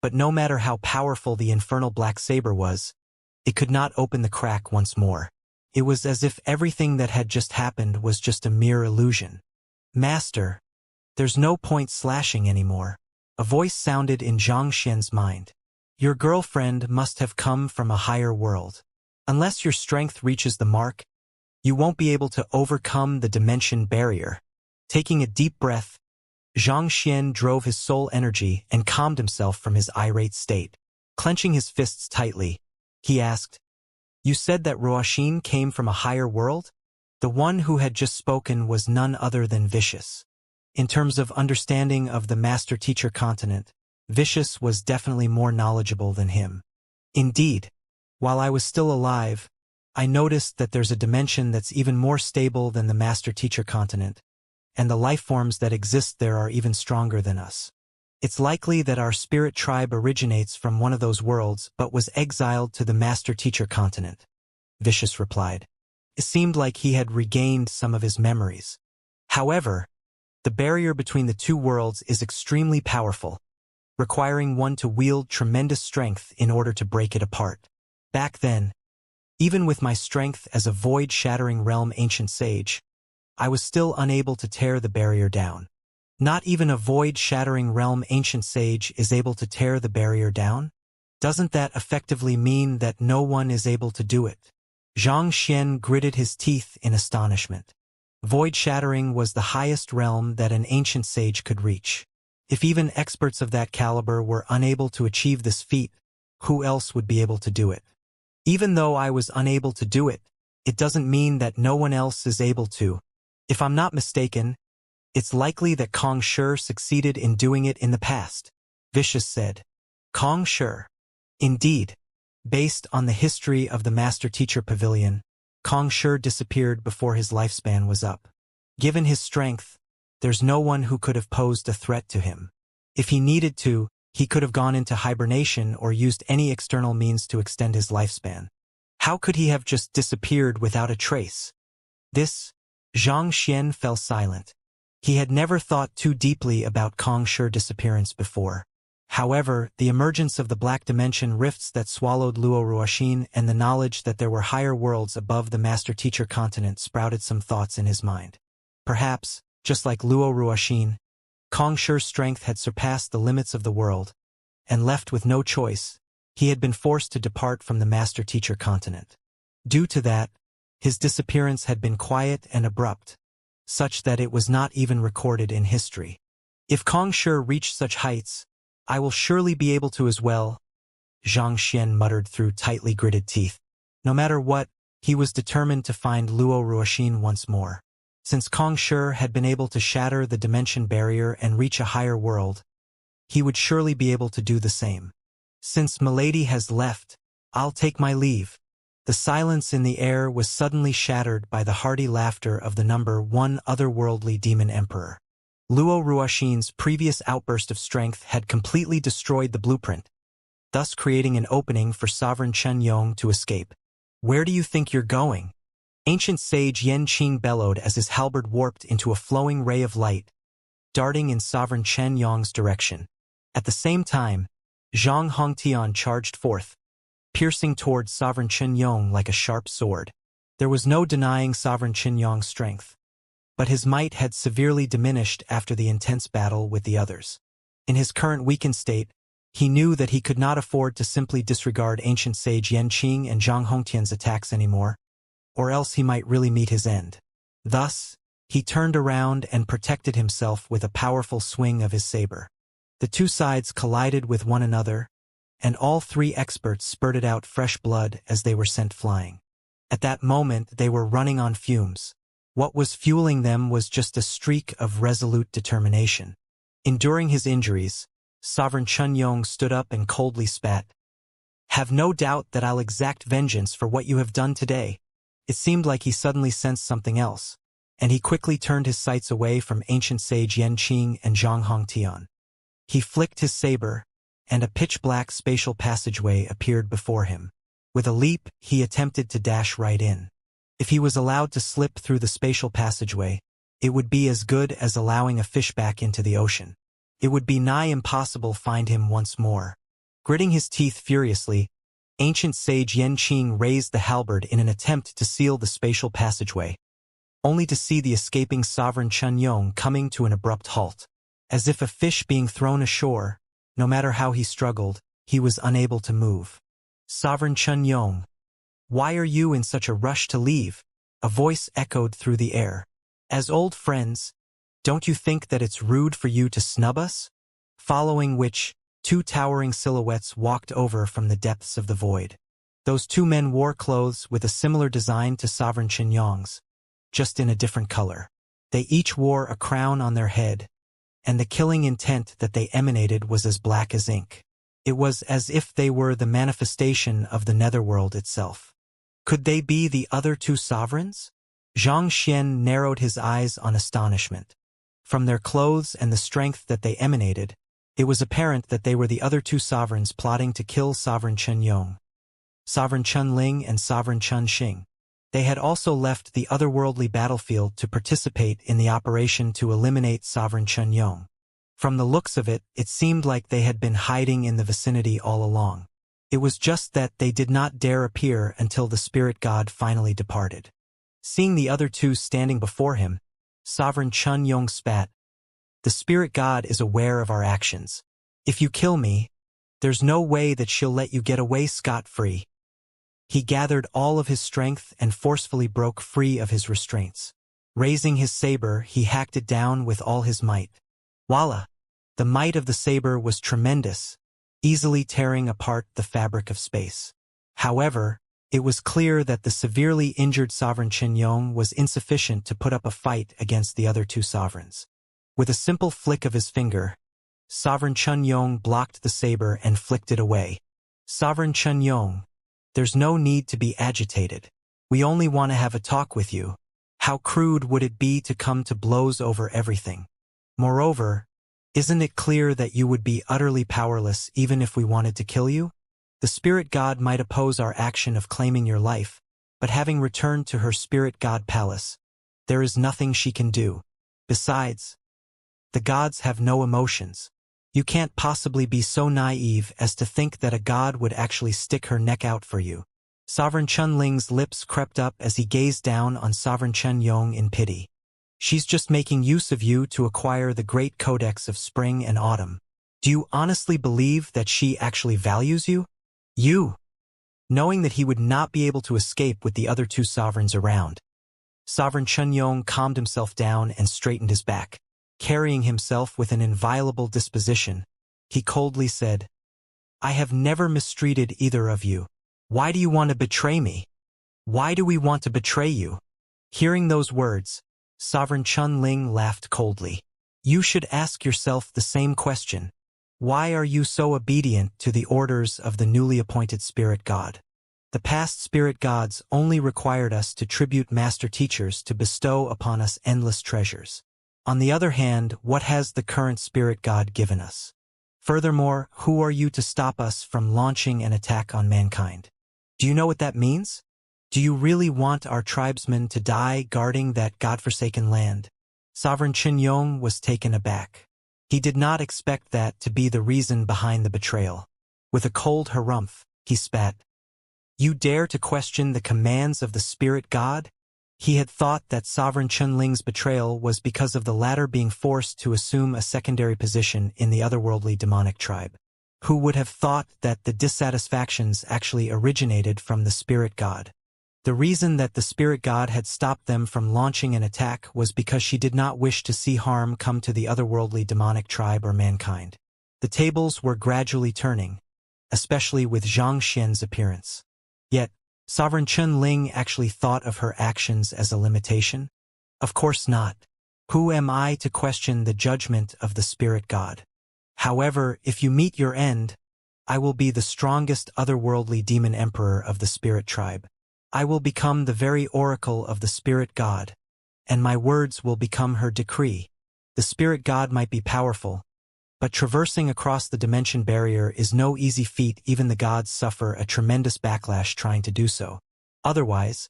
[SPEAKER 1] but no matter how powerful the infernal black saber was, it could not open the crack once more. It was as if everything that had just happened was just a mere illusion. Master, there's no point slashing anymore. A voice sounded in Zhang Xian's mind. Your girlfriend must have come from a higher world. Unless your strength reaches the mark, you won't be able to overcome the dimension barrier. Taking a deep breath, Zhang Xian drove his soul energy and calmed himself from his irate state. Clenching his fists tightly, he asked, "You said that Ruoxin came from a higher world?" The one who had just spoken was none other than Vicious. In terms of understanding of the master-teacher continent, Vicious was definitely more knowledgeable than him. Indeed, while I was still alive, I noticed that there's a dimension that's even more stable than the master-teacher continent, and the life forms that exist there are even stronger than us. It's likely that our spirit tribe originates from one of those worlds but was exiled to the master-teacher continent, Vicious replied. It seemed like he had regained some of his memories. However, the barrier between the two worlds is extremely powerful, requiring one to wield tremendous strength in order to break it apart. Back then, even with my strength as a void-shattering realm ancient sage, I was still unable to tear the barrier down. Not even a void-shattering realm ancient sage is able to tear the barrier down? Doesn't that effectively mean that no one is able to do it? Zhang Xian gritted his teeth in astonishment. Void-shattering was the highest realm that an ancient sage could reach. If even experts of that caliber were unable to achieve this feat, who else would be able to do it? Even though I was unable to do it, it doesn't mean that no one else is able to. If I'm not mistaken, it's likely that Kong Shi succeeded in doing it in the past, Vicious said. Kong Shi. Indeed. Based on the history of the Master-Teacher Pavilion, Kong Shi disappeared before his lifespan was up. Given his strength, there's no one who could have posed a threat to him. If he needed to, he could have gone into hibernation or used any external means to extend his lifespan. How could he have just disappeared without a trace? Zhang Xian fell silent. He had never thought too deeply about Kong Shi's disappearance before. However, the emergence of the black dimension rifts that swallowed Luo Ruoxin and the knowledge that there were higher worlds above the master-teacher continent sprouted some thoughts in his mind. Perhaps, just like Luo Ruoxin, Kong Shi's strength had surpassed the limits of the world, and left with no choice, he had been forced to depart from the master-teacher continent. Due to that, his disappearance had been quiet and abrupt, such that it was not even recorded in history. If Kong Shi reached such heights, I will surely be able to as well, Xianxia muttered through tightly gritted teeth. No matter what, he was determined to find Luo Ruoxin once more. Since Kong Shi had been able to shatter the dimension barrier and reach a higher world, he would surely be able to do the same. Since Milady has left, I'll take my leave. The silence in the air was suddenly shattered by the hearty laughter of the number 1 otherworldly demon emperor. Luo Ruoxin's previous outburst of strength had completely destroyed the blueprint, thus creating an opening for Sovereign Chen Yong to escape. Where do you think you're going? Ancient sage Yan Qing bellowed as his halberd warped into a flowing ray of light, darting in Sovereign Chen Yong's direction. At the same time, Zhang Hongtian charged forth, piercing towards Sovereign Chen Yong like a sharp sword. There was no denying Sovereign Chen Yong's strength, but his might had severely diminished after the intense battle with the others. In his current weakened state, he knew that he could not afford to simply disregard ancient sage Yan Qing and Zhang Hongtian's attacks anymore, or else he might really meet his end. Thus, he turned around and protected himself with a powerful swing of his saber. The two sides collided with one another, and all 3 experts spurted out fresh blood as they were sent flying. At that moment they were running on fumes. What was fueling them was just a streak of resolute determination. Enduring his injuries, Sovereign Chen Yong stood up and coldly spat. Have no doubt that I'll exact vengeance for what you have done today. It seemed like he suddenly sensed something else, and he quickly turned his sights away from ancient sage Yan Qing and Zhang Hongtian. He flicked his saber, and a pitch-black spatial passageway appeared before him. With a leap, he attempted to dash right in. If he was allowed to slip through the spatial passageway, it would be as good as allowing a fish back into the ocean. It would be nigh impossible to find him once more. Gritting his teeth furiously, ancient sage Yan Qing raised the halberd in an attempt to seal the spatial passageway, only to see the escaping Sovereign Chen Yong coming to an abrupt halt. As if a fish being thrown ashore, no matter how he struggled, he was unable to move. Sovereign Chen Yong, why are you in such a rush to leave? A voice echoed through the air. As old friends, don't you think that it's rude for you to snub us? Following which, 2 towering silhouettes walked over from the depths of the void. Those 2 men wore clothes with a similar design to Sovereign Chen Yong's, just in a different color. They each wore a crown on their head, and the killing intent that they emanated was as black as ink. It was as if they were the manifestation of the netherworld itself. Could they be the other 2 sovereigns? Zhang Xian narrowed his eyes on astonishment. From their clothes and the strength that they emanated, it was apparent that they were the other 2 sovereigns plotting to kill Sovereign Chen Yong, Sovereign Chen Ling and Sovereign Chen Xing. They had also left the otherworldly battlefield to participate in the operation to eliminate Sovereign Chen Yong. From the looks of it, it seemed like they had been hiding in the vicinity all along. It was just that they did not dare appear until the spirit god finally departed. Seeing the other 2 standing before him, Sovereign Chen Yong spat. The spirit god is aware of our actions. If you kill me, there's no way that she'll let you get away scot-free. He gathered all of his strength and forcefully broke free of his restraints. Raising his saber, he hacked it down with all his might. Voila! The might of the saber was tremendous, easily tearing apart the fabric of space. However, it was clear that the severely injured Sovereign Chen Yong was insufficient to put up a fight against the other 2 sovereigns. With a simple flick of his finger, Sovereign Chen Yong blocked the saber and flicked it away. Sovereign Chen Yong, there's no need to be agitated. We only want to have a talk with you. How crude would it be to come to blows over everything? Moreover, isn't it clear that you would be utterly powerless even if we wanted to kill you? The spirit god might oppose our action of claiming your life, but having returned to her spirit god palace, there is nothing she can do. Besides, the gods have no emotions. You can't possibly be so naive as to think that a god would actually stick her neck out for you. Sovereign Chen Ling's lips crept up as he gazed down on Sovereign Chen Yong in pity. She's just making use of you to acquire the great codex of spring and autumn. Do you honestly believe that she actually values you? You! Knowing that he would not be able to escape with the other 2 sovereigns around, Sovereign Chen Yong calmed himself down and straightened his back. carrying himself with an inviolable disposition. He coldly said, "I have never mistreated either of you. Why do you want to betray me? Why do we want to betray you?" Hearing those words, Sovereign Chunling laughed coldly. "You should ask yourself the same question. Why are you so obedient to the orders of the newly appointed spirit god? The past spirit gods only required us to tribute master teachers to bestow upon us endless treasures. On the other hand, what has the current spirit god given us? Furthermore, who are you to stop us from launching an attack on mankind? Do you know what that means? Do you really want our tribesmen to die guarding that godforsaken land?" Sovereign Qinyong was taken aback. He did not expect that to be the reason behind the betrayal. With a cold harumph, he spat. "You dare to question the commands of the spirit god?" He had thought that Sovereign Chunling's betrayal was because of the latter being forced to assume a secondary position in the otherworldly demonic tribe. Who would have thought that the dissatisfactions actually originated from the spirit god? The reason that the spirit god had stopped them from launching an attack was because she did not wish to see harm come to the otherworldly demonic tribe or mankind. The tables were gradually turning, especially with Xianxia's appearance. Yet, Sovereign Chunling actually thought of her actions as a limitation? Of course not. Who am I to question the judgment of the spirit god? However, if you meet your end, I will be the strongest otherworldly demon emperor of the spirit tribe. I will become the very oracle of the spirit god, and my words will become her decree. The spirit god might be powerful, but traversing across the dimension barrier is no easy feat. Even the gods suffer a tremendous backlash trying to do so. Otherwise,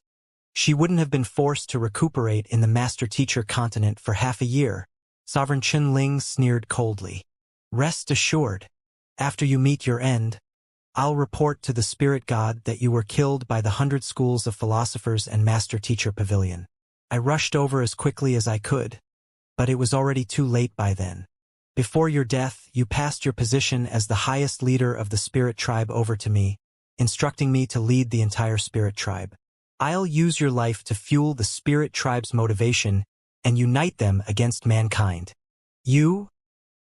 [SPEAKER 1] she wouldn't have been forced to recuperate in the master-teacher continent for half a year. Sovereign Chunling sneered coldly. "Rest assured, after you meet your end, I'll report to the spirit god that you were killed by the 100 schools of philosophers and master-teacher pavilion. I rushed over as quickly as I could, but it was already too late by then. Before your death, you passed your position as the highest leader of the spirit tribe over to me, instructing me to lead the entire spirit tribe. I'll use your life to fuel the spirit tribe's motivation and unite them against mankind." "You?"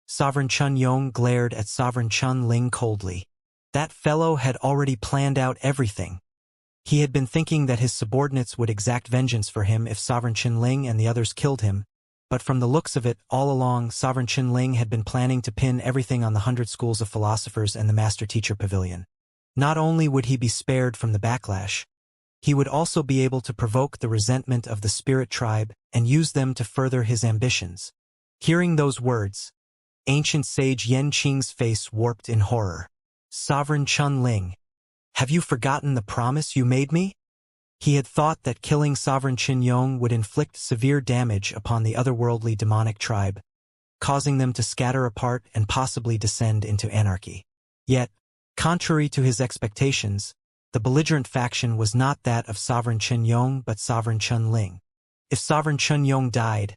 [SPEAKER 1] Sovereign Chunyong glared at Sovereign Chunling coldly. That fellow had already planned out everything. He had been thinking that his subordinates would exact vengeance for him if Sovereign Chunling and the others killed him, but from the looks of it, all along, Sovereign Chunling had been planning to pin everything on the 100 schools of philosophers and the master-teacher pavilion. Not only would he be spared from the backlash, he would also be able to provoke the resentment of the spirit tribe and use them to further his ambitions. Hearing those words, ancient sage Yen Qing's face warped in horror. "Sovereign Chunling, have you forgotten the promise you made me?" He had thought that killing Sovereign Qinyong would inflict severe damage upon the otherworldly demonic tribe, causing them to scatter apart and possibly descend into anarchy. Yet, contrary to his expectations, the belligerent faction was not that of Sovereign Qinyong but Sovereign Chunling. If Sovereign Qinyong died,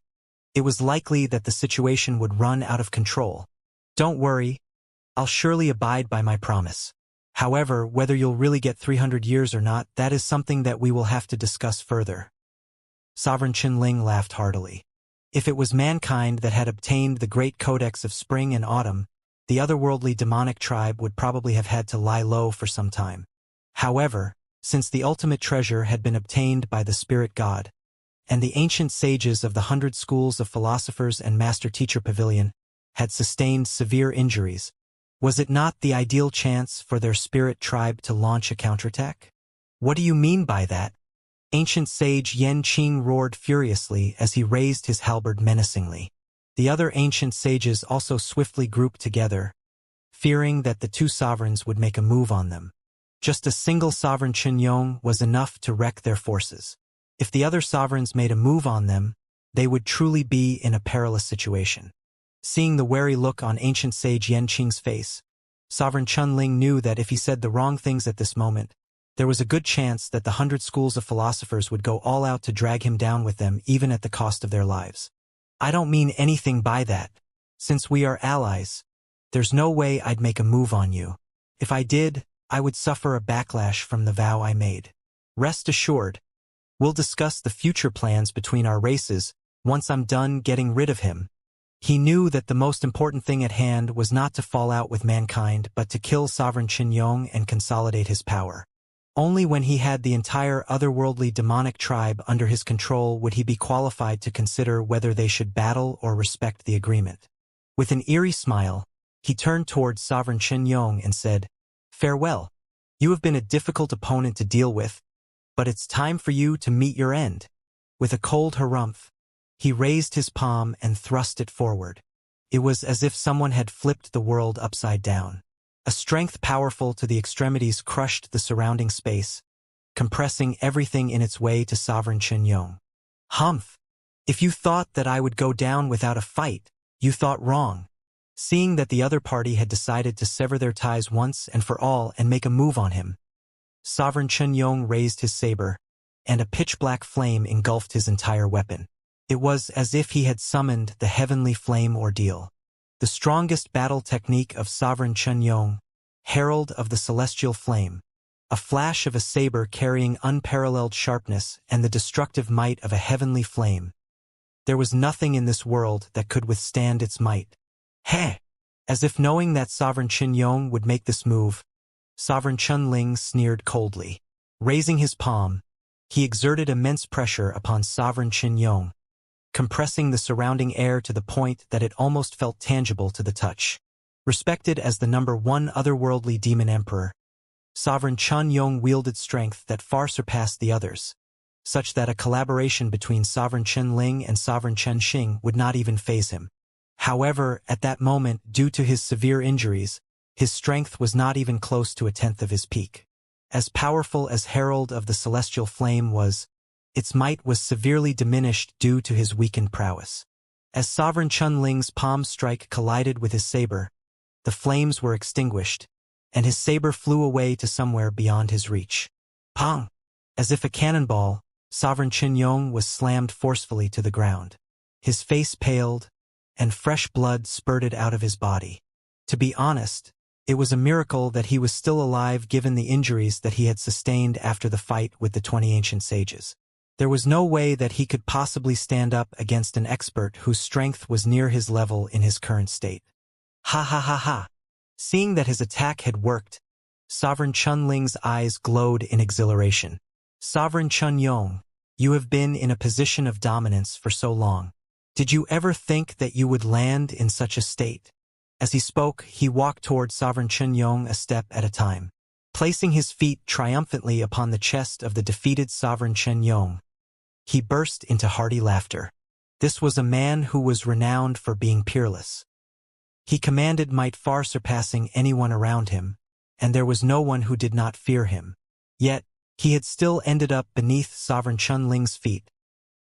[SPEAKER 1] it was likely that the situation would run out of control. "Don't worry, I'll surely abide by my promise. However, whether you'll really get 300 years or not, that is something that we will have to discuss further." Sovereign Chunling laughed heartily. If it was mankind that had obtained the great codex of spring and autumn, the otherworldly demonic tribe would probably have had to lie low for some time. However, since the ultimate treasure had been obtained by the spirit god, and the ancient sages of the 100 schools of philosophers and master-teacher pavilion had sustained severe injuries, was it not the ideal chance for their spirit tribe to launch a counterattack? "What do you mean by that?" Ancient sage Yen Qing roared furiously as he raised his halberd menacingly. The other ancient sages also swiftly grouped together, fearing that the two sovereigns would make a move on them. Just a single Sovereign Qinyong was enough to wreck their forces. If the other sovereigns made a move on them, they would truly be in a perilous situation. Seeing the wary look on ancient sage Yen Qing's face, Sovereign Chunling knew that if he said the wrong things at this moment, there was a good chance that the 100 schools of philosophers would go all out to drag him down with them even at the cost of their lives. "I don't mean anything by that. Since we are allies, there's no way I'd make a move on you. If I did, I would suffer a backlash from the vow I made. Rest assured, we'll discuss the future plans between our races once I'm done getting rid of him." He knew that the most important thing at hand was not to fall out with mankind but to kill Sovereign Qinyong and consolidate his power. Only when he had the entire otherworldly demonic tribe under his control would he be qualified to consider whether they should battle or respect the agreement. With an eerie smile, he turned towards Sovereign Qinyong and said, "Farewell. You have been a difficult opponent to deal with, but it's time for you to meet your end." With a cold harumph, he raised his palm and thrust it forward. It was as if someone had flipped the world upside down. A strength powerful to the extremities crushed the surrounding space, compressing everything in its way to Sovereign Qinyong. "Humph! If you thought that I would go down without a fight, you thought wrong." Seeing that the other party had decided to sever their ties once and for all and make a move on him, Sovereign Qinyong raised his saber, and a pitch-black flame engulfed his entire weapon. It was as if he had summoned the heavenly flame ordeal. The strongest battle technique of Sovereign Qinyong, herald of the celestial flame, a flash of a saber carrying unparalleled sharpness and the destructive might of a heavenly flame. There was nothing in this world that could withstand its might. Heh! As if knowing that Sovereign Qinyong would make this move, Sovereign Chunling sneered coldly. Raising his palm, he exerted immense pressure upon Sovereign Qinyong, compressing the surrounding air to the point that it almost felt tangible to the touch. Respected as the #1 otherworldly demon emperor, Sovereign Qinyong wielded strength that far surpassed the others, such that a collaboration between Sovereign Qianling and Sovereign Qianxing would not even faze him. However, at that moment, due to his severe injuries, his strength was not even close to 1/10 of his peak. As powerful as Herald of the Celestial Flame was, its might was severely diminished due to his weakened prowess. As Sovereign Chunling's palm strike collided with his saber, the flames were extinguished, and his saber flew away to somewhere beyond his reach. Pong! As if a cannonball, Sovereign Qinyong was slammed forcefully to the ground. His face paled, and fresh blood spurted out of his body. To be honest, it was a miracle that he was still alive given the injuries that he had sustained after the fight with the 20 ancient sages. There was no way that he could possibly stand up against an expert whose strength was near his level in his current state. Ha ha ha ha! Seeing that his attack had worked, Sovereign Chunling's eyes glowed in exhilaration. Sovereign Qinyong, you have been in a position of dominance for so long. Did you ever think that you would land in such a state? As he spoke, he walked toward Sovereign Qinyong a step at a time. Placing his feet triumphantly upon the chest of the defeated Sovereign Qinyong, he burst into hearty laughter. This was a man who was renowned for being peerless. He commanded might far surpassing anyone around him, and there was no one who did not fear him. Yet, he had still ended up beneath Sovereign Chunling's feet,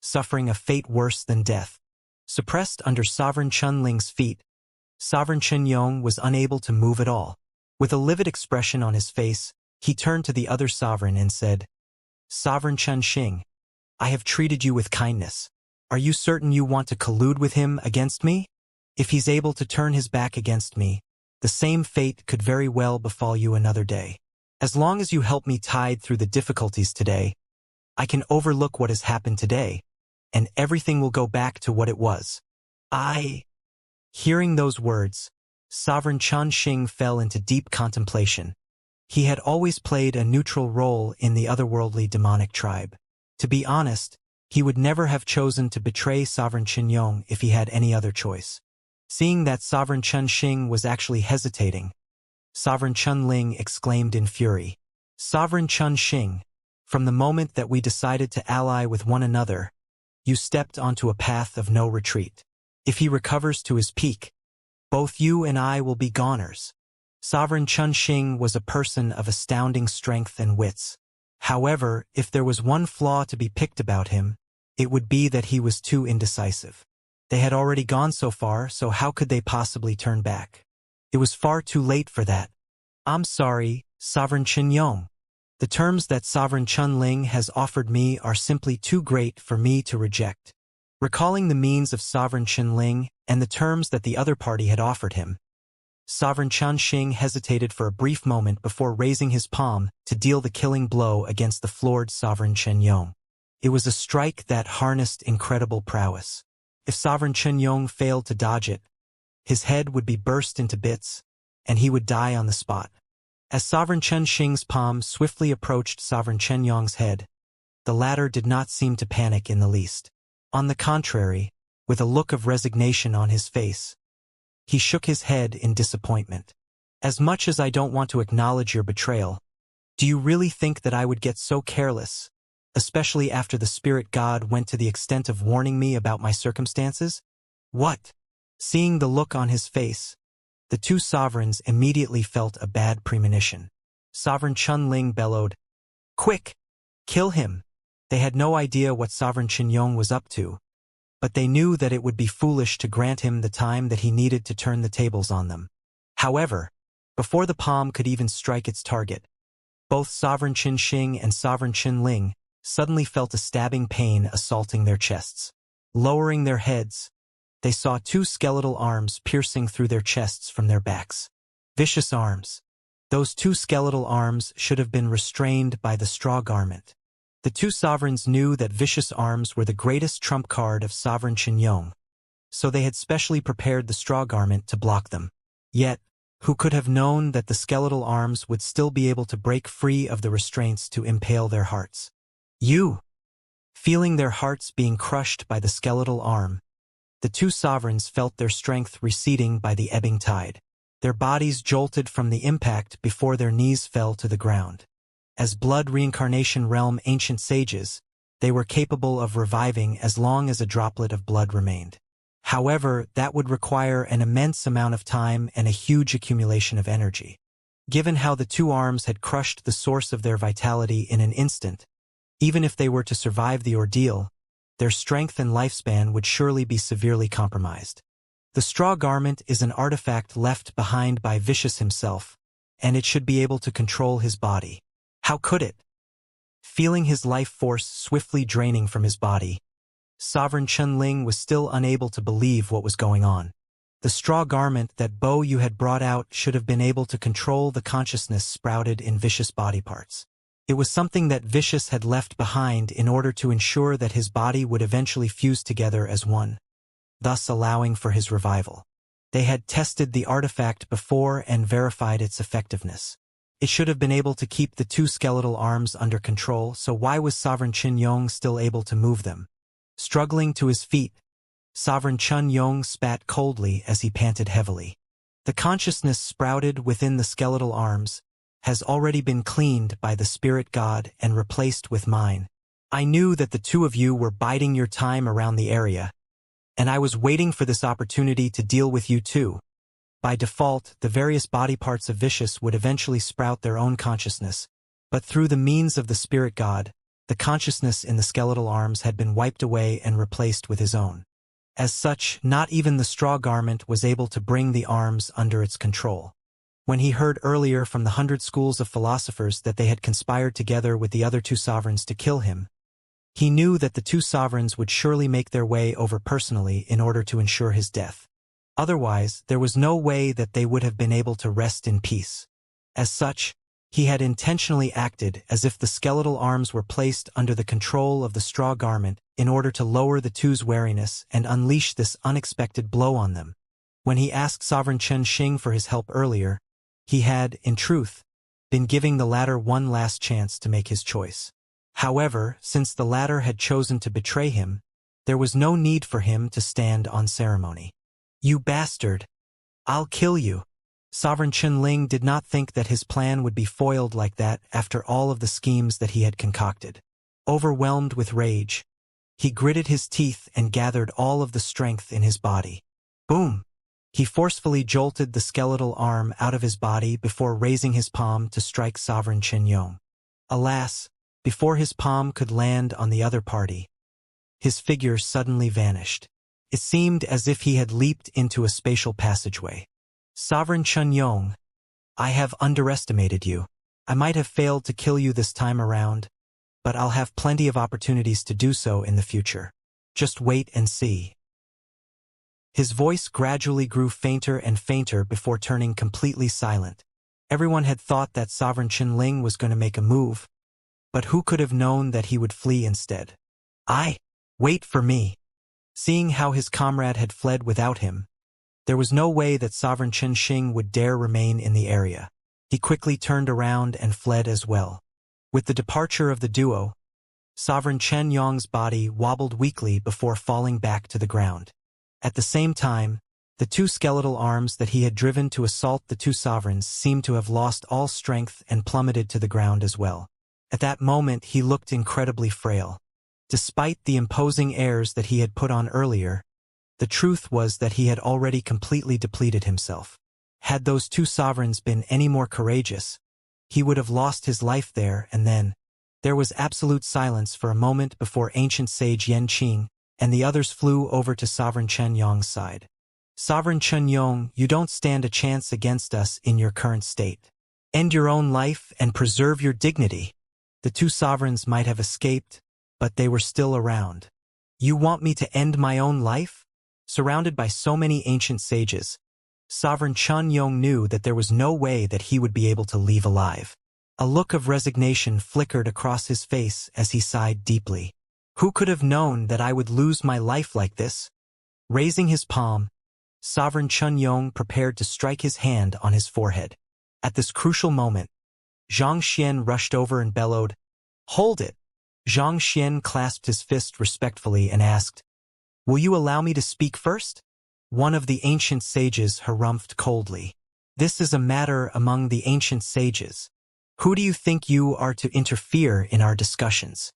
[SPEAKER 1] suffering a fate worse than death. Suppressed under Sovereign Chunling's feet, Sovereign Qinyong was unable to move at all. With a livid expression on his face, he turned to the other sovereign and said, "Sovereign Qianxing, I have treated you with kindness. Are you certain you want to collude with him against me? If he's able to turn his back against me, the same fate could very well befall you another day. As long as you help me tide through the difficulties today, I can overlook what has happened today, and everything will go back to what it was." Hearing those words, Sovereign Qianxing fell into deep contemplation. He had always played a neutral role in the otherworldly demonic tribe. To be honest, he would never have chosen to betray Sovereign Qinyong if he had any other choice. Seeing that Sovereign Qianxing was actually hesitating, Sovereign Chunling exclaimed in fury, "Sovereign Qianxing, from the moment that we decided to ally with one another, you stepped onto a path of no retreat. If he recovers to his peak, both you and I will be goners." Sovereign Qianxing was a person of astounding strength and wits. However, if there was one flaw to be picked about him, it would be that he was too indecisive. They had already gone so far, so how could they possibly turn back? It was far too late for that. "I'm sorry, Sovereign Qinyong. The terms that Sovereign Chunling has offered me are simply too great for me to reject." Recalling the means of Sovereign Qianling and the terms that the other party had offered him, Sovereign Qianxing hesitated for a brief moment before raising his palm to deal the killing blow against the floored Sovereign Qinyong. It was a strike that harnessed incredible prowess. If Sovereign Chen Yong failed to dodge it, his head would be burst into bits, and he would die on the spot. As Sovereign Chen Xing's palm swiftly approached Sovereign Chen Yong's head, the latter did not seem to panic in the least. On the contrary, with a look of resignation on his face, he shook his head in disappointment. As much as I don't want to acknowledge your betrayal, do you really think that I would get so careless, especially after the spirit god went to the extent of warning me about my circumstances? What? Seeing the look on his face, the two sovereigns immediately felt a bad premonition. Sovereign Chun Ling bellowed, "Quick! Kill him!" They had no idea what Sovereign Chen Yong was up to, but they knew that it would be foolish to grant him the time that he needed to turn the tables on them. However, before the palm could even strike its target, both Sovereign Qin Xing and Sovereign Qin Ling suddenly felt a stabbing pain assaulting their chests. Lowering their heads, they saw two skeletal arms piercing through their chests from their backs. Vicious arms. Those two skeletal arms should have been restrained by the straw garment. The two sovereigns knew that vicious arms were the greatest trump card of Sovereign Qin Yong, so they had specially prepared the straw garment to block them. Yet, who could have known that the skeletal arms would still be able to break free of the restraints to impale their hearts? You! Feeling their hearts being crushed by the skeletal arm, the two sovereigns felt their strength receding by the ebbing tide. Their bodies jolted from the impact before their knees fell to the ground. As blood reincarnation realm ancient sages, they were capable of reviving as long as a droplet of blood remained. However, that would require an immense amount of time and a huge accumulation of energy. Given how the two arms had crushed the source of their vitality in an instant, even if they were to survive the ordeal, their strength and lifespan would surely be severely compromised. The straw garment is an artifact left behind by Vicious himself, and it should be able to control his body. How could it? Feeling his life force swiftly draining from his body, Sovereign Chun Ling was still unable to believe what was going on. The straw garment that Bo Yu had brought out should have been able to control the consciousness sprouted in Vicious body parts. It was something that Vicious had left behind in order to ensure that his body would eventually fuse together as one, thus allowing for his revival. They had tested the artifact before and verified its effectiveness. It should have been able to keep the two skeletal arms under control, so why was Sovereign Qin Yong still able to move them? Struggling to his feet, Sovereign Chun Yong spat coldly as he panted heavily. The consciousness sprouted within the skeletal arms has already been cleaned by the spirit god and replaced with mine. I knew that the two of you were biding your time around the area, and I was waiting for this opportunity to deal with you too. By default, the various body parts of Vicious would eventually sprout their own consciousness, but through the means of the spirit god, the consciousness in the skeletal arms had been wiped away and replaced with his own. As such, not even the straw garment was able to bring the arms under its control. When he heard earlier from the 100 schools of philosophers that they had conspired together with the other two sovereigns to kill him, he knew that the two sovereigns would surely make their way over personally in order to ensure his death. Otherwise, there was no way that they would have been able to rest in peace. As such, he had intentionally acted as if the skeletal arms were placed under the control of the straw garment in order to lower the two's wariness and unleash this unexpected blow on them. When he asked Sovereign Chen Xing for his help earlier, he had, in truth, been giving the latter one last chance to make his choice. However, since the latter had chosen to betray him, there was no need for him to stand on ceremony. "You bastard! I'll kill you!" Sovereign Chen Ling did not think that his plan would be foiled like that after all of the schemes that he had concocted. Overwhelmed with rage, he gritted his teeth and gathered all of the strength in his body. Boom! He forcefully jolted the skeletal arm out of his body before raising his palm to strike Sovereign Chen Yong. Alas, before his palm could land on the other party, his figure suddenly vanished. It seemed as if he had leaped into a spatial passageway. "Sovereign Chun Yong, I have underestimated you. I might have failed to kill you this time around, but I'll have plenty of opportunities to do so in the future. Just wait and see." His voice gradually grew fainter and fainter before turning completely silent. Everyone had thought that Sovereign Qin Ling was going to make a move, but who could have known that he would flee instead? "Wait for me." Seeing how his comrade had fled without him, there was no way that Sovereign Chen Xing would dare remain in the area. He quickly turned around and fled as well. With the departure of the duo, Sovereign Chen Yong's body wobbled weakly before falling back to the ground. At the same time, the two skeletal arms that he had driven to assault the two sovereigns seemed to have lost all strength and plummeted to the ground as well. At that moment he looked incredibly frail. Despite the imposing airs that he had put on earlier, the truth was that he had already completely depleted himself. Had those two sovereigns been any more courageous, he would have lost his life there and then. There was absolute silence for a moment before ancient sage Yan Qing and the others flew over to Sovereign Chen Yong's side. Sovereign Chen Yong, you don't stand a chance against us in your current state. End your own life and preserve your dignity. The two sovereigns might have escaped, but they were still around. You want me to end my own life? Surrounded by so many ancient sages, Sovereign Chen Yong knew that there was no way that he would be able to leave alive. A look of resignation flickered across his face as he sighed deeply. Who could have known that I would lose my life like this? Raising his palm, Sovereign Chen Yong prepared to strike his hand on his forehead. At this crucial moment, Zhang Xian rushed over and bellowed, "Hold it!" Zhang Xian clasped his fist respectfully and asked, "Will you allow me to speak first?" One of the ancient sages harumphed coldly. "This is a matter among the ancient sages. Who do you think you are to interfere in our discussions?"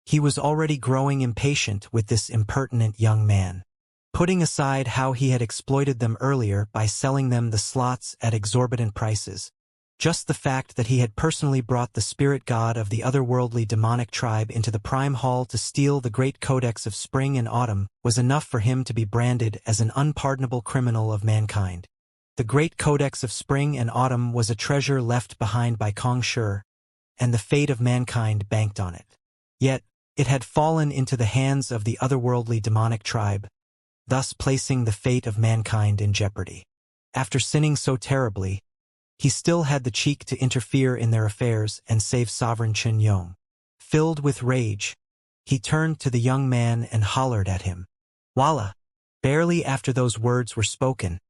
[SPEAKER 1] He was already growing impatient with this impertinent young man. Putting aside how he had exploited them earlier by selling them the slots at exorbitant prices, just the fact that he had personally brought the spirit god of the otherworldly demonic tribe into the Prime Hall to steal the great codex of spring and autumn was enough for him to be branded as an unpardonable criminal of mankind. The great codex of spring and autumn was a treasure left behind by Kong Shi, and the fate of mankind banked on it. Yet, it had fallen into the hands of the otherworldly demonic tribe, thus placing the fate of mankind in jeopardy. After sinning so terribly, he still had the cheek to interfere in their affairs and save Sovereign Chen Yong. Filled with rage, he turned to the young man and hollered at him. Voila! Barely after those words were spoken,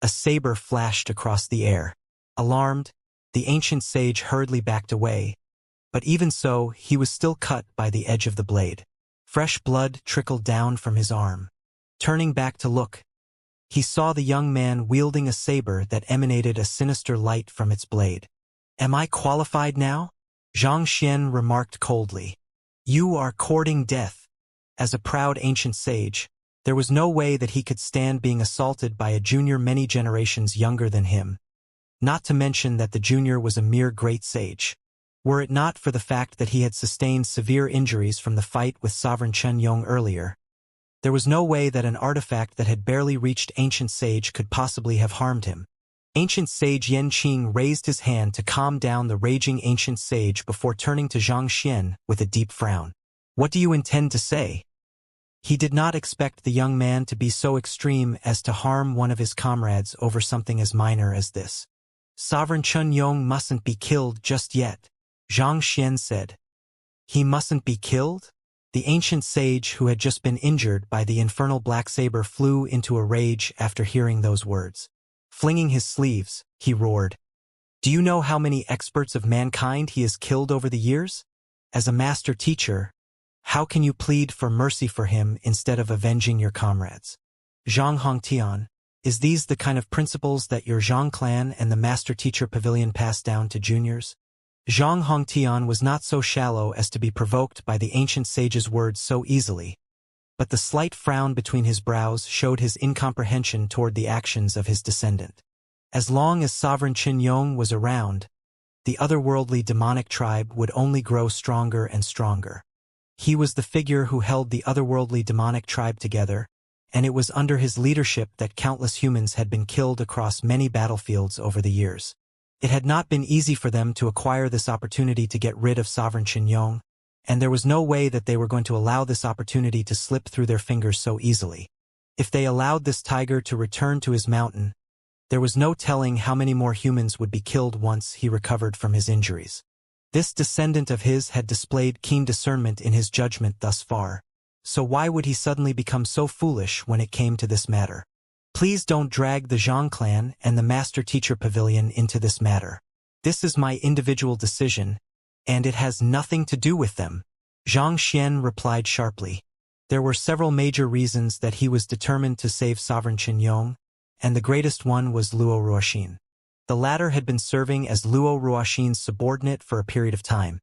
[SPEAKER 1] a saber flashed across the air. Alarmed, the ancient sage hurriedly backed away, but even so, he was still cut by the edge of the blade. Fresh blood trickled down from his arm. Turning back to look, he saw the young man wielding a saber that emanated a sinister light from its blade. "Am I qualified now?" Zhang Xian remarked coldly. "You are courting death." As a proud ancient sage, there was no way that he could stand being assaulted by a junior many generations younger than him, not to mention that the junior was a mere great sage. Were it not for the fact that he had sustained severe injuries from the fight with Sovereign Chen Yong earlier, there was no way that an artifact that had barely reached Ancient Sage could possibly have harmed him. Ancient Sage Yan Qing raised his hand to calm down the raging Ancient Sage before turning to Zhang Xian with a deep frown. "What do you intend to say?" He did not expect the young man to be so extreme as to harm one of his comrades over something as minor as this. "Sovereign Chen Yong mustn't be killed just yet," Zhang Xian said. "He mustn't be killed?" The ancient sage who had just been injured by the infernal black saber flew into a rage after hearing those words. Flinging his sleeves, he roared, "Do you know how many experts of mankind he has killed over the years? As a master teacher, how can you plead for mercy for him instead of avenging your comrades? Zhang Hongtian, is these the kind of principles that your Zhang clan and the master teacher pavilion pass down to juniors?" Zhang Hongtian was not so shallow as to be provoked by the ancient sage's words so easily, but the slight frown between his brows showed his incomprehension toward the actions of his descendant. As long as Sovereign Chen Yong was around, the otherworldly demonic tribe would only grow stronger and stronger. He was the figure who held the otherworldly demonic tribe together, and it was under his leadership that countless humans had been killed across many battlefields over the years. It had not been easy for them to acquire this opportunity to get rid of Sovereign Chen Yong, and there was no way that they were going to allow this opportunity to slip through their fingers so easily. If they allowed this tiger to return to his mountain, there was no telling how many more humans would be killed once he recovered from his injuries. This descendant of his had displayed keen discernment in his judgment thus far, so why would he suddenly become so foolish when it came to this matter? Please don't drag the Zhang clan and the Master-Teacher Pavilion into this matter. This is my individual decision, and it has nothing to do with them. Zhang Xian replied sharply. There were several major reasons that he was determined to save Sovereign Qinyong, and the greatest one was Luo Ruoxin. The latter had been serving as Luo Ruoxin's subordinate for a period of time.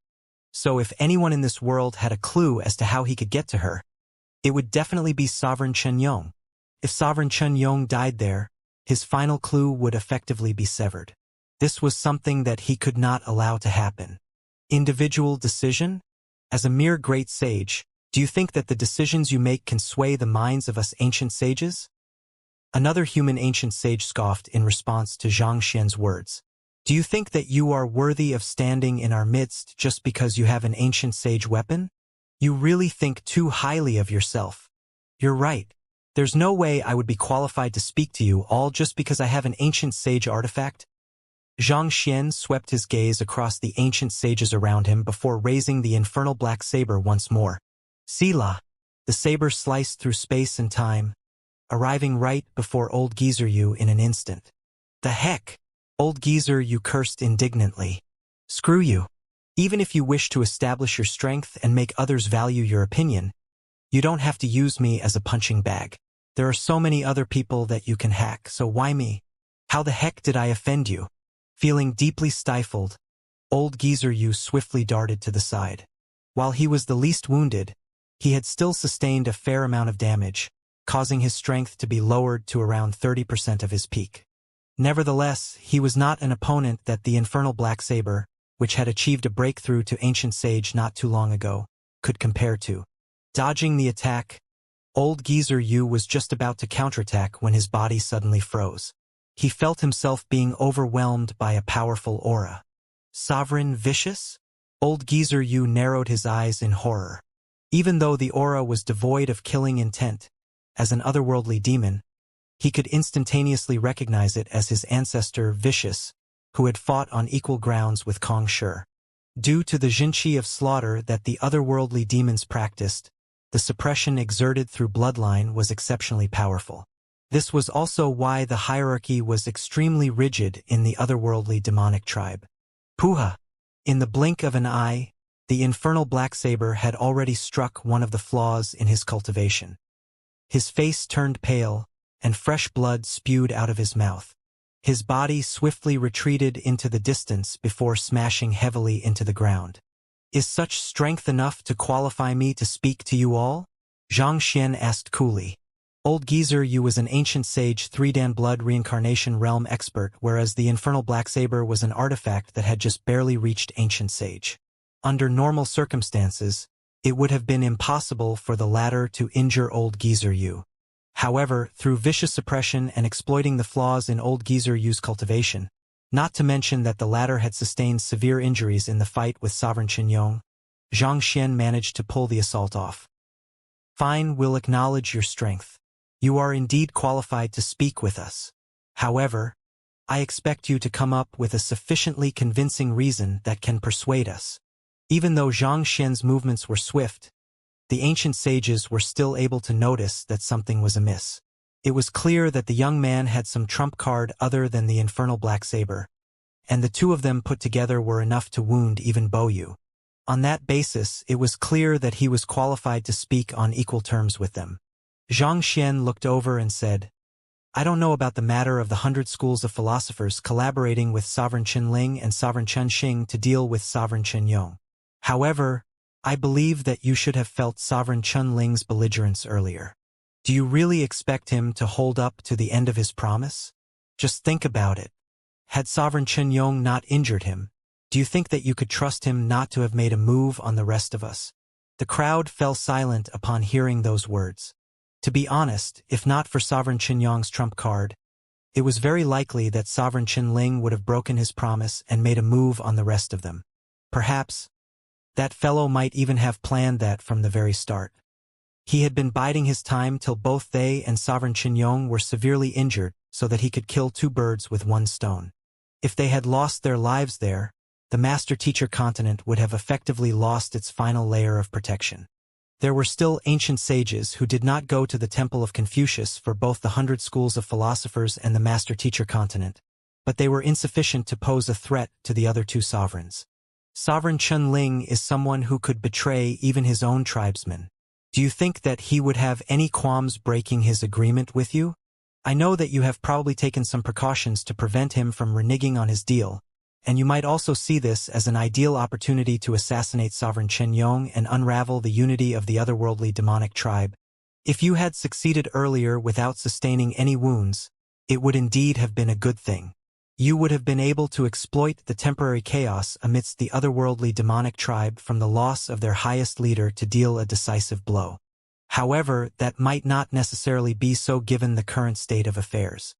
[SPEAKER 1] So if anyone in this world had a clue as to how he could get to her, it would definitely be Sovereign Qinyong. If Sovereign Qinyong died there, his final clue would effectively be severed. This was something that he could not allow to happen. Individual decision? As a mere great sage, do you think that the decisions you make can sway the minds of us ancient sages? Another human ancient sage scoffed in response to Zhang Xian's words. Do you think that you are worthy of standing in our midst just because you have an ancient sage weapon? You really think too highly of yourself. You're right. There's no way I would be qualified to speak to you all just because I have an ancient sage artifact. Zhang Xian swept his gaze across the ancient sages around him before raising the infernal black saber once more. Sila! The saber sliced through space and time, arriving right before old Geezer Yu in an instant. The heck? Old Geezer Yu cursed indignantly. Screw you. Even if you wish to establish your strength and make others value your opinion, you don't have to use me as a punching bag. There are so many other people that you can hack, so why me? How the heck did I offend you? Feeling deeply stifled, old Geezer Yu swiftly darted to the side. While he was the least wounded, he had still sustained a fair amount of damage, causing his strength to be lowered to around 30% of his peak. Nevertheless, he was not an opponent that the infernal black saber, which had achieved a breakthrough to ancient sage not too long ago, could compare to. Dodging the attack, old Geezer Yu was just about to counterattack when his body suddenly froze. He felt himself being overwhelmed by a powerful aura. Sovereign vicious? Old Geezer Yu narrowed his eyes in horror. Even though the aura was devoid of killing intent, as an otherworldly demon, he could instantaneously recognize it as his ancestor Vicious, who had fought on equal grounds with Kong Shi. Due to the Jinqi of slaughter that the otherworldly demons practiced, the suppression exerted through bloodline was exceptionally powerful. This was also why the hierarchy was extremely rigid in the otherworldly demonic tribe. Puha! In the blink of an eye, the infernal black saber had already struck one of the flaws in his cultivation. His face turned pale, and fresh blood spewed out of his mouth. His body swiftly retreated into the distance before smashing heavily into the ground. Is such strength enough to qualify me to speak to you all? Zhang Xian asked coolly. Old Geezer Yu was an ancient sage 3-Dan blood reincarnation realm expert, whereas the infernal black saber was an artifact that had just barely reached ancient sage. Under normal circumstances, it would have been impossible for the latter to injure old Geezer Yu. However, through vicious suppression and exploiting the flaws in old Geezer Yu's cultivation, not to mention that the latter had sustained severe injuries in the fight with Sovereign Qinyong, Zhang Xian managed to pull the assault off. Fine, we'll acknowledge your strength. You are indeed qualified to speak with us. However, I expect you to come up with a sufficiently convincing reason that can persuade us. Even though Zhang Xian's movements were swift, the ancient sages were still able to notice that something was amiss. It was clear that the young man had some trump card other than the infernal black saber, and the two of them put together were enough to wound even Bo Yu. On that basis, it was clear that he was qualified to speak on equal terms with them. Zhang Xian looked over and said, I don't know about the matter of the 100 schools of philosophers collaborating with Sovereign Qinling and Sovereign Chunxing to deal with Sovereign Qinyong. However, I believe that you should have felt Sovereign Chunling's belligerence earlier. Do you really expect him to hold up to the end of his promise? Just think about it. Had Sovereign Qinyong not injured him, do you think that you could trust him not to have made a move on the rest of us? The crowd fell silent upon hearing those words. To be honest, if not for Sovereign Qinyong's trump card, it was very likely that Sovereign Qinling would have broken his promise and made a move on the rest of them. Perhaps that fellow might even have planned that from the very start. He had been biding his time till both they and Sovereign Qinyong were severely injured so that he could kill two birds with one stone. If they had lost their lives there, the Master-Teacher continent would have effectively lost its final layer of protection. There were still ancient sages who did not go to the temple of Confucius for both the 100 schools of philosophers and the master-teacher continent, but they were insufficient to pose a threat to the other two sovereigns. Sovereign Chen Ling is someone who could betray even his own tribesmen. Do you think that he would have any qualms breaking his agreement with you? I know that you have probably taken some precautions to prevent him from reneging on his deal, and you might also see this as an ideal opportunity to assassinate Sovereign Chen Yong and unravel the unity of the otherworldly demonic tribe. If you had succeeded earlier without sustaining any wounds, it would indeed have been a good thing. You would have been able to exploit the temporary chaos amidst the otherworldly demonic tribe from the loss of their highest leader to deal a decisive blow. However, that might not necessarily be so given the current state of affairs.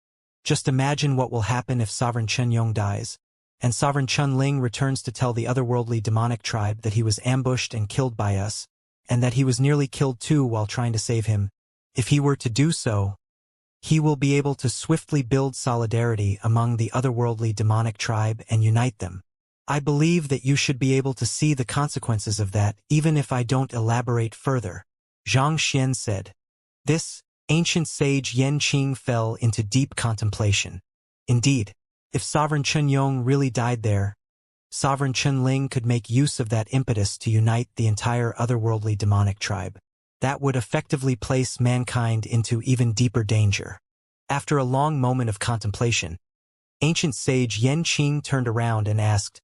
[SPEAKER 1] Just imagine what will happen if Sovereign Chen Yong dies, and Sovereign Chen Ling returns to tell the otherworldly demonic tribe that he was ambushed and killed by us, and that he was nearly killed too while trying to save him. If he were to do so, he will be able to swiftly build solidarity among the otherworldly demonic tribe and unite them. I believe that you should be able to see the consequences of that even if I don't elaborate further, Xianxia said. This ancient sage Yan Qing fell into deep contemplation. Indeed, if Sovereign Chen Yong really died there, Sovereign Chen Ling could make use of that impetus to unite the entire otherworldly demonic tribe. That would effectively place mankind into even deeper danger. After a long moment of contemplation, ancient sage Yan Qing turned around and asked,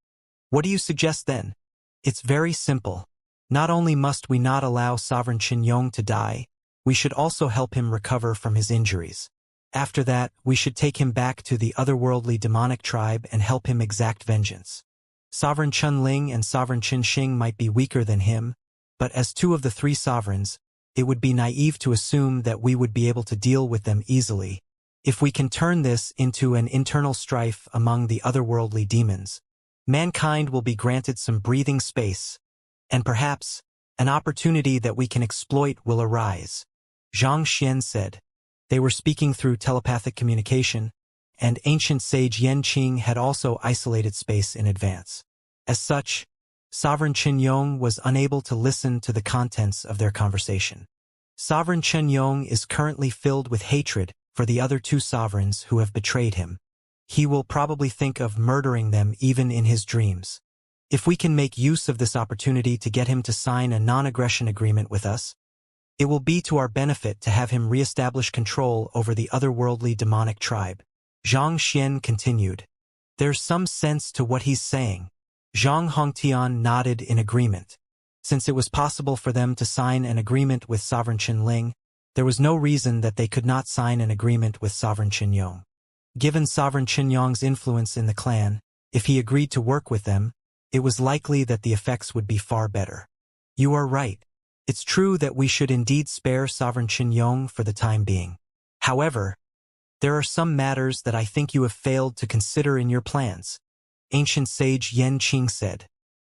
[SPEAKER 1] "What do you suggest then?" "It's very simple. Not only must we not allow Sovereign Chen Yong to die, we should also help him recover from his injuries. After that, we should take him back to the otherworldly demonic tribe and help him exact vengeance. Sovereign Chen Ling and Sovereign Chen Xing might be weaker than him, but as two of the three sovereigns, it would be naive to assume that we would be able to deal with them easily. If we can turn this into an internal strife among the otherworldly demons, mankind will be granted some breathing space, and perhaps an opportunity that we can exploit will arise," Xianxia said. They were speaking through telepathic communication, and ancient sage Yan Qing had also isolated space in advance. As such, Sovereign Chen Yong was unable to listen to the contents of their conversation. Sovereign Chen Yong is currently filled with hatred for the other two sovereigns who have betrayed him. He will probably think of murdering them even in his dreams. If we can make use of this opportunity to get him to sign a non-aggression agreement with us, it will be to our benefit to have him re-establish control over the otherworldly demonic tribe. Xianxia continued. There's some sense to what he's saying. Zhang Hongtian nodded in agreement. Since it was possible for them to sign an agreement with Sovereign Chen Ling, there was no reason that they could not sign an agreement with Sovereign Chen Yong. Given Sovereign Chen Yong's influence in the clan, if he agreed to work with them, it was likely that the effects would be far better. You are right. It's true that we should indeed spare Sovereign Chen Yong for the time being. However, there are some matters that I think you have failed to consider in your plans, ancient sage Yan Qing said.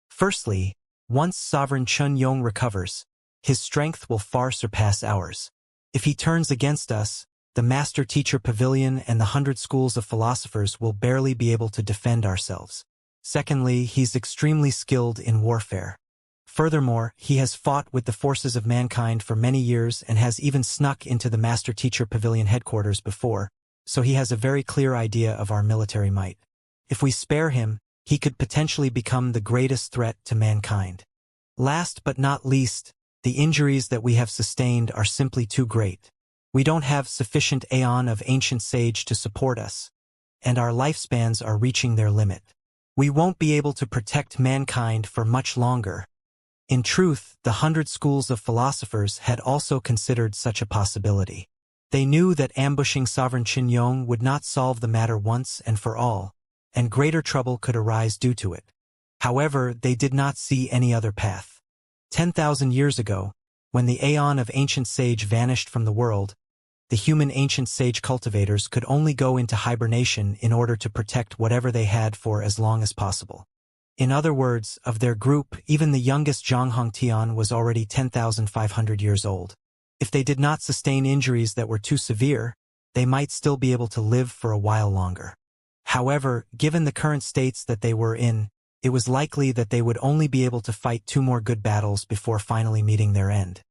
[SPEAKER 1] Firstly, once Sovereign Chen Yong recovers, his strength will far surpass ours. If he turns against us, the Master-Teacher Pavilion and the 100 schools of philosophers will barely be able to defend ourselves. Secondly, he's extremely skilled in warfare. Furthermore, he has fought with the forces of mankind for many years and has even snuck into the Master-Teacher Pavilion headquarters before, so he has a very clear idea of our military might. If we spare him, he could potentially become the greatest threat to mankind. Last but not least, the injuries that we have sustained are simply too great. We don't have sufficient aeon of ancient sage to support us, and our lifespans are reaching their limit. We won't be able to protect mankind for much longer. In truth, the 100 schools of philosophers had also considered such a possibility. They knew that ambushing Sovereign Chen Yong would not solve the matter once and for all, and greater trouble could arise due to it. However, they did not see any other path. 10,000 years ago, when the aeon of ancient sage vanished from the world, the human ancient sage cultivators could only go into hibernation in order to protect whatever they had for as long as possible. In other words, of their group, even the youngest Zhang Hongtian was already 10,500 years old. If they did not sustain injuries that were too severe, they might still be able to live for a while longer. However, given the current states that they were in, it was likely that they would only be able to fight 2 more good battles before finally meeting their end.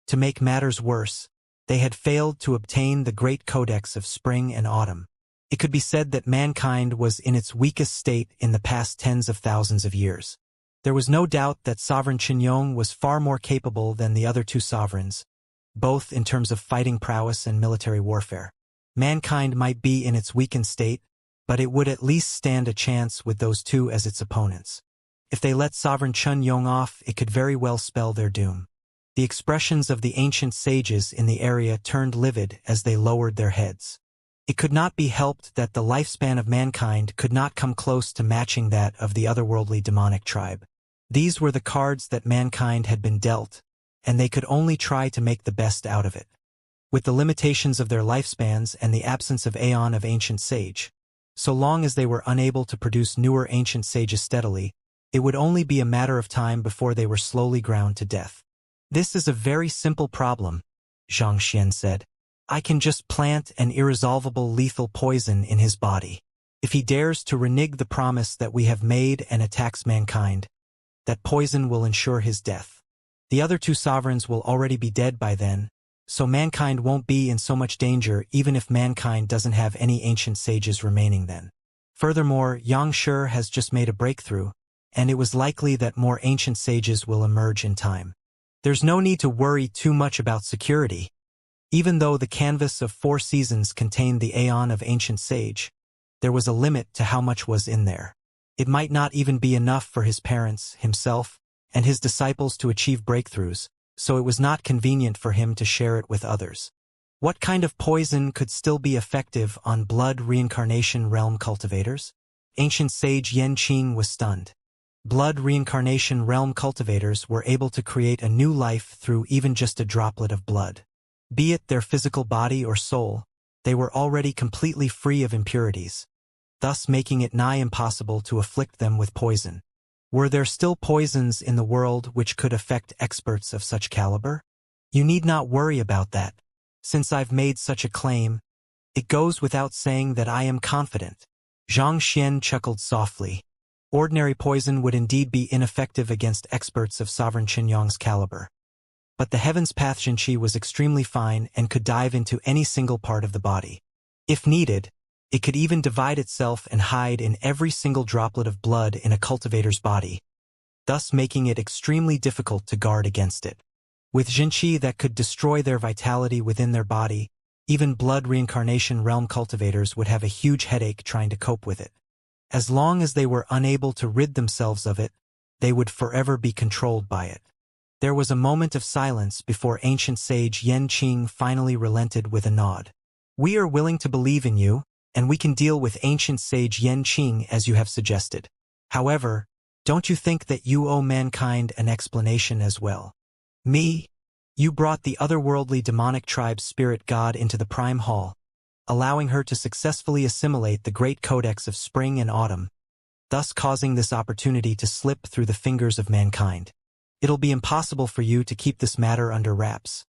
[SPEAKER 1] To make matters worse, they had failed to obtain the Great Codex of Spring and Autumn. It could be said that mankind was in its weakest state in the past tens of thousands of years. There was no doubt that Sovereign Qinyong was far more capable than the other two sovereigns, both in terms of fighting prowess and military warfare. Mankind might be in its weakened state, but it would at least stand a chance with those two as its opponents. If they let Sovereign Qinyong off, it could very well spell their doom. The expressions of the ancient sages in the area turned livid as they lowered their heads. It could not be helped that the lifespan of mankind could not come close to matching that of the otherworldly demonic tribe. These were the cards that mankind had been dealt, and they could only try to make the best out of it. With the limitations of their lifespans and the absence of aeon of ancient sage, so long as they were unable to produce newer ancient sages steadily, it would only be a matter of time before they were slowly ground to death. This is a very simple problem, Xianxia said. I can just plant an irresolvable lethal poison in his body. If he dares to renege the promise that we have made and attacks mankind, that poison will ensure his death. The other two sovereigns will already be dead by then, so mankind won't be in so much danger even if mankind doesn't have any ancient sages remaining then. Furthermore, Xianxia has just made a breakthrough, and it was likely that more ancient sages will emerge in time. There's no need to worry too much about security. Even though the canvas of 4 seasons contained the aeon of ancient sage, there was a limit to how much was in there. It might not even be enough for his parents, himself, and his disciples to achieve breakthroughs, so it was not convenient for him to share it with others. What kind of poison could still be effective on blood reincarnation realm cultivators? Ancient sage Yen Qing was stunned. Blood reincarnation realm cultivators were able to create a new life through even just a droplet of blood. Be it their physical body or soul, they were already completely free of impurities, thus making it nigh impossible to afflict them with poison. Were there still poisons in the world which could affect experts of such caliber? You need not worry about that. Since I've made such a claim, it goes without saying that I am confident. Zhang Xian chuckled softly. Ordinary poison would indeed be ineffective against experts of Sovereign Qinyong's caliber. But the Heaven's Path Xianxia was extremely fine and could dive into any single part of the body. If needed, it could even divide itself and hide in every single droplet of blood in a cultivator's body, thus making it extremely difficult to guard against it. With Xianxia that could destroy their vitality within their body, even blood reincarnation realm cultivators would have a huge headache trying to cope with it. As long as they were unable to rid themselves of it, they would forever be controlled by it. There was a moment of silence before ancient sage Yen Qing finally relented with a nod. We are willing to believe in you, and we can deal with ancient sage Yen Qing as you have suggested. However, don't you think that you owe mankind an explanation as well? Me? You brought the otherworldly demonic tribe's spirit god into the Prime Hall, allowing her to successfully assimilate the Great Codex of Spring and Autumn, thus causing this opportunity to slip through the fingers of mankind. It'll be impossible for you to keep this matter under wraps.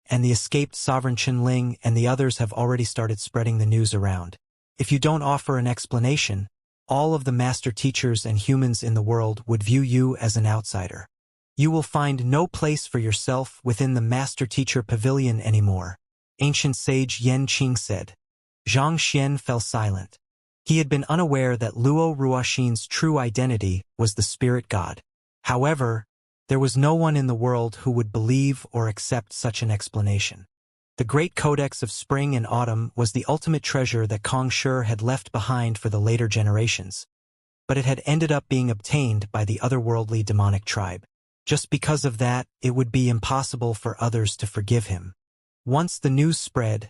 [SPEAKER 1] And the escaped Sovereign Qinling and the others have already started spreading the news around. If you don't offer an explanation, all of the master teachers and humans in the world would view you as an outsider. You will find no place for yourself within the master teacher pavilion anymore, ancient sage Yen Qing said. Zhang Xian fell silent. He had been unaware that Luo Ruoxin's true identity was the spirit god. However, there was no one in the world who would believe or accept such an explanation. The Great Codex of Spring and Autumn was the ultimate treasure that Kong Shi had left behind for the later generations, but it had ended up being obtained by the otherworldly demonic tribe. Just because of that, it would be impossible for others to forgive him. Once the news spread,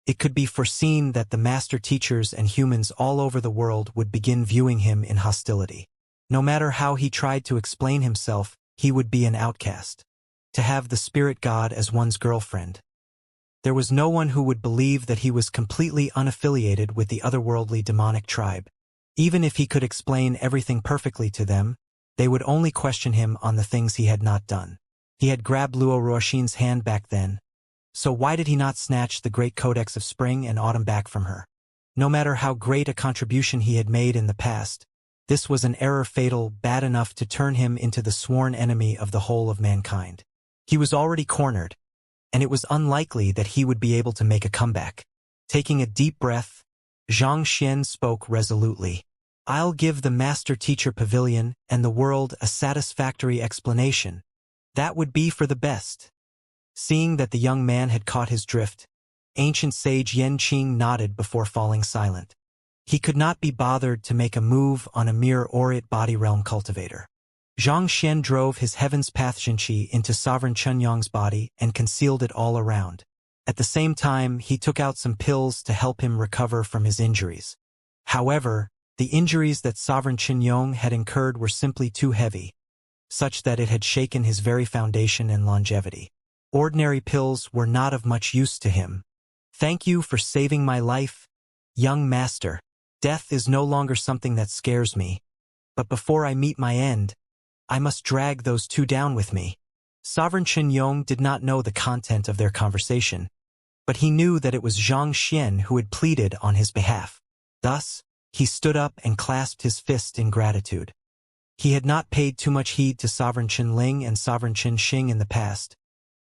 [SPEAKER 1] it could be foreseen that the master teachers and humans all over the world would begin viewing him in hostility. No matter how he tried to explain himself, he would be an outcast. To have the spirit god as one's girlfriend. There was no one who would believe that he was completely unaffiliated with the otherworldly demonic tribe. Even if he could explain everything perfectly to them, they would only question him on the things he had not done. He had grabbed Luo Ruoxin's hand back then, so why did he not snatch the Great Codex of Spring and Autumn back from her? No matter how great a contribution he had made in the past, this was an error fatal, bad enough to turn him into the sworn enemy of the whole of mankind. He was already cornered, and it was unlikely that he would be able to make a comeback. Taking a deep breath, Xianxia spoke resolutely. I'll give the Master-Teacher Pavilion and the world a satisfactory explanation. That would be for the best. Seeing that the young man had caught his drift, ancient sage Yanqing nodded before falling silent. He could not be bothered to make a move on a mere Aureate body realm cultivator. Xianxia drove his heaven's path Xianxia into Sovereign Chunyong's body and concealed it all around. At the same time, he took out some pills to help him recover from his injuries. However, the injuries that Sovereign Chunyong had incurred were simply too heavy, such that it had shaken his very foundation and longevity. Ordinary pills were not of much use to him. Thank you for saving my life, young master. Death is no longer something that scares me, but before I meet my end, I must drag those two down with me. Sovereign Chunyong did not know the content of their conversation, but he knew that it was Xianxia who had pleaded on his behalf. Thus, he stood up and clasped his fist in gratitude. He had not paid too much heed to Sovereign Qinling and Sovereign Qinxing in the past,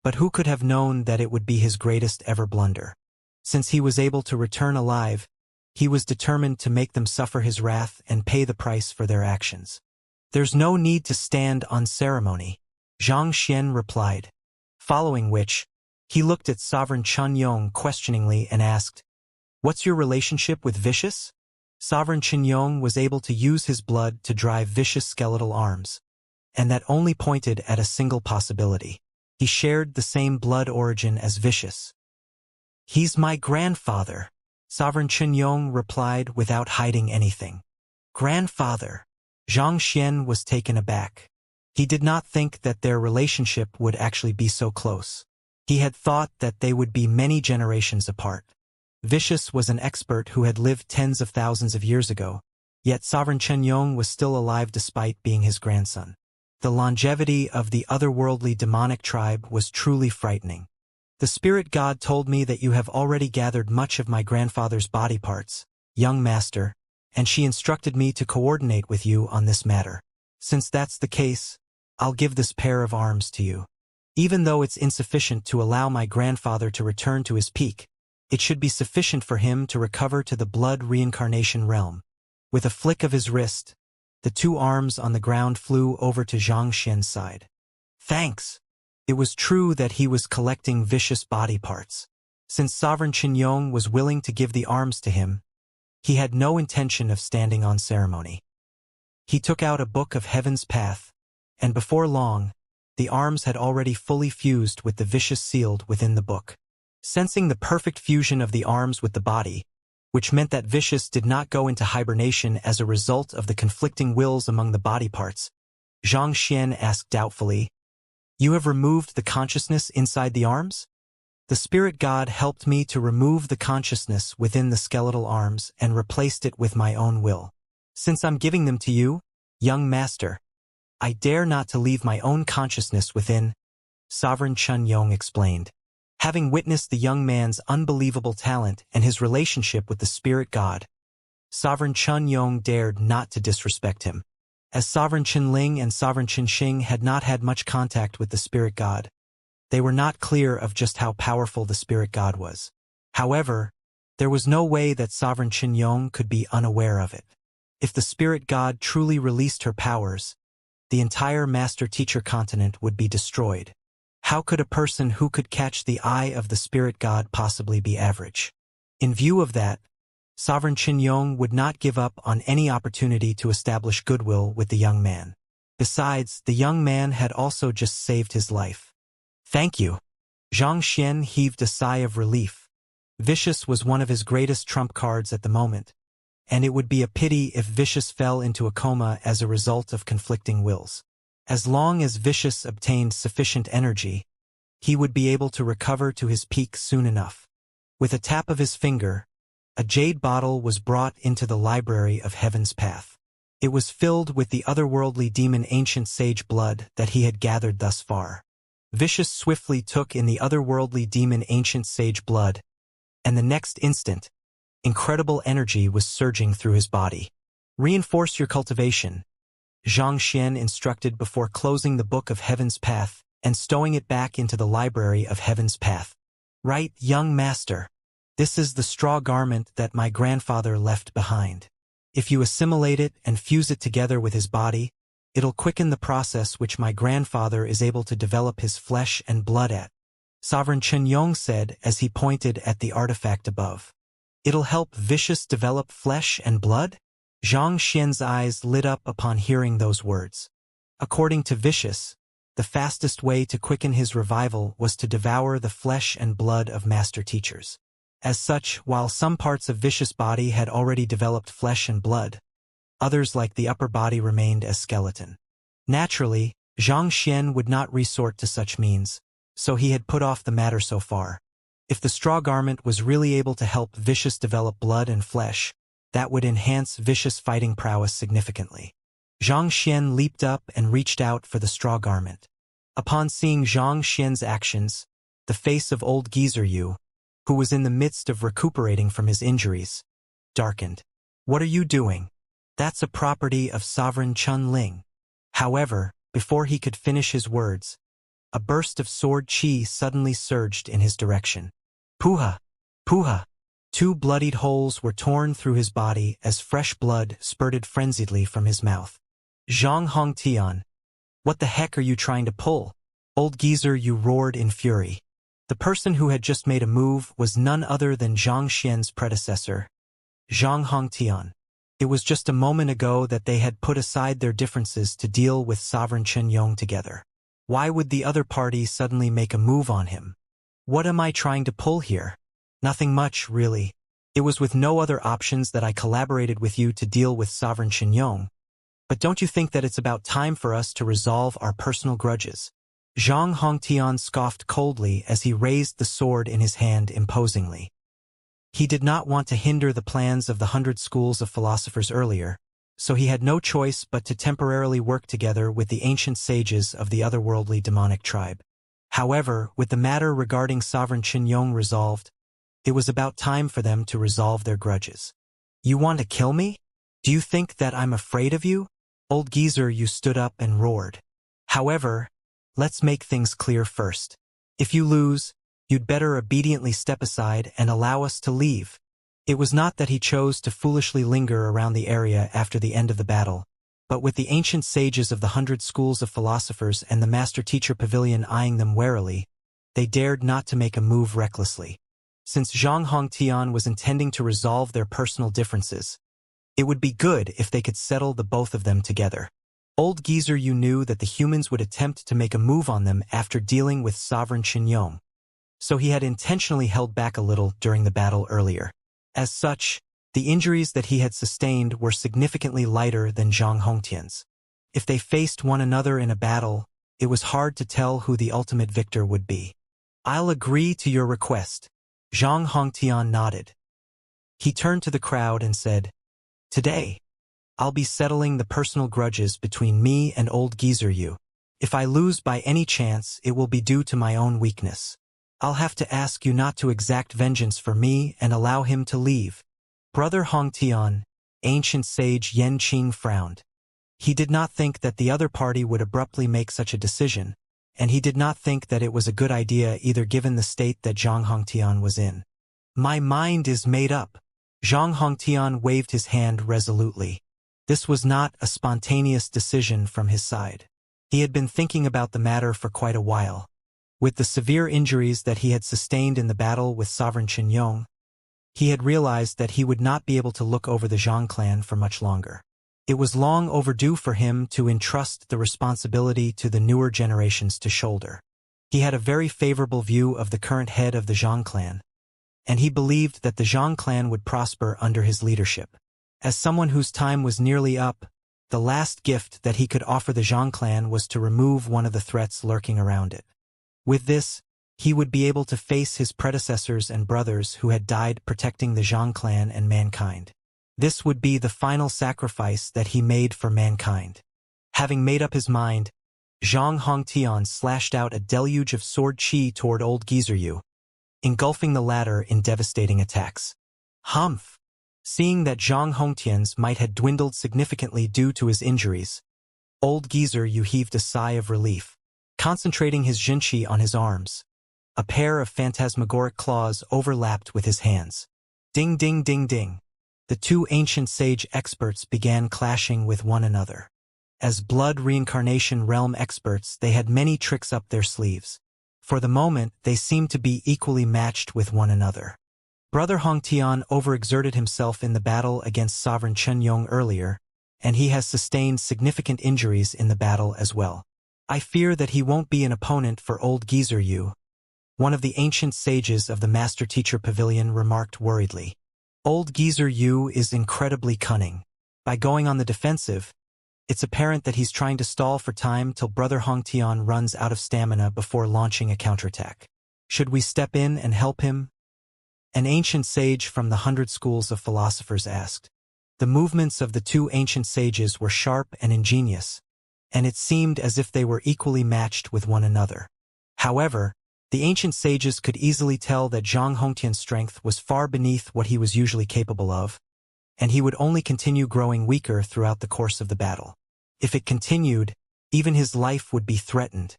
[SPEAKER 1] but who could have known that it would be his greatest ever blunder? Since he was able to return alive, he was determined to make them suffer his wrath and pay the price for their actions. There's no need to stand on ceremony, Xianxia replied. Following which, he looked at Sovereign Chunyong questioningly and asked, "What's your relationship with Vicious?" Sovereign Chunyong was able to use his blood to drive Vicious skeletal arms, and that only pointed at a single possibility. He shared the same blood origin as Vicious. "He's my grandfather," Sovereign Chunyong replied without hiding anything. "Grandfather?" Xianxia was taken aback. He did not think that their relationship would actually be so close. He had thought that they would be many generations apart. Vicious was an expert who had lived tens of thousands of years ago, yet Sovereign Chunyong was still alive despite being his grandson. The longevity of the otherworldly demonic tribe was truly frightening. "The spirit god told me that you have already gathered much of my grandfather's body parts, young master, and she instructed me to coordinate with you on this matter. Since that's the case, I'll give this pair of arms to you. Even though it's insufficient to allow my grandfather to return to his peak, it should be sufficient for him to recover to the blood reincarnation realm." With a flick of his wrist, the two arms on the ground flew over to Xianxia's side. "Thanks." It was true that he was collecting Vicious body parts. Since Sovereign Chunyong was willing to give the arms to him, he had no intention of standing on ceremony. He took out a book of Heaven's Path, and before long, the arms had already fully fused with the Vicious sealed within the book. Sensing the perfect fusion of the arms with the body, which meant that Vicious did not go into hibernation as a result of the conflicting wills among the body parts, Xianxia asked doubtfully, "You have removed the consciousness inside the arms?" "The spirit god helped me to remove the consciousness within the skeletal arms and replaced it with my own will. Since I'm giving them to you, young master, I dare not to leave my own consciousness within," Sovereign Chunyong explained. Having witnessed the young man's unbelievable talent and his relationship with the spirit god, Sovereign Chunyong dared not to disrespect him. As Sovereign Qinling and Sovereign Qinxing had not had much contact with the spirit god, they were not clear of just how powerful the spirit god was. However, there was no way that Sovereign Chunyong could be unaware of it. If the spirit god truly released her powers, the entire Master-Teacher continent would be destroyed. How could a person who could catch the eye of the spirit god possibly be average? In view of that, Sovereign Chunyong would not give up on any opportunity to establish goodwill with the young man. Besides, the young man had also just saved his life. "Thank you." Xianxia heaved a sigh of relief. Vicious was one of his greatest trump cards at the moment, and it would be a pity if Vicious fell into a coma as a result of conflicting wills. As long as Vicious obtained sufficient energy, he would be able to recover to his peak soon enough. With a tap of his finger, a jade bottle was brought into the library of Heaven's Path. It was filled with the otherworldly demon ancient sage blood that he had gathered thus far. Vicious swiftly took in the otherworldly demon ancient sage blood, and the next instant, incredible energy was surging through his body. "Reinforce your cultivation," Xianxia instructed before closing the book of Heaven's Path and stowing it back into the library of Heaven's Path. Right, young master. This is the straw garment that my grandfather left behind. If you assimilate it and fuse it together with his body, it'll quicken the process which my grandfather is able to develop his flesh and blood at. Sovereign Chen Yong said as he pointed at the artifact above. It'll help Vicious develop flesh and blood? Zhang Xian's eyes lit up upon hearing those words. According to Vicious, the fastest way to quicken his revival was to devour the flesh and blood of master teachers. As such, while some parts of Vicious' body had already developed flesh and blood, others like the upper body remained as skeleton. Naturally, Zhang Xian would not resort to such means, so he had put off the matter so far. If the straw garment was really able to help Vicious develop blood and flesh, that would enhance Vicious' fighting prowess significantly. Zhang Xian leaped up and reached out for the straw garment. Upon seeing Zhang Xian's actions, the face of old Geezer Yu, who was in the midst of recuperating from his injuries, darkened. What are you doing? That's a property of Sovereign Chun Ling. However, before he could finish his words, a burst of sword chi suddenly surged in his direction. Puha! Puha! 2 bloodied holes were torn through his body as fresh blood spurted frenziedly from his mouth. Zhang Hongtian, what the heck are you trying to pull? Old Geezer Yu roared in fury. The person who had just made a move was none other than Zhang Xian's predecessor, Zhang Hongtian. It was just a moment ago that they had put aside their differences to deal with Sovereign Chen Yong together. Why would the other party suddenly make a move on him? What am I trying to pull here? Nothing much, really. It was with no other options that I collaborated with you to deal with Sovereign Chen Yong. But don't you think that it's about time for us to resolve our personal grudges? Zhang Hongtian scoffed coldly as he raised the sword in his hand imposingly. He did not want to hinder the plans of the 100 schools of philosophers earlier, so he had no choice but to temporarily work together with the ancient sages of the otherworldly demonic tribe. However, with the matter regarding Sovereign Chen Yong resolved, it was about time for them to resolve their grudges. You want to kill me? Do you think that I'm afraid of you? Old Geezer Yu stood up and roared. However, let's make things clear first. If you lose, you'd better obediently step aside and allow us to leave. It was not that he chose to foolishly linger around the area after the end of the battle, but with the ancient sages of the 100 schools of philosophers and the master-teacher pavilion eyeing them warily, they dared not to make a move recklessly. Since Zhang Hongtian was intending to resolve their personal differences, it would be good if they could settle the both of them together. Old Geezer Yu knew that the humans would attempt to make a move on them after dealing with Sovereign Chen Yong, so he had intentionally held back a little during the battle earlier. As such, the injuries that he had sustained were significantly lighter than Zhang Hongtian's. If they faced one another in a battle, it was hard to tell who the ultimate victor would be. I'll agree to your request. Zhang Hongtian nodded. He turned to the crowd and said, Today, I'll be settling the personal grudges between me and old Geezer Yu. If I lose by any chance, it will be due to my own weakness. I'll have to ask you not to exact vengeance for me and allow him to leave. Brother Hongtian, ancient sage Yen Qing frowned. He did not think that the other party would abruptly make such a decision, and he did not think that it was a good idea either given the state that Zhang Hongtian was in. My mind is made up. Zhang Hongtian waved his hand resolutely. This was not a spontaneous decision from his side. He had been thinking about the matter for quite a while. With the severe injuries that he had sustained in the battle with Sovereign Chen Yong, he had realized that he would not be able to look over the Zhang clan for much longer. It was long overdue for him to entrust the responsibility to the newer generations to shoulder. He had a very favorable view of the current head of the Zhang clan, and he believed that the Zhang clan would prosper under his leadership. As someone whose time was nearly up, the last gift that he could offer the Zhang clan was to remove one of the threats lurking around it. With this, he would be able to face his predecessors and brothers who had died protecting the Zhang clan and mankind. This would be the final sacrifice that he made for mankind. Having made up his mind, Zhang Hongtian slashed out a deluge of sword chi toward old Geezer Yu, engulfing the latter in devastating attacks. Humph! Seeing that Zhang Hongtian's might had dwindled significantly due to his injuries, old Geezer Yu heaved a sigh of relief. concentrating his Xianxia on his arms. A pair of phantasmagoric claws overlapped with his hands. Ding ding ding ding. The two ancient sage experts began clashing with one another. As blood reincarnation realm experts, they had many tricks up their sleeves. For the moment, they seemed to be equally matched with one another. Brother Hongtian overexerted himself in the battle against Sovereign Chen Yong earlier, and he has sustained significant injuries in the battle as well. I fear that he won't be an opponent for old Geezer Yu, one of the ancient sages of the Master Teacher Pavilion remarked worriedly. Old Geezer Yu is incredibly cunning. By going on the defensive, it's apparent that he's trying to stall for time till Brother Hongtian runs out of stamina before launching a counterattack. Should we step in and help him? An ancient sage from the 100 Schools of Philosophers asked. The movements of the two ancient sages were sharp and ingenious, and it seemed as if they were equally matched with one another. However, the ancient sages could easily tell that Zhang Hongtian's strength was far beneath what he was usually capable of, and he would only continue growing weaker throughout the course of the battle. If it continued, even his life would be threatened.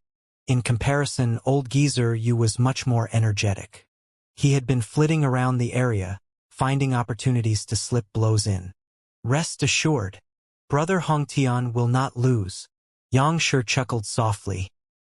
[SPEAKER 1] In comparison, old Geezer Yu was much more energetic. He had been flitting around the area, finding opportunities to slip blows in. Rest assured, Brother Hongtian will not lose. Xianxia chuckled softly.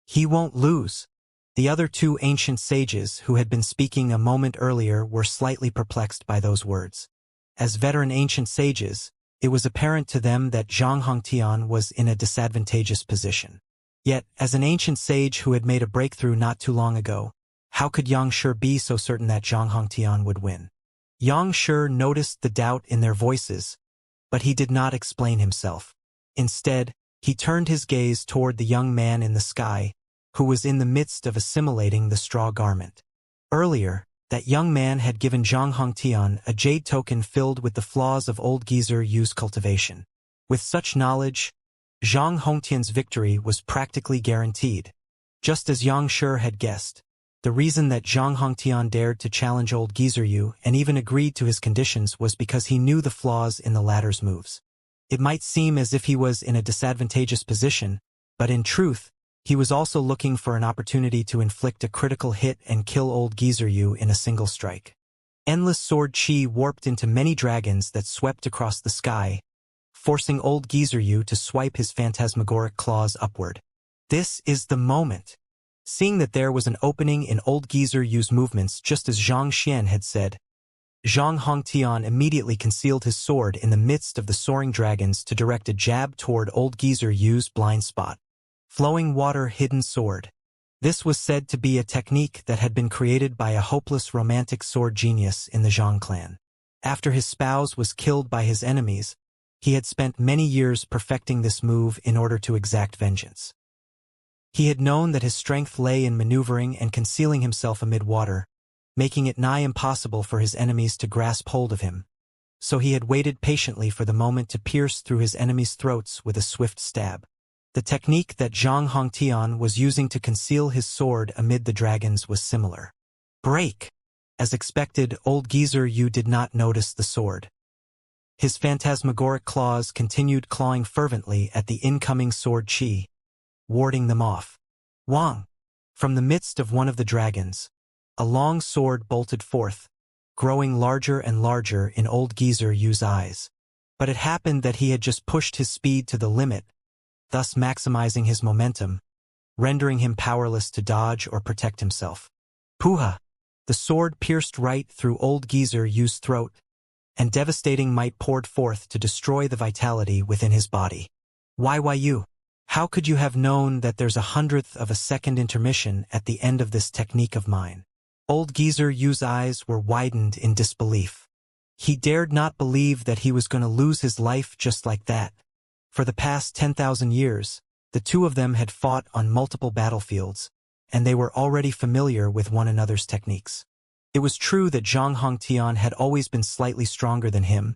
[SPEAKER 1] He won't lose. The other two ancient sages who had been speaking a moment earlier were slightly perplexed by those words. As veteran ancient sages, it was apparent to them that Zhang Hongtian was in a disadvantageous position. Yet, as an ancient sage who had made a breakthrough not too long ago, how could Xianxia be so certain that Zhang Hongtian would win? Xianxia noticed the doubt in their voices, but he did not explain himself. Instead, he turned his gaze toward the young man in the sky, who was in the midst of assimilating the straw garment. Earlier, that young man had given Zhang Hongtian a jade token filled with the flaws of old Geezer Yu's cultivation. With such knowledge, Zhang Hongtian's victory was practically guaranteed. Just as Xianxia had guessed, the reason that Zhang Hongtian dared to challenge old Geezer Yu and even agreed to his conditions was because he knew the flaws in the latter's moves. It might seem as if he was in a disadvantageous position, but in truth, he was also looking for an opportunity to inflict a critical hit and kill old Geezer Yu in a single strike. Endless sword chi warped into many dragons that swept across the sky, forcing old Geezer Yu to swipe his phantasmagoric claws upward. This is the moment. Seeing that there was an opening in old Geezer Yu's movements just as Zhang Xian had said, Zhang Hongtian immediately concealed his sword in the midst of the soaring dragons to direct a jab toward old Geezer Yu's blind spot. Flowing water hidden sword. This was said to be a technique that had been created by a hopeless romantic sword genius in the Zhang clan. After his spouse was killed by his enemies, he had spent many years perfecting this move in order to exact vengeance. He had known that his strength lay in maneuvering and concealing himself amid water, making it nigh impossible for his enemies to grasp hold of him. So he had waited patiently for the moment to pierce through his enemies' throats with a swift stab. The technique that Zhang Hongtian was using to conceal his sword amid the dragons was similar. Break! As expected, old Geezer Yu did not notice the sword. His phantasmagoric claws continued clawing fervently at the incoming sword chi, warding them off. Wang! From the midst of one of the dragons, a long sword bolted forth, growing larger and larger in old Geezer Yu's eyes. But it happened that he had just pushed his speed to the limit, thus maximizing his momentum, rendering him powerless to dodge or protect himself. Puha! The sword pierced right through old Geezer Yu's throat, and devastating might poured forth to destroy the vitality within his body. Why you? How could you have known that there's 1/100th of a second intermission at the end of this technique of mine? Old Geezer Yu's eyes were widened in disbelief. He dared not believe that he was going to lose his life just like that. For the past 10,000 years, the two of them had fought on multiple battlefields, and they were already familiar with one another's techniques. It was true that Zhang Hongtian had always been slightly stronger than him,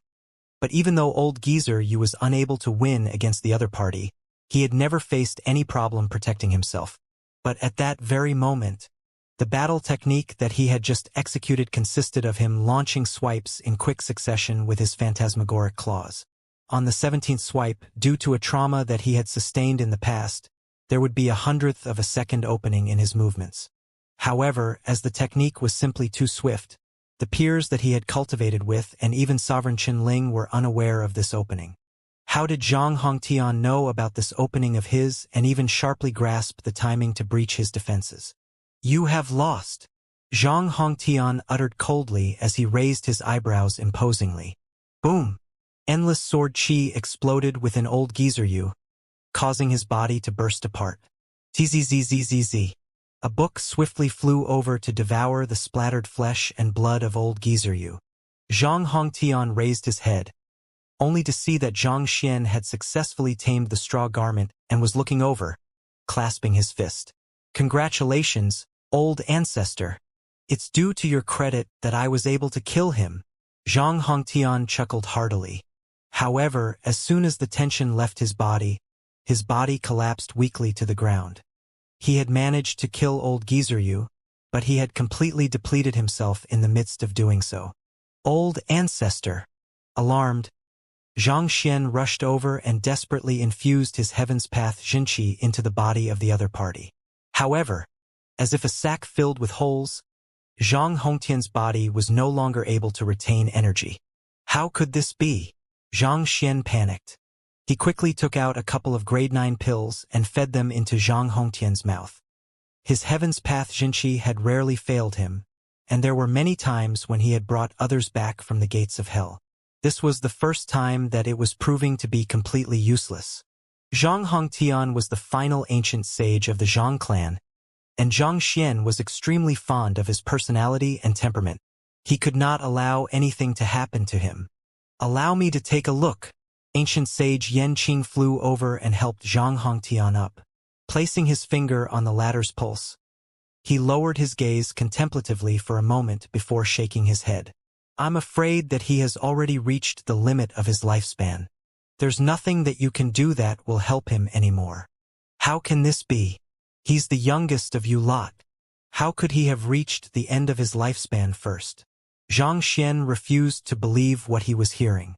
[SPEAKER 1] but even though old Geezer Yu was unable to win against the other party, he had never faced any problem protecting himself. But at that very moment, the battle technique that he had just executed consisted of him launching swipes in quick succession with his phantasmagoric claws. On the 17th swipe, due to a trauma that he had sustained in the past, there would be 1/100th of a second opening in his movements. However, as the technique was simply too swift, the peers that he had cultivated with and even Sovereign Qin Ling were unaware of this opening. How did Zhang Hongtian know about this opening of his and even sharply grasp the timing to breach his defenses? "You have lost," Zhang Hongtian uttered coldly as he raised his eyebrows imposingly. Boom! Endless sword chi exploded within old Geezer Yu, causing his body to burst apart. Zzzzzzz. A book swiftly flew over to devour the splattered flesh and blood of old Geezer Yu. Zhang Hongtian raised his head, only to see that Zhang Xian had successfully tamed the straw garment and was looking over, clasping his fist. "Congratulations, old ancestor. It's due to your credit that I was able to kill him." Zhang Hongtian chuckled heartily. However, as soon as the tension left his body collapsed weakly to the ground. He had managed to kill old Geezer Yu, but he had completely depleted himself in the midst of doing so. "Old ancestor!" Alarmed, Zhang Xian rushed over and desperately infused his Heaven's Path Jinqi into the body of the other party. However, as if a sack filled with holes, Zhang Hongtian's body was no longer able to retain energy. How could this be? Zhang Xian panicked. He quickly took out a couple of grade 9 pills and fed them into Zhang Hongtian's mouth. His Heaven's Path Jinqi had rarely failed him, and there were many times when he had brought others back from the gates of hell. This was the first time that it was proving to be completely useless. Zhang Hongtian was the final ancient sage of the Zhang clan, and Zhang Xian was extremely fond of his personality and temperament. He could not allow anything to happen to him. "Allow me to take a look." Ancient sage Yan Qing flew over and helped Zhang Hongtian up. Placing his finger on the latter's pulse, he lowered his gaze contemplatively for a moment before shaking his head. "I'm afraid that he has already reached the limit of his lifespan. There's nothing that you can do that will help him anymore." "How can this be? He's the youngest of you lot. How could he have reached the end of his lifespan first?" Zhang Xian refused to believe what he was hearing.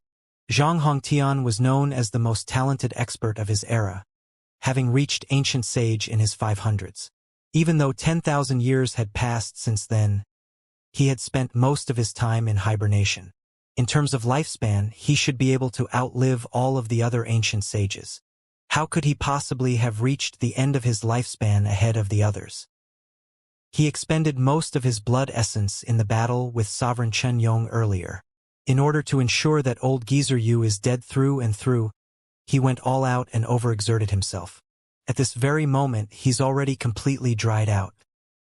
[SPEAKER 1] Zhang Hongtian was known as the most talented expert of his era, having reached ancient sage in his 500s. Even though 10,000 years had passed since then, he had spent most of his time in hibernation. In terms of lifespan, he should be able to outlive all of the other ancient sages. How could he possibly have reached the end of his lifespan ahead of the others? He expended most of his blood essence in the battle with Sovereign Chen Yong earlier. In order to ensure that old Geezer Yu is dead through and through, he went all out and overexerted himself. At this very moment, he's already completely dried out.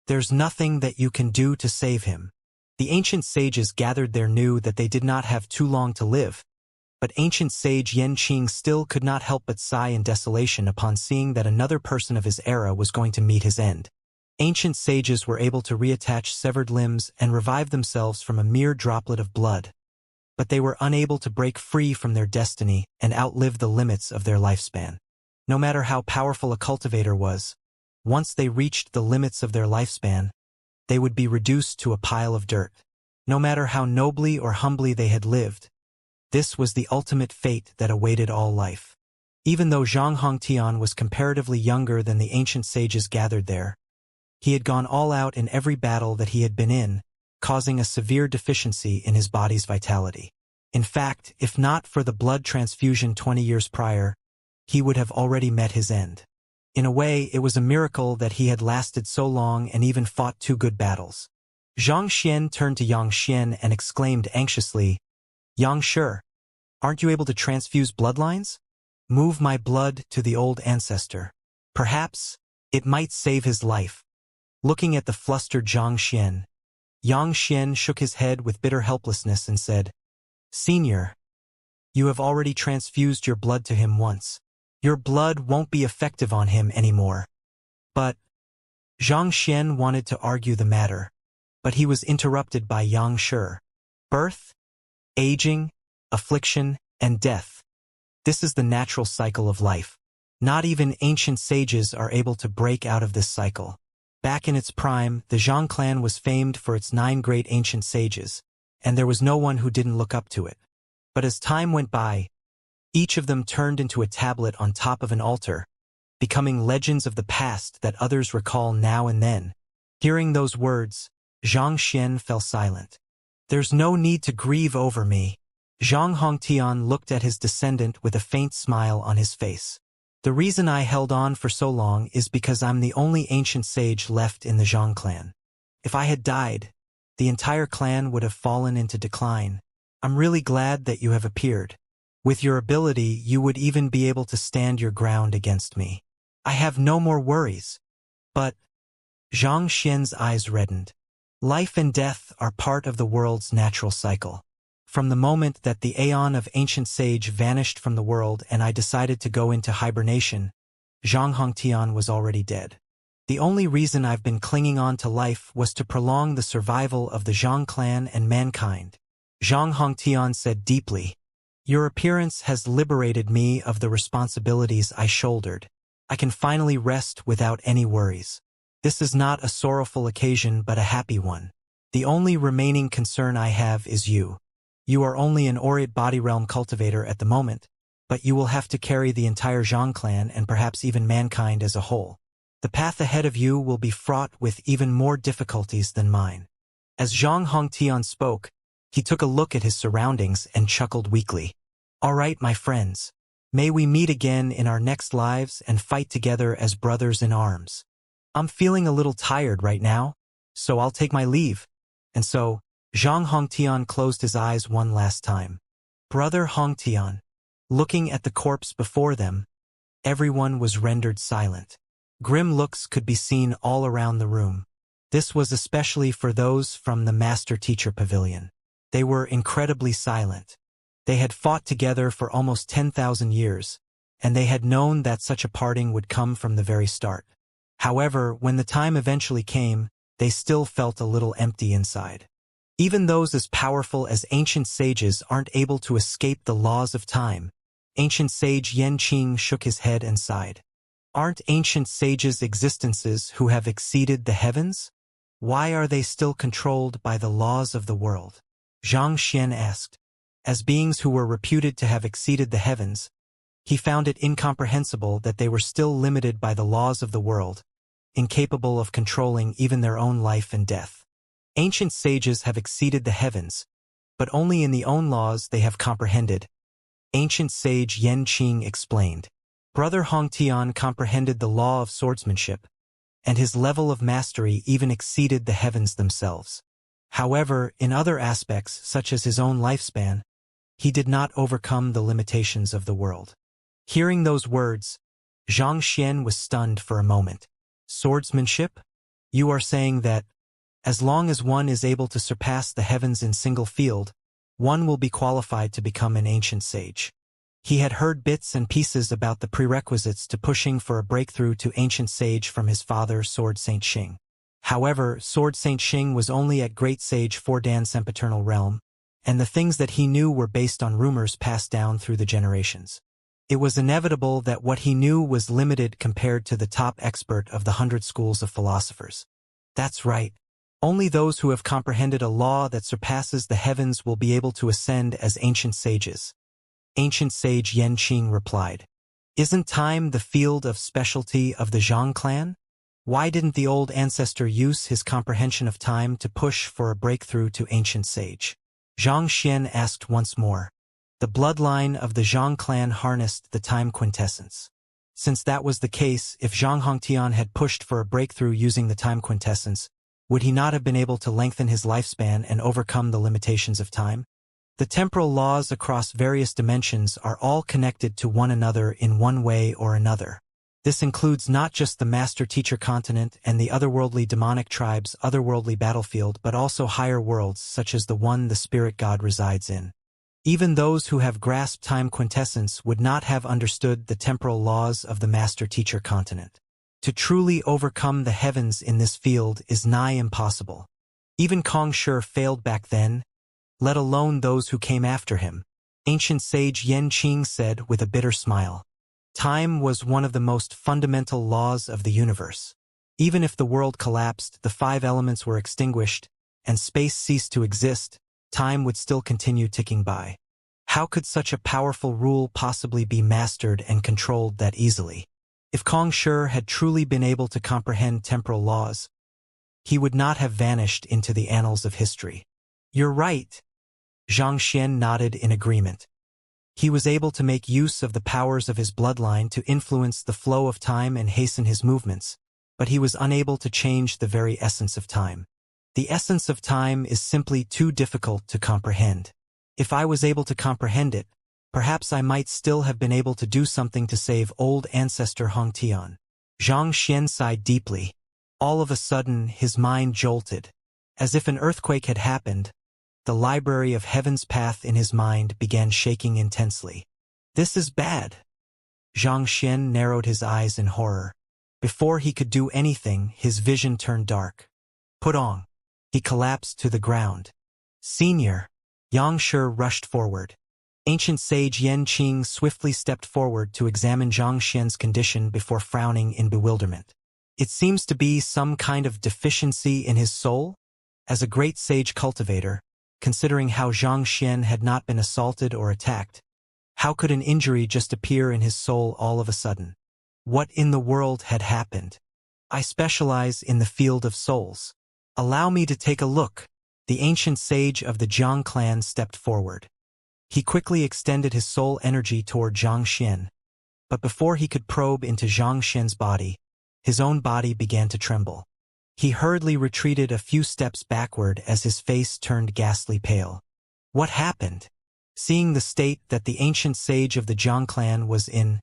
[SPEAKER 1] There's nothing that you can do to save him. The ancient sages gathered there knew that they did not have too long to live, but ancient sage Yan Qing still could not help but sigh in desolation upon seeing that another person of his era was going to meet his end. Ancient sages were able to reattach severed limbs and revive themselves from a mere droplet of blood, but they were unable to break free from their destiny and outlive the limits of their lifespan. No matter how powerful a cultivator was, once they reached the limits of their lifespan, they would be reduced to a pile of dirt. No matter how nobly or humbly they had lived, this was the ultimate fate that awaited all life. Even though Zhang Hongtian was comparatively younger than the ancient sages gathered there, he had gone all out in every battle that he had been in, causing a severe deficiency in his body's vitality. In fact, if not for the blood transfusion 20 years prior, he would have already met his end. In a way, it was a miracle that he had lasted so long and even fought 2 good battles. Zhang Xian turned to Yang Xian and exclaimed anxiously, "Yang Shi, aren't you able to transfuse bloodlines? Move my blood to the old ancestor. Perhaps it might save his life." Looking at the flustered Zhang Xian, Yang Xian shook his head with bitter helplessness and said, "Senior, you have already transfused your blood to him once. Your blood won't be effective on him anymore." But Zhang Xian wanted to argue the matter, but he was interrupted by Yang Shi. "Birth, aging, affliction, and death. This is the natural cycle of life. Not even ancient sages are able to break out of this cycle." Back in its prime, the Zhang clan was famed for its 9 great ancient sages, and there was no one who didn't look up to it. But as time went by, each of them turned into a tablet on top of an altar, becoming legends of the past that others recall now and then. Hearing those words, Xianxia fell silent. "There's no need to grieve over me." Zhang Hongtian looked at his descendant with a faint smile on his face. "The reason I held on for so long is because I'm the only ancient sage left in the Zhang clan. If I had died, the entire clan would have fallen into decline. I'm really glad that you have appeared. With your ability, you would even be able to stand your ground against me. I have no more worries." But Zhang Xian's eyes reddened. Life and death are part of the world's natural cycle. From the moment that the aeon of ancient sage vanished from the world and I decided to go into hibernation, Zhang Hongtian was already dead. The only reason I've been clinging on to life was to prolong the survival of the Zhang clan and mankind. Zhang Hongtian said deeply, "Your appearance has liberated me of the responsibilities I shouldered. I can finally rest without any worries. This is not a sorrowful occasion but a happy one. The only remaining concern I have is you. You are only an Aureate body realm cultivator at the moment, but you will have to carry the entire Zhang clan and perhaps even mankind as a whole. The path ahead of you will be fraught with even more difficulties than mine." As Zhang Hongtian spoke, he took a look at his surroundings and chuckled weakly. "All right, my friends. May we meet again in our next lives and fight together as brothers in arms. I'm feeling a little tired right now, so I'll take my leave." And so, Zhang Hongtian closed his eyes one last time. Brother Hongtian. Looking at the corpse before them, everyone was rendered silent. Grim looks could be seen all around the room. This was especially for those from the Master-Teacher Pavilion. They were incredibly silent. They had fought together for almost 10,000 years, and they had known that such a parting would come from the very start. However, when the time eventually came, they still felt a little empty inside. Even those as powerful as ancient sages aren't able to escape the laws of time. Ancient sage Yanqing shook his head and sighed. Aren't ancient sages existences who have exceeded the heavens? Why are they still controlled by the laws of the world? Zhang Xian asked. As beings who were reputed to have exceeded the heavens, he found it incomprehensible that they were still limited by the laws of the world, incapable of controlling even their own life and death. Ancient sages have exceeded the heavens, but only in the own laws they have comprehended. Ancient sage Yanqing explained. Brother Hongtian comprehended the law of swordsmanship, and his level of mastery even exceeded the heavens themselves. However, in other aspects, such as his own lifespan, he did not overcome the limitations of the world. Hearing those words, Zhang Xian was stunned for a moment. Swordsmanship? You are saying that, as long as one is able to surpass the heavens in single field, one will be qualified to become an ancient sage. He had heard bits and pieces about the prerequisites to pushing for a breakthrough to ancient sage from his father, Sword Saint Xing. However, Sword Saint Xing was only at Great Sage for Dan Sempiternal Realm, and the things that he knew were based on rumors passed down through the generations. It was inevitable that what he knew was limited compared to the top expert of the 100 schools of philosophers. That's right. Only those who have comprehended a law that surpasses the heavens will be able to ascend as ancient sages. Ancient sage Yanqing replied. Isn't time the field of specialty of the Zhang clan? Why didn't the old ancestor use his comprehension of time to push for a breakthrough to ancient sage? Zhang Xian asked once more. The bloodline of the Zhang clan harnessed the time quintessence. Since that was the case, if Zhang Hongtian had pushed for a breakthrough using the time quintessence, would he not have been able to lengthen his lifespan and overcome the limitations of time? The temporal laws across various dimensions are all connected to one another in one way or another. This includes not just the Master-Teacher continent and the otherworldly demonic tribe's otherworldly battlefield, but also higher worlds such as the one the spirit god resides in. Even those who have grasped time quintessence would not have understood the temporal laws of the Master-Teacher continent. To truly overcome the heavens in this field is nigh impossible. Even Kong Shi failed back then, let alone those who came after him. Ancient sage Yanqing said with a bitter smile. Time was one of the most fundamental laws of the universe. Even if the world collapsed, the 5 elements were extinguished, and space ceased to exist, time would still continue ticking by. How could such a powerful rule possibly be mastered and controlled that easily? If Kong Shi had truly been able to comprehend temporal laws, he would not have vanished into the annals of history. You're right. Xianxia nodded in agreement. He was able to make use of the powers of his bloodline to influence the flow of time and hasten his movements, but he was unable to change the very essence of time. The essence of time is simply too difficult to comprehend. If I was able to comprehend it, perhaps I might still have been able to do something to save old ancestor Hong Tian. Zhang Xian sighed deeply. All of a sudden, his mind jolted. As if an earthquake had happened, the library of heaven's path in his mind began shaking intensely. This is bad. Zhang Xian narrowed his eyes in horror. Before he could do anything, his vision turned dark. Put on. He collapsed to the ground. Senior. Yang Shi rushed forward. Ancient sage Yan Qing swiftly stepped forward to examine Zhang Xian's condition before frowning in bewilderment. It seems to be some kind of deficiency in his soul? As a great sage cultivator, considering how Zhang Xian had not been assaulted or attacked, how could an injury just appear in his soul all of a sudden? What in the world had happened? I specialize in the field of souls. Allow me to take a look. The ancient sage of the Jiang clan stepped forward. He quickly extended his soul energy toward Zhang Xian, but before he could probe into Zhang Xian's body, his own body began to tremble. He hurriedly retreated a few steps backward as his face turned ghastly pale. What happened? Seeing the state that the ancient sage of the Jiang clan was in,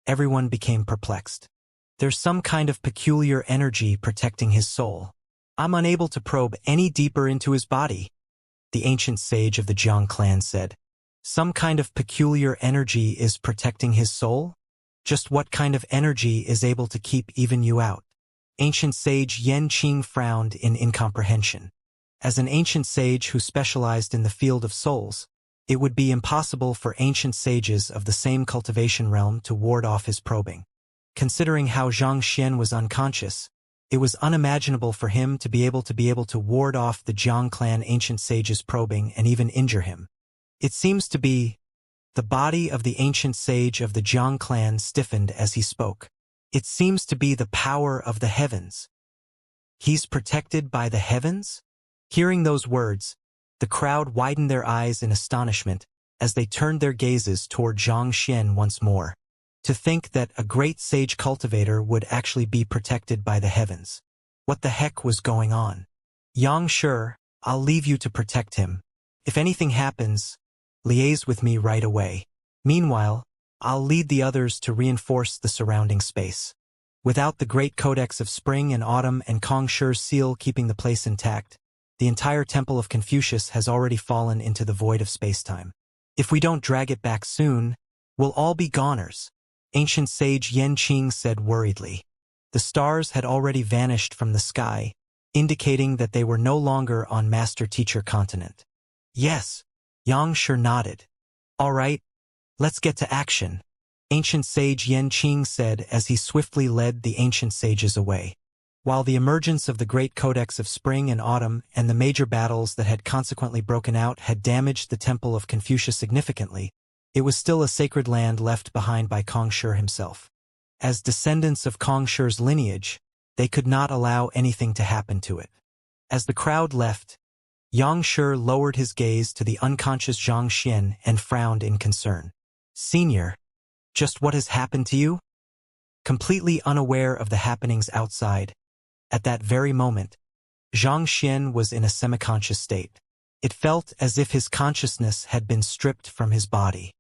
[SPEAKER 1] everyone became perplexed. There's some kind of peculiar energy protecting his soul. I'm unable to probe any deeper into his body, the ancient sage of the Jiang clan said. Some kind of peculiar energy is protecting his soul? Just what kind of energy is able to keep even you out? Ancient sage Yan Qing frowned in incomprehension. As an ancient sage who specialized in the field of souls, it would be impossible for ancient sages of the same cultivation realm to ward off his probing. Considering how Zhang Xian was unconscious, it was unimaginable for him to be able to ward off the Jiang clan ancient sage's probing and even injure him. It seems to be. The body of the ancient sage of the Jiang clan stiffened as he spoke. It seems to be the power of the heavens. He's protected by the heavens? Hearing those words, the crowd widened their eyes in astonishment as they turned their gazes toward Zhang Xian once more. To think that a great sage cultivator would actually be protected by the heavens. What the heck was going on? Yang Shi, I'll leave you to protect him. If anything happens, liaise with me right away. Meanwhile, I'll lead the others to reinforce the surrounding space. Without the great codex of spring and autumn and Kong Shi's seal keeping the place intact, the entire temple of Confucius has already fallen into the void of space-time. If we don't drag it back soon, we'll all be goners, ancient sage Yan Qing said worriedly. The stars had already vanished from the sky, indicating that they were no longer on Master-Teacher continent. Yes, Yang Shi nodded. All right, let's get to action, ancient sage Yan Qing said as he swiftly led the ancient sages away. While the emergence of the great codex of spring and autumn and the major battles that had consequently broken out had damaged the temple of Confucius significantly, it was still a sacred land left behind by Kong Shi himself. As descendants of Kong Shi's lineage, they could not allow anything to happen to it. As the crowd left, Yang Shi lowered his gaze to the unconscious Zhang Xian and frowned in concern. Senior, just what has happened to you? Completely unaware of the happenings outside, at that very moment, Zhang Xian was in a semi-conscious state. It felt as if his consciousness had been stripped from his body.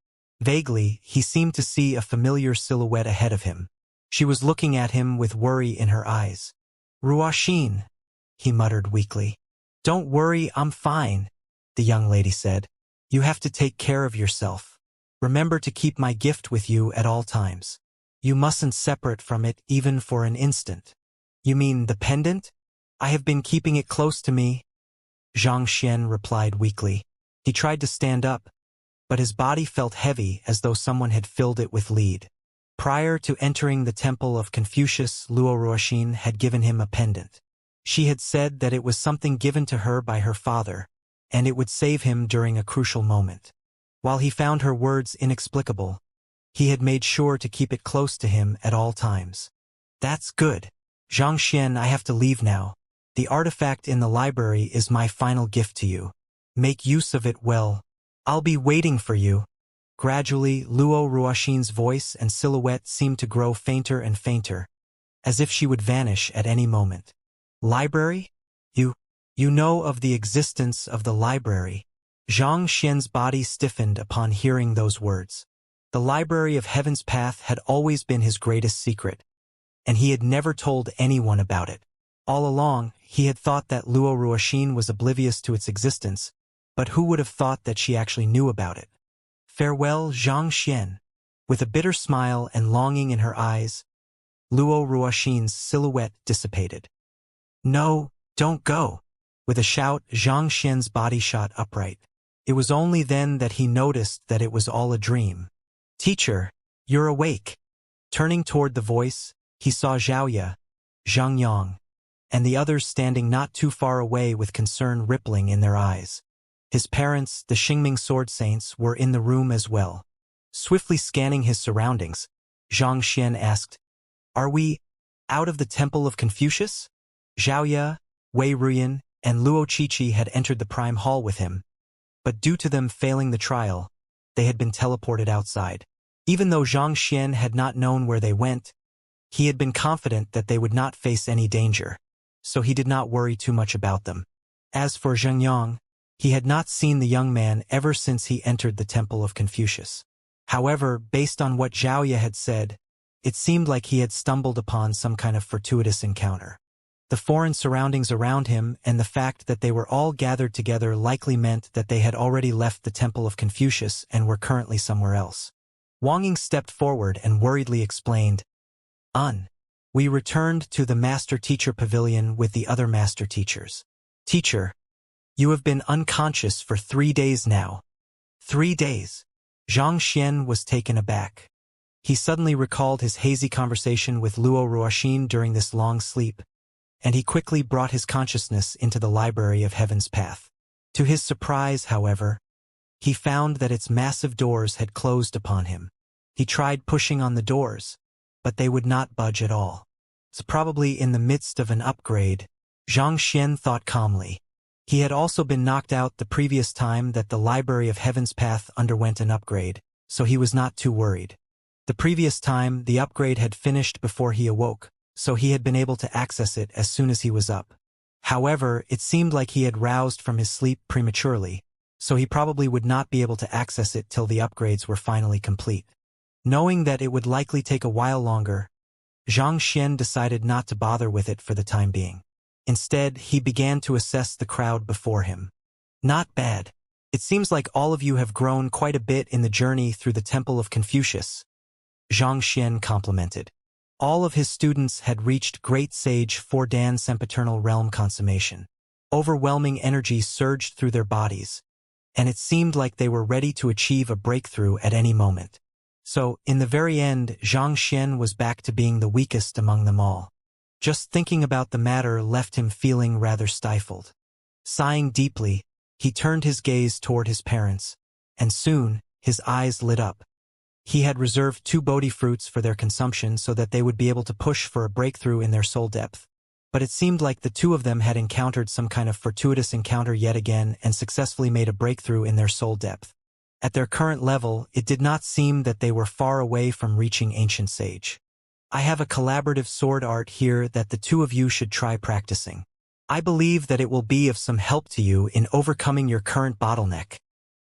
[SPEAKER 1] Vaguely, he seemed to see a familiar silhouette ahead of him. She was looking at him with worry in her eyes. Ruoxin, he muttered weakly. Don't worry, I'm fine, the young lady said. You have to take care of yourself. Remember to keep my gift with you at all times. You mustn't separate from it even for an instant. You mean the pendant? I have been keeping it close to me, Zhang Xian replied weakly. He tried to stand up, but his body felt heavy as though someone had filled it with lead. Prior to entering the temple of Confucius, Luo Ruoxin had given him a pendant. She had said that it was something given to her by her father, and it would save him during a crucial moment. While he found her words inexplicable, He had made sure to keep it close to him at all times. That's good. Xianxia, I have to leave now. The artifact in the library is my final gift to you. Make use of it well. I'll be waiting for you. Gradually, Luo Ruoxin's voice and silhouette seemed to grow fainter and fainter, as if she would vanish at any moment. Library? You know of the existence of the library. Zhang Xian's body stiffened upon hearing those words. The Library of Heaven's Path had always been his greatest secret, and he had never told anyone about it. All along, he had thought that Luo Ruoxin was oblivious to its existence, but who would have thought that she actually knew about it? Farewell, Zhang Xian. With a bitter smile and longing in her eyes, Luo Ruoxin's silhouette dissipated. No, don't go. With a shout, Zhang Xian's body shot upright. It was only then that he noticed that it was all a dream. Teacher, you're awake. Turning toward the voice, he saw Xiaoya, Zhang Yang, and the others standing not too far away with concern rippling in their eyes. His parents, the Xingming Sword Saints, were in the room as well. Swiftly scanning his surroundings, Zhang Xian asked, Are we out of the Temple of Confucius? Xiaoya, Wei Ruyan, and Luo Qiqi had entered the Prime Hall with him, but due to them failing the trial, they had been teleported outside. Even though Zhang Xian had not known where they went, he had been confident that they would not face any danger, so he did not worry too much about them. As for Zhang Yang, he had not seen the young man ever since he entered the Temple of Confucius. However, based on what Xiaoya had said, it seemed like he had stumbled upon some kind of fortuitous encounter. The foreign surroundings around him and the fact that they were all gathered together likely meant that they had already left the Temple of Confucius and were currently somewhere else. Wang Ying stepped forward and worriedly explained, We returned to the Master Teacher Pavilion with the other Master Teachers. Teacher, you have been unconscious for 3 days now. 3 days. Zhang Xian was taken aback. He suddenly recalled his hazy conversation with Luo Ruoxin during this long sleep, and he quickly brought his consciousness into the Library of Heaven's Path. To his surprise, however, he found that its massive doors had closed upon him. He tried pushing on the doors, but they would not budge at all. So probably in the midst of an upgrade, Zhang Xian thought calmly. He had also been knocked out the previous time that the Library of Heaven's Path underwent an upgrade, so he was not too worried. The previous time, the upgrade had finished before he awoke, so he had been able to access it as soon as he was up. However, it seemed like he had roused from his sleep prematurely, so he probably would not be able to access it till the upgrades were finally complete. Knowing that it would likely take a while longer, Zhang Xian decided not to bother with it for the time being. Instead, he began to assess the crowd before him. Not bad. It seems like all of you have grown quite a bit in the journey through the Temple of Confucius, Zhang Xian complimented. All of his students had reached Great Sage Fordan Sempiternal Realm consummation. Overwhelming energy surged through their bodies, and it seemed like they were ready to achieve a breakthrough at any moment. So, in the very end, Zhang Xian was back to being the weakest among them all. Just thinking about the matter left him feeling rather stifled. Sighing deeply, he turned his gaze toward his parents, and soon, his eyes lit up. He had reserved 2 Bodhi fruits for their consumption so that they would be able to push for a breakthrough in their soul depth. But it seemed like the 2 of them had encountered some kind of fortuitous encounter yet again and successfully made a breakthrough in their soul depth. At their current level, it did not seem that they were far away from reaching Ancient Sage. I have a collaborative sword art here that the 2 of you should try practicing. I believe that it will be of some help to you in overcoming your current bottleneck.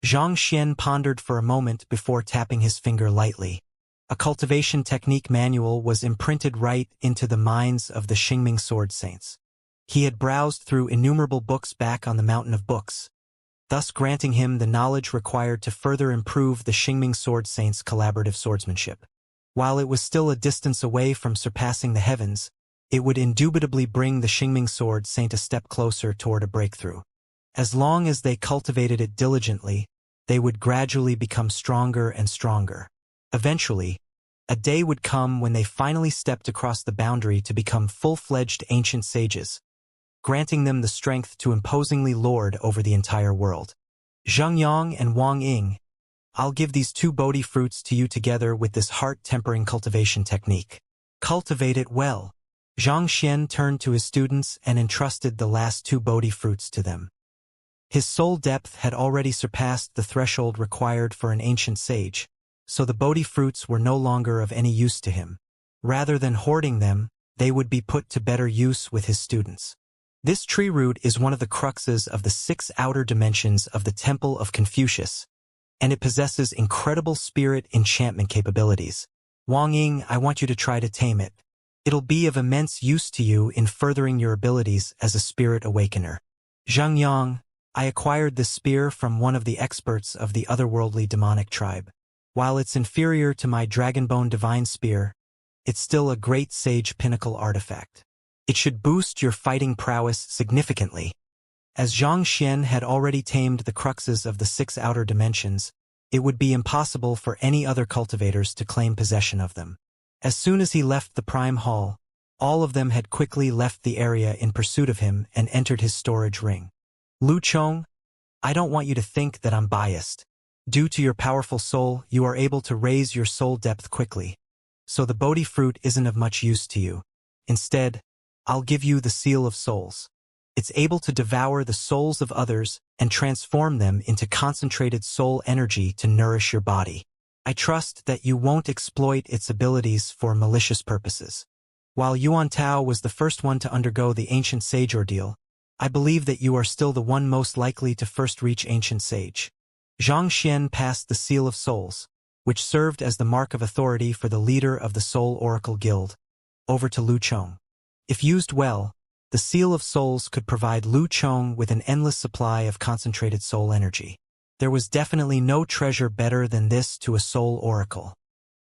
[SPEAKER 1] Zhang Xian pondered for a moment before tapping his finger lightly. A cultivation technique manual was imprinted right into the minds of the Xingming Sword Saints. He had browsed through innumerable books back on the Mountain of Books, thus granting him the knowledge required to further improve the Xingming Sword Saints' collaborative swordsmanship. While it was still a distance away from surpassing the heavens, it would indubitably bring the Xingming Sword Saint a step closer toward a breakthrough. As long as they cultivated it diligently, they would gradually become stronger and stronger. Eventually, a day would come when they finally stepped across the boundary to become full-fledged ancient sages, granting them the strength to imposingly lord over the entire world. Zhang Yang and Wang Ying, I'll give these 2 Bodhi fruits to you together with this heart-tempering cultivation technique. Cultivate it well. Xianxia turned to his students and entrusted the last 2 Bodhi fruits to them. His soul depth had already surpassed the threshold required for an ancient sage, so the Bodhi fruits were no longer of any use to him. Rather than hoarding them, they would be put to better use with his students. This tree root is one of the cruxes of the 6 outer dimensions of the Temple of Confucius, and it possesses incredible spirit enchantment capabilities. Wang Ying, I want you to try to tame it. It'll be of immense use to you in furthering your abilities as a spirit awakener. Zhang Yang, I acquired this spear from one of the experts of the otherworldly demonic tribe. While it's inferior to my Dragonbone Divine Spear, it's still a great sage pinnacle artifact. It should boost your fighting prowess significantly. As Zhang Xian had already tamed the cruxes of the 6 outer dimensions, it would be impossible for any other cultivators to claim possession of them. As soon as he left the Prime Hall, all of them had quickly left the area in pursuit of him and entered his storage ring. Lu Chong, I don't want you to think that I'm biased. Due to your powerful soul, you are able to raise your soul depth quickly. So the Bodhi fruit isn't of much use to you. Instead, I'll give you the Seal of Souls. It's able to devour the souls of others and transform them into concentrated soul energy to nourish your body. I trust that you won't exploit its abilities for malicious purposes. While Yuan Tao was the first one to undergo the Ancient Sage ordeal, I believe that you are still the one most likely to first reach Ancient Sage. Zhang Xian passed the Seal of Souls, which served as the mark of authority for the leader of the Soul Oracle Guild, over to Lu Chong. If used well, the Seal of Souls could provide Lu Chong with an endless supply of concentrated soul energy. There was definitely no treasure better than this to a soul oracle.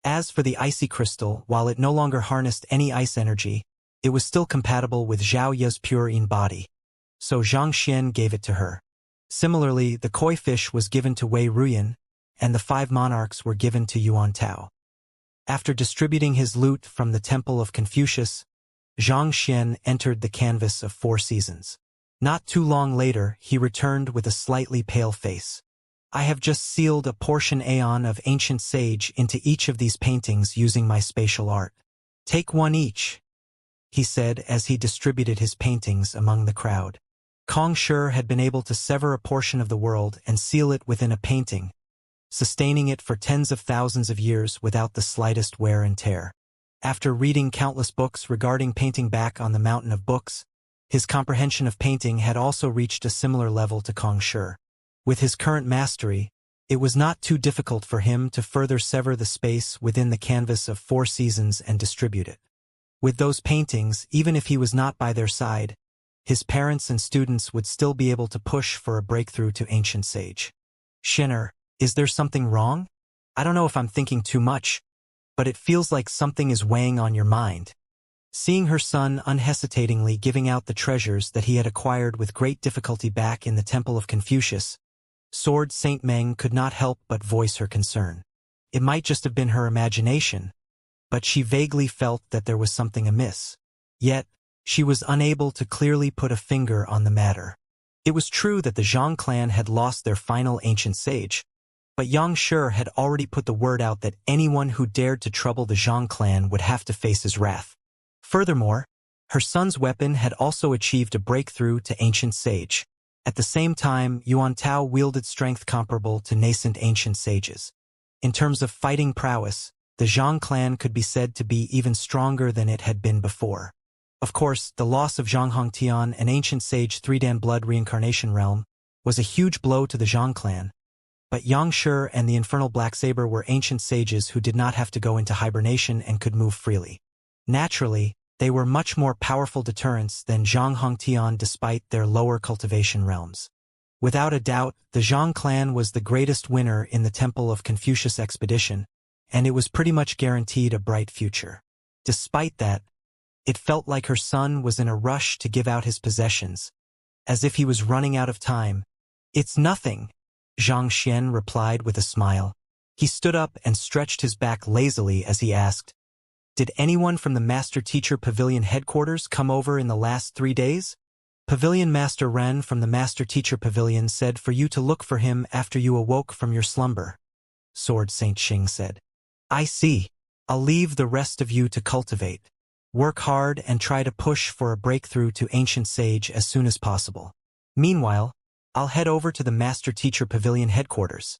[SPEAKER 1] As for the icy crystal, while it no longer harnessed any ice energy, it was still compatible with Zhao Ye's pure body. So Zhang Xian gave it to her. Similarly, the koi fish was given to Wei Ruyan, and the 5 monarchs were given to Yuan Tao. After distributing his loot from the Temple of Confucius, Zhang Xian entered the canvas of 4 seasons. Not too long later, he returned with a slightly pale face. I have just sealed a portion aeon of ancient sage into each of these paintings using my spatial art. Take one each, he said as he distributed his paintings among the crowd. Kong Shi had been able to sever a portion of the world and seal it within a painting, sustaining it for tens of thousands of years without the slightest wear and tear. After reading countless books regarding painting back on the Mountain of Books, his comprehension of painting had also reached a similar level to Kong Shi. With his current mastery, it was not too difficult for him to further sever the space within the canvas of 4 seasons and distribute it. With those paintings, even if he was not by their side, his parents and students would still be able to push for a breakthrough to Ancient Sage. Shinner, is there something wrong? I don't know if I'm thinking too much, but it feels like something is weighing on your mind. Seeing her son unhesitatingly giving out the treasures that he had acquired with great difficulty back in the Temple of Confucius, Sword Saint Meng could not help but voice her concern. It might just have been her imagination, but she vaguely felt that there was something amiss. Yet, she was unable to clearly put a finger on the matter. It was true that the Zhang clan had lost their final ancient sage, but Yang Shi had already put the word out that anyone who dared to trouble the Zhang clan would have to face his wrath. Furthermore, her son's weapon had also achieved a breakthrough to ancient sage. At the same time, Yuan Tao wielded strength comparable to nascent ancient sages. In terms of fighting prowess, the Zhang clan could be said to be even stronger than it had been before. Of course, the loss of Zhang Hongtian, an ancient sage 3-dan blood reincarnation realm, was a huge blow to the Zhang clan, but Yang Shi and the Infernal Black Saber were ancient sages who did not have to go into hibernation and could move freely. Naturally, they were much more powerful deterrents than Zhang Hongtian despite their lower cultivation realms. Without a doubt, the Zhang clan was the greatest winner in the Temple of Confucius expedition, and it was pretty much guaranteed a bright future. Despite that, it felt like her son was in a rush to give out his possessions, as if he was running out of time. It's nothing, Zhang Xian replied with a smile. He stood up and stretched his back lazily as he asked, "Did anyone from the Master Teacher Pavilion headquarters come over in the last 3 days?" Pavilion Master Ren from the Master Teacher Pavilion said for you to look for him after you awoke from your slumber. Sword Saint Xing said. I see. I'll leave the rest of you to cultivate. Work hard and try to push for a breakthrough to Ancient Sage as soon as possible. Meanwhile, I'll head over to the Master Teacher Pavilion headquarters.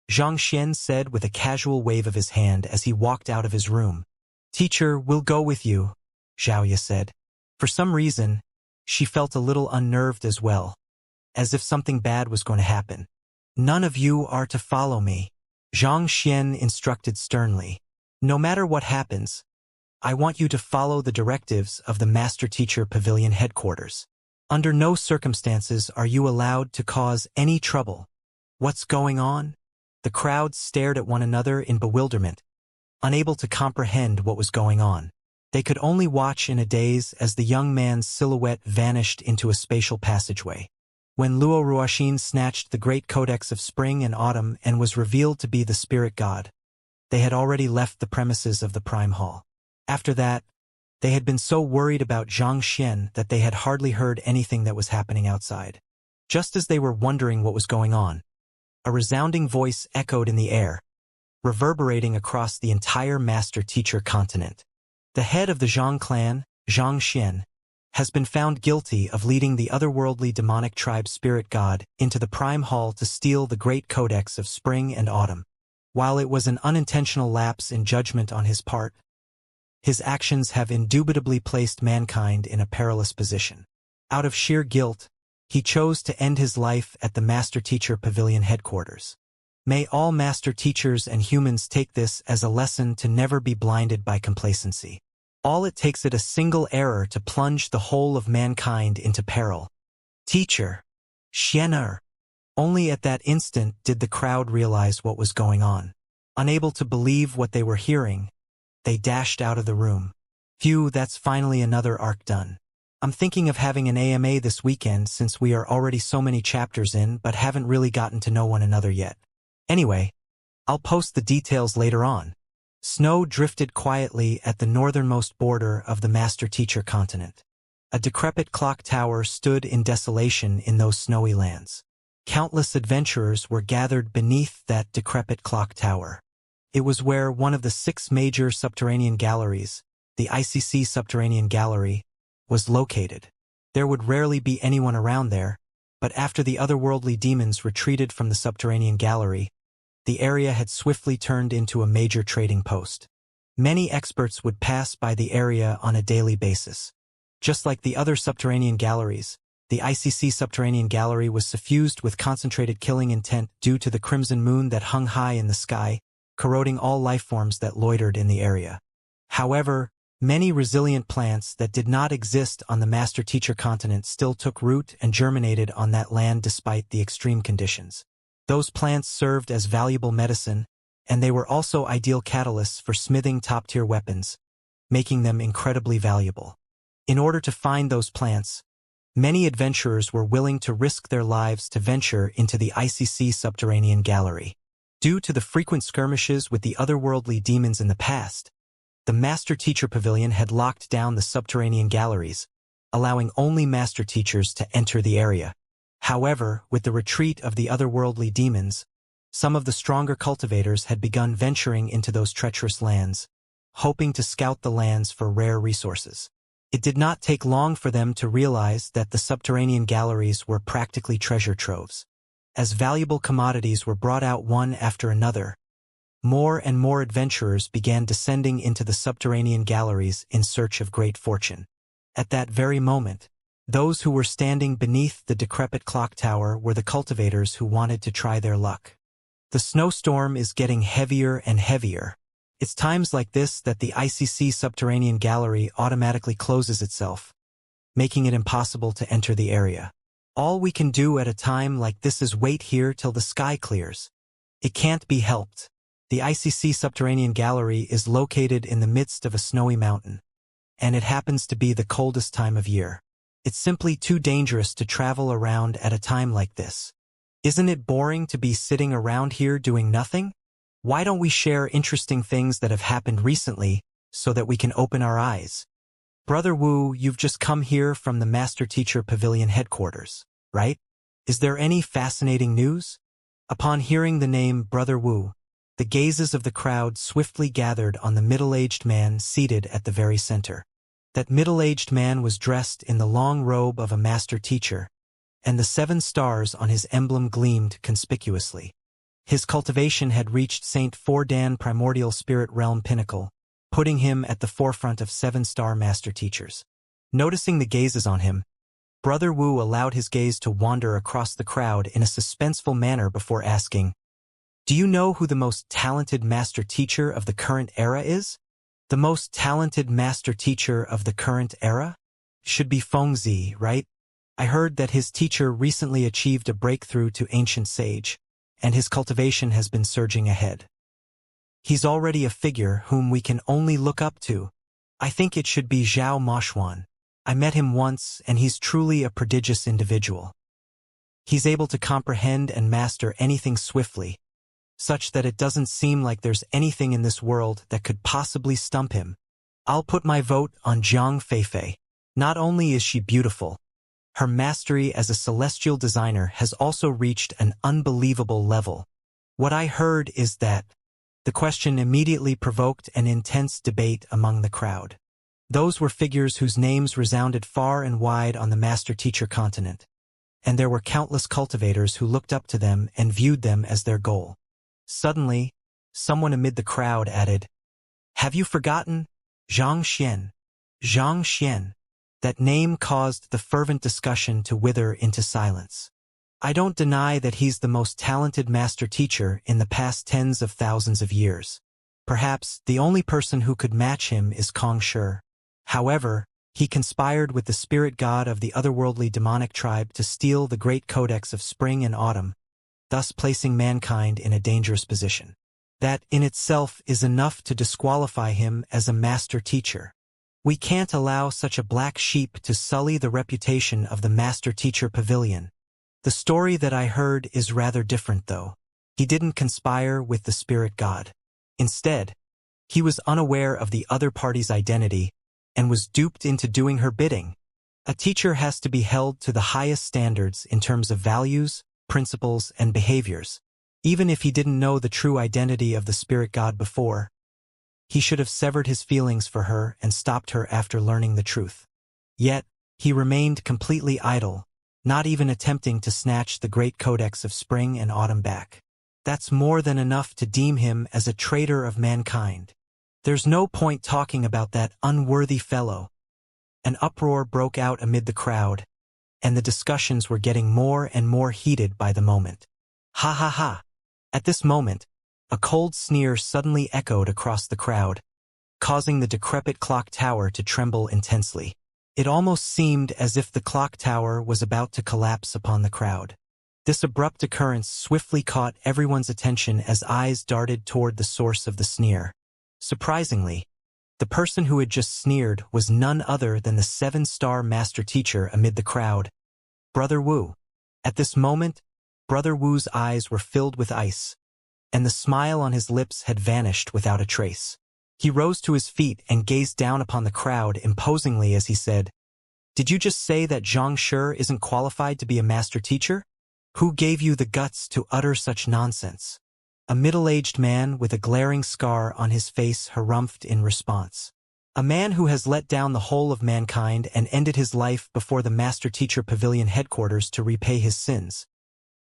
[SPEAKER 1] Xianxia said with a casual wave of his hand as he walked out of his room. Teacher, we'll go with you, Xiaoya said. For some reason, she felt a little unnerved as well, as if something bad was going to happen. None of you are to follow me, Xianxia instructed sternly. No matter what happens, I want you to follow the directives of the Master Teacher Pavilion headquarters. Under no circumstances are you allowed to cause any trouble. What's going on? The crowd stared at one another in bewilderment, unable to comprehend what was going on. They could only watch in a daze as the young man's silhouette vanished into a spatial passageway. When Luo Ruoxin snatched the great codex of spring and autumn and was revealed to be the spirit god, they had already left the premises of the Prime Hall. After that, they had been so worried about Xianxia that they had hardly heard anything that was happening outside. Just as they were wondering what was going on, a resounding voice echoed in the air, reverberating across the entire Master-Teacher continent. The head of the Zhang clan, Xianxia, has been found guilty of leading the otherworldly demonic tribe spirit god into the Prime Hall to steal the great codex of spring and autumn. While it was an unintentional lapse in judgment on his part, his actions have indubitably placed mankind in a perilous position. Out of sheer guilt, he chose to end his life at the Master Teacher Pavilion headquarters. May all Master Teachers and humans take this as a lesson to never be blinded by complacency. All it takes is a single error to plunge the whole of mankind into peril. Teacher, Xian'er. Only at that instant did the crowd realize what was going on. Unable to believe what they were hearing, they dashed out of the room. Phew, that's finally another arc done. I'm thinking of having an AMA this weekend since we are already so many chapters in but haven't really gotten to know one another yet. Anyway, I'll post the details later on. Snow drifted quietly at the northernmost border of the Master Teacher continent. A decrepit clock tower stood in desolation in those snowy lands. Countless adventurers were gathered beneath that decrepit clock tower. It was where one of the 6 major subterranean galleries, the ICC Subterranean Gallery, was located. There would rarely be anyone around there, but after the otherworldly demons retreated from the subterranean gallery, the area had swiftly turned into a major trading post. Many experts would pass by the area on a daily basis. Just like the other subterranean galleries, the ICC Subterranean Gallery was suffused with concentrated killing intent due to the crimson moon that hung high in the sky, corroding all lifeforms that loitered in the area. However, many resilient plants that did not exist on the Master Teacher continent still took root and germinated on that land despite the extreme conditions. Those plants served as valuable medicine, and they were also ideal catalysts for smithing top-tier weapons, making them incredibly valuable. In order to find those plants, many adventurers were willing to risk their lives to venture into the ICC Subterranean Gallery. Due to the frequent skirmishes with the otherworldly demons in the past, the Master Teacher Pavilion had locked down the subterranean galleries, allowing only Master Teachers to enter the area. However, with the retreat of the otherworldly demons, some of the stronger cultivators had begun venturing into those treacherous lands, hoping to scout the lands for rare resources. It did not take long for them to realize that the subterranean galleries were practically treasure troves. As valuable commodities were brought out one after another, more and more adventurers began descending into the subterranean galleries in search of great fortune. At that very moment, those who were standing beneath the decrepit clock tower were the cultivators who wanted to try their luck. The snowstorm is getting heavier and heavier. It's times like this that the ICC Subterranean Gallery automatically closes itself, making it impossible to enter the area. All we can do at a time like this is wait here till the sky clears. It can't be helped. The ICC Subterranean Gallery is located in the midst of a snowy mountain, and it happens to be the coldest time of year. It's simply too dangerous to travel around at a time like this. Isn't it boring to be sitting around here doing nothing? Why don't we share interesting things that have happened recently so that we can open our eyes? Brother Wu, you've just come here from the Master Teacher Pavilion headquarters, right? Is there any fascinating news? Upon hearing the name Brother Wu, The gazes of the crowd swiftly gathered on the middle-aged man seated at the very center. That middle-aged man was dressed in the long robe of a master teacher, and the 7 stars on his emblem gleamed conspicuously. His cultivation had reached Saint Fordan primordial spirit realm pinnacle, putting him at the forefront of 7-star master teachers. Noticing the gazes on him, Brother Wu allowed his gaze to wander across the crowd in a suspenseful manner before asking, "Do you know who the most talented master teacher of the current era is?" The most talented master teacher of the current era? Should be Fengzi, right? I heard that his teacher recently achieved a breakthrough to ancient sage, and his cultivation has been surging ahead. He's already a figure whom we can only look up to. I think it should be Zhao Moxuan. I met him once, and he's truly a prodigious individual. He's able to comprehend and master anything swiftly, such that it doesn't seem like there's anything in this world that could possibly stump him. I'll put my vote on Zhang Feifei. Not only is she beautiful, her mastery as a celestial designer has also reached an unbelievable level. What I heard is that the question immediately provoked an intense debate among the crowd. Those were figures whose names resounded far and wide on the master-teacher continent, and there were countless cultivators who looked up to them and viewed them as their goal. Suddenly, someone amid the crowd added, "Have you forgotten? Zhang Xian. Zhang Xian." That name caused the fervent discussion to wither into silence. I don't deny that he's the most talented master teacher in the past tens of thousands of years. Perhaps the only person who could match him is Kong Shi. However, he conspired with the spirit god of the otherworldly demonic tribe to steal the great codex of spring and autumn, thus placing mankind in a dangerous position. That in itself is enough to disqualify him as a master teacher. We can't allow such a black sheep to sully the reputation of the master teacher pavilion. The story that I heard is rather different though. He didn't conspire with the spirit god. Instead, he was unaware of the other party's identity and was duped into doing her bidding. A teacher has to be held to the highest standards in terms of values, principles, and behaviors. Even if he didn't know the true identity of the spirit god before, he should have severed his feelings for her and stopped her after learning the truth. Yet, he remained completely idle, not even attempting to snatch the great codex of spring and autumn back. That's more than enough to deem him as a traitor of mankind. There's no point talking about that unworthy fellow. An uproar broke out amid the crowd, and the discussions were getting more and more heated by the moment. Ha ha ha! At this moment, a cold sneer suddenly echoed across the crowd, causing the decrepit clock tower to tremble intensely. It almost seemed as if the clock tower was about to collapse upon the crowd. This abrupt occurrence swiftly caught everyone's attention as eyes darted toward the source of the sneer. Surprisingly, the person who had just sneered was none other than the 7-star master teacher amid the crowd, Brother Wu. At this moment, Brother Wu's eyes were filled with ice, and the smile on his lips had vanished without a trace. He rose to his feet and gazed down upon the crowd imposingly as he said, "Did you just say that Zhang Shi isn't qualified to be a master teacher? Who gave you the guts to utter such nonsense?" A middle-aged man with a glaring scar on his face harumphed in response. A man who has let down the whole of mankind and ended his life before the Master Teacher Pavilion headquarters to repay his sins.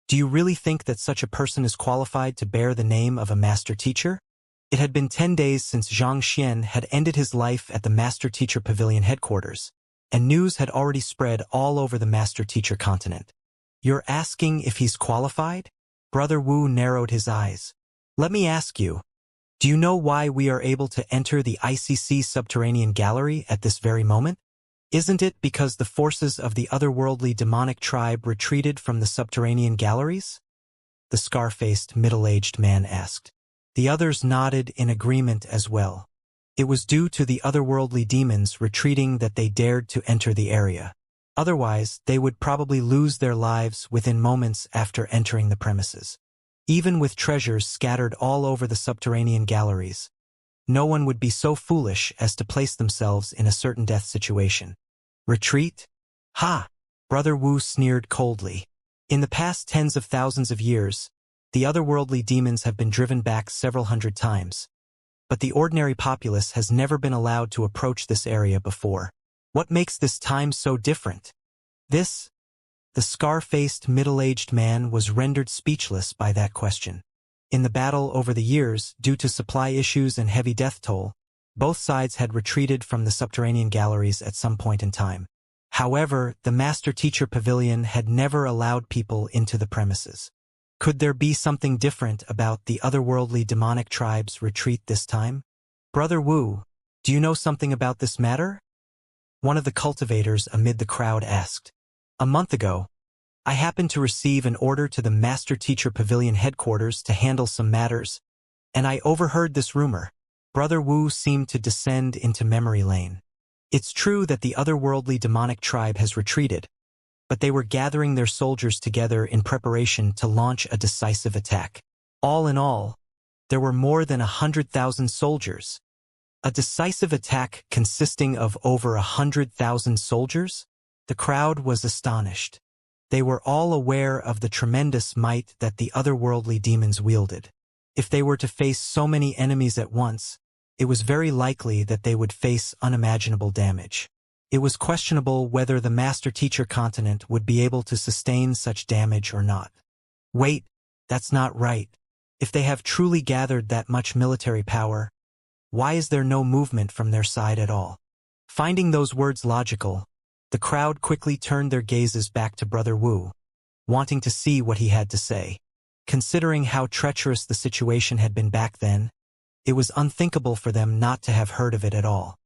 [SPEAKER 1] Do you really think that such a person is qualified to bear the name of a Master Teacher? It had been 10 days since Zhang Xian had ended his life at the Master Teacher Pavilion headquarters, and news had already spread all over the Master Teacher continent. You're asking if he's qualified? Brother Wu narrowed his eyes. Let me ask you, do you know why we are able to enter the ICC subterranean gallery at this very moment? Isn't it because the forces of the otherworldly demonic tribe retreated from the subterranean galleries? The scar-faced, middle-aged man asked. The others nodded in agreement as well. It was due to the otherworldly demons retreating that they dared to enter the area. Otherwise, they would probably lose their lives within moments after entering the premises. Even with treasures scattered all over the subterranean galleries, no one would be so foolish as to place themselves in a certain death situation. Retreat? Ha! Brother Wu sneered coldly. In the past tens of thousands of years, The otherworldly demons have been driven back several hundred times. But the ordinary populace has never been allowed to approach this area before. What makes this time so different? The scar-faced, middle-aged man was rendered speechless by that question. In the battle over the years, due to supply issues and heavy death toll, both sides had retreated from the subterranean galleries at some point in time. However, the Master-Teacher Pavilion had never allowed people into the premises. Could there be something different about the otherworldly demonic tribe's retreat this time? Brother Wu, do you know something about this matter? One of the cultivators amid the crowd asked. A month ago, I happened to receive an order to the Master-Teacher Pavilion headquarters to handle some matters, and I overheard this rumor. Brother Wu seemed to descend into memory lane. It's true that the otherworldly demonic tribe has retreated, but they were gathering their soldiers together in preparation to launch a decisive attack. All in all, there were more than 100,000 soldiers. A decisive attack consisting of over 100,000 soldiers? The crowd was astonished. They were all aware of the tremendous might that the otherworldly demons wielded. If they were to face so many enemies at once, it was very likely that they would face unimaginable damage. It was questionable whether the Master-Teacher continent would be able to sustain such damage or not. Wait, that's not right. If they have truly gathered that much military power, why is there no movement from their side at all? Finding those words logical, the crowd quickly turned their gazes back to Brother Wu, wanting to see what he had to say. Considering how treacherous the situation had been back then, it was unthinkable for them not to have heard of it at all.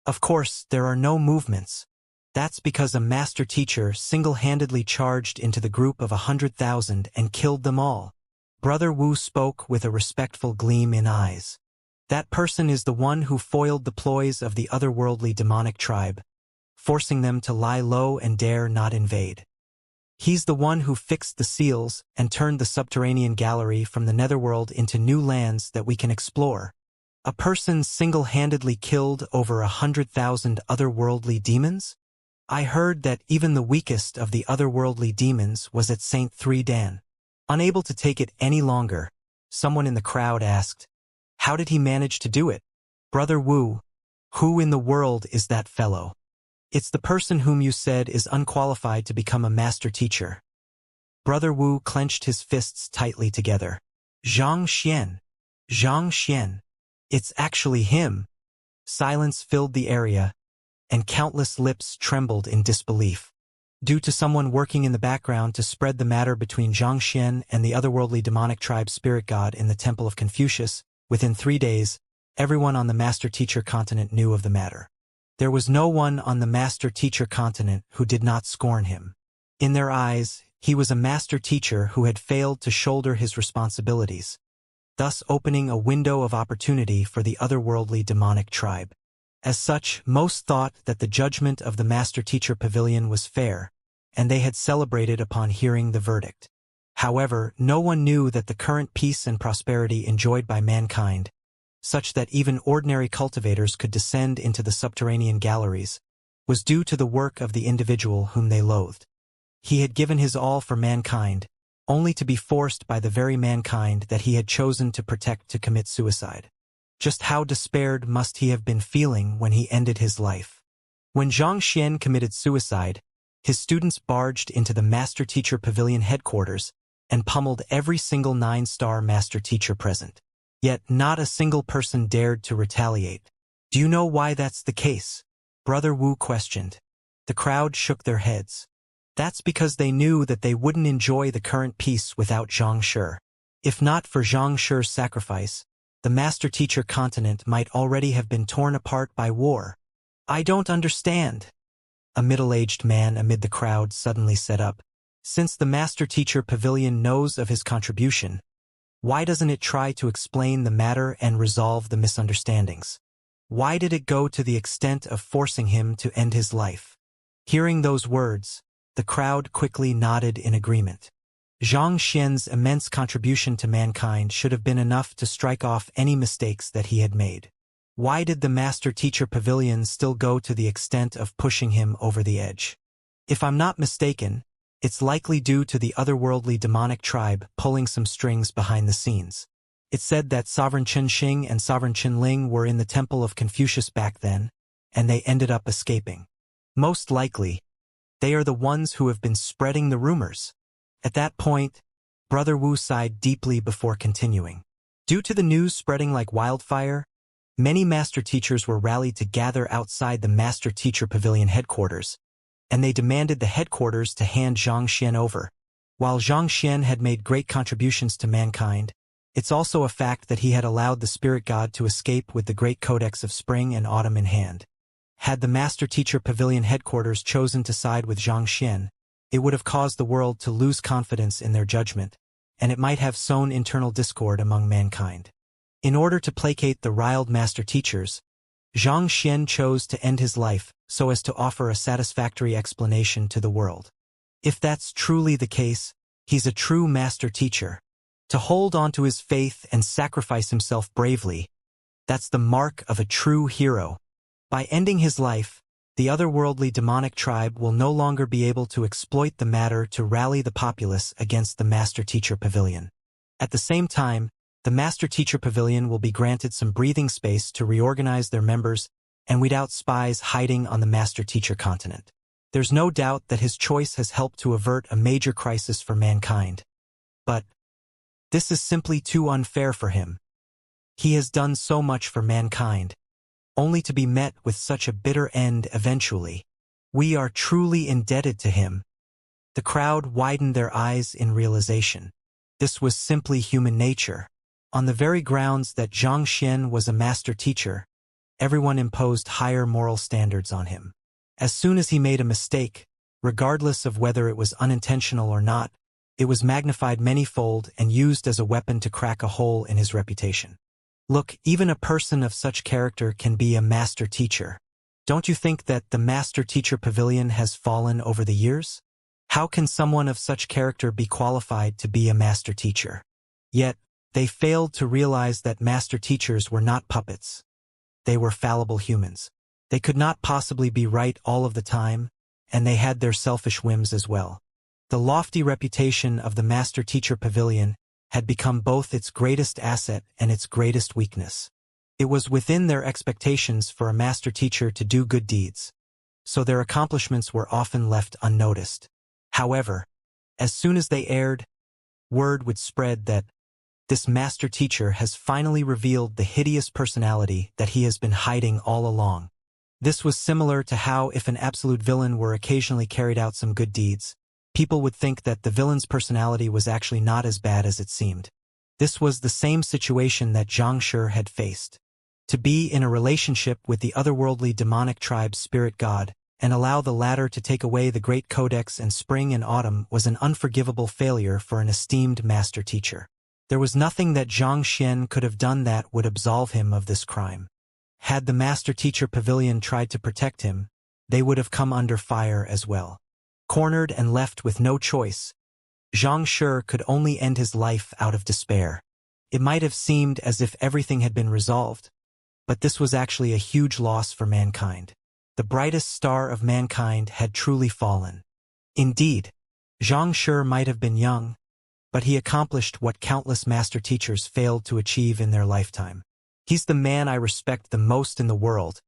[SPEAKER 1] Of course, there are no movements. That's because a master-teacher single-handedly charged into the group of 100,000 and killed them all. Brother Wu spoke with a respectful gleam in eyes. That person is the one who foiled the ploys of the otherworldly demonic tribe, forcing them to lie low and dare not invade. He's the one who fixed the seals and turned the subterranean gallery from the netherworld into new lands that we can explore. A person single-handedly killed over 100,000 otherworldly demons? I heard that even the weakest of the otherworldly demons was at St. Three Dan. Unable to take it any longer, someone in the crowd asked, "How did he manage to do it?" Brother Wu, who in the world is that fellow? It's the person whom you said is unqualified to become a master teacher. Brother Wu clenched his fists tightly together. Xianxia. It's actually him. Silence filled the area, and countless lips trembled in disbelief. Due to someone working in the background to spread the matter between Xianxia and the otherworldly demonic tribe spirit god in the Temple of Confucius, within 3 days, everyone on the Master-Teacher continent knew of the matter. There was no one on the Master-Teacher continent who did not scorn him. In their eyes, he was a master-teacher who had failed to shoulder his responsibilities, thus opening a window of opportunity for the otherworldly demonic tribe. As such, most thought that the judgment of the Master-Teacher Pavilion was fair, and they had celebrated upon hearing the verdict. However, no one knew that the current peace and prosperity enjoyed by mankind, such that even ordinary cultivators could descend into the subterranean galleries, was due to the work of the individual whom they loathed. He had given his all for mankind, only to be forced by the very mankind that he had chosen to protect to commit suicide. Just how despaired must he have been feeling when he ended his life? When Xianxia committed suicide, his students barged into the Master-Teacher Pavilion headquarters and pummeled every single 9-star master-teacher present. Yet not a single person dared to retaliate. Do you know why that's the case? Brother Wu questioned. The crowd shook their heads. That's because they knew that they wouldn't enjoy the current peace without Xianxia. If not for Xianxia's sacrifice, the Master-Teacher continent might already have been torn apart by war. I don't understand. A middle-aged man amid the crowd suddenly sat up. Since the Master-Teacher Pavilion knows of his contribution, why doesn't it try to explain the matter and resolve the misunderstandings? Why did it go to the extent of forcing him to end his life? Hearing those words, the crowd quickly nodded in agreement. Xianxia's immense contribution to mankind should have been enough to strike off any mistakes that he had made. Why did the Master-Teacher Pavilion still go to the extent of pushing him over the edge? If I'm not mistaken, It's likely due to the otherworldly demonic tribe pulling some strings behind the scenes. It said that Sovereign Qin Xing and Sovereign Qin Ling were in the temple of Confucius back then, and they ended up escaping. Most likely, they are the ones who have been spreading the rumors. At that point, Brother Wu sighed deeply before continuing. Due to the news spreading like wildfire, many master teachers were rallied to gather outside the Master Teacher Pavilion headquarters, and they demanded the headquarters to hand Xianxia over. While Xianxia had made great contributions to mankind, it's also a fact that he had allowed the spirit god to escape with the great codex of spring and autumn in hand. Had the Master Teacher Pavilion headquarters chosen to side with Xianxia, it would have caused the world to lose confidence in their judgment, and it might have sown internal discord among mankind. In order to placate the riled master teachers, Xianxia chose to end his life so as to offer a satisfactory explanation to the world. If that's truly the case, he's a true master teacher. To hold on to his faith and sacrifice himself bravely, that's the mark of a true hero. By ending his life, the otherworldly demonic tribe will no longer be able to exploit the matter to rally the populace against the Master Teacher Pavilion. At the same time, the Master Teacher Pavilion will be granted some breathing space to reorganize their members and weed out spies hiding on the Master Teacher continent. There's no doubt that his choice has helped to avert a major crisis for mankind. But this is simply too unfair for him. He has done so much for mankind, only to be met with such a bitter end eventually. We are truly indebted to him. The crowd widened their eyes in realization. This was simply human nature. On the very grounds that Xianxia was a master teacher, everyone imposed higher moral standards on him. As soon as he made a mistake, regardless of whether it was unintentional or not, it was magnified manyfold and used as a weapon to crack a hole in his reputation. Look, even a person of such character can be a master teacher. Don't you think that the Master Teacher Pavilion has fallen over the years? How can someone of such character be qualified to be a master teacher? Yet, they failed to realize that master teachers were not puppets. They were fallible humans. They could not possibly be right all of the time, and they had their selfish whims as well. The lofty reputation of the Master Teacher Pavilion had become both its greatest asset and its greatest weakness. It was within their expectations for a master teacher to do good deeds, so their accomplishments were often left unnoticed. However, as soon as they aired, word would spread that this master teacher has finally revealed the hideous personality that he has been hiding all along. This was similar to how if an absolute villain were occasionally carried out some good deeds, people would think that the villain's personality was actually not as bad as it seemed. This was the same situation that Xianxia had faced. To be in a relationship with the otherworldly demonic tribe's spirit god, and allow the latter to take away the great codex and spring and autumn was an unforgivable failure for an esteemed master teacher. There was nothing that Xianxia could have done that would absolve him of this crime. Had the Master Teacher Pavilion tried to protect him, they would have come under fire as well. Cornered and left with no choice, Xianxia could only end his life out of despair. It might have seemed as if everything had been resolved, but this was actually a huge loss for mankind. The brightest star of mankind had truly fallen. Indeed, Xianxia might have been young, but he accomplished what countless master teachers failed to achieve in their lifetime. He's the man I respect the most in the world,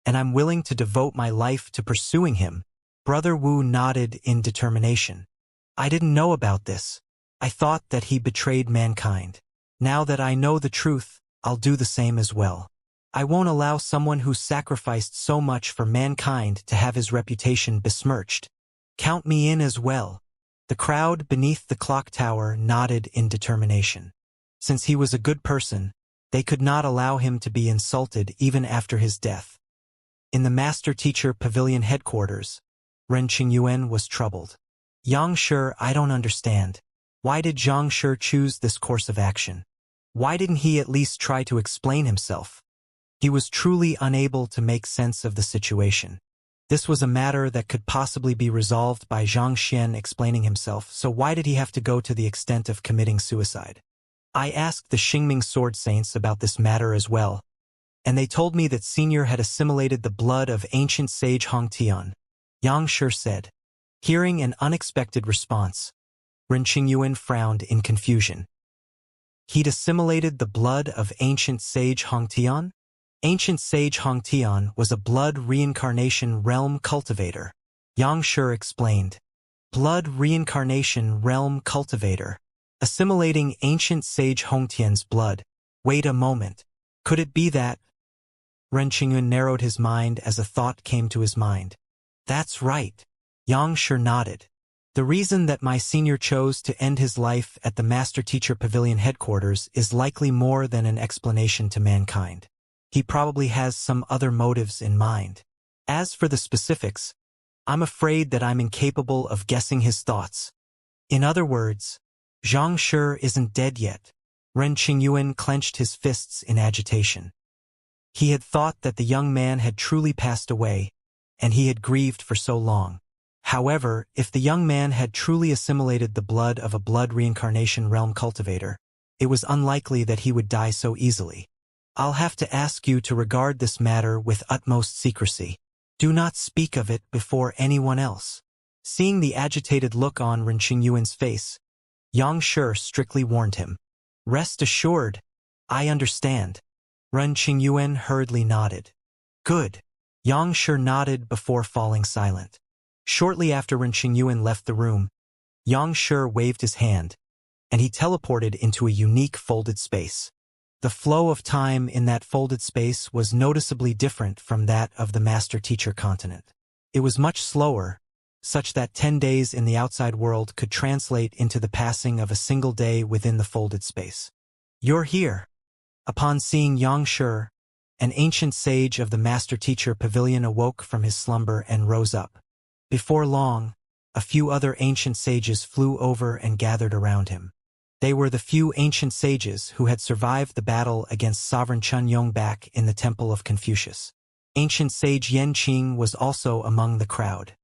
[SPEAKER 1] and I'm willing to devote my life to pursuing him. Brother Wu nodded in determination. I didn't know about this. I thought that he betrayed mankind. Now that I know the truth, I'll do the same as well. I won't allow someone who sacrificed so much for mankind to have his reputation besmirched. Count me in as well. The crowd beneath the clock tower nodded in determination. Since he was a good person, they could not allow him to be insulted even after his death. In the Master Teacher Pavilion headquarters, Ren Qingyuan was troubled. Xianxia, I don't understand. Why did Xianxia choose this course of action? Why didn't he at least try to explain himself? He was truly unable to make sense of the situation. This was a matter that could possibly be resolved by Xianxia explaining himself, so why did he have to go to the extent of committing suicide? I asked the Xingming Sword Saints about this matter as well, and they told me that Senior had assimilated the blood of ancient sage Hong Tian. Xianxia said. Hearing an unexpected response, Ren Qingyuan frowned in confusion. He'd assimilated the blood of ancient sage Hongtian? Ancient sage Hongtian was a blood reincarnation realm cultivator. Xianxia explained. Blood reincarnation realm cultivator. Assimilating ancient sage Hongtian's blood. Wait a moment. Could it be that? Ren Qingyuan narrowed his mind as a thought came to his mind. That's right. Xianxia nodded. The reason that my senior chose to end his life at the Master Teacher Pavilion headquarters is likely more than an explanation to mankind. He probably has some other motives in mind. As for the specifics, I'm afraid that I'm incapable of guessing his thoughts. In other words, Xianxia isn't dead yet. Ren Qingyuan clenched his fists in agitation. He had thought that the young man had truly passed away, and he had grieved for so long. However, if the young man had truly assimilated the blood of a blood reincarnation realm cultivator, it was unlikely that he would die so easily. I'll have to ask you to regard this matter with utmost secrecy. Do not speak of it before anyone else. Seeing the agitated look on Ren Qingyuan's face, Xianxia strictly warned him. Rest assured, I understand. Ren Qingyuan hurriedly nodded. Good. Xianxia nodded before falling silent. Shortly after Ren Qingyuan left the room, Xianxia waved his hand, and he teleported into a unique folded space. The flow of time in that folded space was noticeably different from that of the Master-Teacher continent. It was much slower, such that 10 days in the outside world could translate into the passing of a single day within the folded space. You're here. Upon seeing Xianxia, an ancient sage of the Master-Teacher Pavilion awoke from his slumber and rose up. Before long, a few other ancient sages flew over and gathered around him. They were the few ancient sages who had survived the battle against Sovereign Chun Yongbak in the Temple of Confucius. Ancient sage Yanqing was also among the crowd.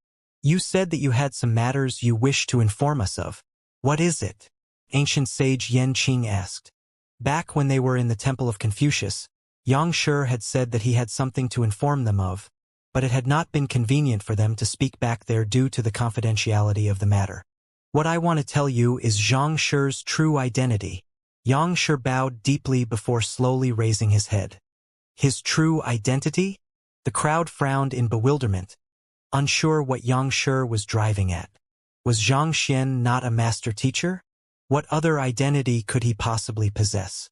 [SPEAKER 1] You said that you had some matters you wish to inform us of. What is it? Ancient sage Yanqing asked. Back when they were in the Temple of Confucius, Xianxia had said that he had something to inform them of, but it had not been convenient for them to speak back there due to the confidentiality of the matter. What I want to tell you is Xianxia's true identity. Xianxia bowed deeply before slowly raising his head. His true identity? The crowd frowned in bewilderment, unsure what Xianxia was driving at. Was Zhang Xian not a master teacher? What other identity could he possibly possess?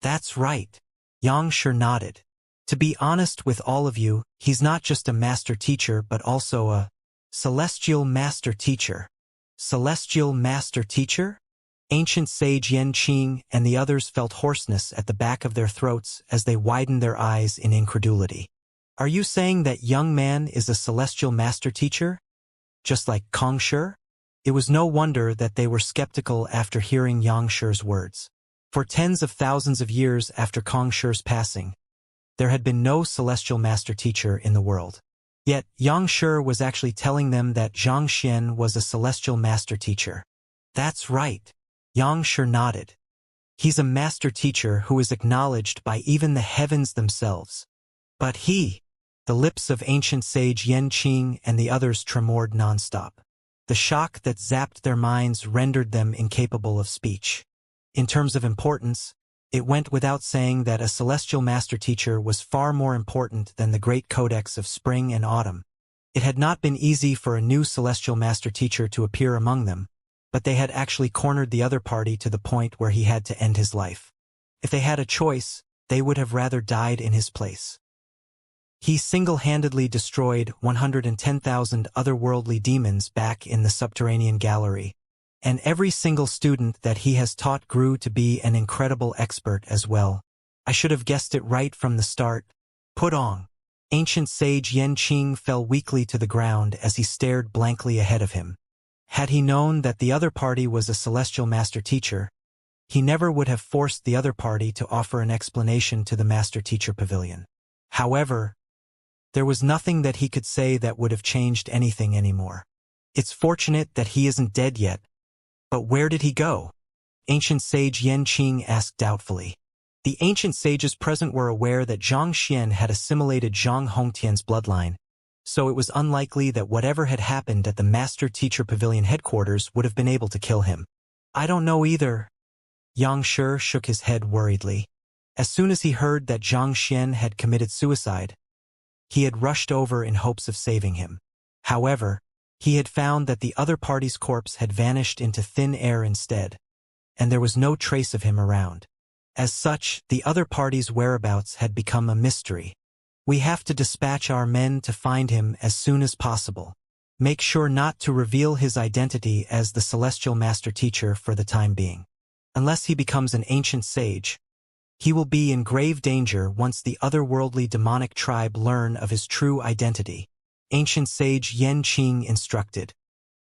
[SPEAKER 1] That's right. Xianxia nodded. To be honest with all of you, he's not just a master teacher but also a celestial master teacher. Celestial master teacher? Ancient sage Yanqing and the others felt hoarseness at the back of their throats as they widened their eyes in incredulity. Are you saying that young man is a celestial master teacher? Just like Kongshi? It was no wonder that they were skeptical after hearing Yangxi's words. For tens of thousands of years after Kongshi's passing, there had been no celestial master teacher in the world. Yet Yangxi was actually telling them that Zhang Xian was a celestial master teacher. That's right. Yangxi nodded. He's a master teacher who is acknowledged by even the heavens themselves. But the lips of ancient sage Yanqing and the others tremored nonstop. The shock that zapped their minds rendered them incapable of speech. In terms of importance, it went without saying that a celestial master teacher was far more important than the great codex of spring and autumn. It had not been easy for a new celestial master teacher to appear among them, but they had actually cornered the other party to the point where he had to end his life. If they had a choice, they would have rather died in his place. He single-handedly destroyed 110,000 otherworldly demons back in the subterranean gallery, and every single student that he has taught grew to be an incredible expert as well. I should have guessed it right from the start. Put on. Ancient sage Yanqing fell weakly to the ground as he stared blankly ahead of him. Had he known that the other party was a celestial master teacher, he never would have forced the other party to offer an explanation to the Master Teacher Pavilion. However, there was nothing that he could say that would have changed anything anymore. It's fortunate that he isn't dead yet. But where did he go? Ancient sage Yanqing asked doubtfully. The ancient sages present were aware that Zhang Xian had assimilated Zhang Hongtian's bloodline, so it was unlikely that whatever had happened at the Master-Teacher Pavilion headquarters would have been able to kill him. I don't know either. Xianxia shook his head worriedly. As soon as he heard that Zhang Xian had committed suicide, he had rushed over in hopes of saving him. However, he had found that the other party's corpse had vanished into thin air instead, and there was no trace of him around. As such, the other party's whereabouts had become a mystery. We have to dispatch our men to find him as soon as possible. Make sure not to reveal his identity as the Celestial Master Teacher for the time being. Unless he becomes an ancient sage, he will be in grave danger once the otherworldly demonic tribe learn of his true identity. Ancient sage Yan Qing instructed.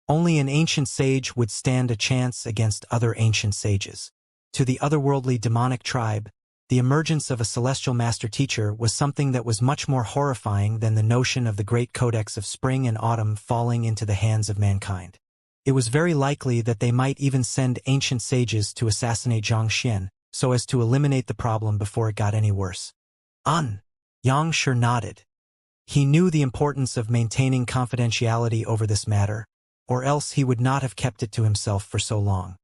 [SPEAKER 1] Only an ancient sage would stand a chance against other ancient sages. To the otherworldly demonic tribe, the emergence of a celestial master teacher was something that was much more horrifying than the notion of the great codex of spring and autumn falling into the hands of mankind. It was very likely that they might even send ancient sages to assassinate Zhang Xian, so as to eliminate the problem before it got any worse. Xianxia nodded. He knew the importance of maintaining confidentiality over this matter, or else he would not have kept it to himself for so long.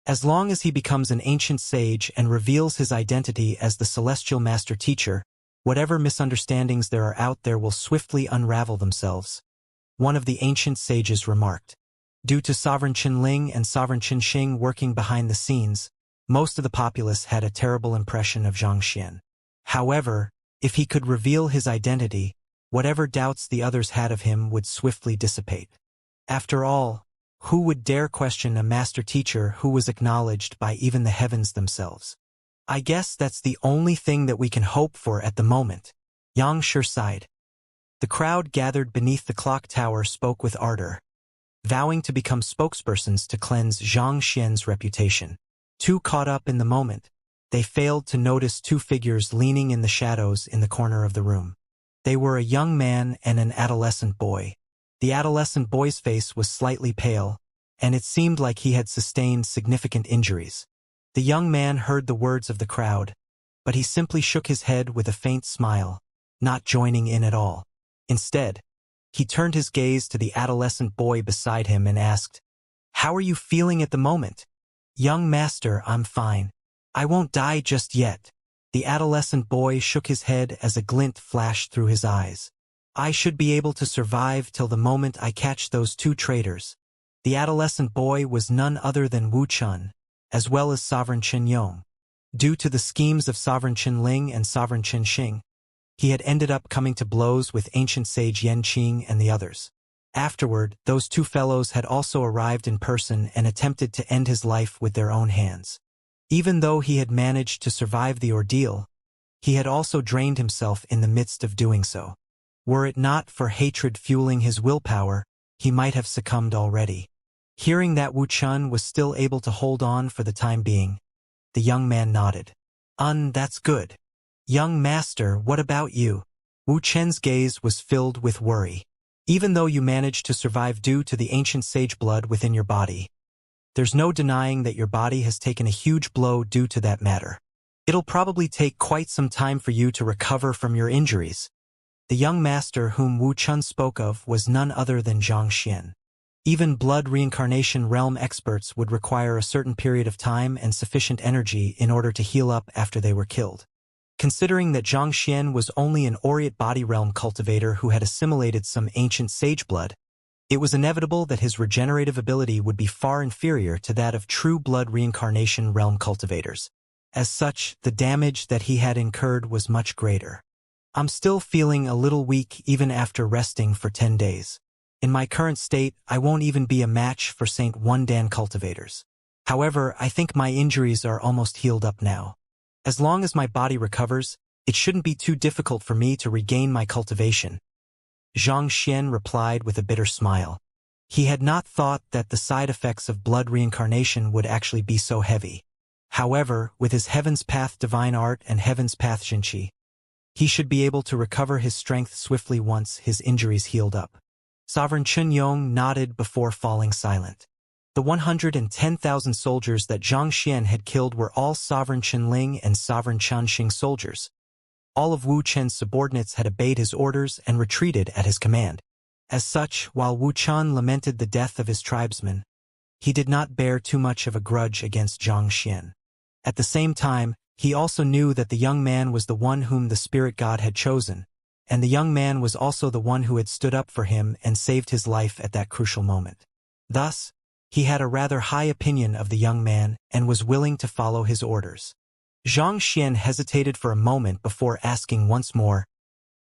[SPEAKER 1] As long as he becomes an ancient sage and reveals his identity as the Celestial Master Teacher, whatever misunderstandings there are out there will swiftly unravel themselves. One of the ancient sages remarked. Due to Sovereign Qinling and Sovereign Qinxing working behind the scenes, most of the populace had a terrible impression of Zhang Xian. However, if he could reveal his identity, whatever doubts the others had of him would swiftly dissipate. After all, who would dare question a master teacher who was acknowledged by even the heavens themselves? I guess that's the only thing that we can hope for at the moment. Xianxia sighed. The crowd gathered beneath the clock tower spoke with ardor, vowing to become spokespersons to cleanse Zhang Xian's reputation. Too caught up in the moment, they failed to notice two figures leaning in the shadows in the corner of the room. They were a young man and an adolescent boy. The adolescent boy's face was slightly pale, and it seemed like he had sustained significant injuries. The young man heard the words of the crowd, but he simply shook his head with a faint smile, not joining in at all. Instead, he turned his gaze to the adolescent boy beside him and asked, "How are you feeling at the moment?" "Young master, I'm fine. I won't die just yet." The adolescent boy shook his head as a glint flashed through his eyes. "I should be able to survive till the moment I catch those two traitors." The adolescent boy was none other than Wu Chun, as well as Sovereign Qin Yong. Due to the schemes of Sovereign Qin Ling and Sovereign Qin Xing, he had ended up coming to blows with ancient sage Yan Qing and the others. Afterward, those two fellows had also arrived in person and attempted to end his life with their own hands. Even though he had managed to survive the ordeal, he had also drained himself in the midst of doing so. Were it not for hatred fueling his willpower, he might have succumbed already. Hearing that Wu Chun was still able to hold on for the time being, the young man nodded. That's good. Young master, what about you?" Wu Chen's gaze was filled with worry. "Even though you managed to survive due to the ancient sage blood within your body, there's no denying that your body has taken a huge blow due to that matter. It'll probably take quite some time for you to recover from your injuries." The young master whom Wu Chun spoke of was none other than Zhang Xian. Even blood reincarnation realm experts would require a certain period of time and sufficient energy in order to heal up after they were killed. Considering that Zhang Xian was only an aureate body realm cultivator who had assimilated some ancient sage blood, it was inevitable that his regenerative ability would be far inferior to that of true blood reincarnation realm cultivators. As such, the damage that he had incurred was much greater. "I'm still feeling a little weak even after resting for 10 days. In my current state, I won't even be a match for St. Wundan cultivators. However, I think my injuries are almost healed up now. As long as my body recovers, it shouldn't be too difficult for me to regain my cultivation." Zhang Xian replied with a bitter smile. He had not thought that the side effects of blood reincarnation would actually be so heavy. However, with his Heaven's Path Divine Art and Heaven's Path Xinqi, he should be able to recover his strength swiftly once his injuries healed up. Sovereign Qin Yong nodded before falling silent. The 110,000 soldiers that Zhang Xian had killed were all Sovereign Qinling and Sovereign Qianxing soldiers. All of Wu Chen's subordinates had obeyed his orders and retreated at his command. As such, while Wuqian lamented the death of his tribesmen, he did not bear too much of a grudge against Xianxia. At the same time, he also knew that the young man was the one whom the spirit god had chosen, and the young man was also the one who had stood up for him and saved his life at that crucial moment. Thus, he had a rather high opinion of the young man and was willing to follow his orders. Xianxia hesitated for a moment before asking once more,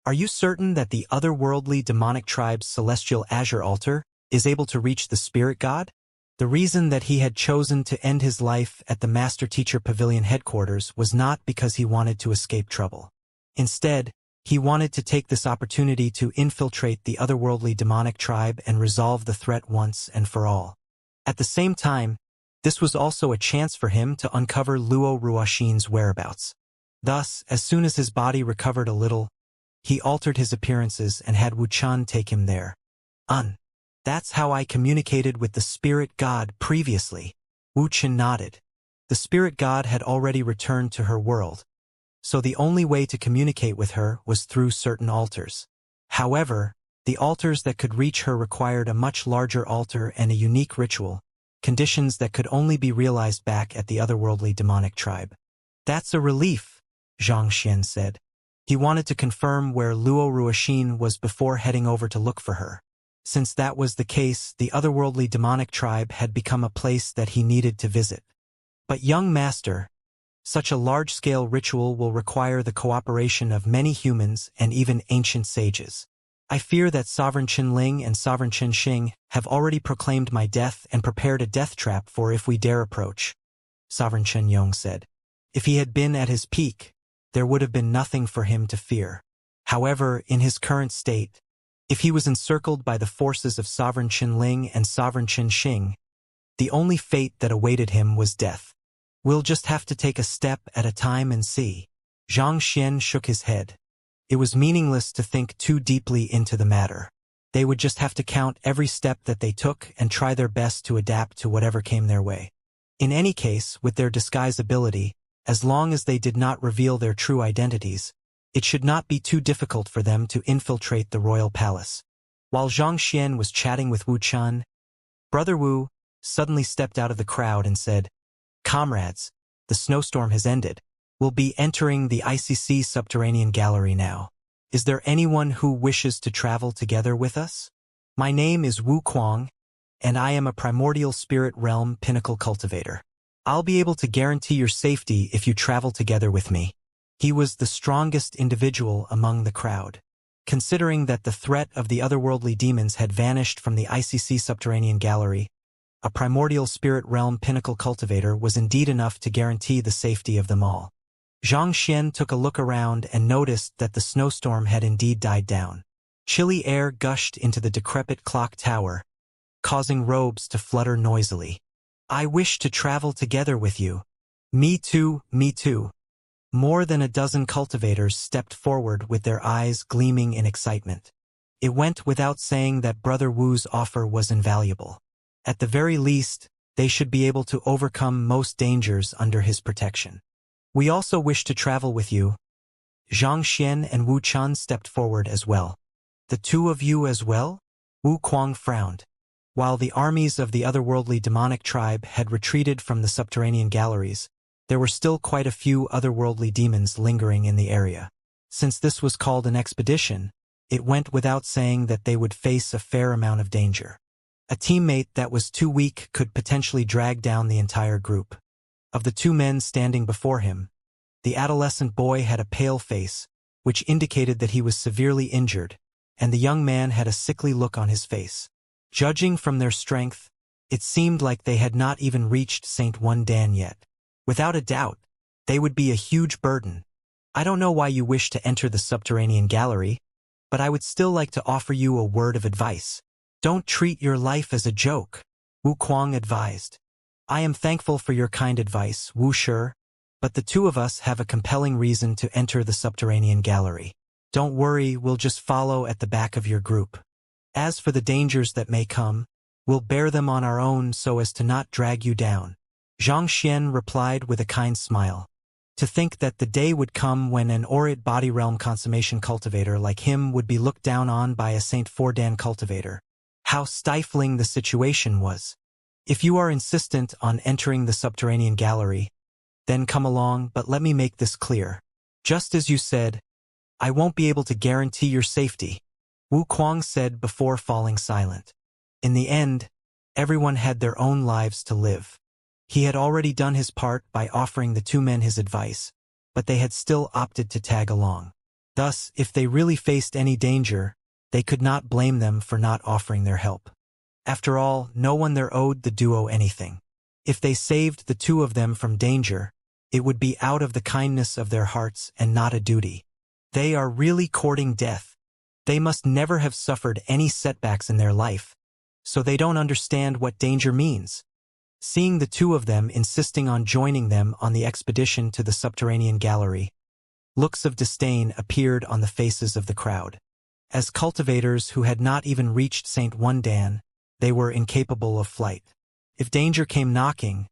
[SPEAKER 1] "Are you certain that the otherworldly demonic tribe's celestial azure altar is able to reach the spirit god?" The reason that he had chosen to end his life at the Master Teacher Pavilion headquarters was not because he wanted to escape trouble. Instead, he wanted to take this opportunity to infiltrate the otherworldly demonic tribe and resolve the threat once and for all. At the same time, this was also a chance for him to uncover Luo Ruoxin's whereabouts. Thus, as soon as his body recovered a little, he altered his appearances and had Wuqian take him there. That's how I communicated with the spirit god previously. Wuqian nodded. The spirit god had already returned to her world, so the only way to communicate with her was through certain altars. However, the altars that could reach her required a much larger altar and a unique ritual, conditions that could only be realized back at the otherworldly demonic tribe. "That's a relief," Xianxia said. He wanted to confirm where Luo Ruoxin was before heading over to look for her. Since that was the case, the otherworldly demonic tribe had become a place that he needed to visit. "But young master, such a large-scale ritual will require the cooperation of many humans and even ancient sages. I fear that Sovereign Qinling and Sovereign Qinxing have already proclaimed my death and prepared a death trap for if we dare approach," Sovereign Qinyong said. If he had been at his peak, there would have been nothing for him to fear. However, in his current state, if he was encircled by the forces of Sovereign Qinling and Sovereign Qinxing, the only fate that awaited him was death. "We'll just have to take a step at a time and see." Xianxia shook his head. It was meaningless to think too deeply into the matter. They would just have to count every step that they took and try their best to adapt to whatever came their way. In any case, with their disguise ability, as long as they did not reveal their true identities, it should not be too difficult for them to infiltrate the royal palace. While Xianxia was chatting with Wuqian, Brother Wu suddenly stepped out of the crowd and said, "Comrades, the snowstorm has ended. We'll be entering the ICC subterranean gallery now. Is there anyone who wishes to travel together with us? My name is Wu Kuang, and I am a primordial spirit realm pinnacle cultivator. I'll be able to guarantee your safety if you travel together with me." He was the strongest individual among the crowd. Considering that the threat of the otherworldly demons had vanished from the ICC subterranean gallery, a primordial spirit realm pinnacle cultivator was indeed enough to guarantee the safety of them all. Xianxia took a look around and noticed that the snowstorm had indeed died down. Chilly air gushed into the decrepit clock tower, causing robes to flutter noisily. "I wish to travel together with you." "Me too, me too." More than a dozen cultivators stepped forward with their eyes gleaming in excitement. It went without saying that Brother Wu's offer was invaluable. At the very least, they should be able to overcome most dangers under his protection. "We also wish to travel with you." Xianxia and Wuqian stepped forward as well. "The two of you as well?" Wu Kuang frowned. While the armies of the otherworldly demonic tribe had retreated from the subterranean galleries, there were still quite a few otherworldly demons lingering in the area. Since this was called an expedition, it went without saying that they would face a fair amount of danger. A teammate that was too weak could potentially drag down the entire group. Of the two men standing before him, the adolescent boy had a pale face, which indicated that he was severely injured, and the young man had a sickly look on his face. Judging from their strength, it seemed like they had not even reached St. Wundan yet. Without a doubt, they would be a huge burden. "I don't know why you wish to enter the subterranean gallery, but I would still like to offer you a word of advice. Don't treat your life as a joke," Wu Kuang advised. "I am thankful for your kind advice, Wu Shi, but the two of us have a compelling reason to enter the subterranean gallery. Don't worry, we'll just follow at the back of your group. As for the dangers that may come, we'll bear them on our own so as to not drag you down." Xianxia replied with a kind smile. To think that the day would come when an Aurit body realm consummation cultivator like him would be looked down on by a Saint Fordan cultivator. How stifling the situation was. If you are insistent on entering the subterranean gallery, then come along, but let me make this clear. Just as you said, I won't be able to guarantee your safety, Wu Kuang said before falling silent. In the end, everyone had their own lives to live. He had already done his part by offering the two men his advice, but they had still opted to tag along. Thus, if they really faced any danger, they could not blame them for not offering their help. After all, no one there owed the duo anything. If they saved the two of them from danger, it would be out of the kindness of their hearts and not a duty. They are really courting death. They must never have suffered any setbacks in their life, so they don't understand what danger means. Seeing the two of them insisting on joining them on the expedition to the subterranean gallery, looks of disdain appeared on the faces of the crowd. As cultivators who had not even reached Saint Wundan, they were incapable of flight. If danger came knocking,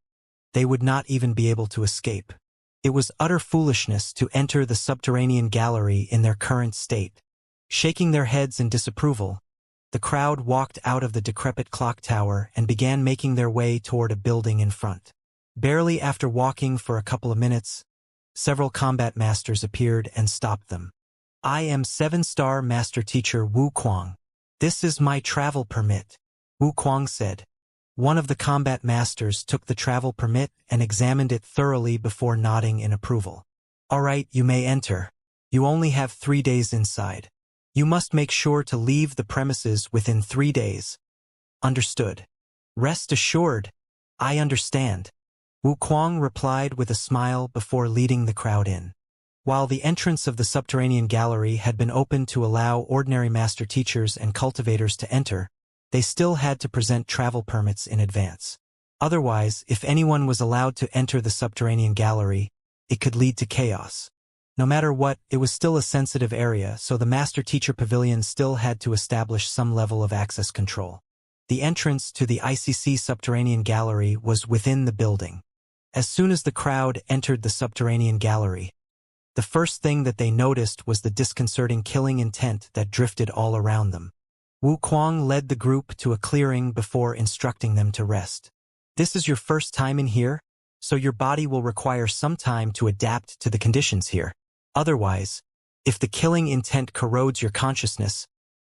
[SPEAKER 1] they would not even be able to escape. It was utter foolishness to enter the subterranean gallery in their current state. Shaking their heads in disapproval, the crowd walked out of the decrepit clock tower and began making their way toward a building in front. Barely after walking for a couple of minutes, several combat masters appeared and stopped them. I am 7-star Master Teacher Wu Kuang. This is my travel permit, Wu Kuang said. One of the combat masters took the travel permit and examined it thoroughly before nodding in approval. All right, you may enter. You only have 3 days inside. You must make sure to leave the premises within 3 days. Understood. Rest assured, I understand, Wu Kuang replied with a smile before leading the crowd in. While the entrance of the subterranean gallery had been opened to allow ordinary master teachers and cultivators to enter, they still had to present travel permits in advance. Otherwise, if anyone was allowed to enter the subterranean gallery, it could lead to chaos. No matter what, it was still a sensitive area, so the Master Teacher Pavilion still had to establish some level of access control. The entrance to the ICC subterranean gallery was within the building. As soon as the crowd entered the subterranean gallery, the first thing that they noticed was the disconcerting killing intent that drifted all around them. Wu Kuang led the group to a clearing before instructing them to rest. This is your first time in here, so your body will require some time to adapt to the conditions here. Otherwise, if the killing intent corrodes your consciousness,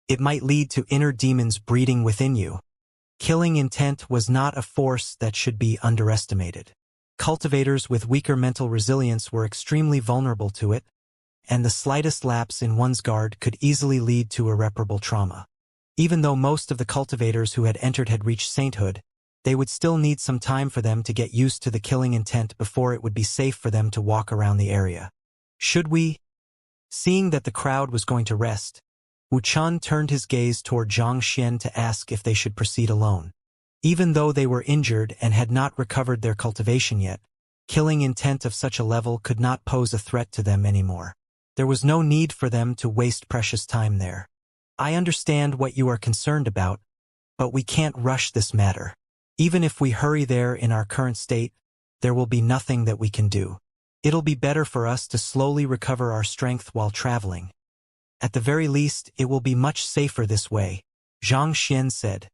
[SPEAKER 1] it might lead to inner demons breeding within you. Killing intent was not a force that should be underestimated. Cultivators with weaker mental resilience were extremely vulnerable to it, and the slightest lapse in one's guard could easily lead to irreparable trauma. Even though most of the cultivators who had entered had reached sainthood, they would still need some time for them to get used to the killing intent before it would be safe for them to walk around the area. Should we? Seeing that the crowd was going to rest, Wu Chun turned his gaze toward Xianxia to ask if they should proceed alone. Even though they were injured and had not recovered their cultivation yet, killing intent of such a level could not pose a threat to them anymore. There was no need for them to waste precious time there. I understand what you are concerned about, but we can't rush this matter. Even if we hurry there in our current state, there will be nothing that we can do. It'll be better for us to slowly recover our strength while traveling. At the very least, it will be much safer this way, Xianxia said.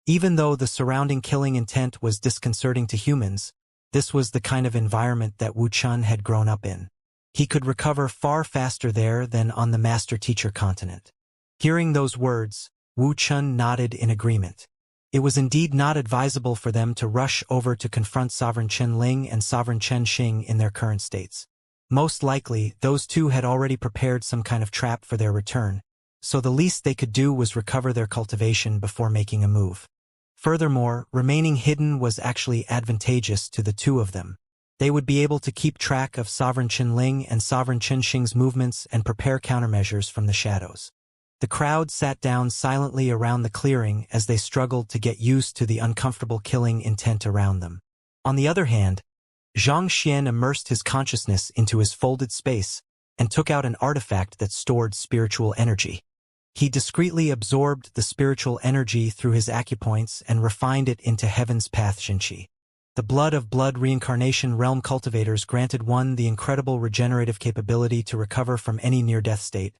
[SPEAKER 1] Even though the surrounding killing intent was disconcerting to humans, this was the kind of environment that Wu Chun had grown up in. He could recover far faster there than on the Master Teacher continent. Hearing those words, Wu Chun nodded in agreement. It was indeed not advisable for them to rush over to confront Sovereign Chen Ling and Sovereign Chen Xing in their current states. Most likely, those two had already prepared some kind of trap for their return, so the least they could do was recover their cultivation before making a move. Furthermore, remaining hidden was actually advantageous to the two of them. They would be able to keep track of Sovereign Chen Ling and Sovereign Chen Xing's movements and prepare countermeasures from the shadows. The crowd sat down silently around the clearing as they struggled to get used to the uncomfortable killing intent around them. On the other hand, Xianxia immersed his consciousness into his folded space and took out an artifact that stored spiritual energy. He discreetly absorbed the spiritual energy through his acupoints and refined it into Heaven's Path Xinqi. The blood reincarnation realm cultivators granted one the incredible regenerative capability to recover from any near-death state,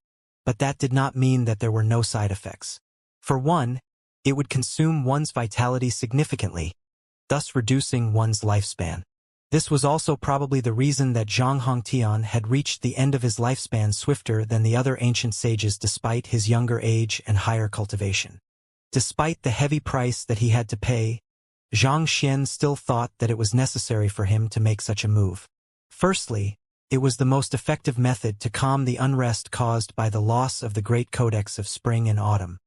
[SPEAKER 1] but that did not mean that there were no side effects. For one, it would consume one's vitality significantly, thus reducing one's lifespan. This was also probably the reason that Zhang Hongtian had reached the end of his lifespan swifter than the other ancient sages despite his younger age and higher cultivation. Despite the heavy price that he had to pay, Zhang Xian still thought that it was necessary for him to make such a move. Firstly, it was the most effective method to calm the unrest caused by the loss of the Great Codex of Spring and Autumn.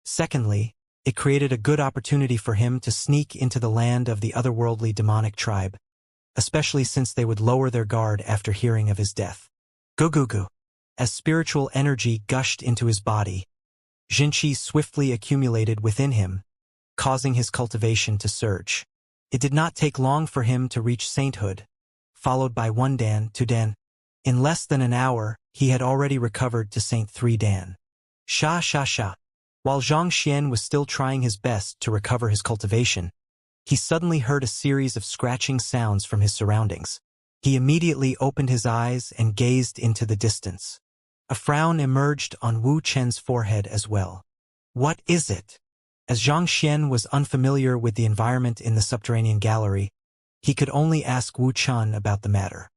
[SPEAKER 1] Secondly, it created a good opportunity for him to sneak into the land of the otherworldly demonic tribe, especially since they would lower their guard after hearing of his death. Gugugu. As spiritual energy gushed into his body, Jinqi swiftly accumulated within him, causing his cultivation to surge. It did not take long for him to reach sainthood, followed by 1 Dan, 2 Dan. In less than an hour, he had already recovered to Saint 3 Dan. Sha sha sha. While Zhang Xian was still trying his best to recover his cultivation, he suddenly heard a series of scratching sounds from his surroundings. He immediately opened his eyes and gazed into the distance. A frown emerged on Wu Chen's forehead as well. What is it? As Zhang Xian was unfamiliar with the environment in the subterranean gallery, he could only ask Wu Chen about the matter.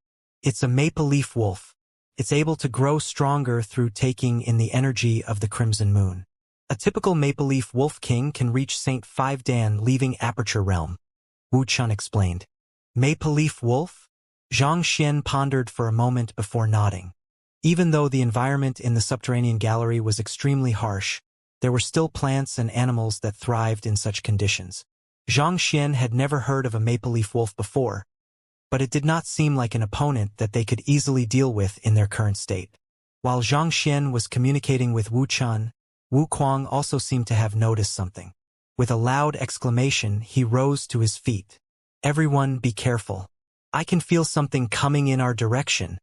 [SPEAKER 1] It's a maple leaf wolf. It's able to grow stronger through taking in the energy of the crimson moon. A typical maple leaf wolf king can reach Saint 5 Dan leaving Aperture Realm, Wu Chen explained. Maple leaf wolf? Zhang Xian pondered for a moment before nodding. Even though the environment in the subterranean gallery was extremely harsh, there were still plants and animals that thrived in such conditions. Zhang Xian had never heard of a maple leaf wolf before, but it did not seem like an opponent that they could easily deal with in their current state. While Zhang Xian was communicating with Wu Chen, Wu Kuang also seemed to have noticed something. With a loud exclamation, he rose to his feet. Everyone be careful. I can feel something coming in our direction.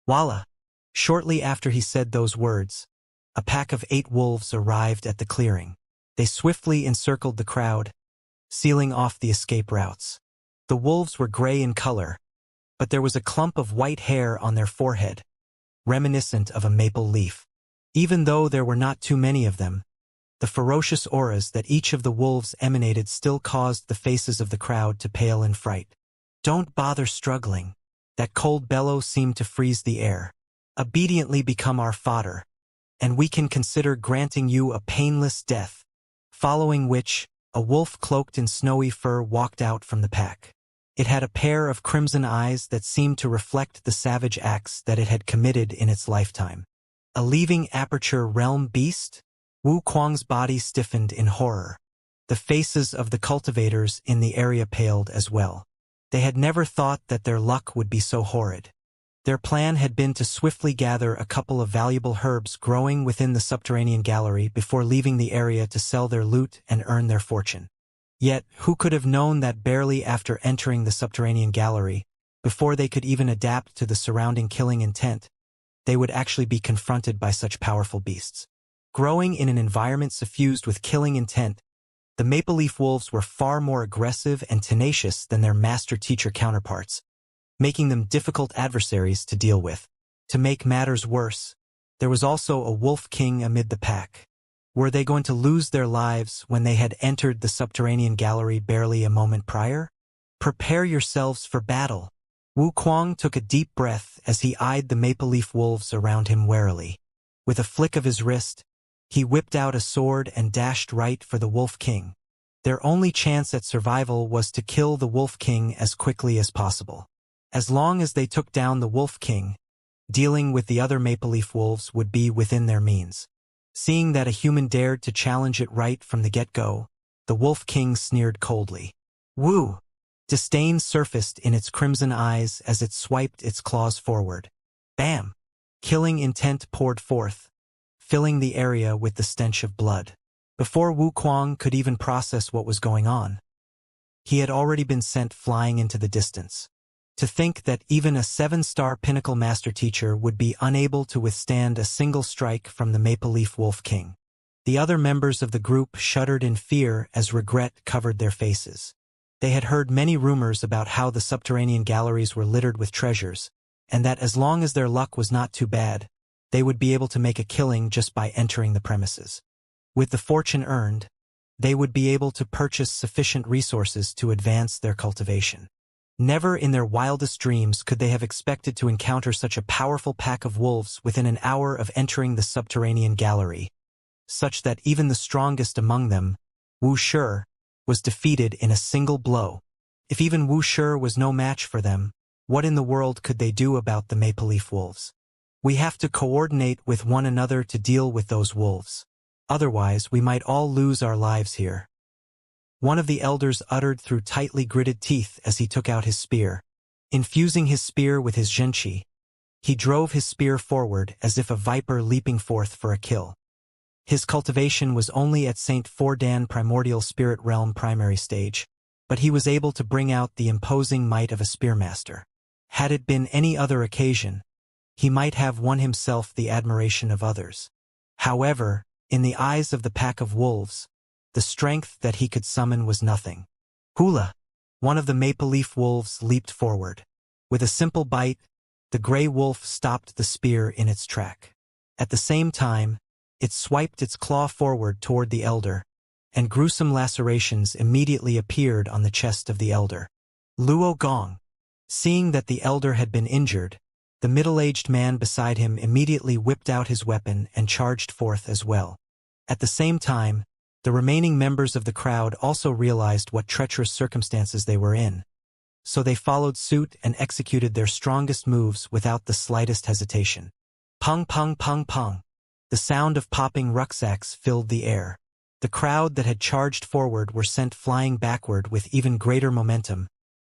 [SPEAKER 1] Voila! Shortly after he said those words, a pack of 8 wolves arrived at the clearing. They swiftly encircled the crowd, sealing off the escape routes. The wolves were gray in color, but there was a clump of white hair on their forehead, reminiscent of a maple leaf. Even though there were not too many of them, the ferocious auras that each of the wolves emanated still caused the faces of the crowd to pale in fright. Don't bother struggling. That cold bellow seemed to freeze the air. Obediently become our fodder, and we can consider granting you a painless death. Following which, a wolf cloaked in snowy fur walked out from the pack. It had a pair of crimson eyes that seemed to reflect the savage acts that it had committed in its lifetime. A leaving Aperture Realm beast? Wu Kuang's body stiffened in horror. The faces of the cultivators in the area paled as well. They had never thought that their luck would be so horrid. Their plan had been to swiftly gather a couple of valuable herbs growing within the subterranean gallery before leaving the area to sell their loot and earn their fortune. Yet, who could have known that barely after entering the subterranean gallery, before they could even adapt to the surrounding killing intent, they would actually be confronted by such powerful beasts. Growing in an environment suffused with killing intent, the maple leaf wolves were far more aggressive and tenacious than their master-teacher counterparts, making them difficult adversaries to deal with. To make matters worse, there was also a wolf king amid the pack. Were they going to lose their lives when they had entered the subterranean gallery barely a moment prior? Prepare yourselves for battle. Wu Kuang took a deep breath as he eyed the maple leaf wolves around him warily. With a flick of his wrist, he whipped out a sword and dashed right for the Wolf King. Their only chance at survival was to kill the Wolf King as quickly as possible. As long as they took down the Wolf King, dealing with the other maple leaf wolves would be within their means. Seeing that a human dared to challenge it right from the get-go, the Wolf King sneered coldly. Woo! Disdain surfaced in its crimson eyes as it swiped its claws forward. Bam! Killing intent poured forth, filling the area with the stench of blood. Before Wu Kuang could even process what was going on, he had already been sent flying into the distance. To think that even a 7-star pinnacle master teacher would be unable to withstand a single strike from the Maple Leaf Wolf King. The other members of the group shuddered in fear as regret covered their faces. They had heard many rumors about how the subterranean galleries were littered with treasures, and that as long as their luck was not too bad, they would be able to make a killing just by entering the premises. With the fortune earned, they would be able to purchase sufficient resources to advance their cultivation. Never in their wildest dreams could they have expected to encounter such a powerful pack of wolves within an hour of entering the subterranean gallery, such that even the strongest among them, Wuxia, was defeated in a single blow. If even Wuxia was no match for them, what in the world could they do about the maple leaf wolves? We have to coordinate with one another to deal with those wolves. Otherwise, we might all lose our lives here. One of the elders uttered through tightly gritted teeth as he took out his spear. Infusing his spear with his Xianxia, he drove his spear forward as if a viper leaping forth for a kill. His cultivation was only at St. Fordan Primordial Spirit Realm primary stage, but he was able to bring out the imposing might of a spearmaster. Had it been any other occasion, he might have won himself the admiration of others. However, in the eyes of the pack of wolves, the strength that he could summon was nothing. Hula! One of the maple leaf wolves leaped forward. With a simple bite, the gray wolf stopped the spear in its track. At the same time, it swiped its claw forward toward the elder, and gruesome lacerations immediately appeared on the chest of the elder. Luo Gong. Seeing that the elder had been injured, the middle-aged man beside him immediately whipped out his weapon and charged forth as well. At the same time, the remaining members of the crowd also realized what treacherous circumstances they were in, so they followed suit and executed their strongest moves without the slightest hesitation. Pung pung pung pung. The sound of popping rucksacks filled the air. The crowd that had charged forward were sent flying backward with even greater momentum,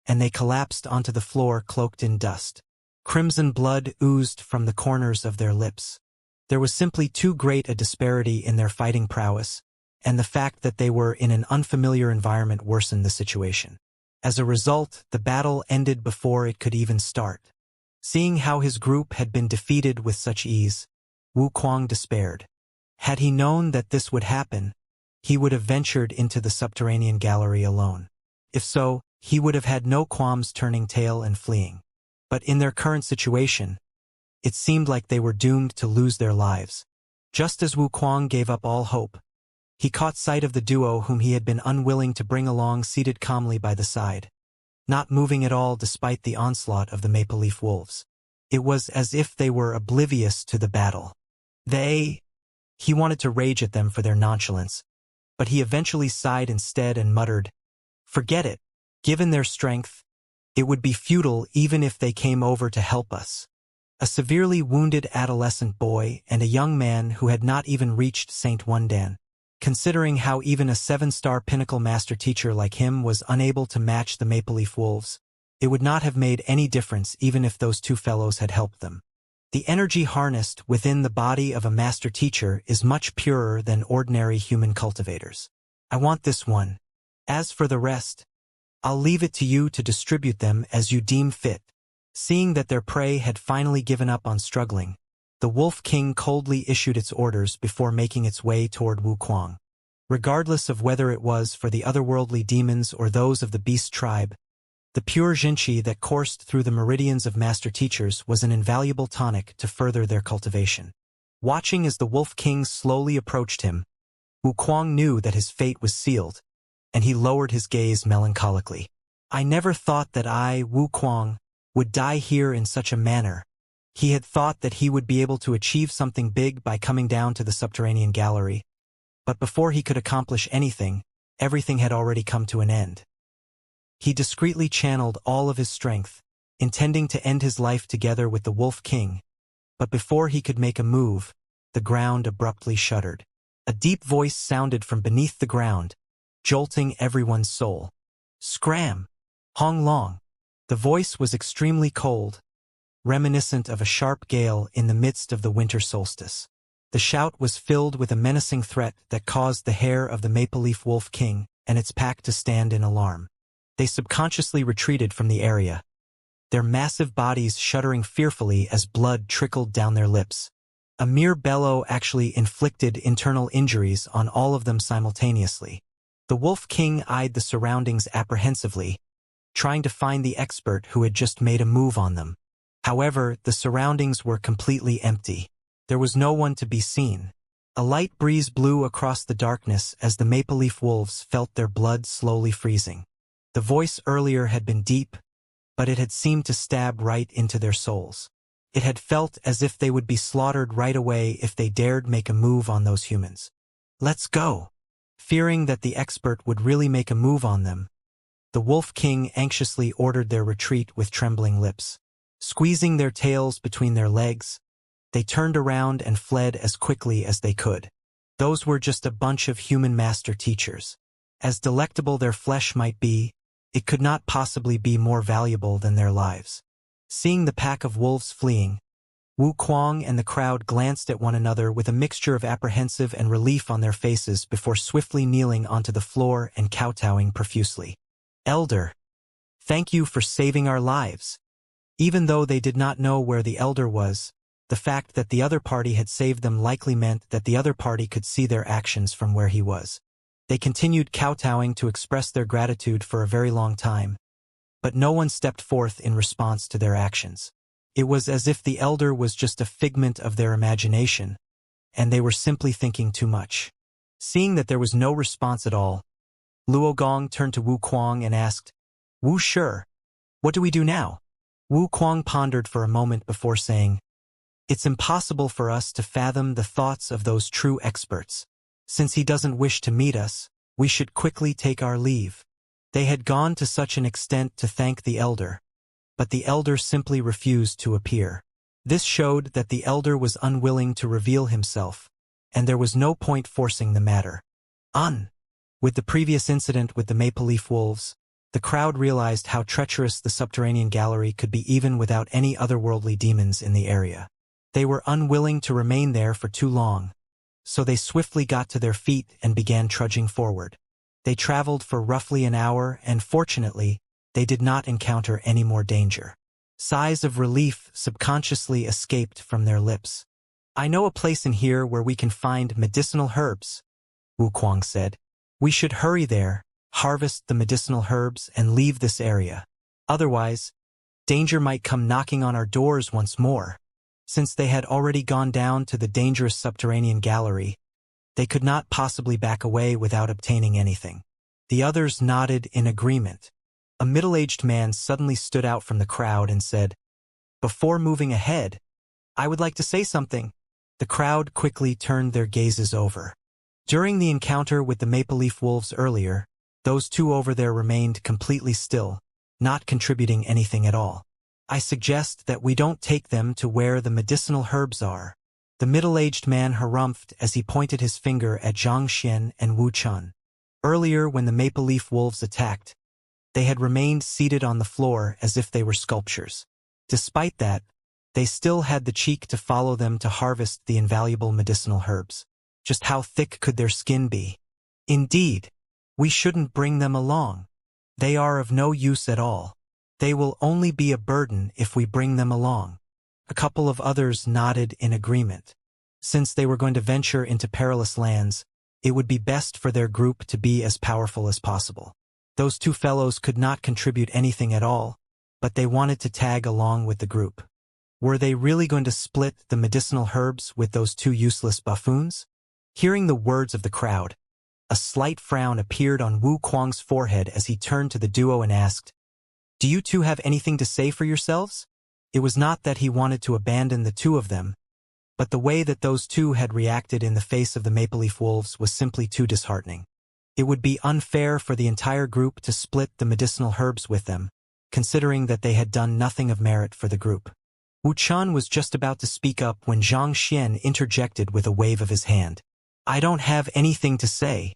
[SPEAKER 1] and they collapsed onto the floor cloaked in dust. Crimson blood oozed from the corners of their lips. There was simply too great a disparity in their fighting prowess, and the fact that they were in an unfamiliar environment worsened the situation. As a result, the battle ended before it could even start. Seeing how his group had been defeated with such ease, Wu Kuang despaired. Had he known that this would happen, he would have ventured into the subterranean gallery alone. If so, he would have had no qualms turning tail and fleeing. But in their current situation, it seemed like they were doomed to lose their lives. Just as Wu Kuang gave up all hope, he caught sight of the duo whom he had been unwilling to bring along seated calmly by the side, not moving at all despite the onslaught of the maple leaf wolves. It was as if they were oblivious to the battle. He wanted to rage at them for their nonchalance, but he eventually sighed instead and muttered, "Forget it. Given their strength, it would be futile even if they came over to help us." A severely wounded adolescent boy and a young man who had not even reached St. Wundan. Considering how even a 7-star pinnacle master teacher like him was unable to match the maple leaf wolves, it would not have made any difference even if those two fellows had helped them. The energy harnessed within the body of a master teacher is much purer than ordinary human cultivators. I want this one. As for the rest, I'll leave it to you to distribute them as you deem fit. Seeing that their prey had finally given up on struggling, the Wolf King coldly issued its orders before making its way toward Wu Kuang. Regardless of whether it was for the otherworldly demons or those of the beast tribe, the pure Xianxia that coursed through the meridians of master teachers was an invaluable tonic to further their cultivation. Watching as the Wolf King slowly approached him, Wu Kuang knew that his fate was sealed, and he lowered his gaze melancholically. I never thought that I, Wu Kuang, would die here in such a manner. He had thought that he would be able to achieve something big by coming down to the subterranean gallery, but before he could accomplish anything, everything had already come to an end. He discreetly channeled all of his strength, intending to end his life together with the Wolf King, but before he could make a move, the ground abruptly shuddered. A deep voice sounded from beneath the ground, jolting everyone's soul. Scram! Hong Long! The voice was extremely cold, reminiscent of a sharp gale in the midst of the winter solstice. The shout was filled with a menacing threat that caused the hair of the Maple Leaf Wolf King and its pack to stand in alarm. They subconsciously retreated from the area, their massive bodies shuddering fearfully as blood trickled down their lips. A mere bellow actually inflicted internal injuries on all of them simultaneously. The Wolf King eyed the surroundings apprehensively, trying to find the expert who had just made a move on them. However, the surroundings were completely empty. There was no one to be seen. A light breeze blew across the darkness as the maple leaf wolves felt their blood slowly freezing. The voice earlier had been deep, but it had seemed to stab right into their souls. It had felt as if they would be slaughtered right away if they dared make a move on those humans. "Let's go!" Fearing that the expert would really make a move on them, the Wolf King anxiously ordered their retreat with trembling lips. Squeezing their tails between their legs, they turned around and fled as quickly as they could. Those were just a bunch of human master teachers. As delectable their flesh might be, it could not possibly be more valuable than their lives. Seeing the pack of wolves fleeing, Wu Kuang and the crowd glanced at one another with a mixture of apprehensive and relief on their faces before swiftly kneeling onto the floor and kowtowing profusely. "Elder, thank you for saving our lives." Even though they did not know where the elder was, the fact that the other party had saved them likely meant that the other party could see their actions from where he was. They continued kowtowing to express their gratitude for a very long time, but no one stepped forth in response to their actions. It was as if the elder was just a figment of their imagination, and they were simply thinking too much. Seeing that there was no response at all, Luo Gong turned to Wu Kuang and asked, "Wu Shi, what do we do now?" Wu Kuang pondered for a moment before saying, "It's impossible for us to fathom the thoughts of those true experts. Since he doesn't wish to meet us, we should quickly take our leave." They had gone to such an extent to thank the elder, but the elder simply refused to appear. This showed that the elder was unwilling to reveal himself, and there was no point forcing the matter. With the previous incident with the maple leaf wolves, the crowd realized how treacherous the subterranean gallery could be even without any otherworldly demons in the area. They were unwilling to remain there for too long, so they swiftly got to their feet and began trudging forward. They traveled for roughly an hour, and fortunately, they did not encounter any more danger. Sighs of relief subconsciously escaped from their lips. "I know a place in here where we can find medicinal herbs," Wu Kuang said. "We should hurry there, harvest the medicinal herbs, and leave this area. Otherwise, danger might come knocking on our doors once more." Since they had already gone down to the dangerous subterranean gallery, they could not possibly back away without obtaining anything. The others nodded in agreement. A middle-aged man suddenly stood out from the crowd and said, "Before moving ahead, I would like to say something." The crowd quickly turned their gazes over. During the encounter with the maple leaf wolves earlier, those two over there remained completely still, not contributing anything at all. "I suggest that we don't take them to where the medicinal herbs are." The middle-aged man harumphed as he pointed his finger at Xianxia and Wu Chun. Earlier, when the maple leaf wolves attacked, they had remained seated on the floor as if they were sculptures. Despite that, they still had the cheek to follow them to harvest the invaluable medicinal herbs. Just how thick could their skin be? "Indeed, we shouldn't bring them along. They are of no use at all. They will only be a burden if we bring them along." A couple of others nodded in agreement. Since they were going to venture into perilous lands, it would be best for their group to be as powerful as possible. Those two fellows could not contribute anything at all, but they wanted to tag along with the group. Were they really going to split the medicinal herbs with those two useless buffoons? Hearing the words of the crowd, a slight frown appeared on Wu Kuang's forehead as he turned to the duo and asked, "Do you two have anything to say for yourselves?" It was not that he wanted to abandon the two of them, but the way that those two had reacted in the face of the maple leaf wolves was simply too disheartening. It would be unfair for the entire group to split the medicinal herbs with them, considering that they had done nothing of merit for the group. Wu Chun was just about to speak up when Xianxia interjected with a wave of his hand. "I don't have anything to say.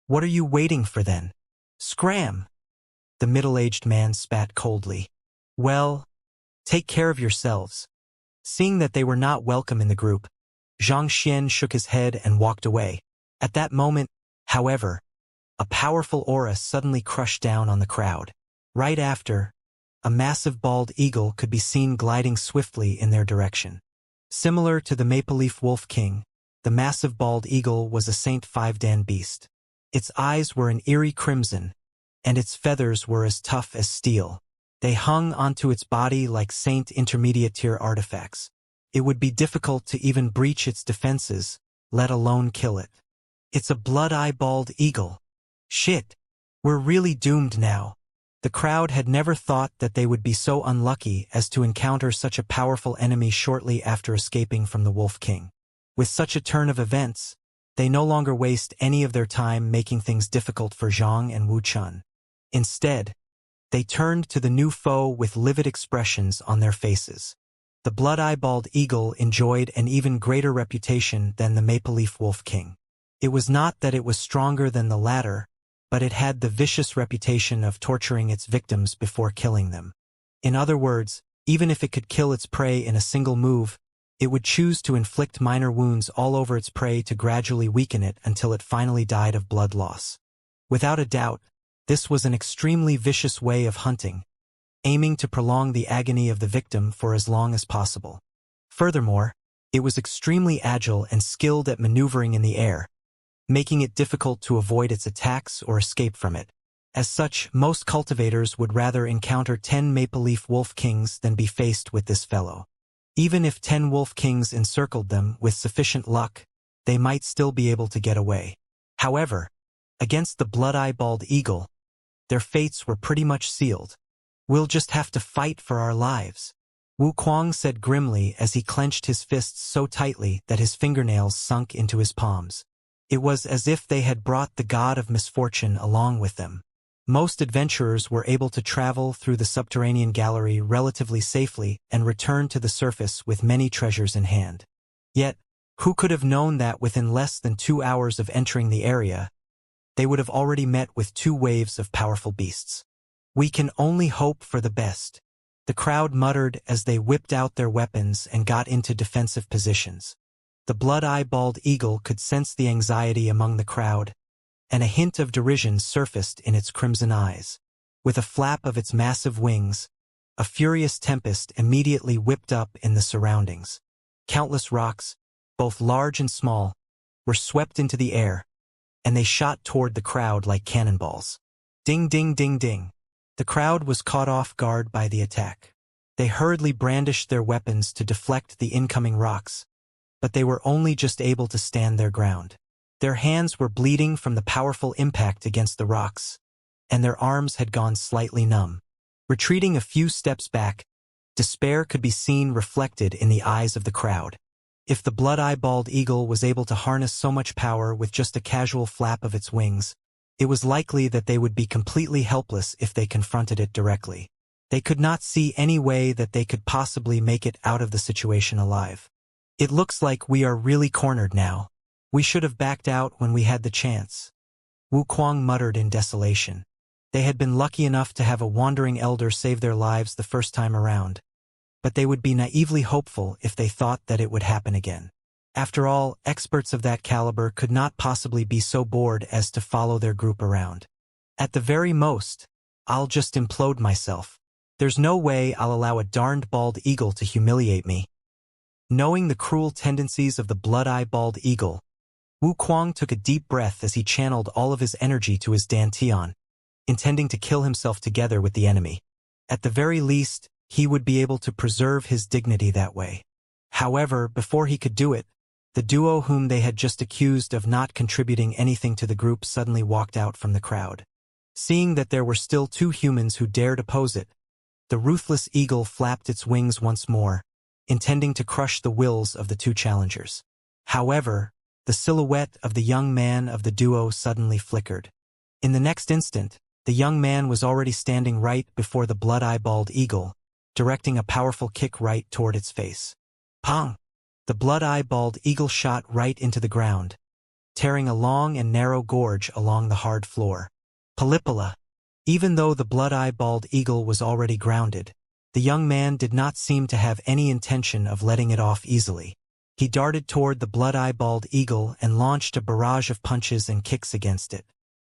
[SPEAKER 1] What are you waiting for then? Scram!" The middle-aged man spat coldly. "Well, take care of yourselves." Seeing that they were not welcome in the group, Xianxia shook his head and walked away. At that moment, however, a powerful aura suddenly crushed down on the crowd. Right after, a massive bald eagle could be seen gliding swiftly in their direction. Similar to the Maple Leaf Wolf King, the massive bald eagle was a Saint 5 Dan beast. Its eyes were an eerie crimson, and its feathers were as tough as steel. They hung onto its body like Saint Intermediate-tier artifacts. It would be difficult to even breach its defenses, let alone kill it. It's a blood-eyeballed eagle. Shit. We're really doomed now. The crowd had never thought that they would be so unlucky as to encounter such a powerful enemy shortly after escaping from the Wolf King. With such a turn of events, they no longer waste any of their time making things difficult for Zhang and Wu Chun. Instead, they turned to the new foe with livid expressions on their faces. The blood-eyeballed eagle enjoyed an even greater reputation than the Maple Leaf Wolf King. It was not that it was stronger than the latter, but it had the vicious reputation of torturing its victims before killing them. In other words, even if it could kill its prey in a single move, it would choose to inflict minor wounds all over its prey to gradually weaken it until it finally died of blood loss. Without a doubt, this was an extremely vicious way of hunting, aiming to prolong the agony of the victim for as long as possible. Furthermore, it was extremely agile and skilled at maneuvering in the air, making it difficult to avoid its attacks or escape from it. As such, most cultivators would rather encounter 10 Maple Leaf Wolf Kings than be faced with this fellow. Even if 10 Wolf Kings encircled them with sufficient luck, they might still be able to get away. However, against the blood-eyeballed eagle, their fates were pretty much sealed. We'll just have to fight for our lives, Wu Kuang said grimly as he clenched his fists so tightly that his fingernails sunk into his palms. It was as if they had brought the god of misfortune along with them. Most adventurers were able to travel through the subterranean gallery relatively safely and return to the surface with many treasures in hand. Yet, who could have known that within less than 2 hours of entering the area, they would have already met with 2 waves of powerful beasts? We can only hope for the best, the crowd muttered as they whipped out their weapons and got into defensive positions. The blood-eyeballed eagle could sense the anxiety among the crowd, and a hint of derision surfaced in its crimson eyes. With a flap of its massive wings, a furious tempest immediately whipped up in the surroundings. Countless rocks, both large and small, were swept into the air, and they shot toward the crowd like cannonballs. Ding, ding, ding, ding. The crowd was caught off guard by the attack. They hurriedly brandished their weapons to deflect the incoming rocks, but they were only just able to stand their ground. Their hands were bleeding from the powerful impact against the rocks, and their arms had gone slightly numb. Retreating a few steps back, despair could be seen reflected in the eyes of the crowd. If the blood-eyeballed eagle was able to harness so much power with just a casual flap of its wings, it was likely that they would be completely helpless if they confronted it directly. They could not see any way that they could possibly make it out of the situation alive. It looks like we are really cornered now. We should have backed out when we had the chance, Wu Kuang muttered in desolation. They had been lucky enough to have a wandering elder save their lives the first time around, but they would be naively hopeful if they thought that it would happen again. After all, experts of that caliber could not possibly be so bored as to follow their group around. At the very most, I'll just implode myself. There's no way I'll allow a darned bald eagle to humiliate me. Knowing the cruel tendencies of the blood-eyeballed eagle, Wu Kuang took a deep breath as he channeled all of his energy to his dantian, intending to kill himself together with the enemy. At the very least, he would be able to preserve his dignity that way. However, before he could do it, the duo whom they had just accused of not contributing anything to the group suddenly walked out from the crowd. Seeing that there were still 2 humans who dared oppose it, the ruthless eagle flapped its wings once more, intending to crush the wills of the 2 challengers. However, the silhouette of the young man of the duo suddenly flickered. In the next instant, the young man was already standing right before the blood-eyeballed eagle, directing a powerful kick right toward its face. Pong! The blood-eyeballed eagle shot right into the ground, tearing a long and narrow gorge along the hard floor. Palipala! Even though the blood-eyeballed eagle was already grounded, the young man did not seem to have any intention of letting it off easily. He darted toward the blood-eyeballed eagle and launched a barrage of punches and kicks against it.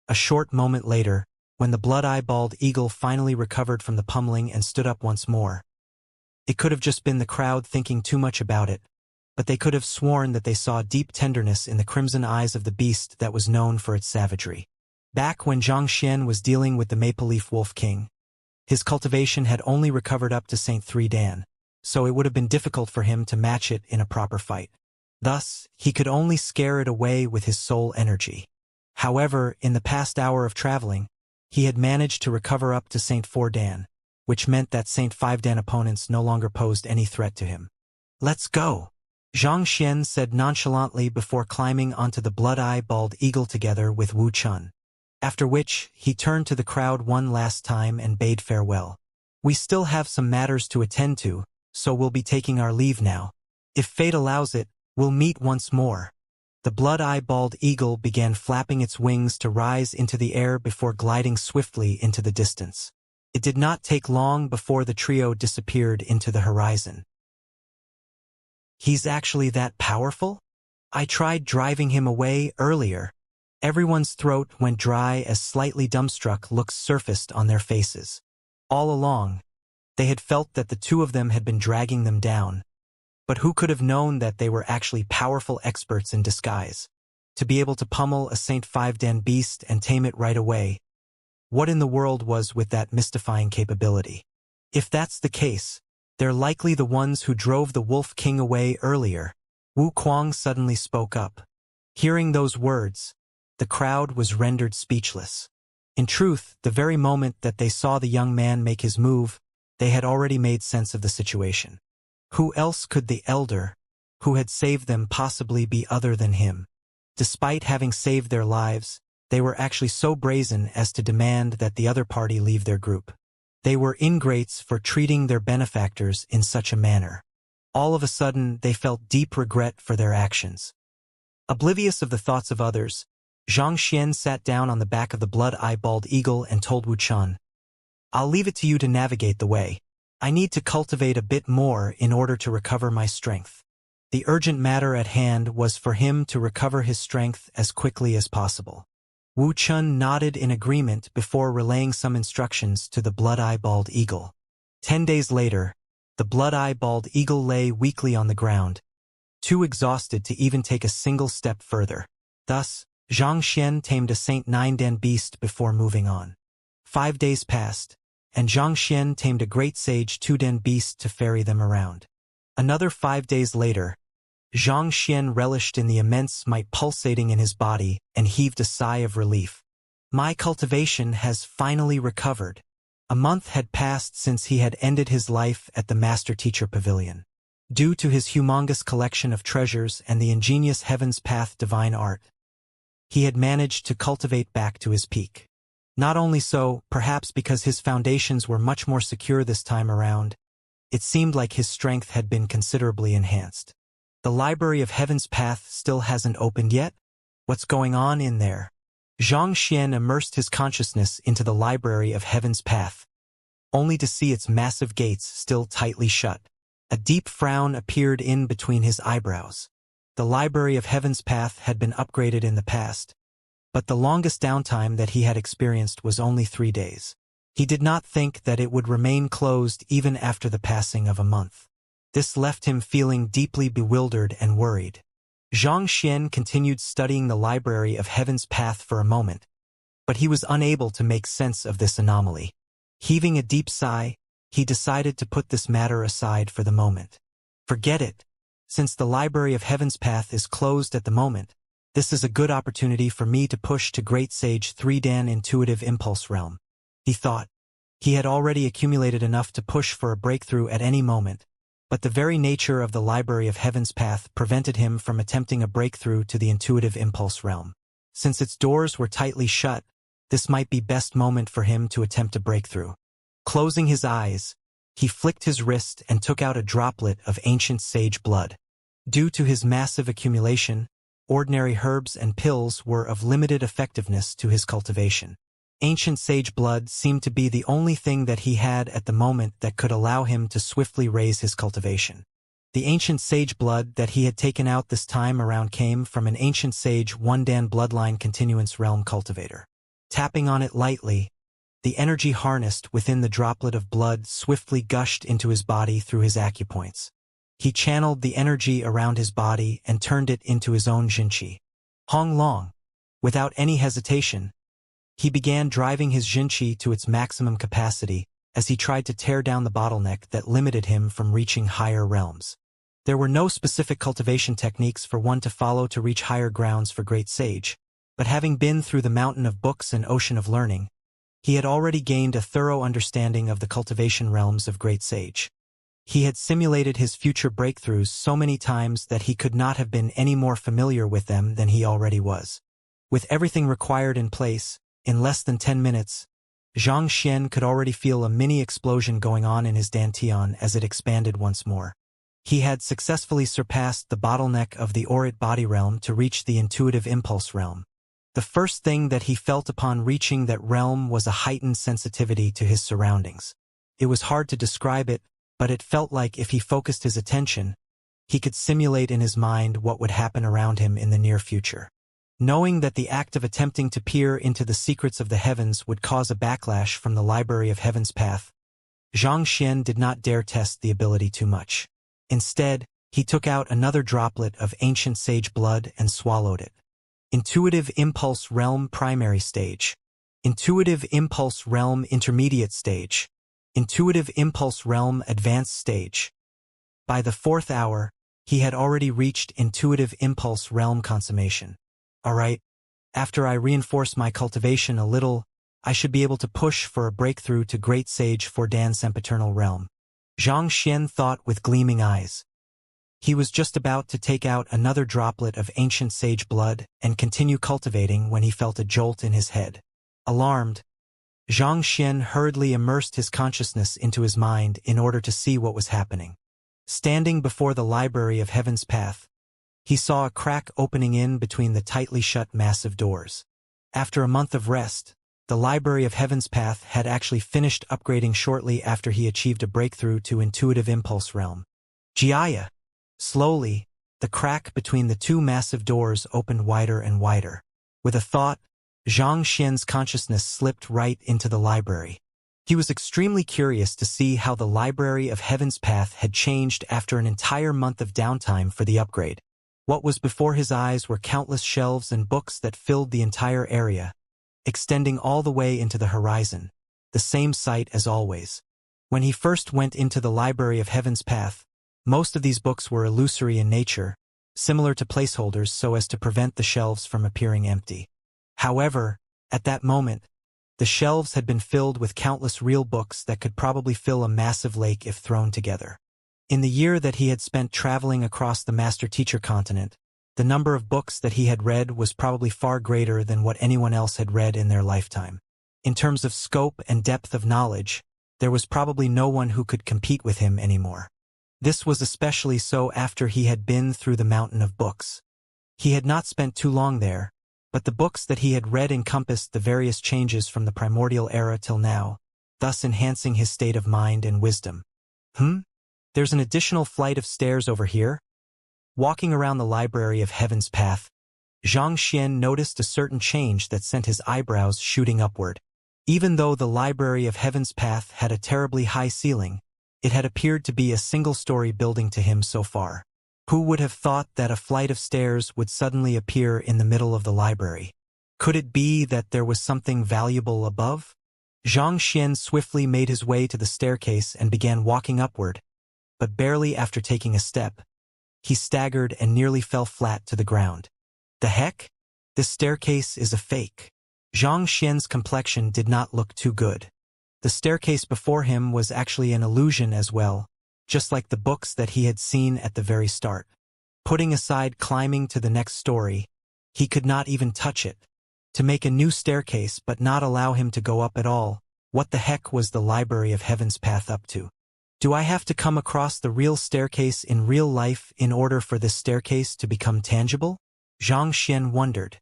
[SPEAKER 1] A short moment later, when the blood-eyeballed eagle finally recovered from the pummeling and stood up once more, it could have just been the crowd thinking too much about it, but they could have sworn that they saw deep tenderness in the crimson eyes of the beast that was known for its savagery. Back when Xianxia was dealing with the Maple Leaf Wolf King, his cultivation had only recovered up to Saint 3 Dan, so it would have been difficult for him to match it in a proper fight. Thus, he could only scare it away with his soul energy. However, in the past hour of traveling, he had managed to recover up to Saint 4 Dan, which meant that Saint 5 Dan opponents no longer posed any threat to him. "Let's go," Xianxia said nonchalantly before climbing onto the blood-eye-bald eagle together with Wu Chun. After which, he turned to the crowd one last time and bade farewell. "We still have some matters to attend to, so we'll be taking our leave now. If fate allows it, we'll meet once more." The blood-eye-bald eagle began flapping its wings to rise into the air before gliding swiftly into the distance. It did not take long before the trio disappeared into the horizon. "He's actually that powerful? I tried driving him away earlier." Everyone's throat went dry as slightly dumbstruck looks surfaced on their faces. All along, they had felt that the two of them had been dragging them down. But who could have known that they were actually powerful experts in disguise? To be able to pummel a Saint 5 Dan beast and tame it right away. What in the world was with that mystifying capability? If that's the case, they're likely the ones who drove the Wolf King away earlier. Wu Kuang suddenly spoke up. Hearing those words, the crowd was rendered speechless. In truth, the very moment that they saw the young man make his move, they had already made sense of the situation. Who else could the elder, who had saved them, possibly be other than him? Despite having saved their lives, they were actually so brazen as to demand that the other party leave their group. They were ingrates for treating their benefactors in such a manner. All of a sudden, they felt deep regret for their actions. Oblivious of the thoughts of others, Xianxia sat down on the back of the blood-eye-bald eagle and told Wu Chun, "I'll leave it to you to navigate the way. I need to cultivate a bit more in order to recover my strength." The urgent matter at hand was for him to recover his strength as quickly as possible. Wu Chun nodded in agreement before relaying some instructions to the blood-eye-bald eagle. 10 days later, the blood-eye-bald eagle lay weakly on the ground, too exhausted to even take a single step further. Thus, Xianxia tamed a Saint 9 Dan beast before moving on. 5 days passed, and Xianxia tamed a great sage 2 Dan beast to ferry them around. Another 5 days later, Xianxia relished in the immense might pulsating in his body and heaved a sigh of relief. "My cultivation has finally recovered." A month had passed since he had ended his life at the Master-Teacher Pavilion. Due to his humongous collection of treasures and the ingenious Heaven's Path divine art, he had managed to cultivate back to his peak. Not only so, perhaps because his foundations were much more secure this time around, it seemed like his strength had been considerably enhanced. "The Library of Heaven's Path still hasn't opened yet? What's going on in there?" Xianxia immersed his consciousness into the Library of Heaven's Path, only to see its massive gates still tightly shut. A deep frown appeared in between his eyebrows. The Library of Heaven's Path had been upgraded in the past, but the longest downtime that he had experienced was only 3 days. He did not think that it would remain closed even after the passing of a month. This left him feeling deeply bewildered and worried. Xianxia continued studying the Library of Heaven's Path for a moment, but he was unable to make sense of this anomaly. Heaving a deep sigh, he decided to put this matter aside for the moment. Forget it. Since the Library of Heaven's Path is closed at the moment, this is a good opportunity for me to push to Great Sage 3 Dan Intuitive Impulse Realm, he thought. He had already accumulated enough to push for a breakthrough at any moment, but the very nature of the Library of Heaven's Path prevented him from attempting a breakthrough to the Intuitive Impulse Realm. Since its doors were tightly shut, this might be best moment for him to attempt a breakthrough. Closing his eyes, he flicked his wrist and took out a droplet of ancient sage blood. Due to his massive accumulation, ordinary herbs and pills were of limited effectiveness to his cultivation. Ancient sage blood seemed to be the only thing that he had at the moment that could allow him to swiftly raise his cultivation. The ancient sage blood that he had taken out this time around came from an ancient sage 1 Dan bloodline continuance realm cultivator. Tapping on it lightly, the energy harnessed within the droplet of blood swiftly gushed into his body through his acupoints. He channeled the energy around his body and turned it into his own Xianxia. Hong Long. Without any hesitation, he began driving his Xianxia to its maximum capacity as he tried to tear down the bottleneck that limited him from reaching higher realms. There were no specific cultivation techniques for one to follow to reach higher grounds for great sage, but having been through the mountain of books and ocean of learning, he had already gained a thorough understanding of the cultivation realms of great sage. He had simulated his future breakthroughs so many times that he could not have been any more familiar with them than he already was. With everything required in place, in less than 10 minutes, Xianxia could already feel a mini explosion going on in his dantian as it expanded once more. He had successfully surpassed the bottleneck of the aurate body realm to reach the intuitive impulse realm. The first thing that he felt upon reaching that realm was a heightened sensitivity to his surroundings. It was hard to describe it, but it felt like if he focused his attention, he could simulate in his mind what would happen around him in the near future. Knowing that the act of attempting to peer into the secrets of the heavens would cause a backlash from the Library of Heaven's Path, Xianxia did not dare test the ability too much. Instead, he took out another droplet of ancient sage blood and swallowed it. Intuitive Impulse Realm Primary Stage. Intuitive Impulse Realm Intermediate Stage. Intuitive Impulse Realm Advanced Stage. By the 4th hour, he had already reached Intuitive Impulse Realm Consummation. Alright, after I reinforce my cultivation a little, I should be able to push for a breakthrough to Great Sage Fordan Sempiternal Realm. Xianxia thought with gleaming eyes. He was just about to take out another droplet of ancient sage blood and continue cultivating when he felt a jolt in his head. Alarmed, Xianxia hurriedly immersed his consciousness into his mind in order to see what was happening. Standing before the Library of Heaven's Path, he saw a crack opening in between the tightly shut massive doors. After a month of rest, the Library of Heaven's Path had actually finished upgrading shortly after he achieved a breakthrough to Intuitive Impulse Realm. Xianxia. Slowly, the crack between the two massive doors opened wider and wider. With a thought, Xianxia's consciousness slipped right into the library. He was extremely curious to see how the Library of Heaven's Path had changed after an entire month of downtime for the upgrade. What was before his eyes were countless shelves and books that filled the entire area, extending all the way into the horizon, the same sight as always. When he first went into the Library of Heaven's Path, most of these books were illusory in nature, similar to placeholders so as to prevent the shelves from appearing empty. However, at that moment, the shelves had been filled with countless real books that could probably fill a massive lake if thrown together. In the year that he had spent traveling across the master-teacher continent, the number of books that he had read was probably far greater than what anyone else had read in their lifetime. In terms of scope and depth of knowledge, there was probably no one who could compete with him anymore. This was especially so after he had been through the mountain of books. He had not spent too long there, but the books that he had read encompassed the various changes from the primordial era till now, thus enhancing his state of mind and wisdom. There's an additional flight of stairs over here? Walking around the Library of Heaven's Path, Xianxia noticed a certain change that sent his eyebrows shooting upward. Even though the Library of Heaven's Path had a terribly high ceiling, it had appeared to be a single-story building to him so far. Who would have thought that a flight of stairs would suddenly appear in the middle of the library? Could it be that there was something valuable above? Xianxia swiftly made his way to the staircase and began walking upward, but barely after taking a step, he staggered and nearly fell flat to the ground. The heck? This staircase is a fake. Xianxia's complexion did not look too good. The staircase before him was actually an illusion as well, just like the books that he had seen at the very start. Putting aside climbing to the next story, he could not even touch it. To make a new staircase but not allow him to go up at all, what the heck was the Library of Heaven's Path up to? Do I have to come across the real staircase in real life in order for this staircase to become tangible? Xianxia wondered.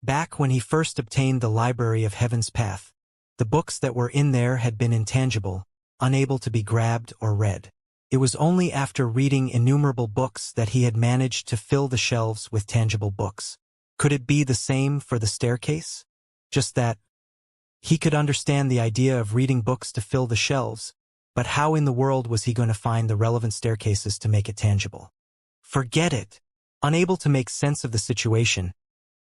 [SPEAKER 1] Back when he first obtained the Library of Heaven's Path, the books that were in there had been intangible, unable to be grabbed or read. It was only after reading innumerable books that he had managed to fill the shelves with tangible books. Could it be the same for the staircase? Just that he could understand the idea of reading books to fill the shelves, But how in the world was he going to find the relevant staircases to make it tangible? Forget it. Unable to make sense of the situation,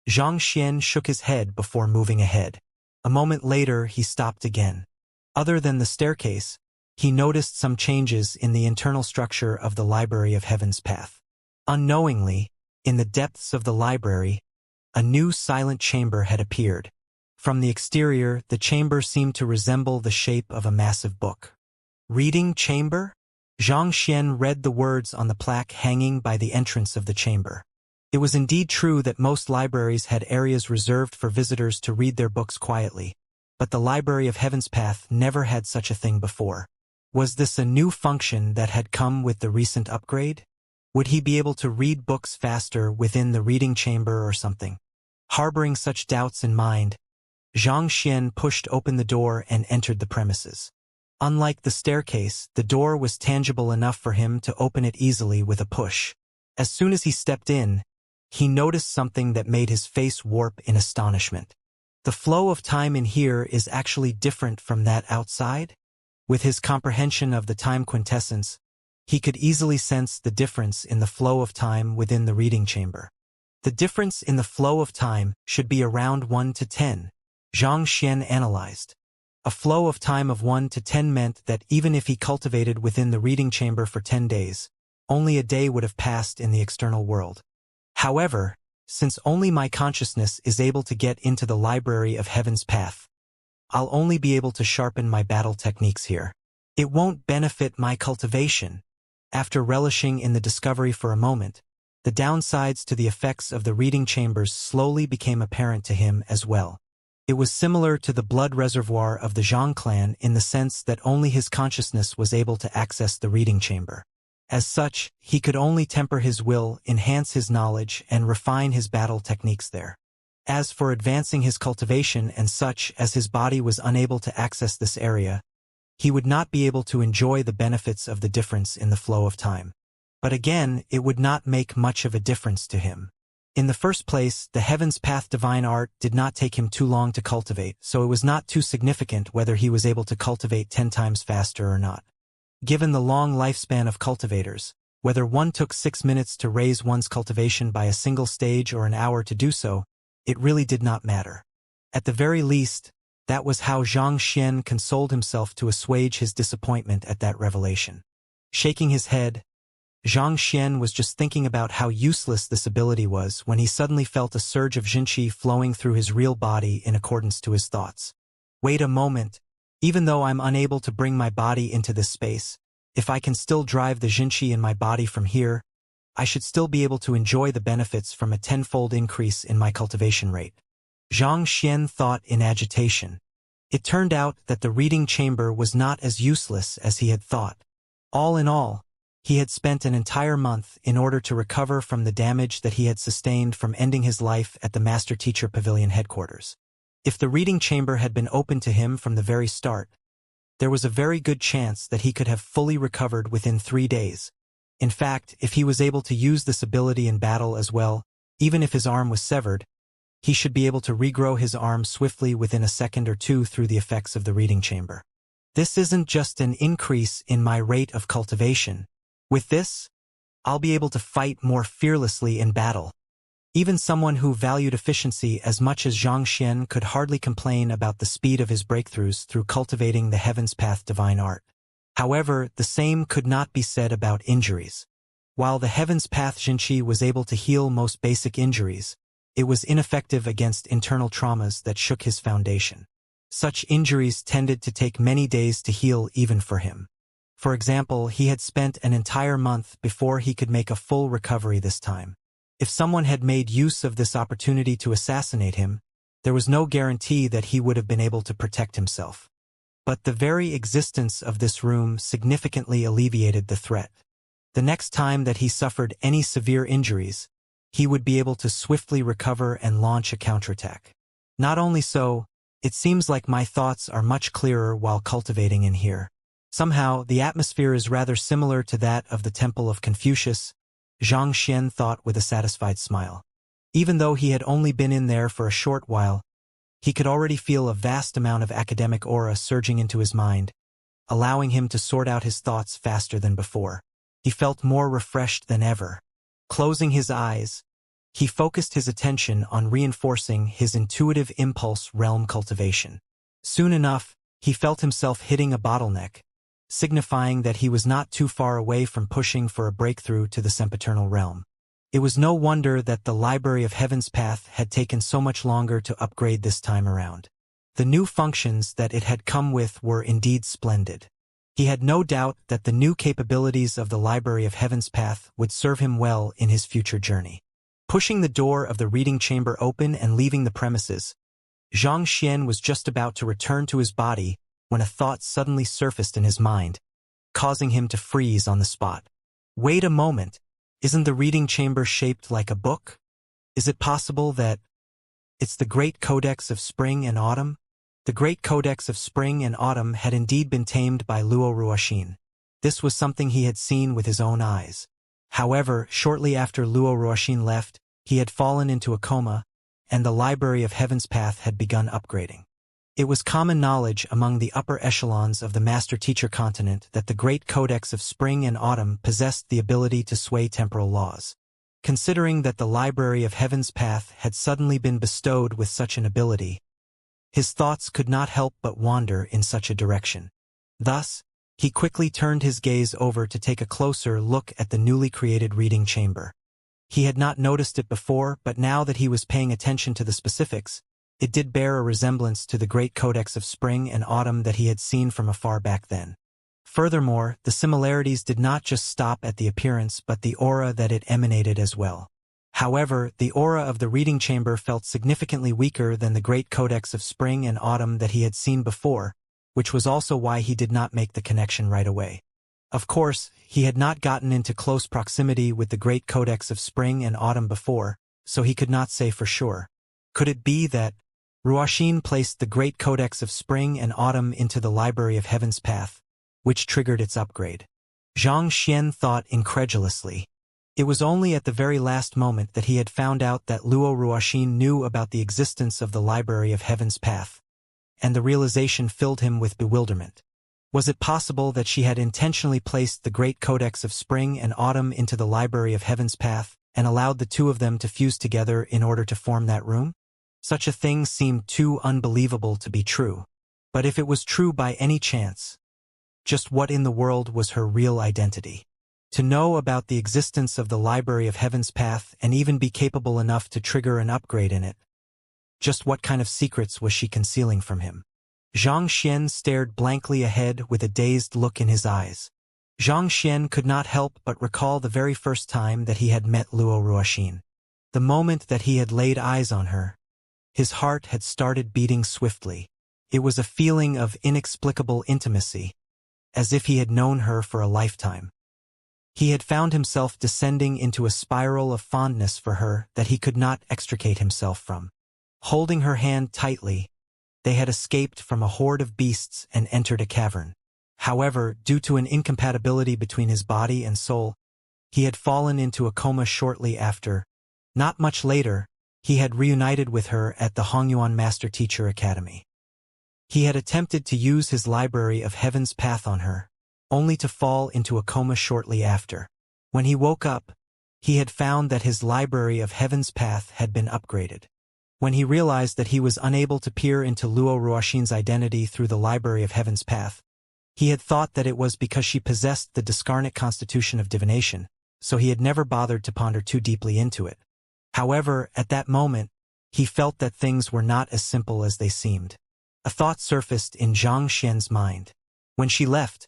[SPEAKER 1] Xianxia shook his head before moving ahead. A moment later, he stopped again. Other than the staircase, he noticed some changes in the internal structure of the Library of Heaven's Path. Unknowingly, in the depths of the library, a new silent chamber had appeared. From the exterior, the chamber seemed to resemble the shape of a massive book. Reading chamber? Xianxia read the words on the plaque hanging by the entrance of the chamber. It was indeed true that most libraries had areas reserved for visitors to read their books quietly, but the Library of Heaven's Path never had such a thing before. Was this a new function that had come with the recent upgrade? Would he be able to read books faster within the reading chamber or something? Harboring such doubts in mind, Xianxia pushed open the door and entered the premises. Unlike the staircase, the door was tangible enough for him to open it easily with a push. As soon as he stepped in, he noticed something that made his face warp in astonishment. The flow of time in here is actually different from that outside? With his comprehension of the time quintessence, he could easily sense the difference in the flow of time within the reading chamber. The difference in the flow of time should be around 1 to 10, Xianxia analyzed. A flow of time of 1 to 10 meant that even if he cultivated within the reading chamber for 10 days, only a day would have passed in the external world. However, since only my consciousness is able to get into the Library of Heaven's Path, I'll only be able to sharpen my battle techniques here. It won't benefit my cultivation. After relishing in the discovery for a moment, the downsides to the effects of the reading chambers slowly became apparent to him as well. It was similar to the blood reservoir of the Zhang clan in the sense that only his consciousness was able to access the reading chamber. As such, he could only temper his will, enhance his knowledge, and refine his battle techniques there. As for advancing his cultivation and such, as his body was unable to access this area, he would not be able to enjoy the benefits of the difference in the flow of time. But again, it would not make much of a difference to him. In the first place, the Heaven's Path divine art did not take him too long to cultivate, so it was not too significant whether he was able to cultivate 10 times faster or not. Given the long lifespan of cultivators, whether one took 6 minutes to raise one's cultivation by a single stage or an hour to do so, it really did not matter. At the very least, that was how Xianxia consoled himself to assuage his disappointment at that revelation. Shaking his head, Xianxia was just thinking about how useless this ability was when he suddenly felt a surge of Jinqi flowing through his real body in accordance to his thoughts. Wait a moment. Even though I'm unable to bring my body into this space, if I can still drive the Jinqi in my body from here, I should still be able to enjoy the benefits from a 10-fold increase in my cultivation rate. Xianxia thought in agitation. It turned out that the reading chamber was not as useless as he had thought. All in all, he had spent an entire month in order to recover from the damage that he had sustained from ending his life at the Master Teacher Pavilion headquarters. If the reading chamber had been open to him from the very start, there was a very good chance that he could have fully recovered within 3 days. In fact, if he was able to use this ability in battle as well, even if his arm was severed, he should be able to regrow his arm swiftly within a second or two through the effects of the reading chamber. This isn't just an increase in my rate of cultivation. With this, I'll be able to fight more fearlessly in battle. Even someone who valued efficiency as much as Xianxia could hardly complain about the speed of his breakthroughs through cultivating the Heaven's Path divine art. However, the same could not be said about injuries. While the Heaven's Path Jinqi was able to heal most basic injuries, it was ineffective against internal traumas that shook his foundation. Such injuries tended to take many days to heal even for him. For example, he had spent an entire month before he could make a full recovery this time. If someone had made use of this opportunity to assassinate him, there was no guarantee that he would have been able to protect himself. But the very existence of this room significantly alleviated the threat. The next time that he suffered any severe injuries, he would be able to swiftly recover and launch a counterattack. Not only so, it seems like my thoughts are much clearer while cultivating in here. Somehow, the atmosphere is rather similar to that of the Temple of Confucius, Xianxia thought with a satisfied smile. Even though he had only been in there for a short while, he could already feel a vast amount of academic aura surging into his mind, allowing him to sort out his thoughts faster than before. He felt more refreshed than ever. Closing his eyes, he focused his attention on reinforcing his intuitive impulse realm cultivation. Soon enough, he felt himself hitting a bottleneck, signifying that he was not too far away from pushing for a breakthrough to the sempiternal realm. It was no wonder that the Library of Heaven's Path had taken so much longer to upgrade this time around. The new functions that it had come with were indeed splendid. He had no doubt that the new capabilities of the Library of Heaven's Path would serve him well in his future journey. Pushing the door of the reading chamber open and leaving the premises, Xianxia was just about to return to his body when a thought suddenly surfaced in his mind, causing him to freeze on the spot. Wait a moment, isn't the reading chamber shaped like a book? Is it possible that it's the Great Codex of Spring and Autumn? The Great Codex of Spring and Autumn had indeed been tamed by Luo Ruoxin. This was something he had seen with his own eyes. However, shortly after Luo Ruoxin left, he had fallen into a coma, and the Library of Heaven's Path had begun upgrading. It was common knowledge among the upper echelons of the Master-Teacher continent that the Great Codex of Spring and Autumn possessed the ability to sway temporal laws. Considering that the Library of Heaven's Path had suddenly been bestowed with such an ability, his thoughts could not help but wander in such a direction. Thus, he quickly turned his gaze over to take a closer look at the newly created reading chamber. He had not noticed it before, but now that he was paying attention to the specifics, it did bear a resemblance to the Great Codex of Spring and Autumn that he had seen from afar back then. Furthermore, the similarities did not just stop at the appearance but the aura that it emanated as well. However, the aura of the reading chamber felt significantly weaker than the Great Codex of Spring and Autumn that he had seen before, which was also why he did not make the connection right away. Of course, he had not gotten into close proximity with the Great Codex of Spring and Autumn before, so he could not say for sure. Could it be that Ruoxin placed the Great Codex of Spring and Autumn into the Library of Heaven's Path, which triggered its upgrade? Xianxia thought incredulously. It was only at the very last moment that he had found out that Luo Ruoxin knew about the existence of the Library of Heaven's Path, and the realization filled him with bewilderment. Was it possible that she had intentionally placed the Great Codex of Spring and Autumn into the Library of Heaven's Path and allowed the two of them to fuse together in order to form that room? Such a thing seemed too unbelievable to be true. But if it was true by any chance, just what in the world was her real identity? To know about the existence of the Library of Heaven's Path and even be capable enough to trigger an upgrade in it. Just what kind of secrets was she concealing from him? Xianxia stared blankly ahead with a dazed look in his eyes. Xianxia could not help but recall the very first time that he had met Luo Ruoxin. The moment that he had laid eyes on her, his heart had started beating swiftly. It was a feeling of inexplicable intimacy, as if he had known her for a lifetime. He had found himself descending into a spiral of fondness for her that he could not extricate himself from. Holding her hand tightly, they had escaped from a horde of beasts and entered a cavern. However, due to an incompatibility between his body and soul, he had fallen into a coma shortly after. Not much later, he had reunited with her at the Hongyuan Master Teacher Academy. He had attempted to use his Library of Heaven's Path on her, only to fall into a coma shortly after. When he woke up, he had found that his Library of Heaven's Path had been upgraded. When he realized that he was unable to peer into Luo Ruoxin's identity through the Library of Heaven's Path, he had thought that it was because she possessed the discarnate constitution of divination, so he had never bothered to ponder too deeply into it. However, at that moment, he felt that things were not as simple as they seemed. A thought surfaced in Xianxia's mind. When she left,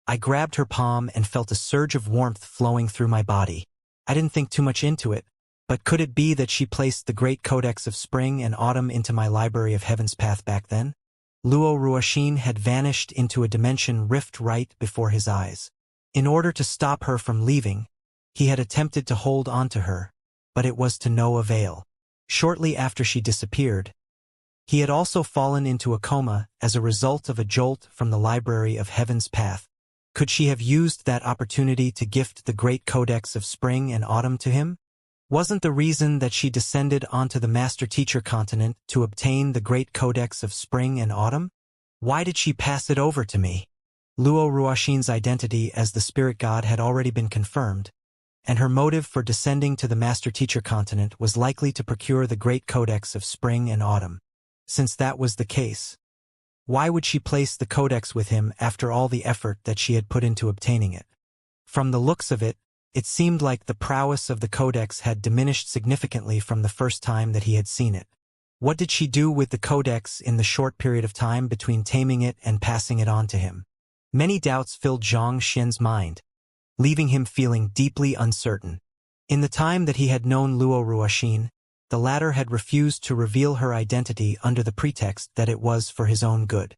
[SPEAKER 1] I grabbed her palm and felt a surge of warmth flowing through my body. I didn't think too much into it, but could it be that she placed the Great Codex of Spring and Autumn into my Library of Heaven's Path back then? Luo Ruoxin had vanished into a dimension rift right before his eyes. In order to stop her from leaving, he had attempted to hold on to her, but it was to no avail. Shortly after she disappeared, he had also fallen into a coma as a result of a jolt from the Library of Heaven's Path. Could she have used that opportunity to gift the Great Codex of Spring and Autumn to him? Wasn't the reason that she descended onto the Master-Teacher continent to obtain the Great Codex of Spring and Autumn? Why did she pass it over to me? Luo Ruoxin's identity as the spirit god had already been confirmed, and her motive for descending to the master-teacher continent was likely to procure the great codex of spring and autumn. Since that was the case, why would she place the codex with him after all the effort that she had put into obtaining it? From the looks of it, it seemed like the prowess of the codex had diminished significantly from the first time that he had seen it. What did she do with the codex in the short period of time between taming it and passing it on to him? Many doubts filled Xianxia's mind, leaving him feeling deeply uncertain. In the time that he had known Luo Ruoxin, the latter had refused to reveal her identity under the pretext that it was for his own good.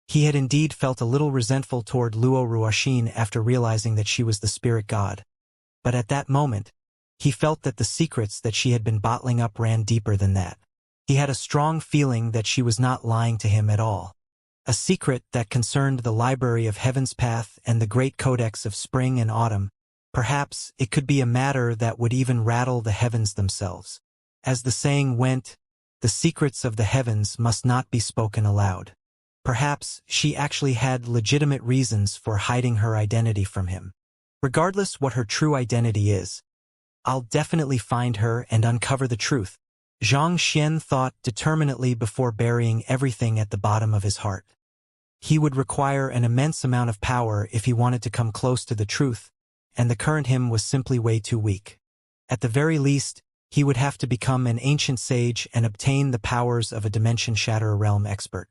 [SPEAKER 1] He had indeed felt a little resentful toward Luo Ruoxin after realizing that she was the spirit god. But at that moment, he felt that the secrets that she had been bottling up ran deeper than that. He had a strong feeling that she was not lying to him at all. A secret that concerned the Library of Heaven's Path and the Great Codex of Spring and Autumn. Perhaps it could be a matter that would even rattle the heavens themselves. As the saying went, the secrets of the heavens must not be spoken aloud. Perhaps she actually had legitimate reasons for hiding her identity from him. Regardless what her true identity is, I'll definitely find her and uncover the truth, Xianxia thought determinedly before burying everything at the bottom of his heart. He would require an immense amount of power if he wanted to come close to the truth, and the current him was simply way too weak. At the very least, he would have to become an ancient sage and obtain the powers of a dimension-shatter realm expert.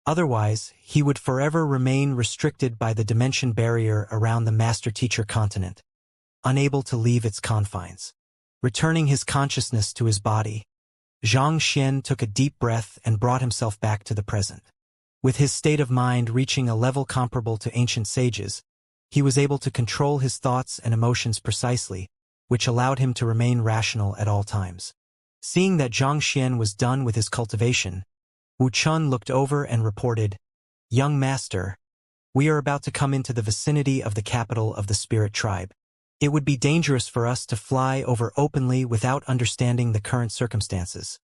[SPEAKER 1] Otherwise, he would forever remain restricted by the dimension barrier around the master-teacher continent, unable to leave its confines. Returning his consciousness to his body, Xianxia took a deep breath and brought himself back to the present. With his state of mind reaching a level comparable to ancient sages, he was able to control his thoughts and emotions precisely, which allowed him to remain rational at all times. Seeing that Xianxia was done with his cultivation, Wuxia looked over and reported, "Young master, we are about to come into the vicinity of the capital of the spirit tribe. It would be dangerous for us to fly over openly without understanding the current circumstances.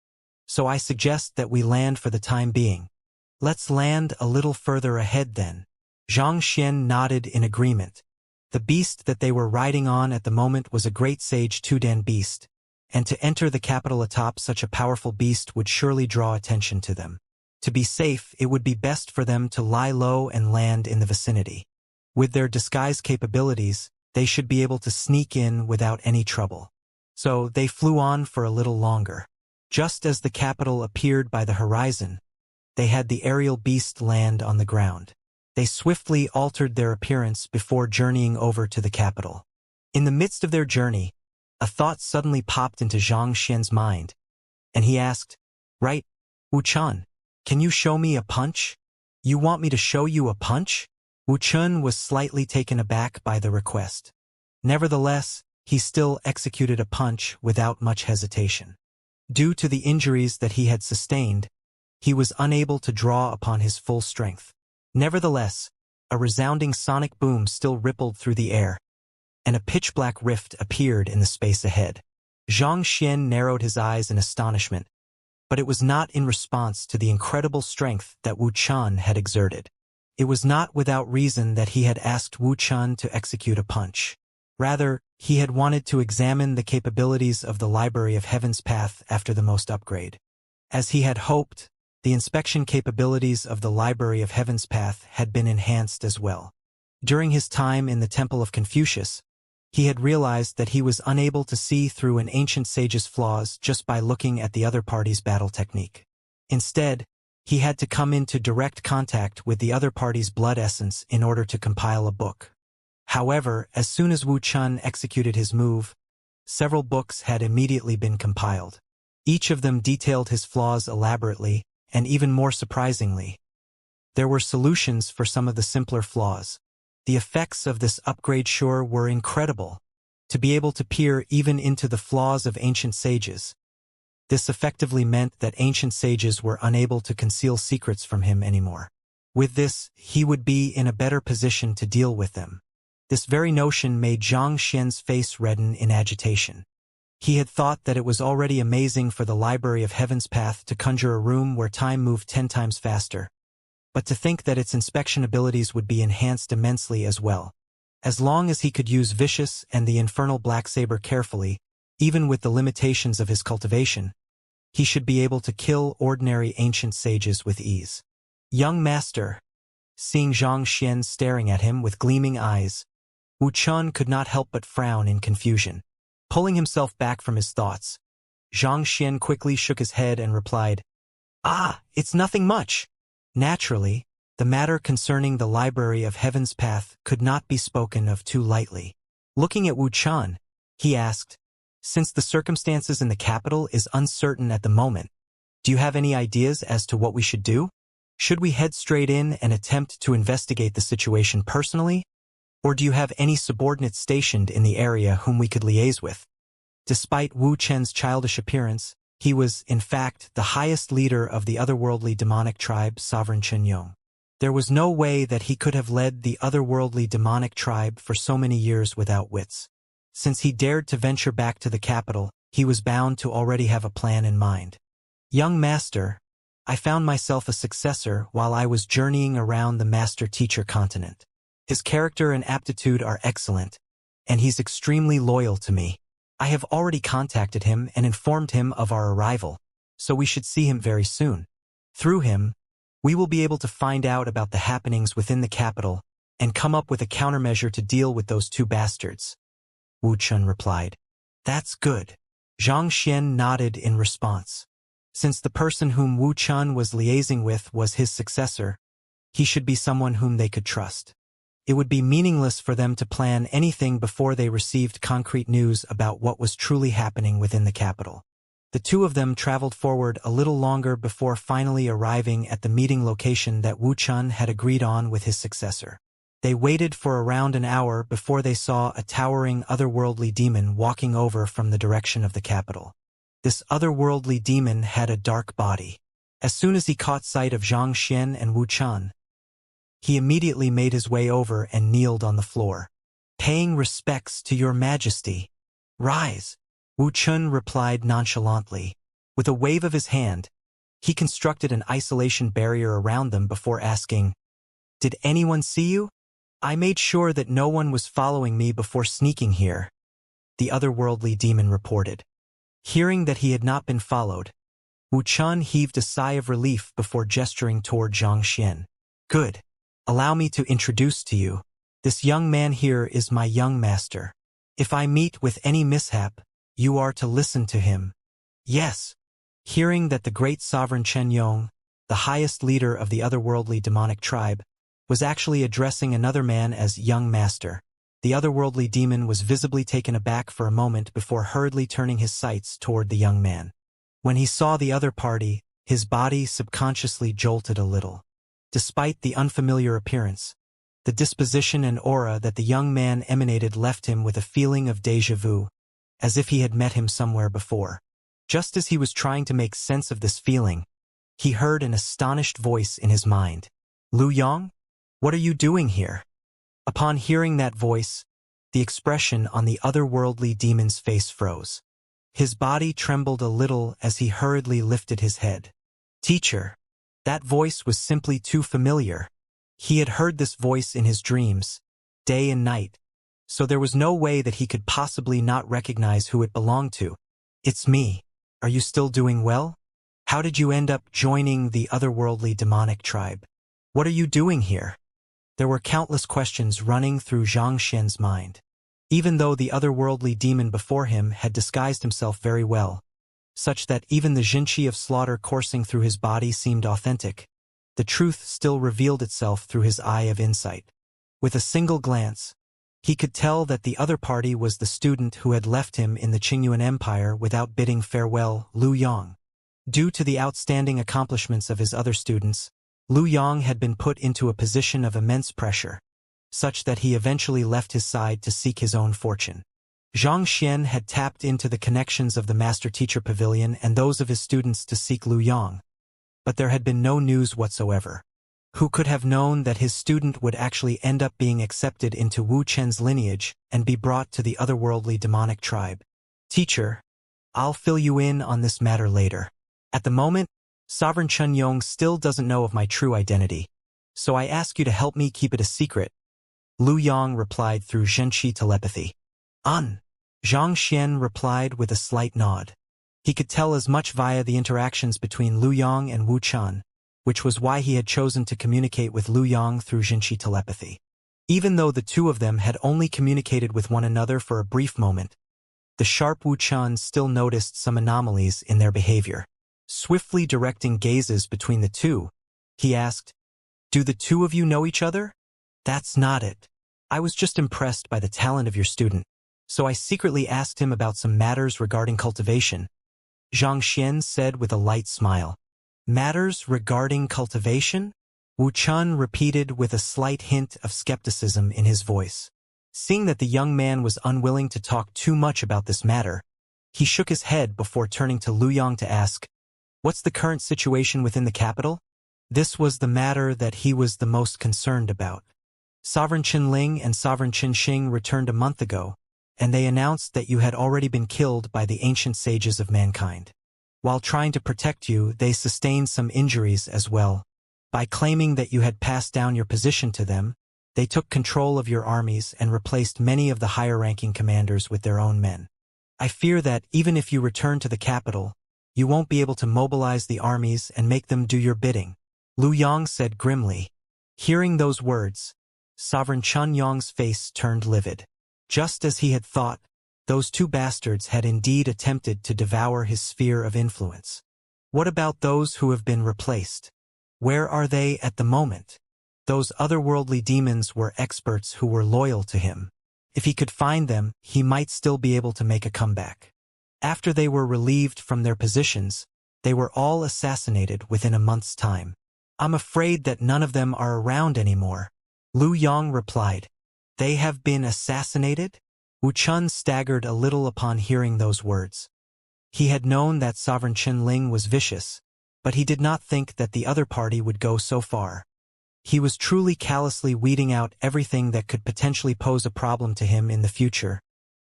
[SPEAKER 1] So I suggest that we land for the time being." "Let's land a little further ahead then." Xianxia nodded in agreement. The beast that they were riding on at the moment was a great sage Tudan beast, and to enter the capital atop such a powerful beast would surely draw attention to them. To be safe, it would be best for them to lie low and land in the vicinity. With their disguise capabilities, they should be able to sneak in without any trouble. So they flew on for a little longer. Just as the capital appeared by the horizon, they had the aerial beast land on the ground. They swiftly altered their appearance before journeying over to the capital. In the midst of their journey, a thought suddenly popped into Xianxia's mind, and he asked, "Right, Wuxia, can you show me a punch?" "You want me to show you a punch?" Wuxia was slightly taken aback by the request. Nevertheless, he still executed a punch without much hesitation. Due to the injuries that he had sustained, he was unable to draw upon his full strength. Nevertheless, a resounding sonic boom still rippled through the air, and a pitch-black rift appeared in the space ahead. Xianxia narrowed his eyes in astonishment, but it was not in response to the incredible strength that Wuxia had exerted. It was not without reason that he had asked Wuxia to execute a punch. Rather, he had wanted to examine the capabilities of the Library of Heaven's Path after the most upgrade. As he had hoped, the inspection capabilities of the Library of Heaven's Path had been enhanced as well. During his time in the Temple of Confucius, he had realized that he was unable to see through an ancient sage's flaws just by looking at the other party's battle technique. Instead, he had to come into direct contact with the other party's blood essence in order to compile a book. However, as soon as Wuxia executed his move, several books had immediately been compiled. Each of them detailed his flaws elaborately, and even more surprisingly, there were solutions for some of the simpler flaws. The effects of this upgrade sure were incredible. To be able to peer even into the flaws of ancient sages, this effectively meant that ancient sages were unable to conceal secrets from him anymore. With this, he would be in a better position to deal with them. This very notion made Xianxia's face redden in agitation. He had thought that it was already amazing for the Library of Heaven's Path to conjure a room where time moved 10 times faster. but to think that its inspection abilities would be enhanced immensely as well. As long as he could use Vicious and the Infernal Black Saber carefully, even with the limitations of his cultivation, he should be able to kill ordinary ancient sages with ease. Young master, seeing Xianxia staring at him with gleaming eyes, Wuchun could not help but frown in confusion. Pulling himself back from his thoughts, Xianxia quickly shook his head and replied, "Ah, it's nothing much." Naturally, the matter concerning the Library of Heaven's Path could not be spoken of too lightly. Looking at Wuchun, he asked, "Since the circumstances in the capital is uncertain at the moment, do you have any ideas as to what we should do? Should we head straight in and attempt to investigate the situation personally? Or do you have any subordinates stationed in the area whom we could liaise with?" Despite Wu Chen's childish appearance, he was, in fact, the highest leader of the otherworldly demonic tribe, Sovereign Chenyong. There was no way that he could have led the otherworldly demonic tribe for so many years without wits. Since he dared to venture back to the capital, he was bound to already have a plan in mind. "Young master, I found myself a successor while I was journeying around the master-teacher continent. His character and aptitude are excellent, and he's extremely loyal to me. I have already contacted him and informed him of our arrival, so we should see him very soon. Through him, we will be able to find out about the happenings within the capital and come up with a countermeasure to deal with those two bastards." Wu Chun replied. "That's good." Zhang Xian nodded in response. Since the person whom Wu Chun was liaising with was his successor, he should be someone whom they could trust. It would be meaningless for them to plan anything before they received concrete news about what was truly happening within the capital. The two of them traveled forward a little longer before finally arriving at the meeting location that Wu Chun had agreed on with his successor. They waited for around an hour before they saw a towering otherworldly demon walking over from the direction of the capital. This otherworldly demon had a dark body. As soon as he caught sight of Zhang Xian and Wu Chun, he immediately made his way over and kneeled on the floor. "Paying respects to your majesty." "Rise," Wu Chun replied nonchalantly. With a wave of his hand, he constructed an isolation barrier around them before asking, "Did anyone see you?" "I made sure that no one was following me before sneaking here," the otherworldly demon reported. Hearing that he had not been followed, Wu Chun heaved a sigh of relief before gesturing toward Zhang Xian. "Good. Allow me to introduce to you. This young man here is my young master. If I meet with any mishap, you are to listen to him." "Yes." Hearing that the great sovereign Chenyong, the highest leader of the otherworldly demonic tribe, was actually addressing another man as young master, the otherworldly demon was visibly taken aback for a moment before hurriedly turning his sights toward the young man. When he saw the other party, his body subconsciously jolted a little. Despite the unfamiliar appearance, the disposition and aura that the young man emanated left him with a feeling of déjà vu, as if he had met him somewhere before. Just as he was trying to make sense of this feeling, he heard an astonished voice in his mind. "Lu Yong? What are you doing here?" Upon hearing that voice, the expression on the otherworldly demon's face froze. His body trembled a little as he hurriedly lifted his head. "Teacher." That voice was simply too familiar. He had heard this voice in his dreams, day and night, so there was no way that he could possibly not recognize who it belonged to. "It's me. Are you still doing well? How did you end up joining the otherworldly demonic tribe? What are you doing here?" There were countless questions running through Zhang Xian's mind. Even though the otherworldly demon before him had disguised himself very well, such that even the Jinqi of slaughter coursing through his body seemed authentic, the truth still revealed itself through his eye of insight. With a single glance, he could tell that the other party was the student who had left him in the Qingyuan Empire without bidding farewell, Lu Yong. Due to the outstanding accomplishments of his other students, Lu Yong had been put into a position of immense pressure, such that he eventually left his side to seek his own fortune. Zhang Xian had tapped into the connections of the Master-Teacher Pavilion and those of his students to seek Lu Yong, but there had been no news whatsoever. Who could have known that his student would actually end up being accepted into Wu Chen's lineage and be brought to the otherworldly demonic tribe? "Teacher, I'll fill you in on this matter later. At the moment, Sovereign Chenyong still doesn't know of my true identity. so I ask you to help me keep it a secret. Lu Yang replied through Zhenqi telepathy. Un. Zhang Xian replied with a slight nod. He could tell as much via the interactions between Lu Yang and Wu Chan, which was why he had chosen to communicate with Lu Yang through Zhenqi telepathy. Even though the two of them had only communicated with one another for a brief moment, the sharp Wu Chan still noticed some anomalies in their behavior. Swiftly directing gazes between the two, he asked, "Do the two of you know each other?" "That's not it. I was just impressed by the talent of your student, so I secretly asked him about some matters regarding cultivation," Zhang Xian said with a light smile. "Matters regarding cultivation?" Wu Chun repeated with a slight hint of skepticism in his voice. Seeing that the young man was unwilling to talk too much about this matter, he shook his head before turning to Lu Yang to ask, "What's the current situation within the capital?" This was the matter that he was the most concerned about. Sovereign Qinling and Sovereign Qinxing returned a month ago, and they announced that you had already been killed by the ancient sages of mankind. While trying to protect you, they sustained some injuries as well. By claiming that you had passed down your position to them, they took control of your armies and replaced many of the higher-ranking commanders with their own men. I fear that even if you return to the capital, you won't be able to mobilize the armies and make them do your bidding," Lu Yang said grimly. Hearing those words, Sovereign Chun Yong's face turned livid. Just as he had thought, those two bastards had indeed attempted to devour his sphere of influence. What about those who have been replaced? Where are they at the moment? Those otherworldly demons were experts who were loyal to him. If he could find them, he might still be able to make a comeback. After they were relieved from their positions, they were all assassinated within a month's time. "I'm afraid that none of them are around anymore," Lu Yang replied. "They have been assassinated?" Wu Chun staggered a little upon hearing those words. He had known that Sovereign Qinling was vicious, but he did not think that the other party would go so far. He was truly callously weeding out everything that could potentially pose a problem to him in the future,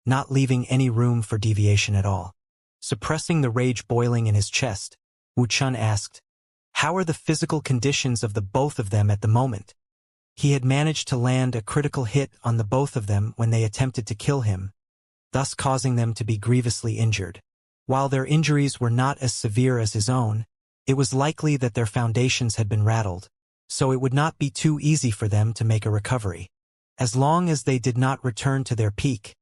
[SPEAKER 1] not leaving any room for deviation at all. Suppressing the rage boiling in his chest, Wu Chun asked, "How are the physical conditions of the both of them at the moment?" He had managed to land a critical hit on the both of them when they attempted to kill him, thus causing them to be grievously injured. While their injuries were not as severe as his own, it was likely that their foundations had been rattled, so it would not be too easy for them to make a recovery. As long as they did not return to their peak,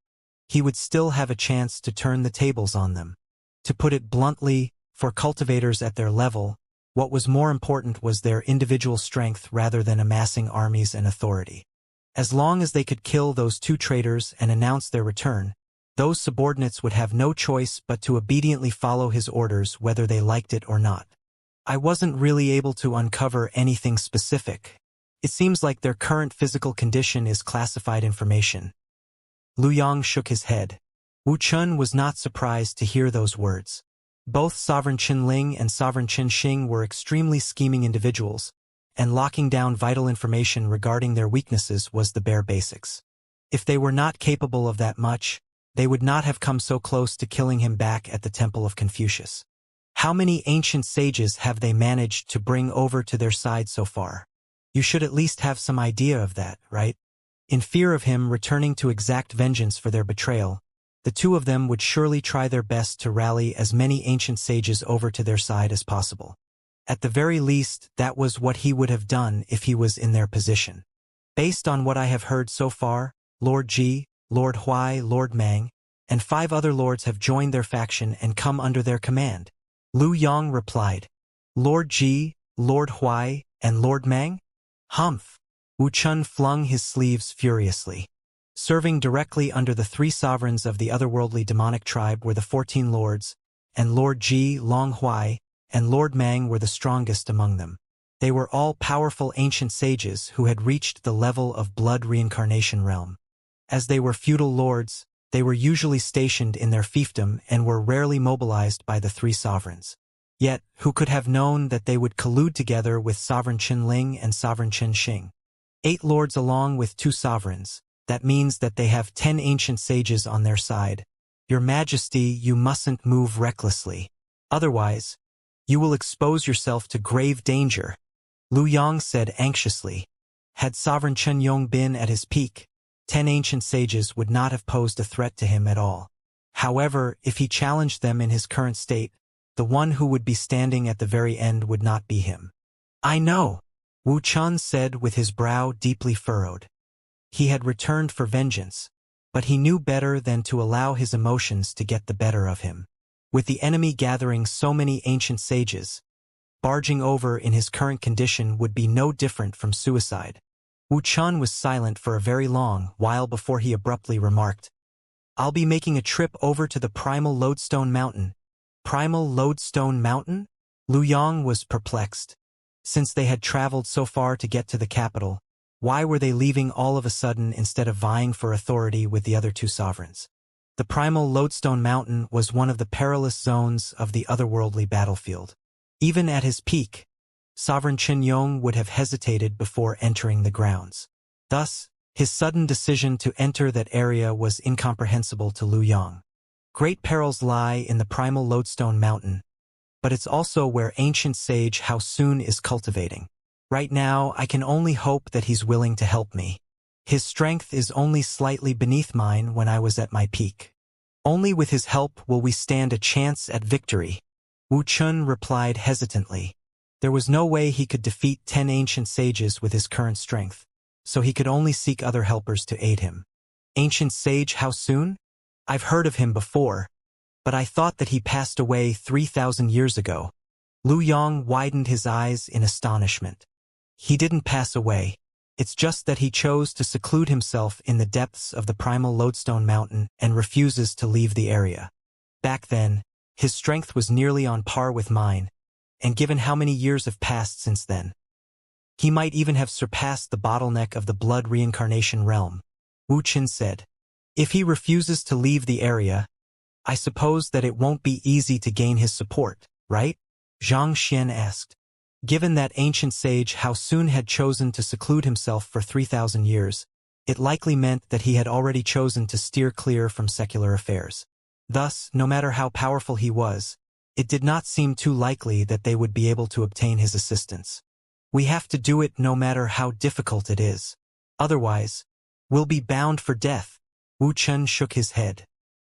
[SPEAKER 1] he would still have a chance to turn the tables on them. To put it bluntly, for cultivators at their level, what was more important was their individual strength rather than amassing armies and authority. As long as they could kill those two traitors and announce their return, those subordinates would have no choice but to obediently follow his orders whether they liked it or not. "I wasn't really able to uncover anything specific. It seems like their current physical condition is classified information." Lu Yang shook his head. Wu Chun was not surprised to hear those words. Both Sovereign Qinling and Sovereign Qinxing were extremely scheming individuals, and locking down vital information regarding their weaknesses was the bare basics. If they were not capable of that much, they would not have come so close to killing him back at the Temple of Confucius. How many ancient sages have they managed to bring over to their side so far? You should at least have some idea of that, right? In fear of him returning to exact vengeance for their betrayal, the two of them would surely try their best to rally as many ancient sages over to their side as possible. At the very least, that was what he would have done if he was in their position. Based on what I have heard so far, Lord Ji, Lord Huai, Lord Mang, and 5 other lords have joined their faction and come under their command. Lu Yang replied. Lord Ji, Lord Huai, and Lord Mang? Humph! Wu Chun flung his sleeves furiously. Serving directly under the 3 sovereigns of the otherworldly demonic tribe were the 14 lords, and Lord Ji, Long Huai, and Lord Mang were the strongest among them. They were all powerful ancient sages who had reached the level of blood reincarnation realm. As they were feudal lords, they were usually stationed in their fiefdom and were rarely mobilized by the 3 sovereigns. Yet, who could have known that they would collude together with Sovereign Qinling and Sovereign Qinxing? 8 lords along with 2 sovereigns. That means that they have 10 ancient sages on their side. Your Majesty, you mustn't move recklessly. Otherwise, you will expose yourself to grave danger. Lu Yang said anxiously. Had Sovereign Chen Yong been at his peak, 10 ancient sages would not have posed a threat to him at all. However, if he challenged them in his current state, the one who would be standing at the very end would not be him. I know, Wu Chun said with his brow deeply furrowed. He had returned for vengeance, but he knew better than to allow his emotions to get the better of him. With the enemy gathering so many ancient sages, barging over in his current condition would be no different from suicide. Wu Chun was silent for a very long while before he abruptly remarked, I'll be making a trip over to the Primal Lodestone Mountain. Primal Lodestone Mountain? Lu Yang was perplexed. Since they had traveled so far to get to the capital, why were they leaving all of a sudden instead of vying for authority with the other two sovereigns? The Primal Lodestone Mountain was one of the perilous zones of the otherworldly battlefield. Even at his peak, Sovereign Chen Yong would have hesitated before entering the grounds. Thus, his sudden decision to enter that area was incomprehensible to Lu Yang. Great perils lie in the Primal Lodestone Mountain, but it's also where ancient sage Hao Sun is cultivating. Right now, I can only hope that he's willing to help me. His strength is only slightly beneath mine when I was at my peak. Only with his help will we stand a chance at victory. Wu Chun replied hesitantly. There was no way he could defeat 10 ancient sages with his current strength, so he could only seek other helpers to aid him. Ancient sage Hao Sun? I've heard of him before, but I thought that he passed away 3,000 years ago. Lu Yang widened his eyes in astonishment. He didn't pass away. It's just that he chose to seclude himself in the depths of the Primal Lodestone Mountain and refuses to leave the area. Back then, his strength was nearly on par with mine, and given how many years have passed since then, he might even have surpassed the bottleneck of the blood reincarnation realm. Wu Qin said. If he refuses to leave the area, I suppose that it won't be easy to gain his support, right? Xianxia asked. Given that ancient sage Hao Sun had chosen to seclude himself for 3,000 years, it likely meant that he had already chosen to steer clear from secular affairs. Thus, no matter how powerful he was, it did not seem too likely that they would be able to obtain his assistance. We have to do it no matter how difficult it is. Otherwise, we'll be bound for death. Wu Chun shook his head.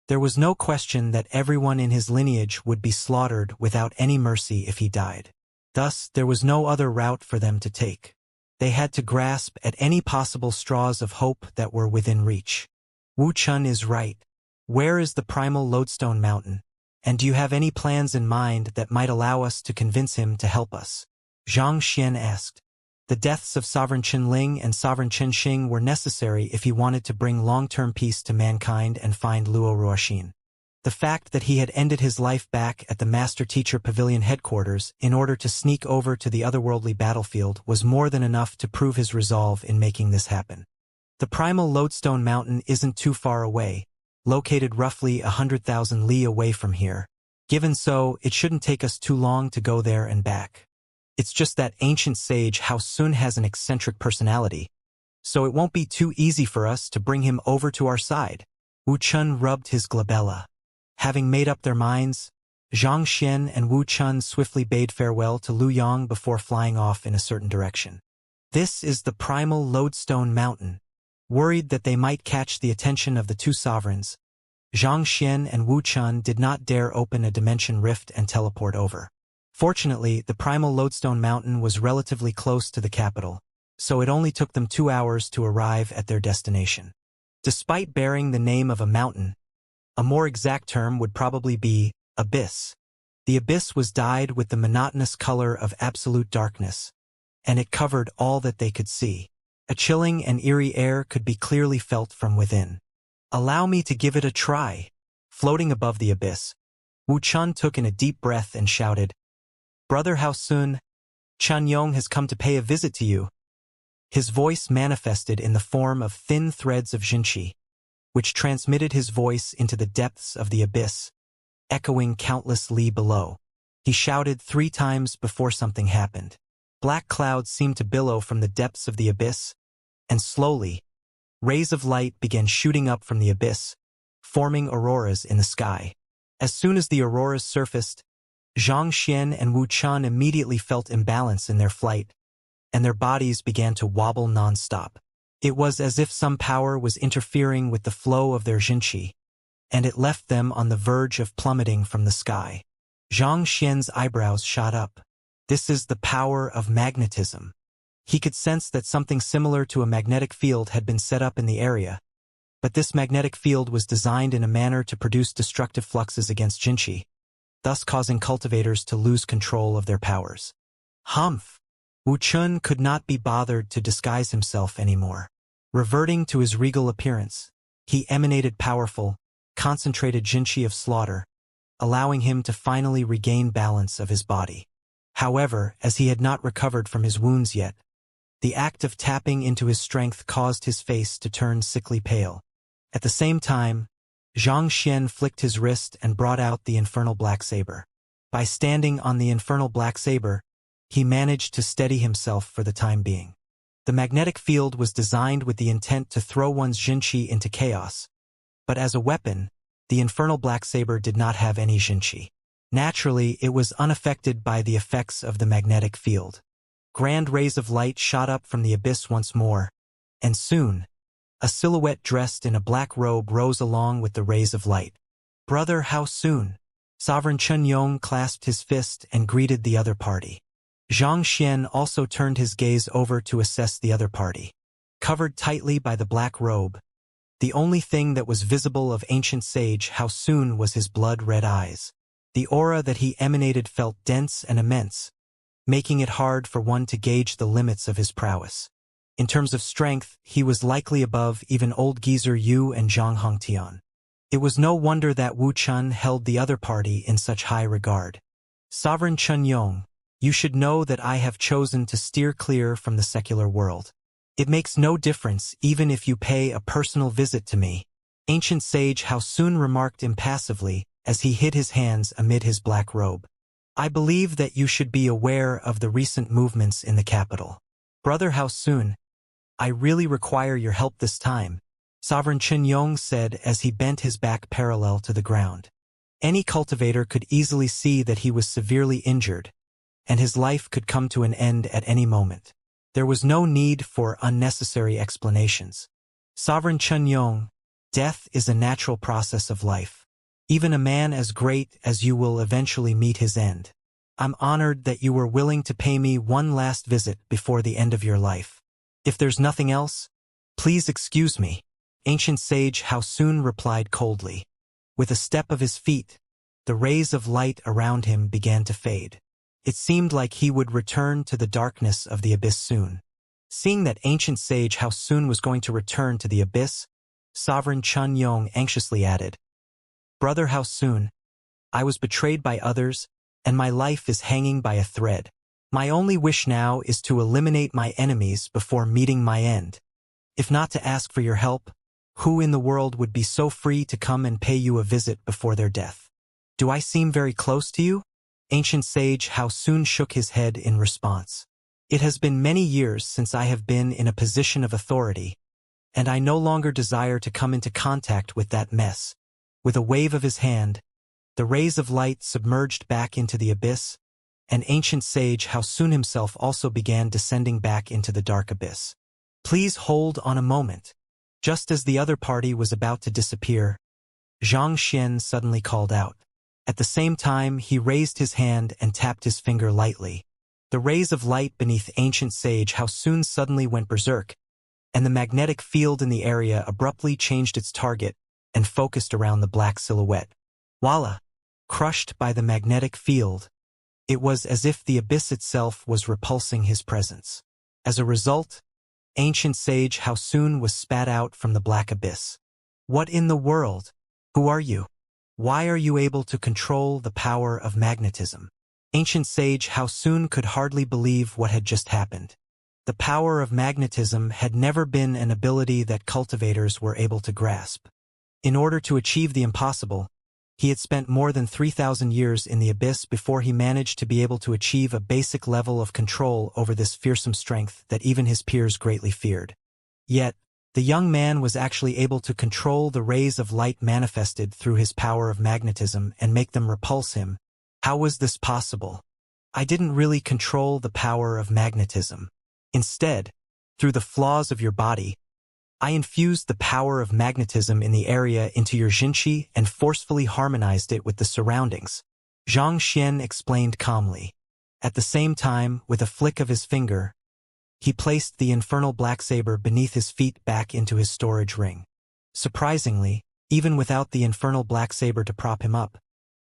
[SPEAKER 1] There was no question that everyone in his lineage would be slaughtered without any mercy if he died. Thus, there was no other route for them to take. They had to grasp at any possible straws of hope that were within reach. Wu Chun is right. Where is the Primal Lodestone Mountain? And do you have any plans in mind that might allow us to convince him to help us? Xianxia asked. The deaths of Sovereign Chen Ling and Sovereign Chen Xing were necessary if he wanted to bring long-term peace to mankind and find Luo Ruoxin. The fact that he had ended his life back at the Master Teacher Pavilion headquarters in order to sneak over to the otherworldly battlefield was more than enough to prove his resolve in making this happen. The Primal Lodestone Mountain isn't too far away, located roughly 100,000 li away from here. Given so, it shouldn't take us too long to go there and back. It's just that ancient sage Hao Sun has an eccentric personality, so it won't be too easy for us to bring him over to our side. Wu Chun rubbed his glabella. Having made up their minds, Xianxia and Wu Chun swiftly bade farewell to Lu Yang before flying off in a certain direction. This is the Primal Lodestone Mountain. Worried that they might catch the attention of the two sovereigns, Xianxia and Wu Chun did not dare open a dimension rift and teleport over. Fortunately, the Primal Lodestone Mountain was relatively close to the capital, so it only took them 2 hours to arrive at their destination. Despite bearing the name of a mountain, a more exact term would probably be abyss. The abyss was dyed with the monotonous color of absolute darkness, and it covered all that they could see. A chilling and eerie air could be clearly felt from within. Allow me to give it a try. Floating above the abyss, Wu Chun took in a deep breath and shouted, Brother Hao Sun, Chen Yong has come to pay a visit to you. His voice manifested in the form of thin threads of Xinqi, which transmitted his voice into the depths of the abyss, echoing countless li below. He shouted 3 times before something happened. Black clouds seemed to billow from the depths of the abyss, and slowly, rays of light began shooting up from the abyss, forming auroras in the sky. As soon as the auroras surfaced, Xianxia and Wu Chun immediately felt imbalance in their flight, and their bodies began to wobble non-stop. It was as if some power was interfering with the flow of their Xianxia, and it left them on the verge of plummeting from the sky. Xianxia's eyebrows shot up. This is the power of magnetism. He could sense that something similar to a magnetic field had been set up in the area, but this magnetic field was designed in a manner to produce destructive fluxes against Xianxia, thus causing cultivators to lose control of their powers. Humph! Wuchun could not be bothered to disguise himself anymore. Reverting to his regal appearance, he emanated powerful, concentrated Xianxia of slaughter, allowing him to finally regain balance of his body. However, as he had not recovered from his wounds yet, the act of tapping into his strength caused his face to turn sickly pale. At the same time, Xianxia flicked his wrist and brought out the infernal black saber. By standing on the infernal black saber, he managed to steady himself for the time being. The magnetic field was designed with the intent to throw one's Xianxia into chaos, but as a weapon, the infernal black saber did not have any Xianxia. Naturally, it was unaffected by the effects of the magnetic field. Grand rays of light shot up from the abyss once more, and soon, a silhouette dressed in a black robe rose along with the rays of light. "Brother, how soon?" Sovereign Chun Yong clasped his fist and greeted the other party. Xianxia also turned his gaze over to assess the other party. Covered tightly by the black robe, the only thing that was visible of ancient sage How Soon was his blood-red eyes. The aura that he emanated felt dense and immense, making it hard for one to gauge the limits of his prowess. In terms of strength, he was likely above even old geezer Yu and Zhang Hongtian. It was no wonder that Wu Chun held the other party in such high regard. "Sovereign Chun Yong, you should know that I have chosen to steer clear from the secular world. It makes no difference even if you pay a personal visit to me," ancient sage How Soon remarked impassively as he hid his hands amid his black robe. "I believe that you should be aware of the recent movements in the capital. Brother How Soon, I really require your help this time," Sovereign Chun Yong said as he bent his back parallel to the ground. Any cultivator could easily see that he was severely injured, and his life could come to an end at any moment. There was no need for unnecessary explanations. "Sovereign Chun Yong, death is a natural process of life. Even a man as great as you will eventually meet his end. I'm honored that you were willing to pay me one last visit before the end of your life. If there's nothing else, please excuse me," ancient sage How Soon replied coldly. With a step of his feet, the rays of light around him began to fade. It seemed like he would return to the darkness of the abyss soon. Seeing that ancient sage How Soon was going to return to the abyss, Sovereign Chun Yong anxiously added, "Brother How Soon, I was betrayed by others, and my life is hanging by a thread. My only wish now is to eliminate my enemies before meeting my end. If not to ask for your help, who in the world would be so free to come and pay you a visit before their death? Do I seem very close to you?" Ancient sage How Soon shook his head in response. "It has been many years since I have been in a position of authority, and I no longer desire to come into contact with that mess." With a wave of his hand, the rays of light submerged back into the abyss, and ancient sage How Soon himself also began descending back into the dark abyss. "Please hold on a moment." Just as the other party was about to disappear, Xianxia suddenly called out. At the same time, he raised his hand and tapped his finger lightly. The rays of light beneath ancient sage How Soon suddenly went berserk, and the magnetic field in the area abruptly changed its target and focused around the black silhouette. Voila! Crushed by the magnetic field, it was as if the abyss itself was repulsing his presence. As a result, ancient sage How Soon was spat out from the black abyss. "What in the world? Who are you? Why are you able to control the power of magnetism?" Ancient sage How Soon could hardly believe what had just happened. The power of magnetism had never been an ability that cultivators were able to grasp. In order to achieve the impossible, he had spent more than 3,000 years in the abyss before he managed to be able to achieve a basic level of control over this fearsome strength that even his peers greatly feared. Yet, the young man was actually able to control the rays of light manifested through his power of magnetism and make them repulse him. How was this possible? "I didn't really control the power of magnetism." Instead, through the flaws of your body, I infused the power of magnetism in the area into your Xianxia and forcefully harmonized it with the surroundings, Xianxia explained calmly. At the same time, with a flick of his finger, he placed the infernal black saber beneath his feet back into his storage ring. Surprisingly, even without the infernal black saber to prop him up,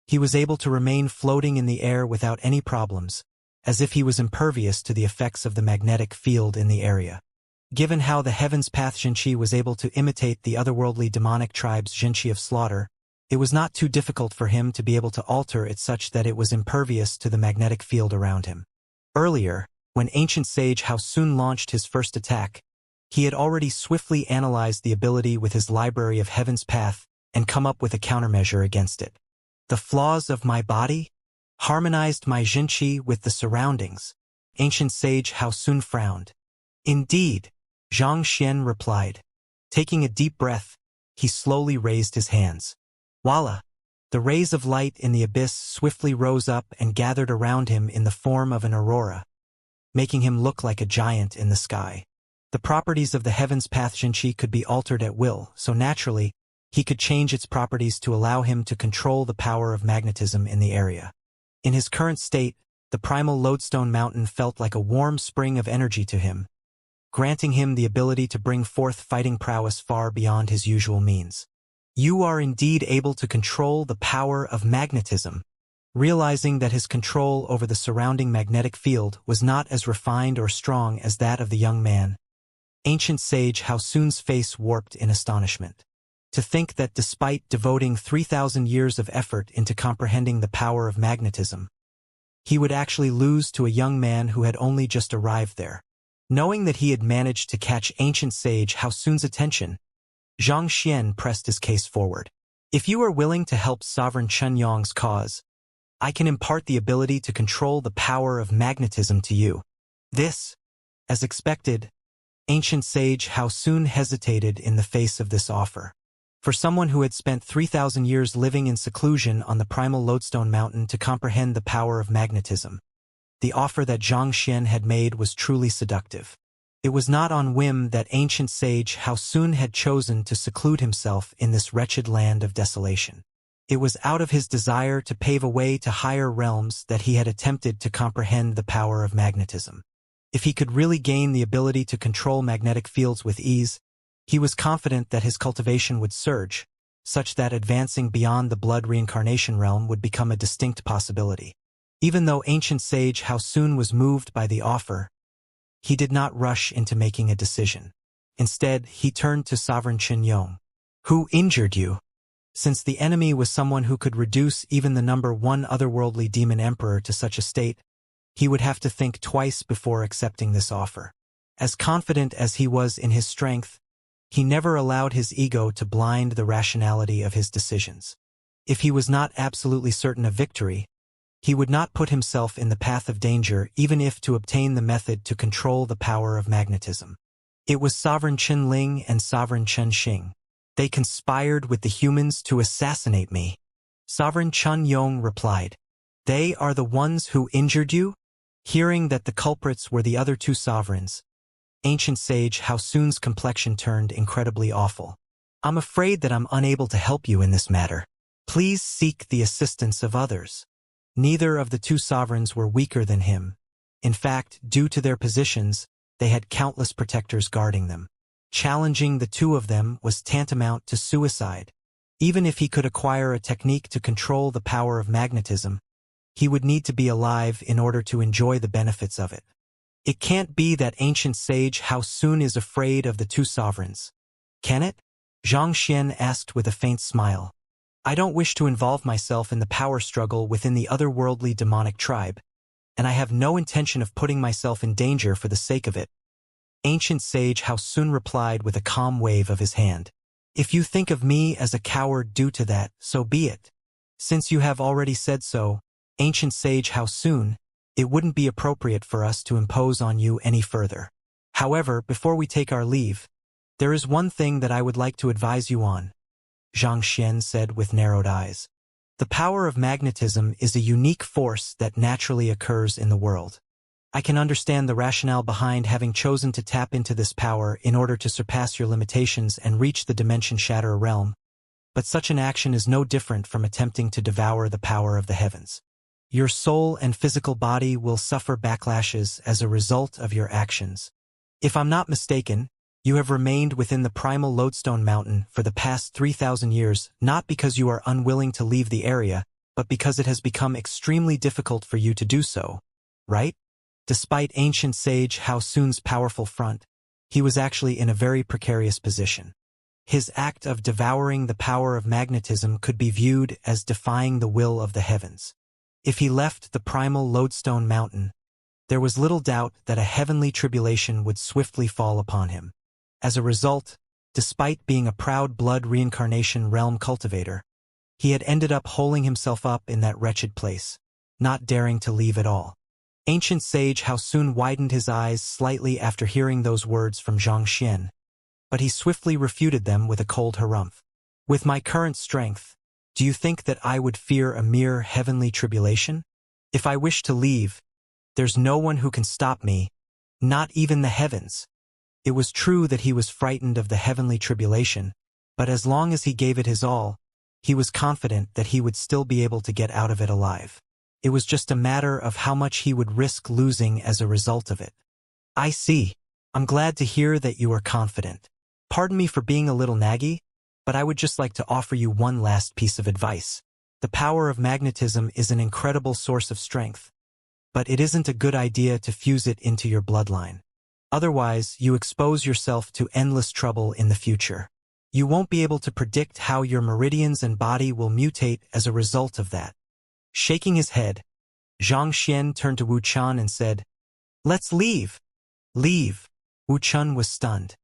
[SPEAKER 1] he was able to remain floating in the air without any problems, as if he was impervious to the effects of the magnetic field in the area. Given how the Heaven's Path Xianxia was able to imitate the otherworldly demonic tribe's Xianxia of slaughter, it was not too difficult for him to be able to alter it such that it was impervious to the magnetic field around him. Earlier, when ancient sage Haosun launched his first attack, he had already swiftly analyzed the ability with his library of Heaven's Path and come up with a countermeasure against it. The flaws of my body harmonized my Xianxia with the surroundings. Ancient sage Haosun frowned. Indeed, Xianxia replied. Taking a deep breath, he slowly raised his hands. Voila! The rays of light in the abyss swiftly rose up and gathered around him in the form of an aurora, making him look like a giant in the sky. The properties of the Heaven's Path Xianxia could be altered at will, so naturally, he could change its properties to allow him to control the power of magnetism in the area. In his current state, the primal lodestone mountain felt like a warm spring of energy to him, granting him the ability to bring forth fighting prowess far beyond his usual means. You are indeed able to control the power of magnetism. Realizing that his control over the surrounding magnetic field was not as refined or strong as that of the young man, ancient sage Haosun's face warped in astonishment. To think that despite devoting 3,000 years of effort into comprehending the power of magnetism, he would actually lose to a young man who had only just arrived there. Knowing that he had managed to catch ancient sage Haosun's attention, Xianxia pressed his case forward. If you are willing to help Sovereign Chen Yong's cause, I can impart the ability to control the power of magnetism to you. This, as expected, ancient sage Haosun hesitated in the face of this offer. For someone who had spent 3,000 years living in seclusion on the primal lodestone mountain to comprehend the power of magnetism, the offer that Xianxia had made was truly seductive. It was not on whim that ancient sage Haosun had chosen to seclude himself in this wretched land of desolation. It was out of his desire to pave a way to higher realms that he had attempted to comprehend the power of magnetism. If he could really gain the ability to control magnetic fields with ease, he was confident that his cultivation would surge, such that advancing beyond the blood reincarnation realm would become a distinct possibility. Even though ancient sage Haosun was moved by the offer, he did not rush into making a decision. Instead, he turned to Sovereign Chen Yong. Who injured you? Since the enemy was someone who could reduce even the number one otherworldly demon emperor to such a state, he would have to think twice before accepting this offer. As confident as he was in his strength, he never allowed his ego to blind the rationality of his decisions. If he was not absolutely certain of victory, he would not put himself in the path of danger even if to obtain the method to control the power of magnetism. It was Sovereign Chen Ling and Sovereign Chen Xing. They conspired with the humans to assassinate me. Sovereign Chen Yong replied. They are the ones who injured you? Hearing that the culprits were the other two sovereigns, ancient sage Haosun's complexion turned incredibly awful. I'm afraid that I'm unable to help you in this matter. Please seek the assistance of others. Neither of the two sovereigns were weaker than him. In fact, due to their positions, they had countless protectors guarding them. Challenging the two of them was tantamount to suicide. Even if he could acquire a technique to control the power of magnetism, he would need to be alive in order to enjoy the benefits of it. It can't be that ancient sage Haosun is afraid of the two sovereigns. Can it? Xianxia asked with a faint smile. I don't wish to involve myself in the power struggle within the otherworldly demonic tribe, and I have no intention of putting myself in danger for the sake of it. Ancient sage Haosun replied with a calm wave of his hand. If you think of me as a coward due to that, so be it. Since you have already said so, ancient sage Haosun, it wouldn't be appropriate for us to impose on you any further. However, before we take our leave, there is one thing that I would like to advise you on, Xianxia said with narrowed eyes. The power of magnetism is a unique force that naturally occurs in the world. I can understand the rationale behind having chosen to tap into this power in order to surpass your limitations and reach the Dimension Shatter realm, but such an action is no different from attempting to devour the power of the heavens. Your soul and physical body will suffer backlashes as a result of your actions. If I'm not mistaken, you have remained within the primal Lodestone Mountain for the past 3,000 years, not because you are unwilling to leave the area, but because it has become extremely difficult for you to do so, right? Despite ancient sage Hao Sun's powerful front, he was actually in a very precarious position. His act of devouring the power of magnetism could be viewed as defying the will of the heavens. If he left the primal Lodestone Mountain, there was little doubt that a heavenly tribulation would swiftly fall upon him. As a result, despite being a proud blood reincarnation realm cultivator, he had ended up holding himself up in that wretched place, not daring to leave at all. Ancient sage Hao Sun widened his eyes slightly after hearing those words from Xianxia, but he swiftly refuted them with a cold harumph. With my current strength, do you think that I would fear a mere heavenly tribulation? If I wish to leave, there's no one who can stop me, not even the heavens. It was true that he was frightened of the heavenly tribulation, but as long as he gave it his all, he was confident that he would still be able to get out of it alive. It was just a matter of how much he would risk losing as a result of it. I see. I'm glad to hear that you are confident. Pardon me for being a little naggy, but I would just like to offer you one last piece of advice. The power of magnetism is an incredible source of strength, but it isn't a good idea to fuse it into your bloodline. Otherwise, you expose yourself to endless trouble in the future. You won't be able to predict how your meridians and body will mutate as a result of that. Shaking his head, Xianxia turned to Wu Chen and said, "Let's leave." Leave. Wu Chen was stunned.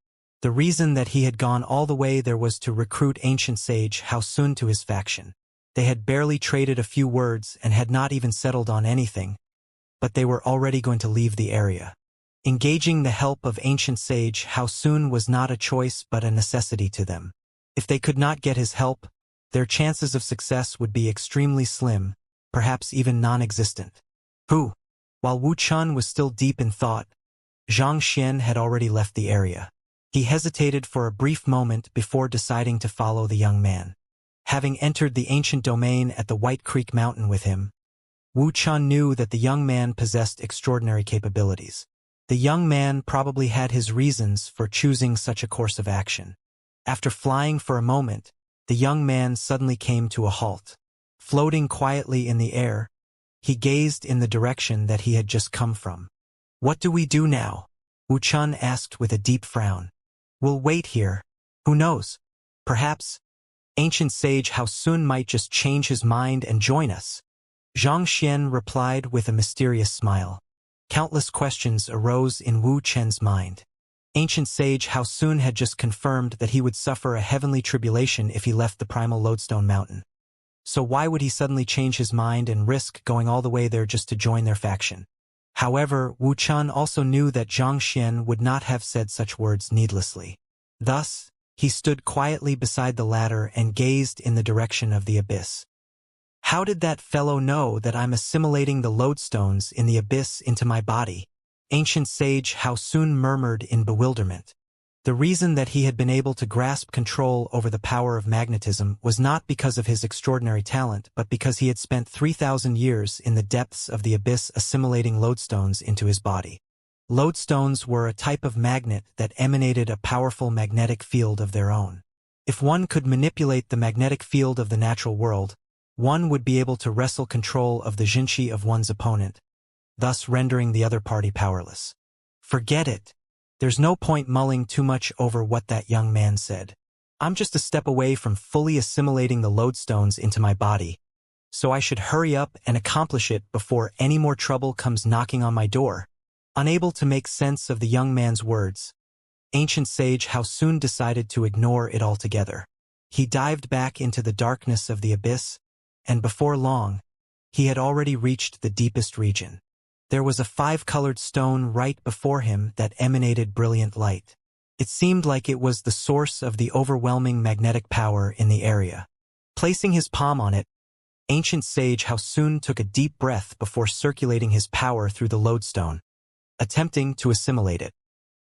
[SPEAKER 1] The reason that he had gone all the way there was to recruit ancient sage Hao Sun to his faction. They had barely traded a few words and had not even settled on anything, but they were already going to leave the area. Engaging the help of ancient sage Hao Sun was not a choice but a necessity to them. If they could not get his help, their chances of success would be extremely slim, perhaps even non-existent. Who? While Wu Chen was still deep in thought, Xianxia had already left the area. He hesitated for a brief moment before deciding to follow the young man. Having entered the ancient domain at the White Creek Mountain with him, Wu Chen knew that the young man possessed extraordinary capabilities. The young man probably had his reasons for choosing such a course of action. After flying for a moment, the young man suddenly came to a halt. Floating quietly in the air, he gazed in the direction that he had just come from. "What do we do now?" Wu Chen asked with a deep frown. "We'll wait here. Who knows? Perhaps ancient sage Hao Sun might just change his mind and join us." Xianxia replied with a mysterious smile. Countless questions arose in Wu Chen's mind. Ancient sage Hao Sun had just confirmed that he would suffer a heavenly tribulation if he left the primal Lodestone Mountain. So why would he suddenly change his mind and risk going all the way there just to join their faction? However, Wu Chen also knew that Xianxia would not have said such words needlessly. Thus, he stood quietly beside the ladder and gazed in the direction of the abyss. How did that fellow know that I'm assimilating the lodestones in the abyss into my body? Ancient sage Hao Sun murmured in bewilderment. The reason that he had been able to grasp control over the power of magnetism was not because of his extraordinary talent, but because he had spent 3,000 years in the depths of the abyss assimilating lodestones into his body. Lodestones were a type of magnet that emanated a powerful magnetic field of their own. If one could manipulate the magnetic field of the natural world, one would be able to wrestle control of the Xianxia of one's opponent, thus rendering the other party powerless. Forget it. There's no point mulling too much over what that young man said. I'm just a step away from fully assimilating the lodestones into my body, so I should hurry up and accomplish it before any more trouble comes knocking on my door. Unable to make sense of the young man's words, ancient sage Hao Sun decided to ignore it altogether. He dived back into the darkness of the abyss, and before long, he had already reached the deepest region. There was a 5-colored stone right before him that emanated brilliant light. It seemed like it was the source of the overwhelming magnetic power in the area. Placing his palm on it, ancient sage Hao Sun took a deep breath before circulating his power through the lodestone. attempting to assimilate it.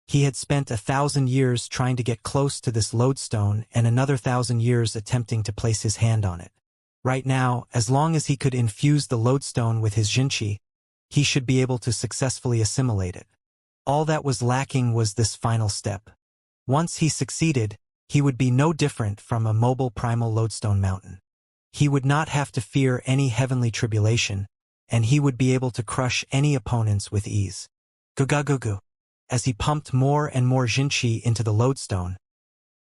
[SPEAKER 1] He had spent 1,000 years trying to get close to this lodestone and another 1,000 years attempting to place his hand on it. Right now, as long as he could infuse the lodestone with his Xianxia, he should be able to successfully assimilate it. All that was lacking was this final step. Once he succeeded, he would be no different from a mobile primal lodestone mountain. He would not have to fear any heavenly tribulation, and he would be able to crush any opponents with ease. Gugugugu. As he pumped more and more Xianxia into the lodestone,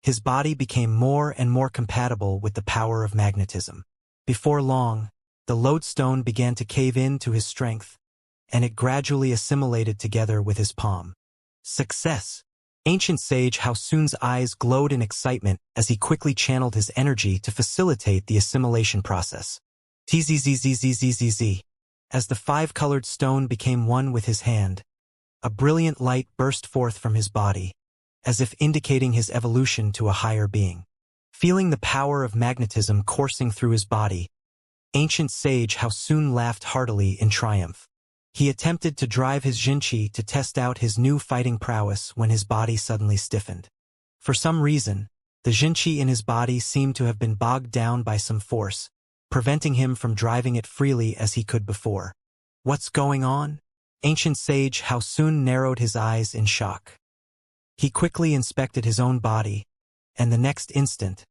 [SPEAKER 1] his body became more and more compatible with the power of magnetism. Before long, the lodestone began to cave in to his strength, and it gradually assimilated together with his palm. Success! Ancient sage Hao Sun's eyes glowed in excitement as he quickly channeled his energy to facilitate the assimilation process. Tzzzzzzzzzz. As the five-colored stone became one with his hand, a brilliant light burst forth from his body, as if indicating his evolution to a higher being. Feeling the power of magnetism coursing through his body, ancient sage Hao Sun laughed heartily in triumph. He attempted to drive his Xianxia to test out his new fighting prowess when his body suddenly stiffened. For some reason, the Xianxia in his body seemed to have been bogged down by some force, preventing him from driving it freely as he could before. What's going on? Ancient sage Hao Sun narrowed his eyes in shock. He quickly inspected his own body, and the next instant,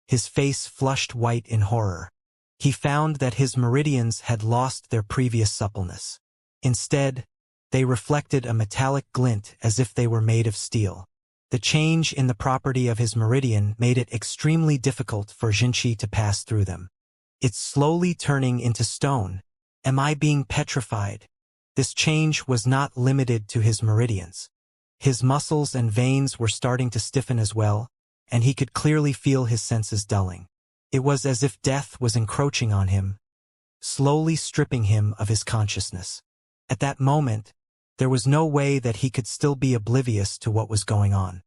[SPEAKER 1] his face flushed white in horror. He found that his meridians had lost their previous suppleness. Instead, they reflected a metallic glint as if they were made of steel. The change in the property of his meridian made it extremely difficult for Xianxia to pass through them. It's slowly turning into stone. Am I being petrified? This change was not limited to his meridians. His muscles and veins were starting to stiffen as well, and he could clearly feel his senses dulling. It was as if death was encroaching on him, slowly stripping him of his consciousness. At that moment, there was no way that he could still be oblivious to what was going on.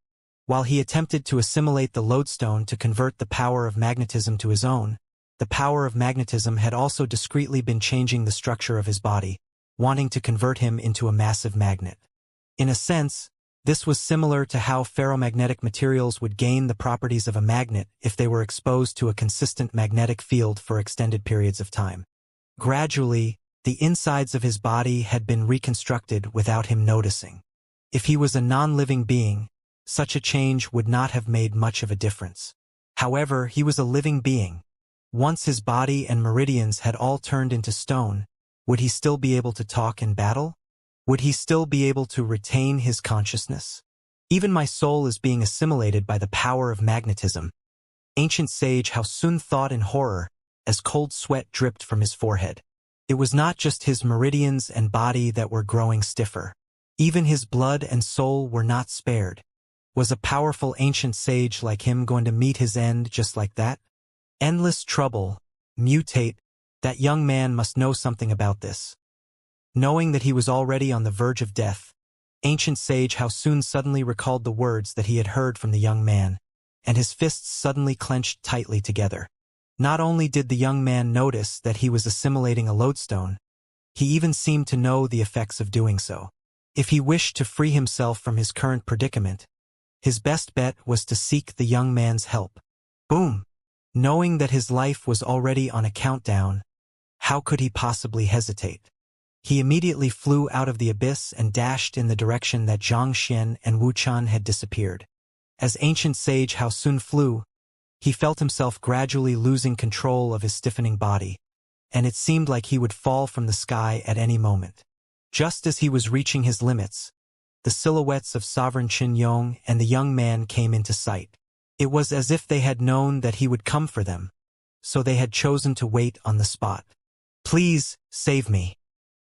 [SPEAKER 1] While he attempted to assimilate the lodestone to convert the power of magnetism to his own, the power of magnetism had also discreetly been changing the structure of his body, wanting to convert him into a massive magnet. In a sense, this was similar to how ferromagnetic materials would gain the properties of a magnet if they were exposed to a consistent magnetic field for extended periods of time. Gradually, the insides of his body had been reconstructed without him noticing. If he was a non-living being, such a change would not have made much of a difference. However, he was a living being. Once his body and meridians had all turned into stone, would he still be able to talk in battle? Would he still be able to retain his consciousness? Even my soul is being assimilated by the power of magnetism. Ancient sage Hao Sun thought in horror as cold sweat dripped from his forehead. It was not just his meridians and body that were growing stiffer. Even his blood and soul were not spared. Was a powerful ancient sage like him going to meet his end just like that? Endless trouble, mutate, that young man must know something about this. Knowing that he was already on the verge of death, ancient sage Hao Sun suddenly recalled the words that he had heard from the young man, and his fists suddenly clenched tightly together. Not only did the young man notice that he was assimilating a lodestone, he even seemed to know the effects of doing so. If he wished to free himself from his current predicament, his best bet was to seek the young man's help. Boom! Knowing that his life was already on a countdown, how could he possibly hesitate? He immediately flew out of the abyss and dashed in the direction that Xianxia and Wuxia had disappeared. As ancient sage Hao Sun flew, he felt himself gradually losing control of his stiffening body, and it seemed like he would fall from the sky at any moment. Just as he was reaching his limits, the silhouettes of Sovereign Qin Yong and the young man came into sight. It was as if they had known that he would come for them, so they had chosen to wait on the spot. Please, save me.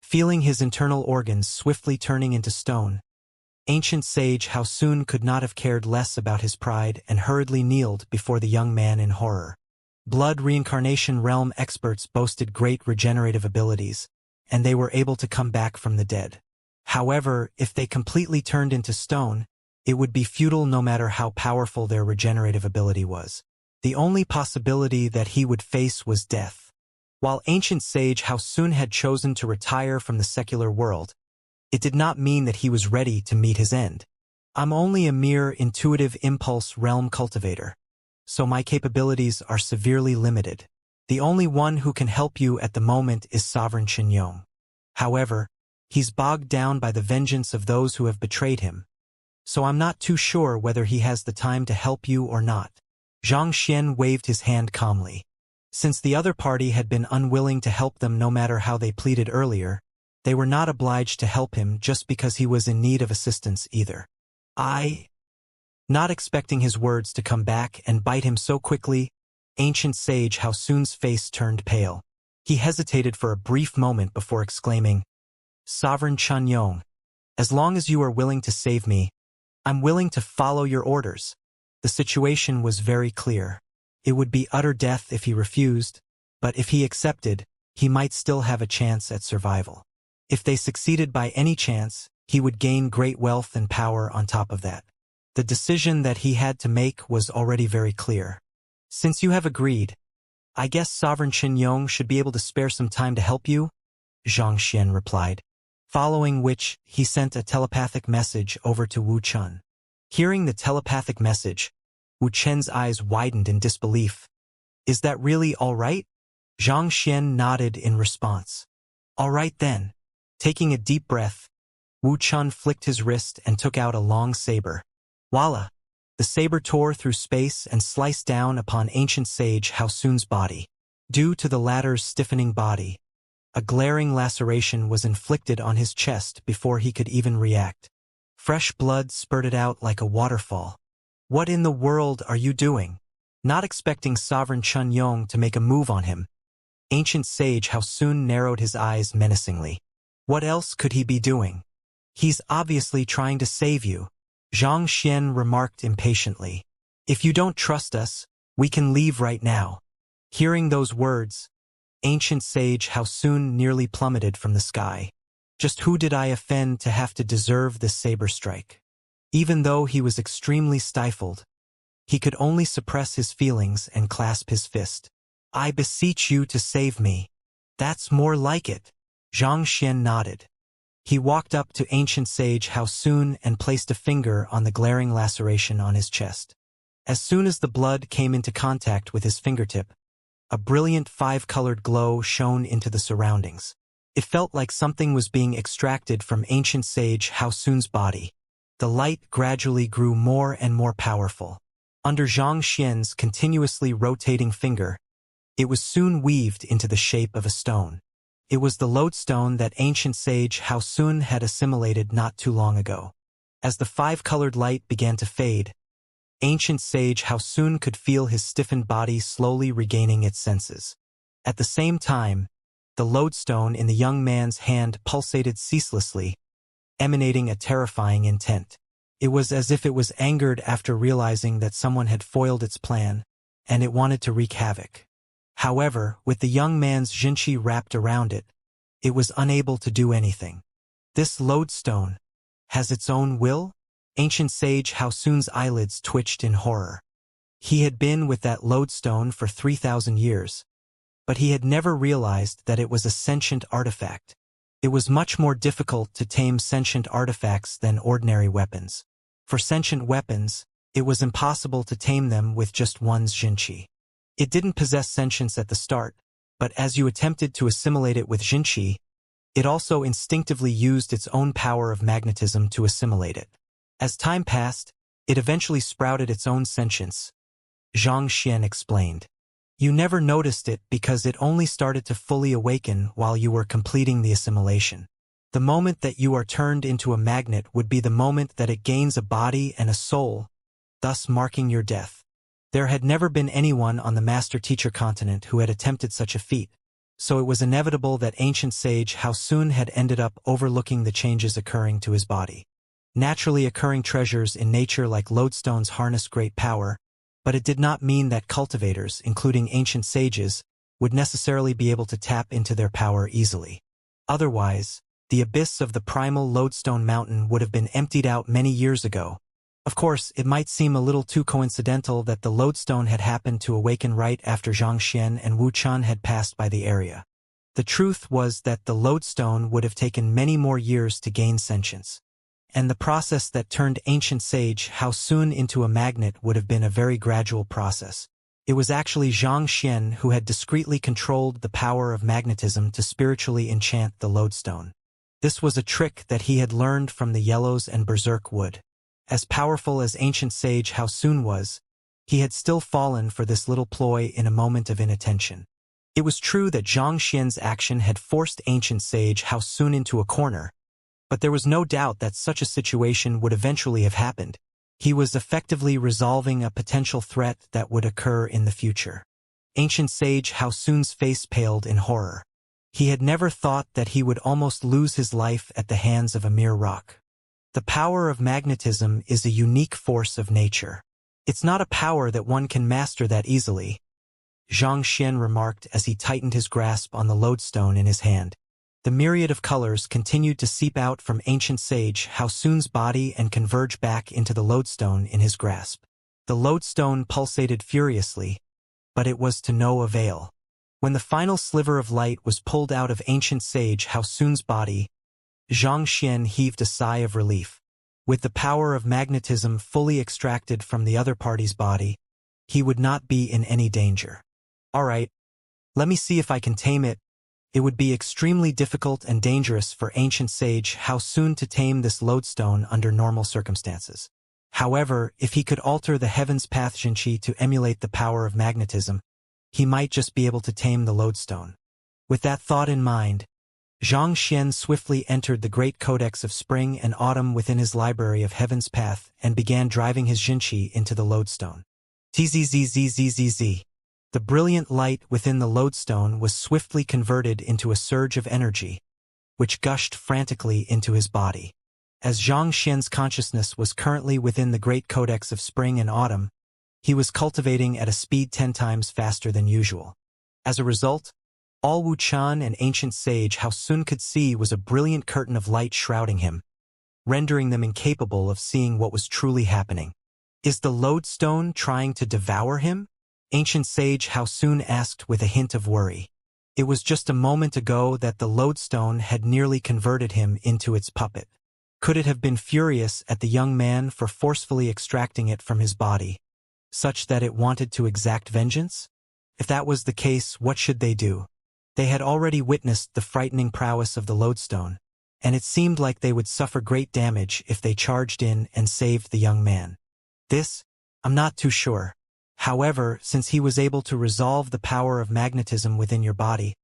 [SPEAKER 1] Feeling his internal organs swiftly turning into stone, ancient sage Hao Sun could not have cared less about his pride and hurriedly kneeled before the young man in horror. Blood Reincarnation realm experts boasted great regenerative abilities, and they were able to come back from the dead. However, if they completely turned into stone, it would be futile no matter how powerful their regenerative ability was. The only possibility that he would face was death. While ancient sage Hao Sun had chosen to retire from the secular world, it did not mean that he was ready to meet his end. I'm only a mere intuitive impulse realm cultivator, so my capabilities are severely limited. The only one who can help you at the moment is Sovereign Xianyong. However, he's bogged down by the vengeance of those who have betrayed him, so I'm not too sure whether he has the time to help you or not. Zhang Xian waved his hand calmly. Since the other party had been unwilling to help them no matter how they pleaded earlier, they were not obliged to help him just because he was in need of assistance either. Not expecting his words to come back and bite him so quickly, ancient sage Haosun's face turned pale. He hesitated for a brief moment before exclaiming, "Sovereign Xianyong, as long as you are willing to save me, I'm willing to follow your orders." The situation was very clear. It would be utter death if he refused, but if he accepted, he might still have a chance at survival. If they succeeded by any chance, he would gain great wealth and power on top of that. The decision that he had to make was already very clear. "Since you have agreed, I guess Sovereign Xianyong should be able to spare some time to help you," Zhang Xian replied, following which he sent a telepathic message over to Wu Chun. Hearing the telepathic message, Wu Chen's eyes widened in disbelief. "Is that really all right?" Zhang Xian nodded in response. "All right then." Taking a deep breath, Wu Chun flicked his wrist and took out a long saber. Voila! The saber tore through space and sliced down upon ancient sage Haosun's body. Due to the latter's stiffening body, a glaring laceration was inflicted on his chest before he could even react. Fresh blood spurted out like a waterfall. "What in the world are you doing?" Not expecting Sovereign Xianyong to make a move on him, ancient sage Haosun narrowed his eyes menacingly. What else could he be doing? "He's obviously trying to save you," Zhang Xian remarked impatiently. "If you don't trust us, we can leave right now." Hearing those words, ancient sage Haosun nearly plummeted from the sky. Just who did I offend to have to deserve this saber strike? Even though he was extremely stifled, he could only suppress his feelings and clasp his fist. "I beseech you to save me." "That's more like it." Zhang Xian nodded. He walked up to ancient sage Haosun and placed a finger on the glaring laceration on his chest. As soon as the blood came into contact with his fingertip, a brilliant five-colored glow shone into the surroundings. It felt like something was being extracted from ancient sage Haosun's body. The light gradually grew more and more powerful. Under Zhang Xian's continuously rotating finger, it was soon weaved into the shape of a stone. It was the lodestone that ancient sage Haosun had assimilated not too long ago. As the five-colored light began to fade, ancient sage Haosun could feel his stiffened body slowly regaining its senses. At the same time, the lodestone in the young man's hand pulsated ceaselessly, emanating a terrifying intent. It was as if it was angered after realizing that someone had foiled its plan, and it wanted to wreak havoc. However, with the young man's Xianxia wrapped around it, it was unable to do anything. "This lodestone has its own will?" Ancient sage Haosun's eyelids twitched in horror. He had been with that lodestone for 3,000 years, but he had never realized that it was a sentient artifact. It was much more difficult to tame sentient artifacts than ordinary weapons. For sentient weapons, it was impossible to tame them with just one's Xianxia. It didn't possess sentience at the start, but as you attempted to assimilate it with Xianxia, it also instinctively used its own power of magnetism to assimilate it. As time passed, it eventually sprouted its own sentience, Zhang Xian explained. "You never noticed it because it only started to fully awaken while you were completing the assimilation. The moment that you are turned into a magnet would be the moment that it gains a body and a soul, thus marking your death." There had never been anyone on the Master-Teacher continent who had attempted such a feat, so it was inevitable that ancient sage Haosun had ended up overlooking the changes occurring to his body. Naturally occurring treasures in nature like lodestones harness great power, but it did not mean that cultivators, including ancient sages, would necessarily be able to tap into their power easily. Otherwise, the abyss of the primal lodestone mountain would have been emptied out many years ago. Of course, it might seem a little too coincidental that the lodestone had happened to awaken right after Zhang Xian and Wu Chun had passed by the area. The truth was that the lodestone would have taken many more years to gain sentience. And the process that turned ancient sage Haosun into a magnet would have been a very gradual process. It was actually Xianxia who had discreetly controlled the power of magnetism to spiritually enchant the lodestone. This was a trick that he had learned from the Yellows and Berserk Wood. As powerful as ancient sage Haosun was, he had still fallen for this little ploy in a moment of inattention. It was true that Xianxia's action had forced ancient sage Haosun into a corner, but there was no doubt that such a situation would eventually have happened. He was effectively resolving a potential threat that would occur in the future. Ancient sage Haosun's face paled in horror. He had never thought that he would almost lose his life at the hands of a mere rock. The power of magnetism is a unique force of nature. It's not a power that one can master that easily, Xianxia remarked as he tightened his grasp on the lodestone in his hand. The myriad of colors continued to seep out from ancient sage Haosun's body and converge back into the lodestone in his grasp. The lodestone pulsated furiously, but it was to no avail. When the final sliver of light was pulled out of ancient sage Haosun's body, Xianxia heaved a sigh of relief. With the power of magnetism fully extracted from the other party's body, he would not be in any danger. All right, let me see if I can tame it. It would be extremely difficult and dangerous for ancient sage Haosun to tame this lodestone under normal circumstances. However, if he could alter the heaven's path Xianxia to emulate the power of magnetism, he might just be able to tame the lodestone. With that thought in mind, Xianxia swiftly entered the great codex of spring and autumn within his library of heaven's path and began driving his Xianxia into the lodestone. Tzzzzzzzz. The brilliant light within the lodestone was swiftly converted into a surge of energy, which gushed frantically into his body. As Xianxia's consciousness was currently within the great codex of spring and autumn, he was cultivating at a speed 10 times faster than usual. As a result, all Wuxia and ancient sage Haosun could see was a brilliant curtain of light shrouding him, rendering them incapable of seeing what was truly happening. Is the lodestone trying to devour him? Ancient sage Haosun asked with a hint of worry. It was just a moment ago that the lodestone had nearly converted him into its puppet. Could it have been furious at the young man for forcefully extracting it from his body, such that it wanted to exact vengeance? If that was the case, what should they do? They had already witnessed the frightening prowess of the lodestone, and it seemed like they would suffer great damage if they charged in and saved the young man. I'm not too sure. However, since he was able to resolve the power of magnetism within your body,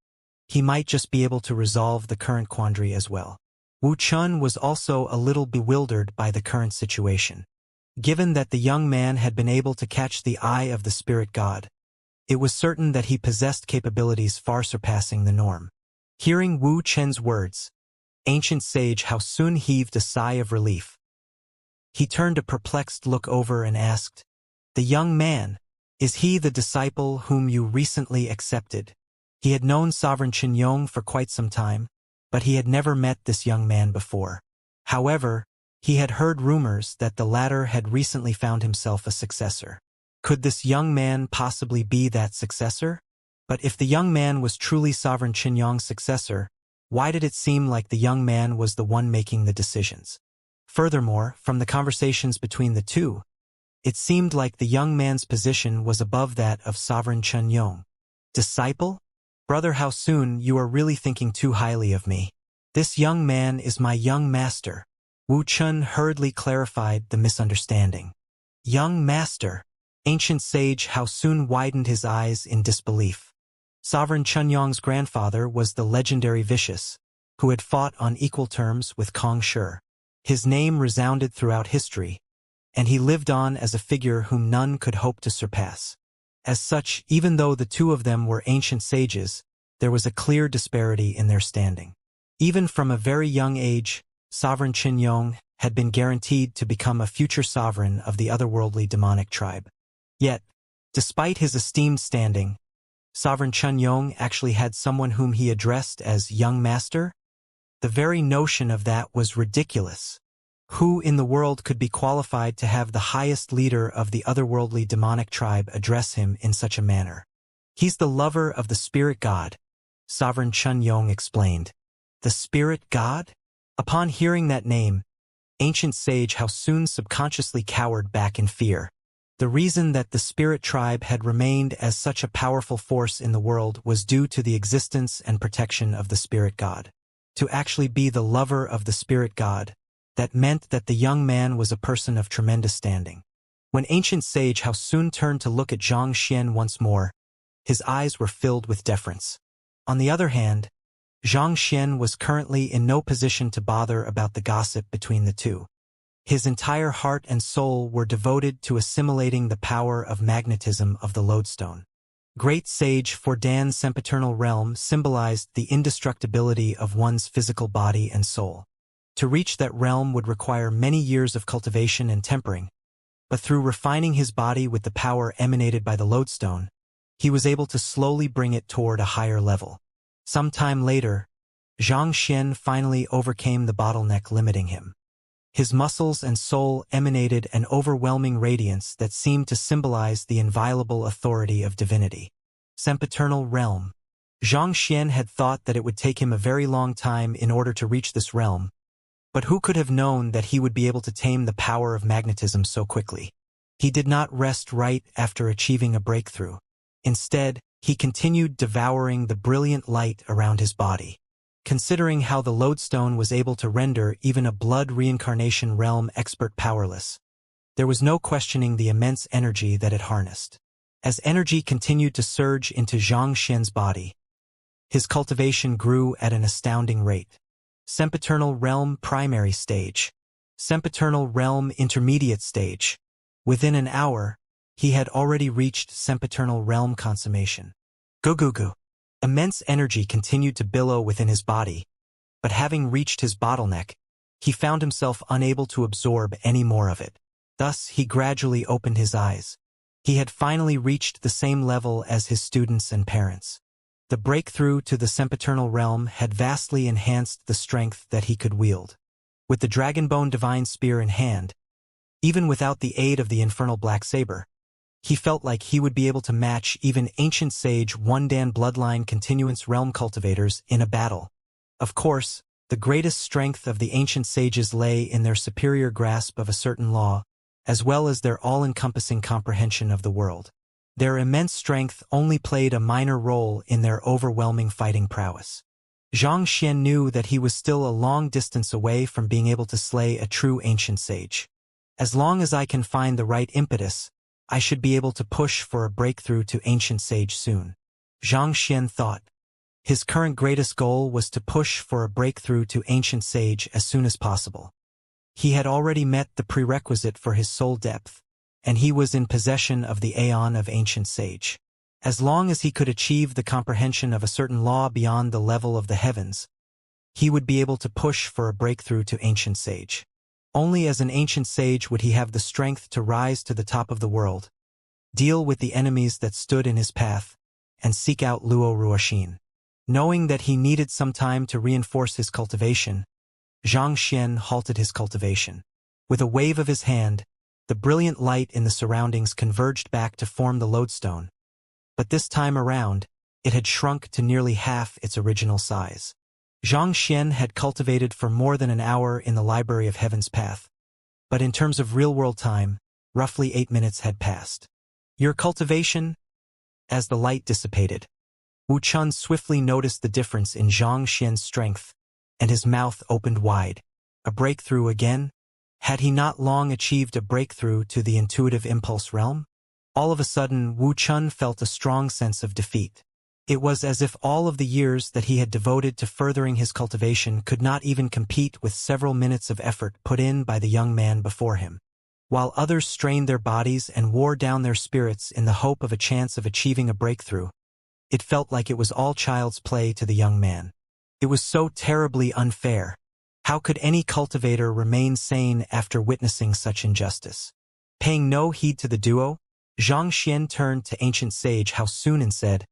[SPEAKER 1] he might just be able to resolve the current quandary as well. Wuxia was also a little bewildered by the current situation. Given that the young man had been able to catch the eye of the spirit god, it was certain that he possessed capabilities far surpassing the norm. Hearing Wu Chen's words, ancient sage Haosun heaved a sigh of relief. He turned a perplexed look over and asked, "The young man, is he the disciple whom you recently accepted?" He had known Sovereign Qinyong for quite some time, but he had never met this young man before. However, he had heard rumors that the latter had recently found himself a successor. Could this young man possibly be that successor? But if the young man was truly Sovereign Qinyong's successor, why did it seem like the young man was the one making the decisions? Furthermore, from the conversations between the two, it seemed like the young man's position was above that of Sovereign Qinyong. Disciple? Brother Haosun, you are really thinking too highly of me. This young man is my young master. Wu Chun hurriedly clarified the misunderstanding. Young master. Ancient sage Haosun widened his eyes in disbelief. Sovereign Qinyong's grandfather was the legendary Vicious, who had fought on equal terms with Kong Shi. His name resounded throughout history, and he lived on as a figure whom none could hope to surpass. As such, even though the two of them were ancient sages, there was a clear disparity in their standing. Even from a very young age, Sovereign Qinyong had been guaranteed to become a future sovereign of the otherworldly demonic tribe. Yet, despite his esteemed standing, Sovereign Qinyong actually had someone whom he addressed as young master? The very notion of that was ridiculous. Who in the world could be qualified to have the highest leader of the otherworldly demonic tribe address him in such a manner? He's the lover of the spirit god. Sovereign Chun Yong explained. The spirit god? Upon hearing that name, ancient sage Hao Sun subconsciously cowered back in fear. The reason that the spirit tribe had remained as such a powerful force in the world was due to the existence and protection of the spirit god. To actually be the lover of the spirit god, that meant that the young man was a person of tremendous standing. When ancient sage Hao Sun turned to look at Xianxia once more, his eyes were filled with deference. On the other hand, Xianxia was currently in no position to bother about the gossip between the two. His entire heart and soul were devoted to assimilating the power of magnetism of the lodestone. Great sage Fordan's sempiternal realm symbolized the indestructibility of one's physical body and soul. To reach that realm would require many years of cultivation and tempering, but through refining his body with the power emanated by the lodestone, he was able to slowly bring it toward a higher level. Some time later, Xianxia finally overcame the bottleneck limiting him. His muscles and soul emanated an overwhelming radiance that seemed to symbolize the inviolable authority of divinity. Sempiternal realm. Xianxia had thought that it would take him a very long time in order to reach this realm, but who could have known that he would be able to tame the power of magnetism so quickly? He did not rest right after achieving a breakthrough. Instead, he continued devouring the brilliant light around his body. Considering how the lodestone was able to render even a blood reincarnation realm expert powerless, there was no questioning the immense energy that it harnessed. As energy continued to surge into Xianxia's body, his cultivation grew at an astounding rate. Sempiternal realm primary stage. Sempiternal realm intermediate stage. Within an hour, he had already reached sempiternal realm consummation. Go. Immense energy continued to billow within his body, but having reached his bottleneck, he found himself unable to absorb any more of it. Thus, he gradually opened his eyes. He had finally reached the same level as his students and parents. The breakthrough to the sempiternal realm had vastly enhanced the strength that he could wield. With the Dragonbone Divine Spear in hand, even without the aid of the infernal black saber, he felt like he would be able to match even ancient sage Wundan bloodline continuance realm cultivators in a battle. Of course, the greatest strength of the ancient sages lay in their superior grasp of a certain law, as well as their all-encompassing comprehension of the world. Their immense strength only played a minor role in their overwhelming fighting prowess. Xianxia knew that he was still a long distance away from being able to slay a true ancient sage. As long as I can find the right impetus, I should be able to push for a breakthrough to ancient sage soon. Xianxia thought. His current greatest goal was to push for a breakthrough to ancient sage as soon as possible. He had already met the prerequisite for his soul depth, and he was in possession of the aeon of ancient sage. As long as he could achieve the comprehension of a certain law beyond the level of the heavens, he would be able to push for a breakthrough to ancient sage. Only as an ancient sage would he have the strength to rise to the top of the world, deal with the enemies that stood in his path, and seek out Luo Ruoxin. Knowing that he needed some time to reinforce his cultivation, Xianxia halted his cultivation. With a wave of his hand, the brilliant light in the surroundings converged back to form the lodestone, but this time around, it had shrunk to nearly half its original size. Xianxia had cultivated for more than an hour in the Library of Heaven's Path, but in terms of real-world time, roughly 8 minutes had passed. Your cultivation? As the light dissipated, Wu Chun swiftly noticed the difference in Xianxia's strength, and his mouth opened wide. A breakthrough again? Had he not long achieved a breakthrough to the intuitive impulse realm? All of a sudden, Wu Chun felt a strong sense of defeat. It was as if all of the years that he had devoted to furthering his cultivation could not even compete with several minutes of effort put in by the young man before him. While others strained their bodies and wore down their spirits in the hope of a chance of achieving a breakthrough, it felt like it was all child's play to the young man. It was so terribly unfair. How could any cultivator remain sane after witnessing such injustice? Paying no heed to the duo, Xianxia turned to ancient sage Hao Sun and said,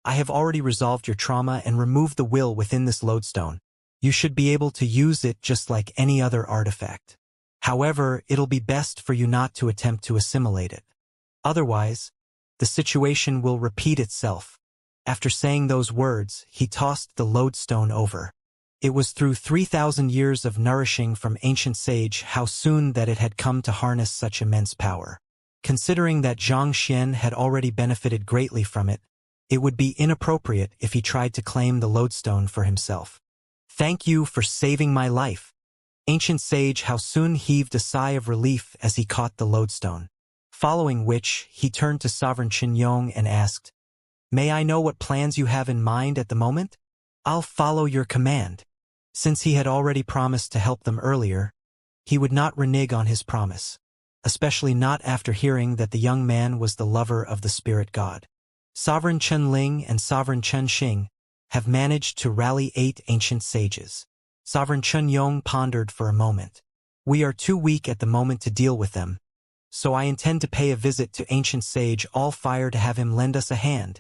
[SPEAKER 1] I have already resolved your trauma and removed the will within this lodestone. You should be able to use it just like any other artifact. However, it'll be best for you not to attempt to assimilate it. Otherwise, the situation will repeat itself. After saying those words, he tossed the lodestone over. It was through 3,000 years of nourishing from ancient sage how soon that it had come to harness such immense power. Considering that Xianxia had already benefited greatly from it, it would be inappropriate if he tried to claim the lodestone for himself. "Thank you for saving my life." Ancient sage how soon heaved a sigh of relief as he caught the lodestone. Following which, he turned to Sovereign Qinyong and asked, "May I know what plans you have in mind at the moment?" "I'll follow your command." Since he had already promised to help them earlier, he would not renege on his promise, especially not after hearing that the young man was the lover of the spirit god. Sovereign Chen Ling and Sovereign Chen Xing have managed to rally 8 ancient sages. Sovereign Chen Yong pondered for a moment. "We are too weak at the moment to deal with them, so I intend to pay a visit to Ancient Sage All-Fire to have him lend us a hand."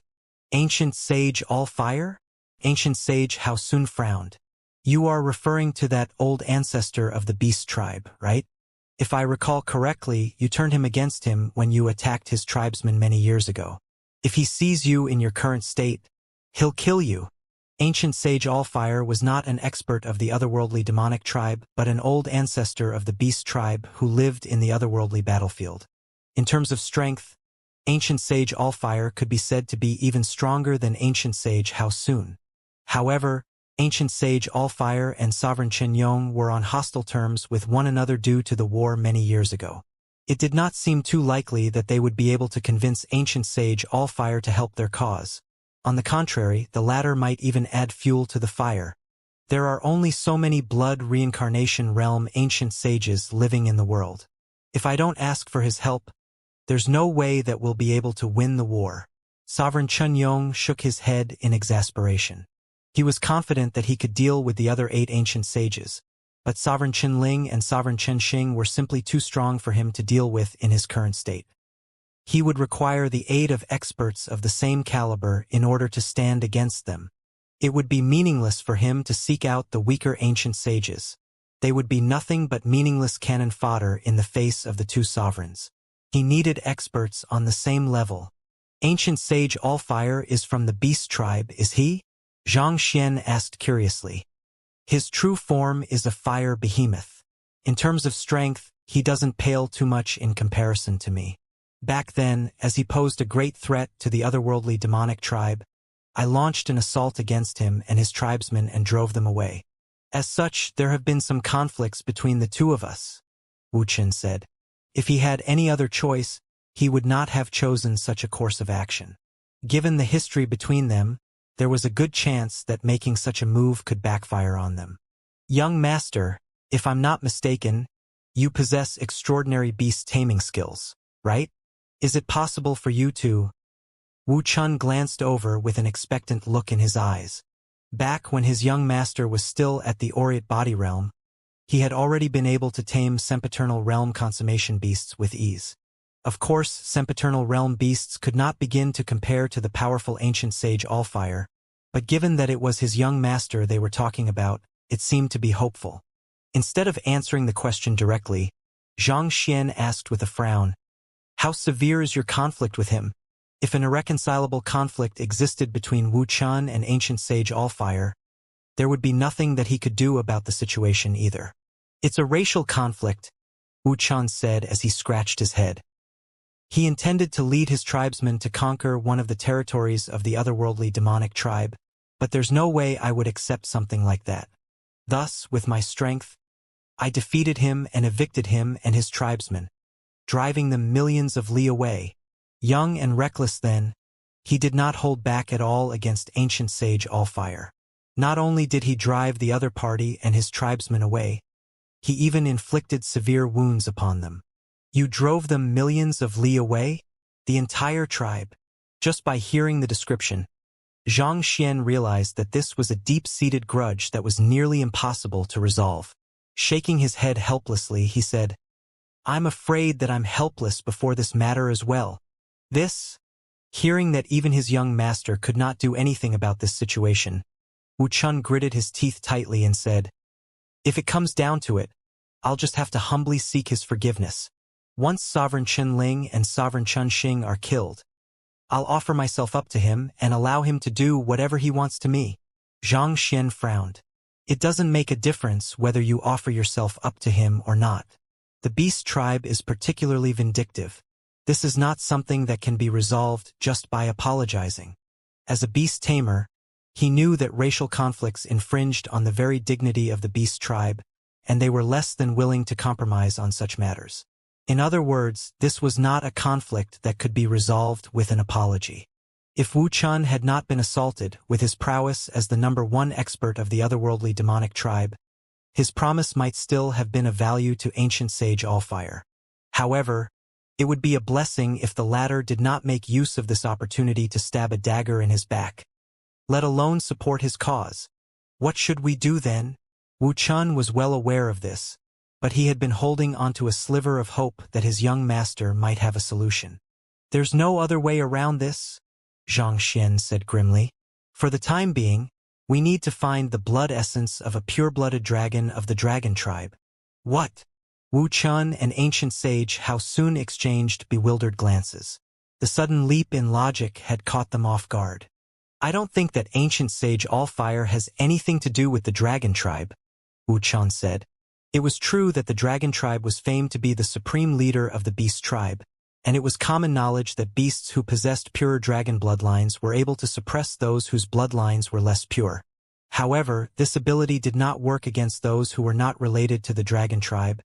[SPEAKER 1] "Ancient Sage All-Fire?" Ancient Sage How Soon frowned. "You are referring to that old ancestor of the beast tribe, right? If I recall correctly, you turned him against him when you attacked his tribesmen many years ago. If he sees you in your current state, he'll kill you." Ancient Sage Allfire was not an expert of the otherworldly demonic tribe, but an old ancestor of the beast tribe who lived in the otherworldly battlefield. In terms of strength, Ancient Sage Allfire could be said to be even stronger than Ancient Sage How Soon. However, Ancient Sage Allfire and Sovereign Qinyong were on hostile terms with one another due to the war many years ago. It did not seem too likely that they would be able to convince Ancient Sage Allfire to help their cause. On the contrary, the latter might even add fuel to the fire. There are only so many blood reincarnation realm ancient sages living in the world. If I don't ask for his help, there's no way that we'll be able to win the war. Sovereign Qinyong shook his head in exasperation. He was confident that he could deal with the other 8 ancient sages, but Sovereign Qinling and Sovereign Qinxing were simply too strong for him to deal with in his current state. He would require the aid of experts of the same caliber in order to stand against them. It would be meaningless for him to seek out the weaker ancient sages. They would be nothing but meaningless cannon fodder in the face of the 2 sovereigns. He needed experts on the same level. Ancient Sage Allfire is from the beast tribe, is he? Zhang Xian asked curiously. His true form is a fire behemoth. In terms of strength, he doesn't pale too much in comparison to me. Back then, as he posed a great threat to the otherworldly demonic tribe, I launched an assault against him and his tribesmen and drove them away. As such, there have been some conflicts between the 2 of us, Wuxia said. If he had any other choice, he would not have chosen such a course of action. Given the history between them, there was a good chance that making such a move could backfire on them. "Young master, if I'm not mistaken, you possess extraordinary beast taming skills, right? Is it possible for you to—" Wu Chun glanced over with an expectant look in his eyes. Back when his young master was still at the Aureate body realm, he had already been able to tame sempiternal realm consummation beasts with ease. Of course, sempiternal realm beasts could not begin to compare to the powerful ancient sage Allfire, but given that it was his young master they were talking about, it seemed to be hopeful. Instead of answering the question directly, Zhang Xian asked with a frown, "How severe is your conflict with him?" If an irreconcilable conflict existed between Wu Chun and ancient sage Allfire, there would be nothing that he could do about the situation either. "It's a racial conflict," Wu Chun said as he scratched his head. He intended to lead his tribesmen to conquer one of the territories of the otherworldly demonic tribe, but there's no way I would accept something like that. Thus, with my strength, I defeated him and evicted him and his tribesmen, driving them millions of li away. Young and reckless then, he did not hold back at all against ancient sage Allfire. Not only did he drive the other party and his tribesmen away, he even inflicted severe wounds upon them. "You drove them millions of li away?" The entire tribe. Just by hearing the description, Zhang Xian realized that this was a deep-seated grudge that was nearly impossible to resolve. Shaking his head helplessly, he said, "I'm afraid that I'm helpless before this matter as well." Hearing that even his young master could not do anything about this situation, Wu Chun gritted his teeth tightly and said, "If it comes down to it, I'll just have to humbly seek his forgiveness. Once Sovereign Qinling and Sovereign Qinxing are killed, I'll offer myself up to him and allow him to do whatever he wants to me. Xianxia frowned. It doesn't make a difference whether you offer yourself up to him or not. The beast tribe is particularly vindictive. This is not something that can be resolved just by apologizing. As a beast tamer, he knew that racial conflicts infringed on the very dignity of the beast tribe, and they were less than willing to compromise on such matters. In other words, this was not a conflict that could be resolved with an apology. If Wuxia had not been assaulted with his prowess as the #1 expert of the otherworldly demonic tribe, his promise might still have been of value to ancient sage Allfire. However, it would be a blessing if the latter did not make use of this opportunity to stab a dagger in his back, let alone support his cause. What should we do then? Wuxia was well aware of this, but he had been holding onto a sliver of hope that his young master might have a solution. There's no other way around this, Xianxia said grimly. For the time being, we need to find the blood essence of a pure-blooded dragon of the dragon tribe. What? Wuxia and ancient sage Hao soon exchanged bewildered glances. The sudden leap in logic had caught them off guard. I don't think that ancient sage Allfire has anything to do with the dragon tribe, Wuxia said. It was true that the dragon tribe was famed to be the supreme leader of the beast tribe, and it was common knowledge that beasts who possessed purer dragon bloodlines were able to suppress those whose bloodlines were less pure. However, this ability did not work against those who were not related to the dragon tribe,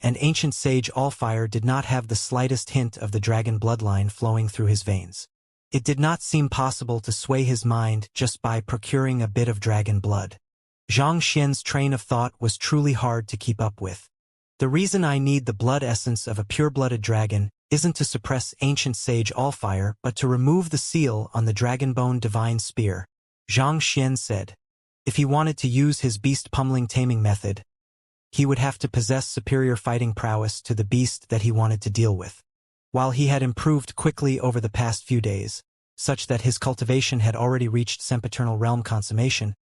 [SPEAKER 1] and ancient sage Allfire did not have the slightest hint of the dragon bloodline flowing through his veins. It did not seem possible to sway his mind just by procuring a bit of dragon blood. Xianxia's train of thought was truly hard to keep up with. The reason I need the blood essence of a pure-blooded dragon isn't to suppress ancient sage Allfire but to remove the seal on the dragonbone divine spear, Xianxia said. If he wanted to use his beast pummeling taming method, he would have to possess superior fighting prowess to the beast that he wanted to deal with. While he had improved quickly over the past few days, such that his cultivation had already reached sempiternal realm consummation,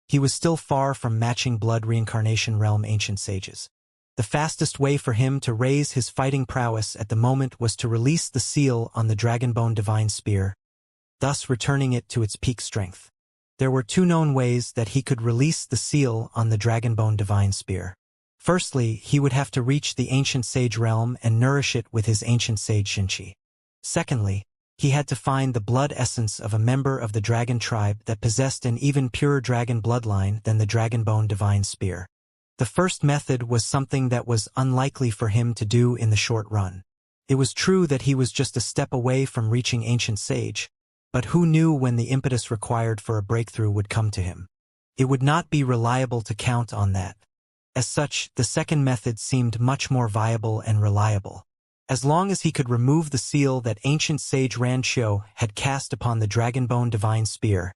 [SPEAKER 1] he was still far from matching blood reincarnation realm ancient sages. The fastest way for him to raise his fighting prowess at the moment was to release the seal on the dragonbone divine spear, thus returning it to its peak strength. There were two known ways that he could release the seal on the dragonbone divine spear. Firstly, he would have to reach the ancient sage realm and nourish it with his ancient sage Xianxia. Secondly, he had to find the blood essence of a member of the dragon tribe that possessed an even purer dragon bloodline than the dragonbone divine spear. The first method was something that was unlikely for him to do in the short run. It was true that he was just a step away from reaching ancient sage, but who knew when the impetus required for a breakthrough would come to him? It would not be reliable to count on that. As such, the second method seemed much more viable and reliable. As long as he could remove the seal that ancient sage Ranqiu had cast upon the dragonbone divine spear,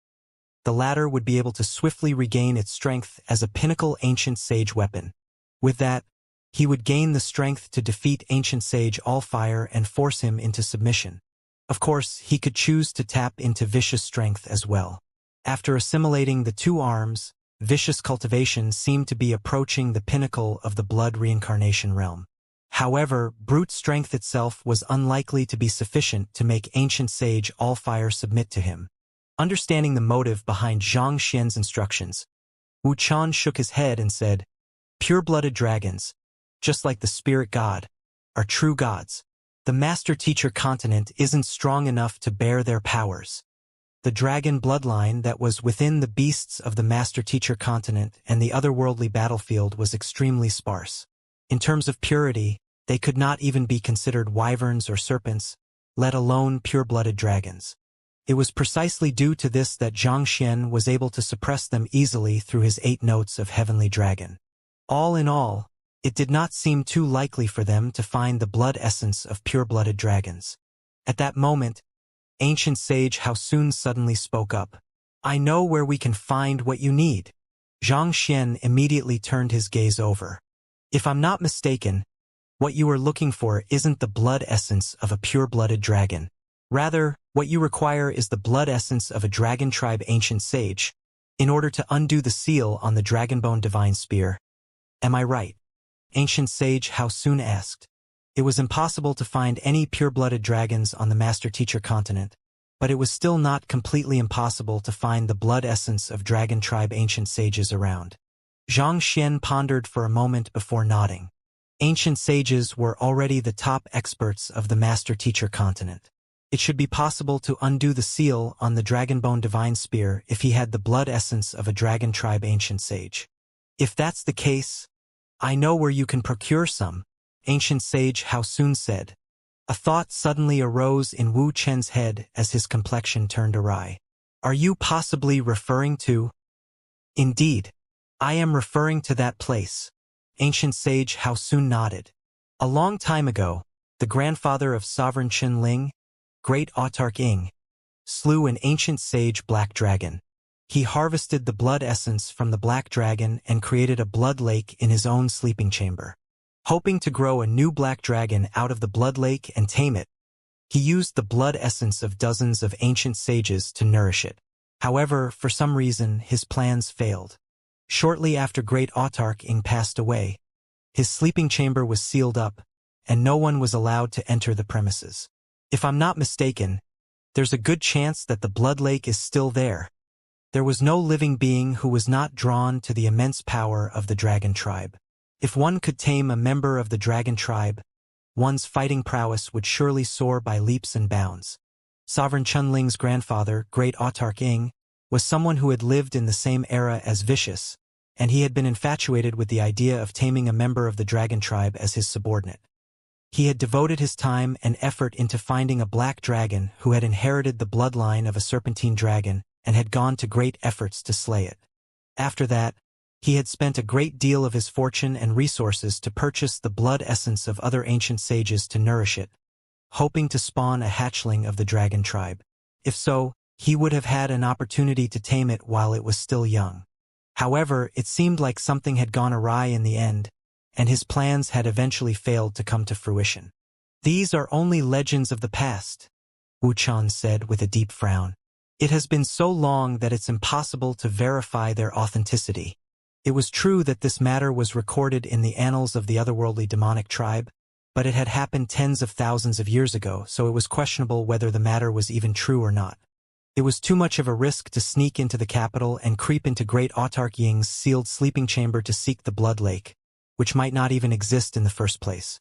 [SPEAKER 1] the latter would be able to swiftly regain its strength as a pinnacle ancient sage weapon. With that, he would gain the strength to defeat ancient sage Allfire and force him into submission. Of course, he could choose to tap into vicious strength as well. After assimilating the two arms, vicious cultivation seemed to be approaching the pinnacle of the blood reincarnation realm. However, brute strength itself was unlikely to be sufficient to make ancient sage Allfire submit to him. Understanding the motive behind Xianxia's instructions, Wuxia shook his head and said, "Pure-blooded dragons, just like the spirit god, are true gods. The master-teacher continent isn't strong enough to bear their powers. The dragon bloodline that was within the beasts of the master-teacher continent and the otherworldly battlefield was extremely sparse. In terms of purity, they could not even be considered wyverns or serpents, let alone pure-blooded dragons. It was precisely due to this that Xianxia was able to suppress them easily through his 8 notes of heavenly dragon. All in all, it did not seem too likely for them to find the blood essence of pure-blooded dragons. At that moment, ancient sage Hao suddenly spoke up. "I know where we can find what you need." Xianxia immediately turned his gaze over. "If I'm not mistaken, what you are looking for isn't the blood essence of a pure-blooded dragon. Rather, what you require is the blood essence of a dragon tribe ancient sage, in order to undo the seal on the dragonbone divine spear. Am I right?" Ancient sage Hao asked. It was impossible to find any pure-blooded dragons on the master-teacher continent, but it was still not completely impossible to find the blood essence of dragon tribe ancient sages around. Xianxia pondered for a moment before nodding. Ancient sages were already the top experts of the master-teacher continent. It should be possible to undo the seal on the dragonbone divine spear if he had the blood essence of a dragon tribe ancient sage. If that's the case, I know where you can procure some, ancient sage Haosun said. A thought suddenly arose in Wu Chen's head as his complexion turned awry. Are you possibly referring to? Indeed. I am referring to that place. Ancient sage Haosun nodded. A long time ago, the grandfather of sovereign Qinling, great autarch Ing, slew an ancient sage black dragon. He harvested the blood essence from the black dragon and created a blood lake in his own sleeping chamber. Hoping to grow a new black dragon out of the blood lake and tame it, he used the blood essence of dozens of ancient sages to nourish it. However, for some reason, his plans failed. Shortly after great autarch Ing passed away, his sleeping chamber was sealed up, and no one was allowed to enter the premises. If I'm not mistaken, there's a good chance that the blood lake is still there. There was no living being who was not drawn to the immense power of the dragon tribe. If one could tame a member of the dragon tribe, one's fighting prowess would surely soar by leaps and bounds. Sovereign Qinling's grandfather, great autarch Ing, was someone who had lived in the same era as Vicious, and he had been infatuated with the idea of taming a member of the dragon tribe as his subordinate. He had devoted his time and effort into finding a black dragon who had inherited the bloodline of a serpentine dragon and had gone to great efforts to slay it. After that, he had spent a great deal of his fortune and resources to purchase the blood essence of other ancient sages to nourish it, hoping to spawn a hatchling of the dragon tribe. If so, he would have had an opportunity to tame it while it was still young. However, it seemed like something had gone awry in the end, and his plans had eventually failed to come to fruition. These are only legends of the past, Wu Chan said with a deep frown. It has been so long that it's impossible to verify their authenticity. It was true that this matter was recorded in the annals of the otherworldly demonic tribe, but it had happened tens of thousands of years ago, so it was questionable whether the matter was even true or not. It was too much of a risk to sneak into the capital and creep into great autarch Ying's sealed sleeping chamber to seek the blood lake, which might not even exist in the first place.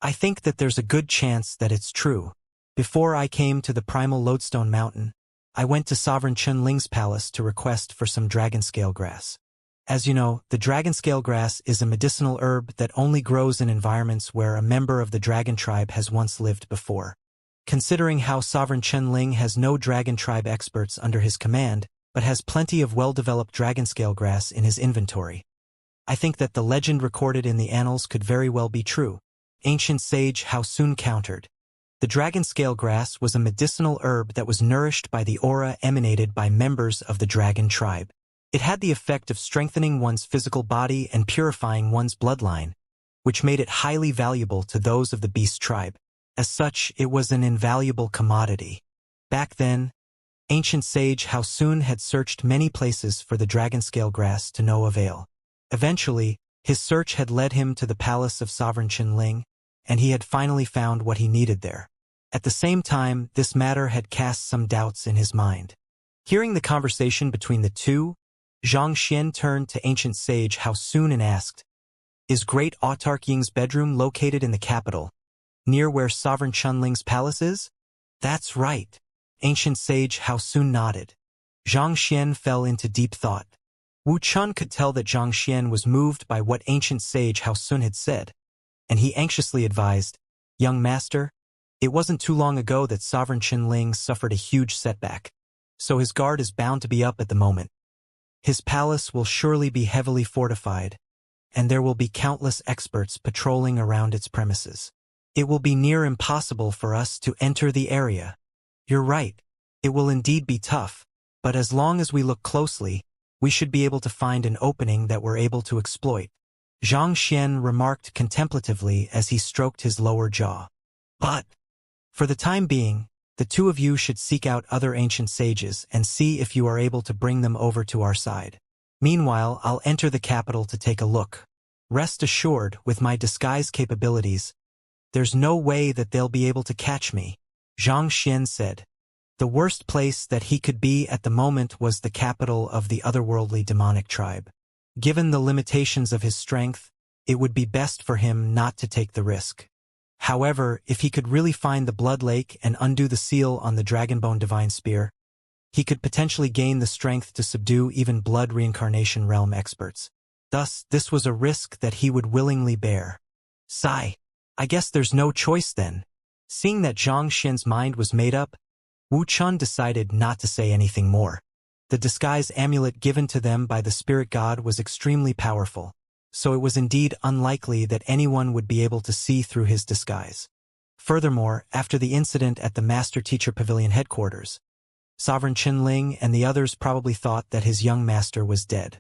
[SPEAKER 1] I think that there's a good chance that it's true. Before I came to the primal lodestone mountain, I went to Sovereign Qinling's palace to request for some dragon scale grass. As you know, the dragon scale grass is a medicinal herb that only grows in environments where a member of the dragon tribe has once lived before. Considering how Sovereign Qinling has no dragon tribe experts under his command, but has plenty of well-developed dragon scale grass in his inventory, I think that the legend recorded in the annals could very well be true. Ancient sage Haosun countered. The dragon scale grass was a medicinal herb that was nourished by the aura emanated by members of the dragon tribe. It had the effect of strengthening one's physical body and purifying one's bloodline, which made it highly valuable to those of the beast tribe. As such, it was an invaluable commodity. Back then, ancient sage Haosun had searched many places for the dragon scale grass to no avail. Eventually, his search had led him to the palace of Sovereign Qinling, and he had finally found what he needed there. At the same time, this matter had cast some doubts in his mind. Hearing the conversation between the two, Xianxia turned to ancient sage Haosun and asked, "Is great autarch Ying's bedroom located in the capital, near where Sovereign Qinling's palace is?" "That's right." Ancient sage Haosun nodded. Xianxia fell into deep thought. Wu Chun could tell that Xianxia was moved by what ancient sage Haosun had said, and he anxiously advised, "Young master, it wasn't too long ago that Sovereign Qinling suffered a huge setback, so his guard is bound to be up at the moment. His palace will surely be heavily fortified, and there will be countless experts patrolling around its premises. It will be near impossible for us to enter the area." "You're right. It will indeed be tough, but as long as we look closely, we should be able to find an opening that we're able to exploit," Xianxia remarked contemplatively as he stroked his lower jaw. "But, for the time being, the two of you should seek out other ancient sages and see if you are able to bring them over to our side. Meanwhile, I'll enter the capital to take a look. Rest assured, with my disguise capabilities, there's no way that they'll be able to catch me," Xianxia said. The worst place that he could be at the moment was the capital of the otherworldly demonic tribe. Given the limitations of his strength, it would be best for him not to take the risk. However, if he could really find the Blood Lake and undo the seal on the Dragonbone Divine Spear, he could potentially gain the strength to subdue even Blood Reincarnation realm experts. Thus, this was a risk that he would willingly bear. Sigh. I guess there's no choice then. Seeing that Xianxia's mind was made up, Wu Chun decided not to say anything more. The disguise amulet given to them by the spirit god was extremely powerful, so it was indeed unlikely that anyone would be able to see through his disguise. Furthermore, after the incident at the Master Teacher Pavilion headquarters, Sovereign Qinling and the others probably thought that his young master was dead.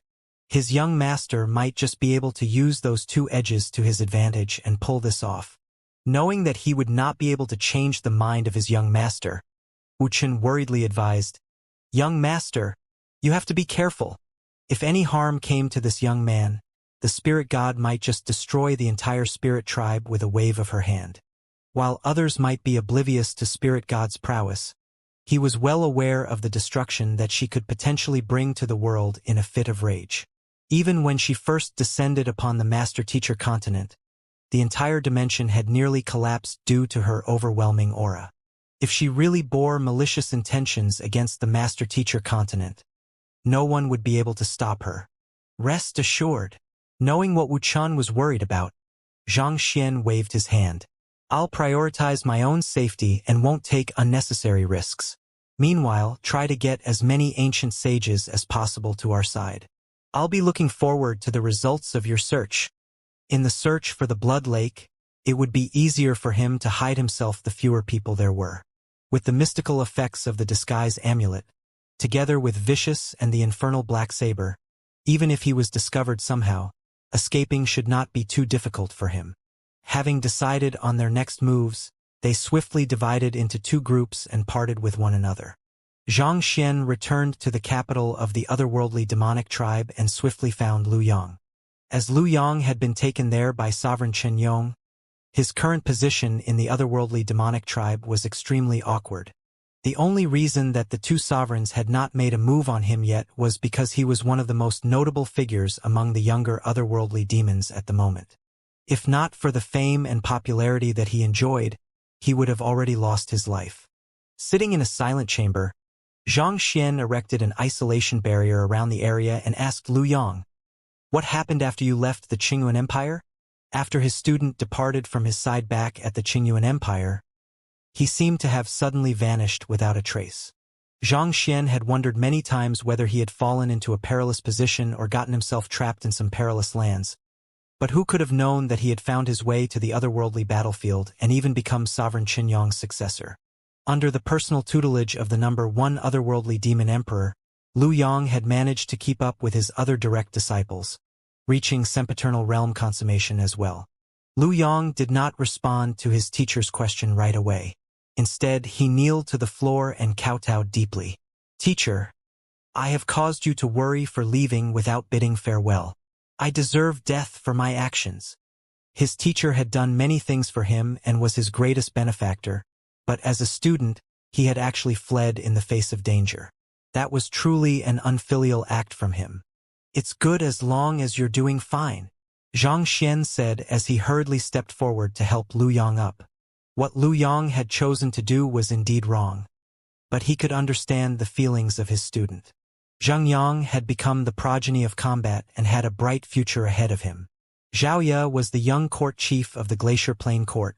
[SPEAKER 1] His young master might just be able to use those two edges to his advantage and pull this off. Knowing that he would not be able to change the mind of his young master, Wu Qin worriedly advised, "Young master, you have to be careful. If any harm came to this young man, the spirit god might just destroy the entire spirit tribe with a wave of her hand." While others might be oblivious to spirit god's prowess, he was well aware of the destruction that she could potentially bring to the world in a fit of rage. Even when she first descended upon the Master Teacher continent, the entire dimension had nearly collapsed due to her overwhelming aura. If she really bore malicious intentions against the Master Teacher continent, no one would be able to stop her. Rest assured. Knowing what Wu Chun was worried about, Xianxia waved his hand. "I'll prioritize my own safety and won't take unnecessary risks. Meanwhile, try to get as many ancient sages as possible to our side. I'll be looking forward to the results of your search." In the search for the Blood Lake, it would be easier for him to hide himself the fewer people there were. With the mystical effects of the disguise amulet, together with Vicious and the infernal black saber, even if he was discovered somehow, escaping should not be too difficult for him. Having decided on their next moves, they swiftly divided into two groups and parted with one another. Xianxia returned to the capital of the otherworldly demonic tribe and swiftly found Lu Yang. As Lu Yang had been taken there by Sovereign Chen Yong, his current position in the otherworldly demonic tribe was extremely awkward. The only reason that the two sovereigns had not made a move on him yet was because he was one of the most notable figures among the younger otherworldly demons at the moment. If not for the fame and popularity that he enjoyed, he would have already lost his life. Sitting in a silent chamber, Xianxia erected an isolation barrier around the area and asked Lu Yang, "What happened after you left the Qingyuan Empire?" After his student departed from his side back at the Qingyuan Empire, he seemed to have suddenly vanished without a trace. Xianxia had wondered many times whether he had fallen into a perilous position or gotten himself trapped in some perilous lands. But who could have known that he had found his way to the otherworldly battlefield and even become Sovereign Qin Yong's successor? Under the personal tutelage of the number one otherworldly demon emperor, Lu Yang had managed to keep up with his other direct disciples, reaching sempiternal realm consummation as well. Lu Yang did not respond to his teacher's question right away. Instead, he kneeled to the floor and kowtowed deeply. "Teacher, I have caused you to worry for leaving without bidding farewell. I deserve death for my actions." His teacher had done many things for him and was his greatest benefactor, but as a student, he had actually fled in the face of danger. That was truly an unfilial act from him. "It's good as long as you're doing fine," Xianxia said as he hurriedly stepped forward to help Lu Yang up. What Lu Yang had chosen to do was indeed wrong, but he could understand the feelings of his student. Zheng Yang had become the progeny of combat and had a bright future ahead of him. Xiaoya was the young court chief of the Glacier Plain Court,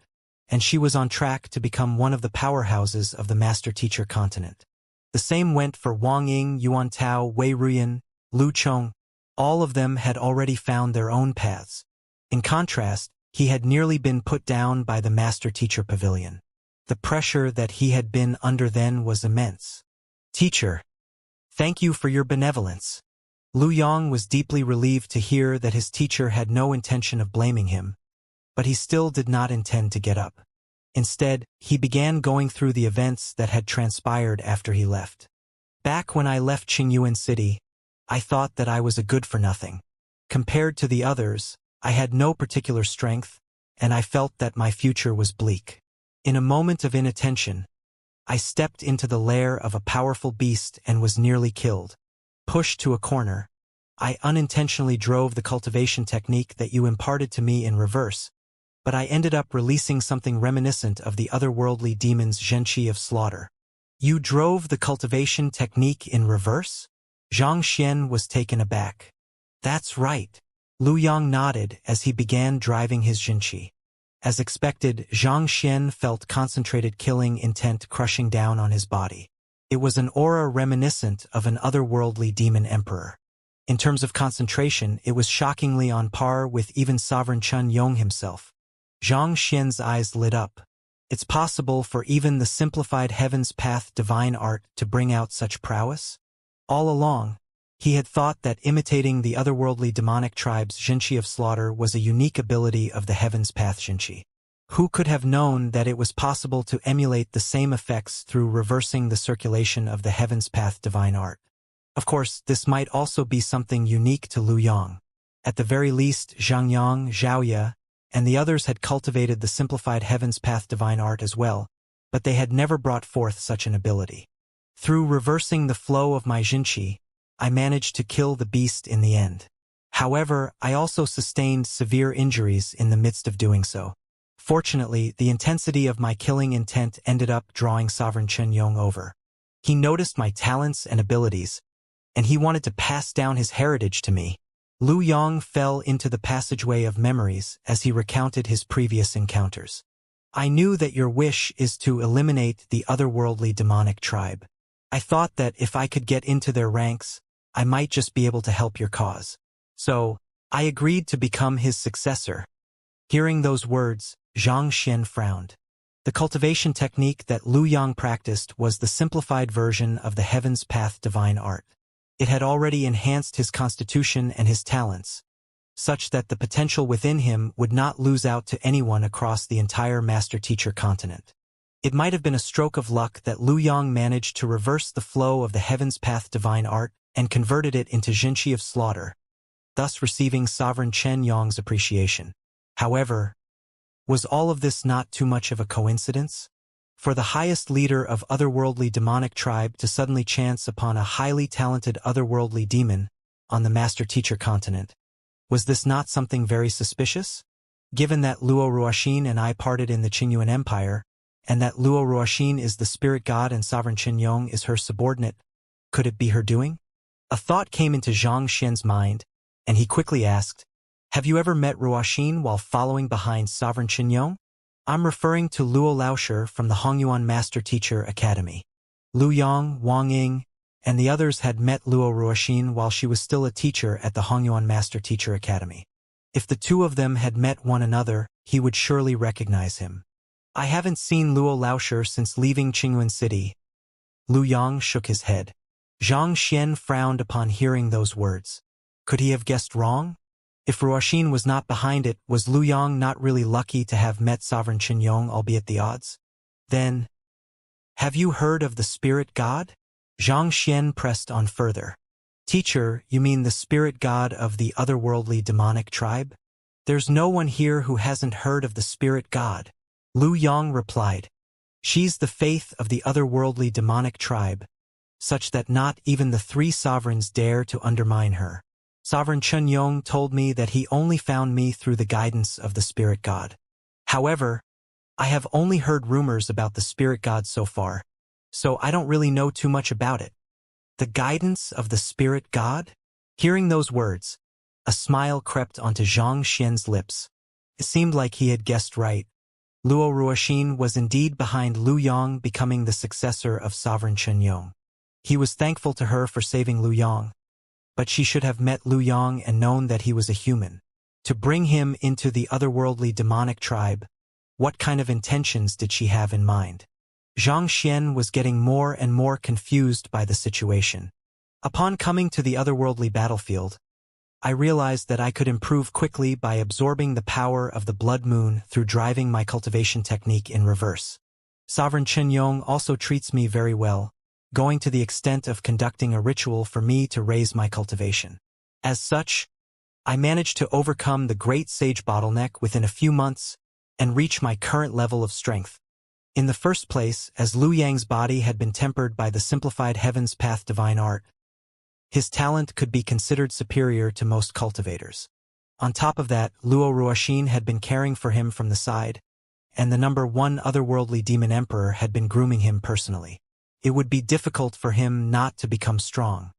[SPEAKER 1] and she was on track to become one of the powerhouses of the Master Teacher continent. The same went for Wang Ying, Yuan Tao, Wei Ruyan, Lu Chong. All of them had already found their own paths. In contrast, he had nearly been put down by the Master Teacher Pavilion. The pressure that he had been under then was immense. "Teacher, thank you for your benevolence." Lu Yang was deeply relieved to hear that his teacher had no intention of blaming him, but he still did not intend to get up. Instead, he began going through the events that had transpired after he left. "Back when I left Qingyuan City, I thought that I was a good-for-nothing. Compared to the others, I had no particular strength, and I felt that my future was bleak. In a moment of inattention, I stepped into the lair of a powerful beast and was nearly killed. Pushed to a corner, I unintentionally drove the cultivation technique that you imparted to me in reverse, but I ended up releasing something reminiscent of the otherworldly demon's Xianxia of slaughter. You drove the cultivation technique in reverse? Xianxia was taken aback. That's right. Lu Yang nodded as he began driving his Xianxia. As expected, Xianxia felt concentrated killing intent crushing down on his body. It was an aura reminiscent of an otherworldly demon emperor. In terms of concentration, it was shockingly on par with even Sovereign Chun Yong himself. Xianxia's eyes lit up. It's possible for even the simplified Heaven's Path divine art to bring out such prowess? All along, he had thought that imitating the otherworldly demonic tribe's Xianxia of slaughter was a unique ability of the Heaven's Path Xianxia. Who could have known that it was possible to emulate the same effects through reversing the circulation of the Heaven's Path divine art? Of course, this might also be something unique to Lu Yang. At the very least, Zhang Yang, Xiaoya, and the others had cultivated the simplified Heaven's Path divine art as well, but they had never brought forth such an ability. Through reversing the flow of my Xianxia, I managed to kill the beast in the end. However, I also sustained severe injuries in the midst of doing so. Fortunately, the intensity of my killing intent ended up drawing Sovereign Chen Yong over. He noticed my talents and abilities, and he wanted to pass down his heritage to me. Lu Yang fell into the passageway of memories as he recounted his previous encounters. I knew that your wish is to eliminate the otherworldly demonic tribe. I thought that if I could get into their ranks, I might just be able to help your cause. So, I agreed to become his successor. Hearing those words, Xianxia frowned. The cultivation technique that Lu Yang practiced was the simplified version of the Heaven's Path divine art. It had already enhanced his constitution and his talents, such that the potential within him would not lose out to anyone across the entire master-teacher continent. It might have been a stroke of luck that Lu Yang managed to reverse the flow of the Heaven's Path divine art and converted it into Xianxia of slaughter, thus receiving Sovereign Chen Yong's appreciation. However, was all of this not too much of a coincidence? For the highest leader of otherworldly demonic tribe to suddenly chance upon a highly talented otherworldly demon on the master-teacher continent, was this not something very suspicious? Given that Luo Ruoxin and I parted in the Qingyuan Empire, and that Luo Ruoxin is the spirit god and Sovereign Chen Yong is her subordinate, could it be her doing? A thought came into Xianxia's mind, and he quickly asked, "Have you ever met Ruoxin while following behind Sovereign Chen Yong?" I'm referring to Luo Laoshi from the Hongyuan Master Teacher Academy. Lu Yang, Wang Ying, and the others had met Luo Ruoxin while she was still a teacher at the Hongyuan Master Teacher Academy. If the two of them had met one another, he would surely recognize him. I haven't seen Luo Laoshi since leaving Qingyuan City. Lu Yang shook his head. Xianxia frowned upon hearing those words. Could he have guessed wrong? If Ruoxin was not behind it, was Lu Yang not really lucky to have met Sovereign Chen Yong, albeit the odds? Then, have you heard of the spirit god? Xianxia pressed on further. Teacher, you mean the spirit god of the otherworldly demonic tribe? There's no one here who hasn't heard of the spirit god. Lu Yang replied. She's the faith of the otherworldly demonic tribe, such that not even the three sovereigns dare to undermine her. Sovereign Chen Yong told me that he only found me through the guidance of the spirit god. However, I have only heard rumors about the spirit god so far, so I don't really know too much about it. The guidance of the spirit god? Hearing those words, a smile crept onto Xianxia's lips. It seemed like he had guessed right. Luo Ruoxin was indeed behind Lu Yang becoming the successor of Sovereign Chen Yong. He was thankful to her for saving Lu Yang, but she should have met Lu Yang and known that he was a human. To bring him into the otherworldly demonic tribe, what kind of intentions did she have in mind? Xianxia was getting more and more confused by the situation. Upon coming to the otherworldly battlefield, I realized that I could improve quickly by absorbing the power of the blood moon through driving my cultivation technique in reverse. Sovereign Chen Yong also treats me very well, going to the extent of conducting a ritual for me to raise my cultivation. As such, I managed to overcome the great sage bottleneck within a few months and reach my current level of strength. In the first place, as Liu Yang's body had been tempered by the simplified Heaven's Path divine art, his talent could be considered superior to most cultivators. On top of that, Luo Ruoxin had been caring for him from the side, and the number one otherworldly demon emperor had been grooming him personally. It would be difficult for him not to become strong.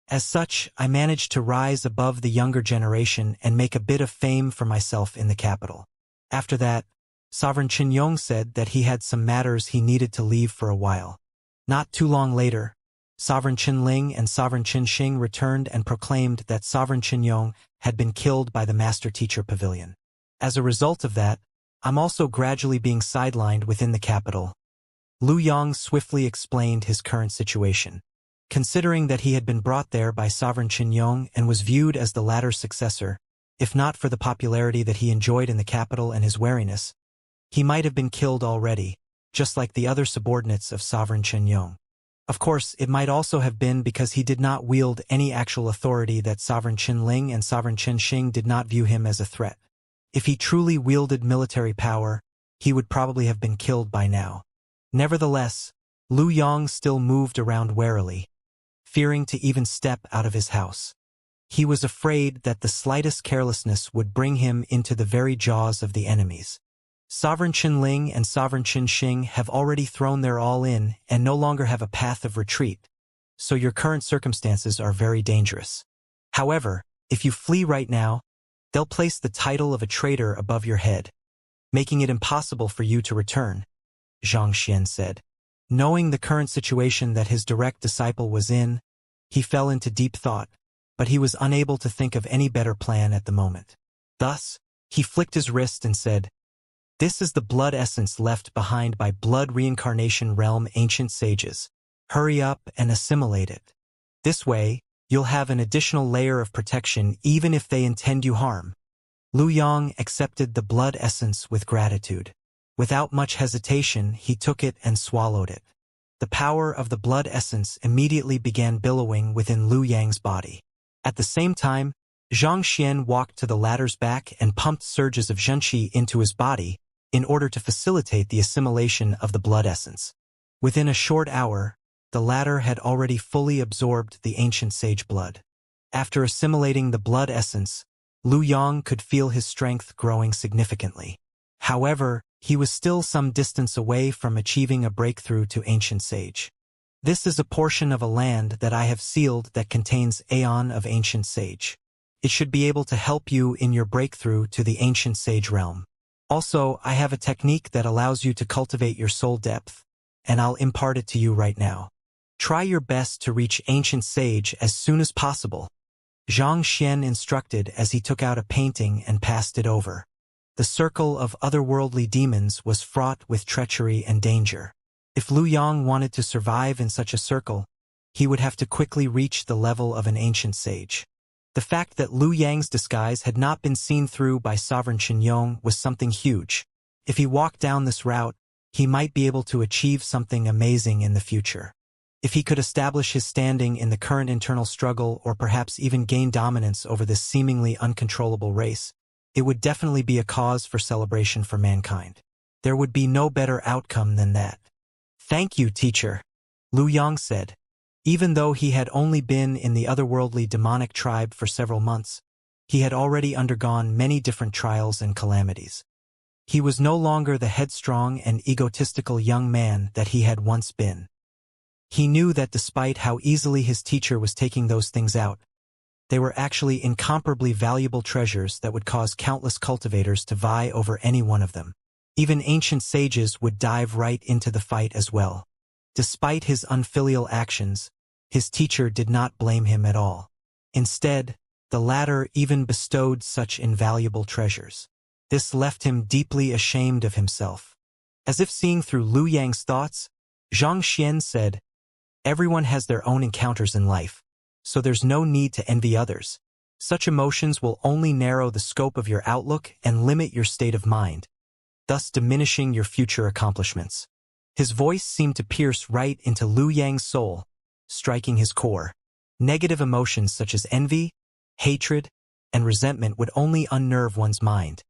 [SPEAKER 1] As such, I managed to rise above the younger generation and make a bit of fame for myself in the capital. After that, Sovereign Qinyong said that he had some matters he needed to leave for a while. Not too long later, Sovereign Qinling and Sovereign Qinxing returned and proclaimed that Sovereign Qinyong had been killed by the Master Teacher Pavilion. As a result of that, I'm also gradually being sidelined within the capital. Liu Yang swiftly explained his current situation. Considering that he had been brought there by Sovereign Qinyong and was viewed as the latter's successor, if not for the popularity that he enjoyed in the capital and his wariness, he might have been killed already, just like the other subordinates of Sovereign Qinyong. Of course, it might also have been because he did not wield any actual authority that Sovereign Qinling and Sovereign Qinxing did not view him as a threat. If he truly wielded military power, he would probably have been killed by now. Nevertheless, Liu Yang still moved around warily, fearing to even step out of his house. He was afraid that the slightest carelessness would bring him into the very jaws of the enemies. Sovereign Qinling and Sovereign Qinxing have already thrown their all in and no longer have a path of retreat, so your current circumstances are very dangerous. However, if you flee right now, they'll place the title of a traitor above your head, making it impossible for you to return, Xianxia said. Knowing the current situation that his direct disciple was in, he fell into deep thought, but he was unable to think of any better plan at the moment. Thus, he flicked his wrist and said, "This is the blood essence left behind by blood reincarnation realm ancient sages. Hurry up and assimilate it. This way, you'll have an additional layer of protection even if they intend you harm." Liu Yang accepted the blood essence with gratitude. Without much hesitation, he took it and swallowed it. The power of the blood essence immediately began billowing within Liu Yang's body. At the same time, Xianxia walked to the latter's back and pumped surges of zhenqi into his body in order to facilitate the assimilation of the blood essence. Within a short hour, the latter had already fully absorbed the ancient sage blood. After assimilating the blood essence, Liu Yang could feel his strength growing significantly. However, he was still some distance away from achieving a breakthrough to ancient sage. This is a portion of a land that I have sealed that contains Aeon of ancient sage. It should be able to help you in your breakthrough to the ancient sage realm. Also, I have a technique that allows you to cultivate your soul depth, and I'll impart it to you right now. Try your best to reach ancient sage as soon as possible. Xianxia instructed as he took out a painting and passed it over. The circle of otherworldly demons was fraught with treachery and danger. If Liu Yang wanted to survive in such a circle, he would have to quickly reach the level of an ancient sage. The fact that Liu Yang's disguise had not been seen through by Sovereign Qinyong was something huge. If he walked down this route, he might be able to achieve something amazing in the future. If he could establish his standing in the current internal struggle or perhaps even gain dominance over this seemingly uncontrollable race, it would definitely be a cause for celebration for mankind. There would be no better outcome than that. "Thank you, teacher," Liu Yang said. Even though he had only been in the otherworldly demonic tribe for several months, he had already undergone many different trials and calamities. He was no longer the headstrong and egotistical young man that he had once been. He knew that despite how easily his teacher was taking those things out, they were actually incomparably valuable treasures that would cause countless cultivators to vie over any one of them. Even ancient sages would dive right into the fight as well. Despite his unfilial actions, his teacher did not blame him at all. Instead, the latter even bestowed such invaluable treasures. This left him deeply ashamed of himself. As if seeing through Liu Yang's thoughts, Xianxia said, "Everyone has their own encounters in life, so there's no need to envy others. Such emotions will only narrow the scope of your outlook and limit your state of mind, thus diminishing your future accomplishments." His voice seemed to pierce right into Liu Yang's soul, striking his core. Negative emotions such as envy, hatred, and resentment would only unnerve one's mind,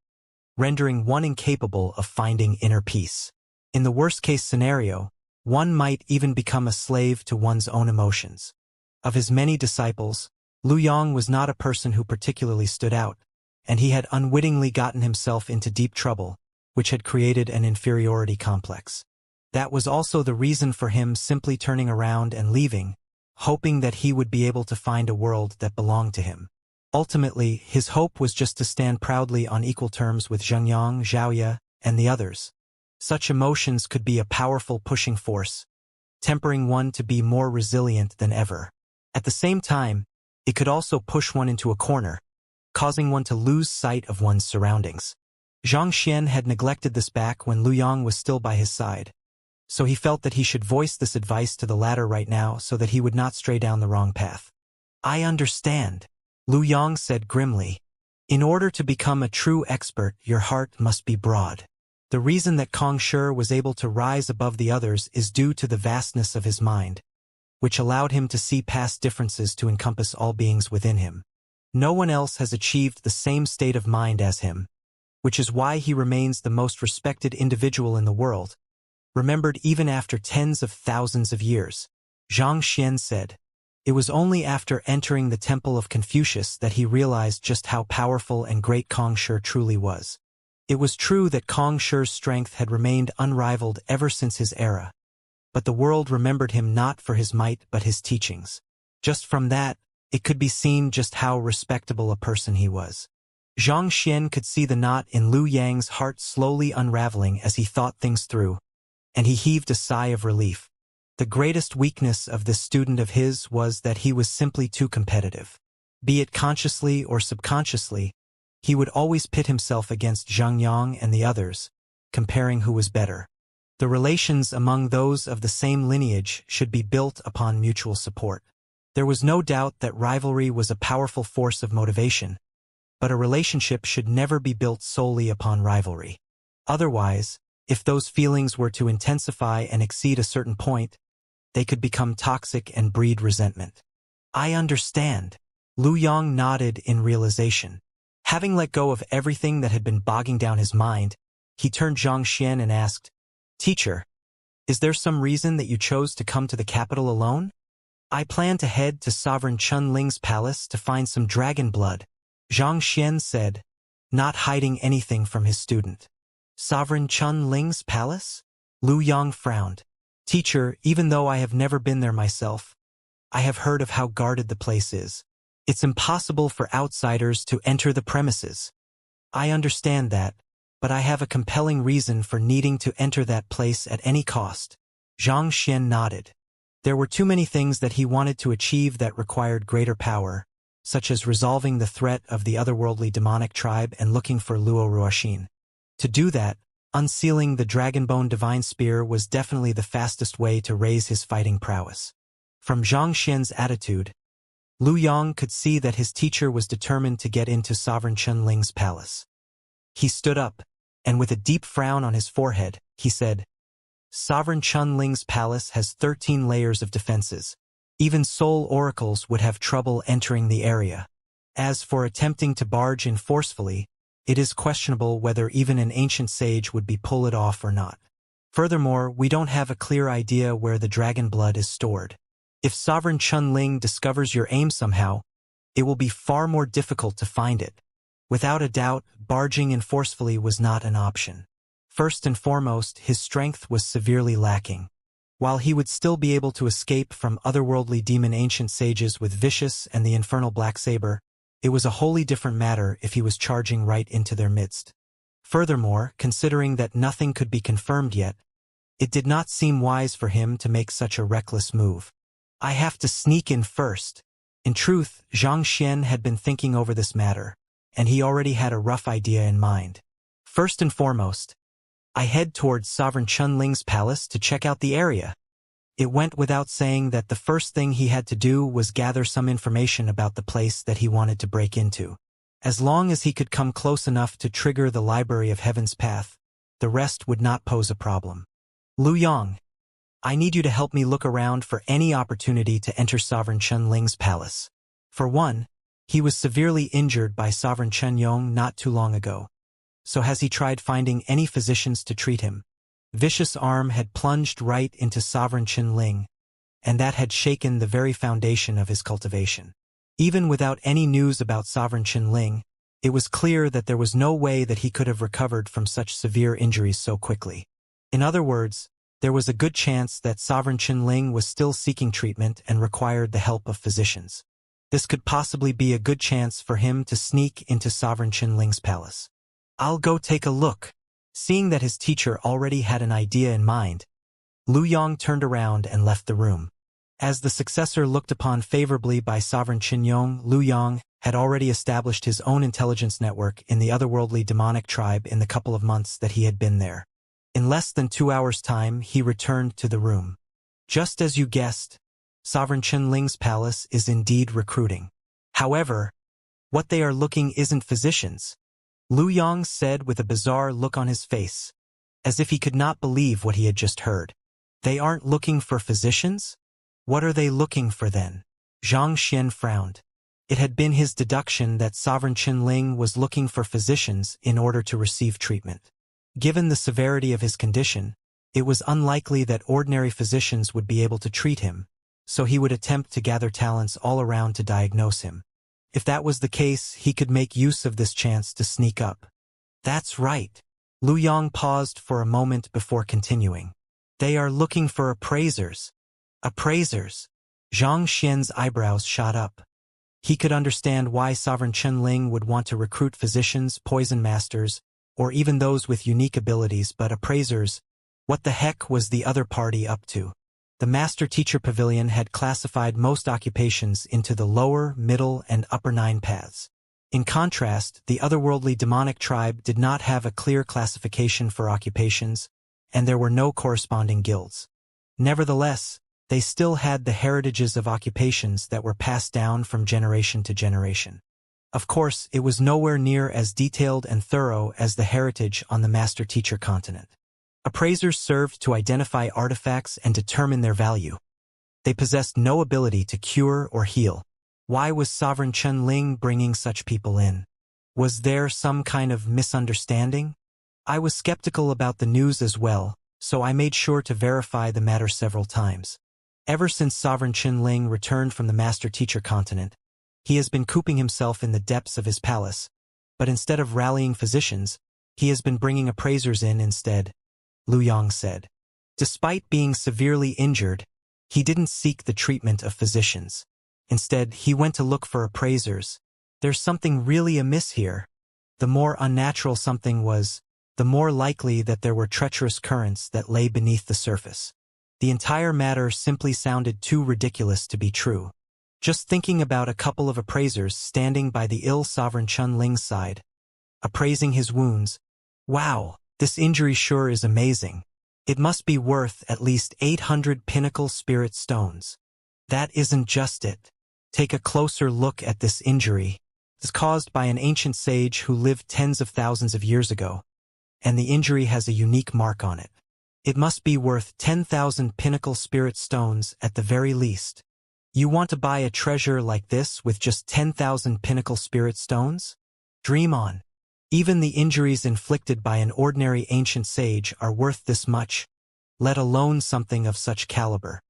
[SPEAKER 1] rendering one incapable of finding inner peace. In the worst-case scenario, one might even become a slave to one's own emotions. Of his many disciples, Lu Yong was not a person who particularly stood out, and he had unwittingly gotten himself into deep trouble, which had created an inferiority complex. That was also the reason for him simply turning around and leaving, hoping that he would be able to find a world that belonged to him. Ultimately, his hope was just to stand proudly on equal terms with Xianxia, Xiaoya, and the others. Such emotions could be a powerful pushing force, tempering one to be more resilient than ever. At the same time, it could also push one into a corner, causing one to lose sight of one's surroundings. Zhang Xian had neglected this back when Lu Yong was still by his side, so he felt that he should voice this advice to the latter right now so that he would not stray down the wrong path. "I understand," Lu Yong said grimly. "In order to become a true expert, your heart must be broad." The reason that Kong Shi was able to rise above the others is due to the vastness of his mind, which allowed him to see past differences to encompass all beings within him. No one else has achieved the same state of mind as him, which is why he remains the most respected individual in the world, remembered even after tens of thousands of years. Zhang Xian said. It was only after entering the temple of Confucius that he realized just how powerful and great Kong Shi truly was. It was true that Kong Shi's strength had remained unrivaled ever since his era, but the world remembered him not for his might but his teachings. Just from that, it could be seen just how respectable a person he was. Zhang Xian could see the knot in Lu Yang's heart slowly unraveling as he thought things through, and he heaved a sigh of relief. The greatest weakness of this student of his was that he was simply too competitive. Be it consciously or subconsciously, he would always pit himself against Zhang Yang and the others, comparing who was better. The relations among those of the same lineage should be built upon mutual support. There was no doubt that rivalry was a powerful force of motivation, but a relationship should never be built solely upon rivalry. Otherwise, if those feelings were to intensify and exceed a certain point, they could become toxic and breed resentment. "I understand." Lu Yong nodded in realization. Having let go of everything that had been bogging down his mind, he turned Zhang Xian and asked, "Teacher, is there some reason that you chose to come to the capital alone?" "I plan to head to Sovereign Chun Ling's palace to find some dragon blood," Zhang Xian said, not hiding anything from his student. "Sovereign Chun Ling's palace?" Lu Yong frowned. "Teacher, even though I have never been there myself, I have heard of how guarded the place is. It's impossible for outsiders to enter the premises." "I understand that, but I have a compelling reason for needing to enter that place at any cost." Zhang Xian nodded. There were too many things that he wanted to achieve that required greater power, such as resolving the threat of the otherworldly demonic tribe and looking for Luo Ruoxin. To do that, unsealing the Dragonbone Divine Spear was definitely the fastest way to raise his fighting prowess. From Zhang Xian's attitude, Lu Yong could see that his teacher was determined to get into Sovereign Chun Ling's palace. He stood up, and with a deep frown on his forehead, he said, "Sovereign Chun Ling's palace has 13 layers of defenses. Even soul oracles would have trouble entering the area. As for attempting to barge in forcefully, it is questionable whether even an ancient sage would pull it off or not. Furthermore, we don't have a clear idea where the dragon blood is stored. If Sovereign Chun Ling discovers your aim somehow, it will be far more difficult to find it." Without a doubt, barging in forcefully was not an option. First and foremost, his strength was severely lacking. While he would still be able to escape from otherworldly demon ancient sages with Vicious and the infernal Black Saber, it was a wholly different matter if he was charging right into their midst. Furthermore, considering that nothing could be confirmed yet, it did not seem wise for him to make such a reckless move. "I have to sneak in first." In truth, Zhang Xian had been thinking over this matter, and he already had a rough idea in mind. "First and foremost, I head towards Sovereign Chun Ling's palace to check out the area." It went without saying that the first thing he had to do was gather some information about the place that he wanted to break into. As long as he could come close enough to trigger the Library of Heaven's path, the rest would not pose a problem. "Lu Yong, I need you to help me look around for any opportunity to enter Sovereign Chun Ling's palace. For one, he was severely injured by Sovereign Chen Yong not too long ago. So has he tried finding any physicians to treat him?" vicious arm had plunged right into Sovereign Qin Ling, and that had shaken the very foundation of his cultivation. Even without any news about Sovereign Qin Ling, it was clear that there was no way that he could have recovered from such severe injuries so quickly. In other words, there was a good chance that Sovereign Qin Ling was still seeking treatment and required the help of physicians. This could possibly be a good chance for him to sneak into Sovereign Qin Ling's palace. "I'll go take a look." Seeing that his teacher already had an idea in mind, Lu Yong turned around and left the room. As the successor looked upon favorably by Sovereign Qinyong, Lu Yong had already established his own intelligence network in the otherworldly demonic tribe in the couple of months that he had been there. In less than 2 hours' time, he returned to the room. Just as you guessed, Sovereign Qin Ling's palace is indeed recruiting. However, what they are looking isn't physicians, Lu Yong said with a bizarre look on his face, as if he could not believe what he had just heard. They aren't looking for physicians? What are they looking for then? Xianxia frowned. It had been his deduction that Sovereign Qin Ling was looking for physicians in order to receive treatment. Given the severity of his condition, it was unlikely that ordinary physicians would be able to treat him, so he would attempt to gather talents all around to diagnose him. If that was the case, he could make use of this chance to sneak up. That's right. Lu Yong paused for a moment before continuing. They are looking for appraisers. Appraisers. Zhang Xian's eyebrows shot up. He could understand why Sovereign Qin Ling would want to recruit physicians, poison masters, or even those with unique abilities, but appraisers, what the heck was the other party up to? The Master-Teacher Pavilion had classified most occupations into the lower, middle, and upper 9 paths. In contrast, the otherworldly demonic tribe did not have a clear classification for occupations, and there were no corresponding guilds. Nevertheless, they still had the heritages of occupations that were passed down from generation to generation. Of course, it was nowhere near as detailed and thorough as the heritage on the Master-Teacher continent. Appraisers served to identify artifacts and determine their value. They possessed no ability to cure or heal. Why was Sovereign Qin Ling bringing such people in? Was there some kind of misunderstanding? I was skeptical about the news as well, so I made sure to verify the matter several times. Ever since Sovereign Qin Ling returned from the Master-Teacher continent, he has been cooping himself in the depths of his palace, but instead of rallying physicians, he has been bringing appraisers in instead, Lu Yong said. Despite being severely injured, he didn't seek the treatment of physicians. Instead, he went to look for appraisers. There's something really amiss here. The more unnatural something was, the more likely that there were treacherous currents that lay beneath the surface. The entire matter simply sounded too ridiculous to be true. Just thinking about a couple of appraisers standing by the ill Sovereign Qin Ling's side, appraising his wounds. Wow, this injury sure is amazing. It must be worth at least 800 pinnacle spirit stones. That isn't just it. Take a closer look at this injury. It's caused by an ancient sage who lived tens of thousands of years ago, and the injury has a unique mark on it. It must be worth 10,000 pinnacle spirit stones at the very least. You want to buy a treasure like this with just 10,000 pinnacle spirit stones? Dream on. Even the injuries inflicted by an ordinary ancient sage are worth this much, let alone something of such caliber.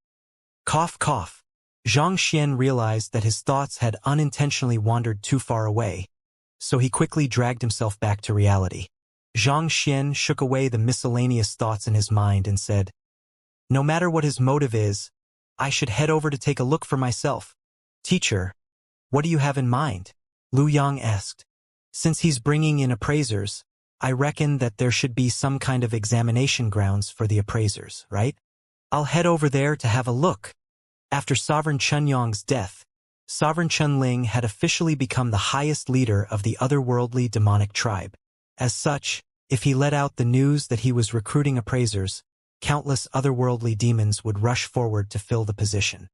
[SPEAKER 1] Cough, cough. Zhang Xian realized that his thoughts had unintentionally wandered too far away, so he quickly dragged himself back to reality. Zhang Xian shook away the miscellaneous thoughts in his mind and said, "No matter what his motive is, I should head over to take a look for myself." "Teacher, what do you have in mind?" Lu Yong asked. "Since he's bringing in appraisers, I reckon that there should be some kind of examination grounds for the appraisers, right? I'll head over there to have a look." After Sovereign Qinyong's death, Sovereign Qin Ling had officially become the highest leader of the otherworldly demonic tribe. As such, if he let out the news that he was recruiting appraisers, countless otherworldly demons would rush forward to fill the position.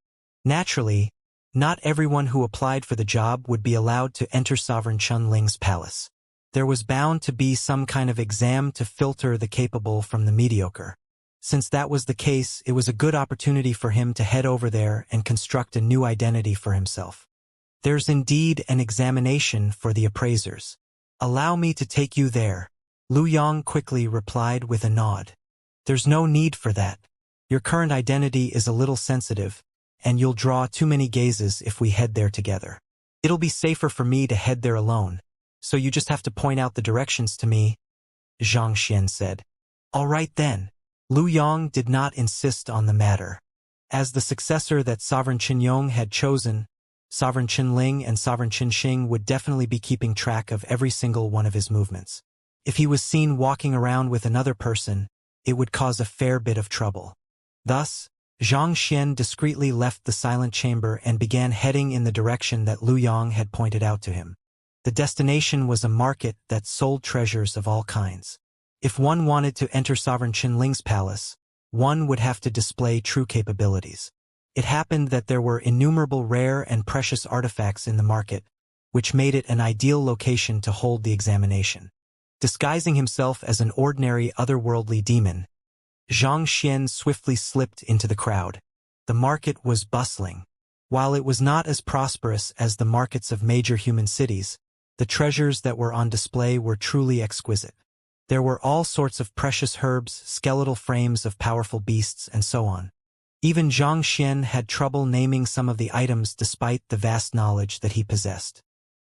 [SPEAKER 1] Naturally, not everyone who applied for the job would be allowed to enter Sovereign Qin Ling's palace. There was bound to be some kind of exam to filter the capable from the mediocre. Since that was the case, it was a good opportunity for him to head over there and construct a new identity for himself. There's indeed an examination for the appraisers. Allow me to take you there, Lu Yong quickly replied with a nod. There's no need for that. Your current identity is a little sensitive, and you'll draw too many gazes if we head there together. It'll be safer for me to head there alone, so you just have to point out the directions to me, Xianxia said. All right then. Lu Yong did not insist on the matter. As the successor that Sovereign Qinyong had chosen, Sovereign Qinling and Sovereign Qinxing would definitely be keeping track of every single one of his movements. If he was seen walking around with another person, it would cause a fair bit of trouble. Thus, Zhang Xian discreetly left the silent chamber and began heading in the direction that Lu Yong had pointed out to him. The destination was a market that sold treasures of all kinds. If one wanted to enter Sovereign Qinling's palace, one would have to display true capabilities. It happened that there were innumerable rare and precious artifacts in the market, which made it an ideal location to hold the examination. Disguising himself as an ordinary otherworldly demon, Zhang Xian swiftly slipped into the crowd. The market was bustling. While it was not as prosperous as the markets of major human cities, the treasures that were on display were truly exquisite. There were all sorts of precious herbs, skeletal frames of powerful beasts, and so on. Even Zhang Xian had trouble naming some of the items despite the vast knowledge that he possessed.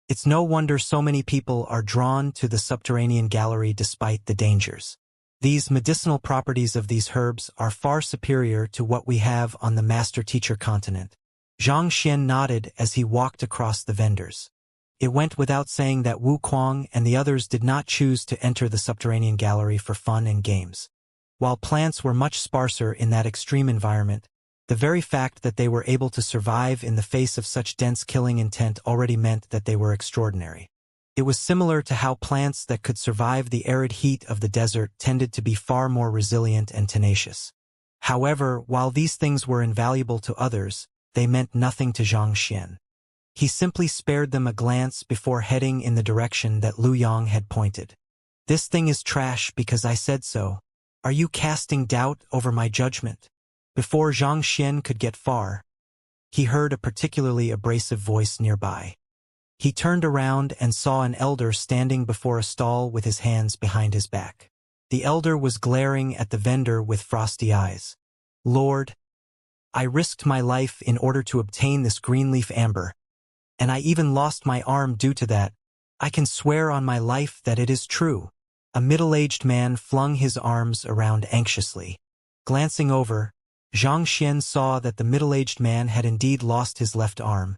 [SPEAKER 1] It's no wonder so many people are drawn to the subterranean gallery despite the dangers. These medicinal properties of these herbs are far superior to what we have on the master-teacher continent. Zhang Xian nodded as he walked across the vendors. It went without saying that Wu Kuang and the others did not choose to enter the subterranean gallery for fun and games. While plants were much sparser in that extreme environment, the very fact that they were able to survive in the face of such dense killing intent already meant that they were extraordinary. It was similar to how plants that could survive the arid heat of the desert tended to be far more resilient and tenacious. However, while these things were invaluable to others, they meant nothing to Zhang Xian. He simply spared them a glance before heading in the direction that Lu Yong had pointed. This thing is trash because I said so. Are you casting doubt over my judgment? Before Zhang Xian could get far, he heard a particularly abrasive voice nearby. He turned around and saw an elder standing before a stall with his hands behind his back. The elder was glaring at the vendor with frosty eyes. Lord, I risked my life in order to obtain this greenleaf amber, and I even lost my arm due to that. I can swear on my life that it is true. A middle-aged man flung his arms around anxiously. Glancing over, Zhang Xian saw that the middle-aged man had indeed lost his left arm,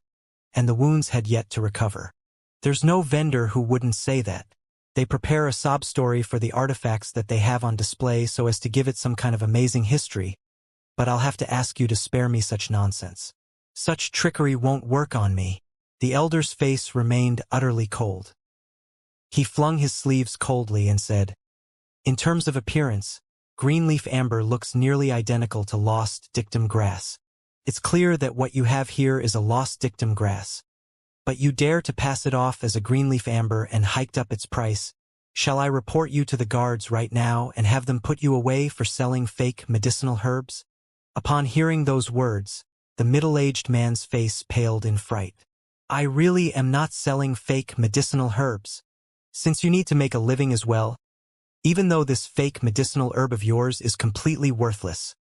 [SPEAKER 1] and the wounds had yet to recover. There's no vendor who wouldn't say that. They prepare a sob story for the artifacts that they have on display so as to give it some kind of amazing history, but I'll have to ask you to spare me such nonsense. Such trickery won't work on me. The elder's face remained utterly cold. He flung his sleeves coldly and said, in terms of appearance, greenleaf amber looks nearly identical to lost dictum grass. It's clear that what you have here is a lost dictum grass. But you dare to pass it off as a greenleaf amber and hiked up its price. Shall I report you to the guards right now and have them put you away for selling fake medicinal herbs? Upon hearing those words, the middle-aged man's face paled in fright. I really am not selling fake medicinal herbs. Since you need to make a living as well, even though this fake medicinal herb of yours is completely worthless,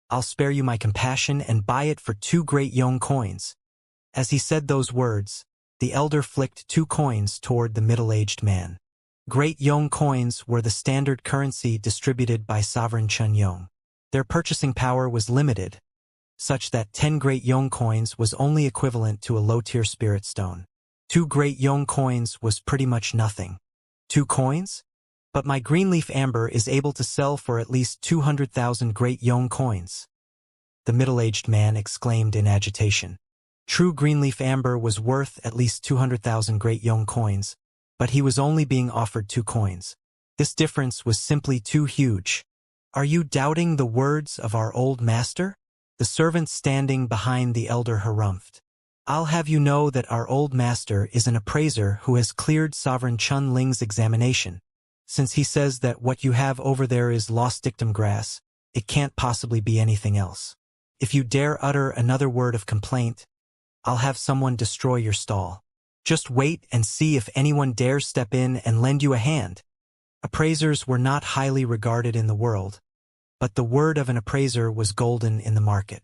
[SPEAKER 1] I'll spare you my compassion and buy it for 2 great yong coins. As he said those words, the elder flicked 2 coins toward the middle-aged man. Great yong coins were the standard currency distributed by Sovereign Qinyong. Their purchasing power was limited, such that 10 great yong coins was only equivalent to a low-tier spirit stone. 2 great yong coins was pretty much nothing. 2 coins? But my greenleaf amber is able to sell for at least 200,000 great yong coins. The middle-aged man exclaimed in agitation. True greenleaf amber was worth at least 200,000 great yong coins, but he was only being offered 2 coins. This difference was simply too huge. Are you doubting the words of our old master? The servant standing behind the elder harumphed. I'll have you know that our old master is an appraiser who has cleared Sovereign Chun Ling's examination. Since he says that what you have over there is lost dictum grass, it can't possibly be anything else. If you dare utter another word of complaint, I'll have someone destroy your stall. Just wait and see if anyone dares step in and lend you a hand. Appraisers were not highly regarded in the world, but the word of an appraiser was golden in the market.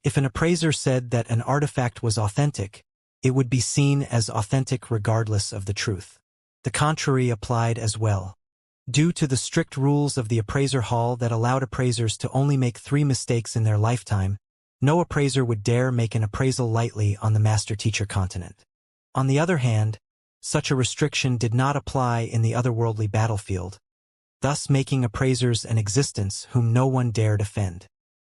[SPEAKER 1] If an appraiser said that an artifact was authentic, it would be seen as authentic regardless of the truth. The contrary applied as well. Due to the strict rules of the appraiser hall that allowed appraisers to only make 3 mistakes in their lifetime, no appraiser would dare make an appraisal lightly on the master-teacher continent. On the other hand, such a restriction did not apply in the otherworldly battlefield, thus making appraisers an existence whom no one dared offend.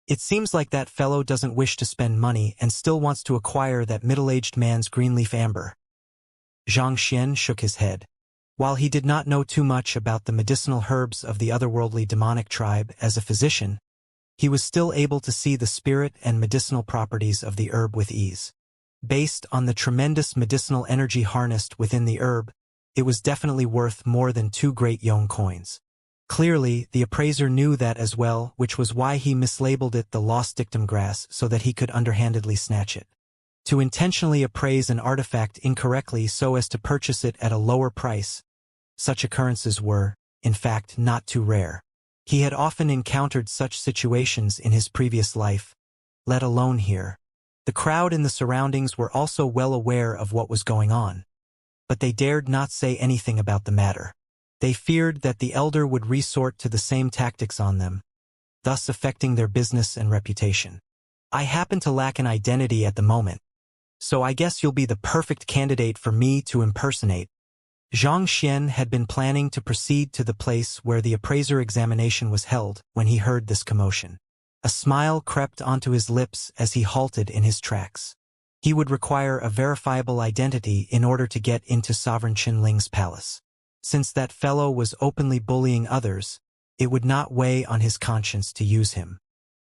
[SPEAKER 1] It seems like that fellow doesn't wish to spend money and still wants to acquire that middle-aged man's greenleaf amber. Xianxia shook his head. While he did not know too much about the medicinal herbs of the otherworldly demonic tribe as a physician, he was still able to see the spirit and medicinal properties of the herb with ease. Based on the tremendous medicinal energy harnessed within the herb, it was definitely worth more than 2 great Yong coins. Clearly, the appraiser knew that as well, which was why he mislabeled it the lost dictum grass so that he could underhandedly snatch it. To intentionally appraise an artifact incorrectly so as to purchase it at a lower price, such occurrences were, in fact, not too rare. He had often encountered such situations in his previous life, let alone here. The crowd in the surroundings were also well aware of what was going on, but they dared not say anything about the matter. They feared that the elder would resort to the same tactics on them, thus affecting their business and reputation. I happen to lack an identity at the moment, so I guess you'll be the perfect candidate for me to impersonate. Xianxia had been planning to proceed to the place where the appraiser examination was held when he heard this commotion. A smile crept onto his lips as he halted in his tracks. He would require a verifiable identity in order to get into Sovereign Qinling's palace. Since that fellow was openly bullying others, it would not weigh on his conscience to use him.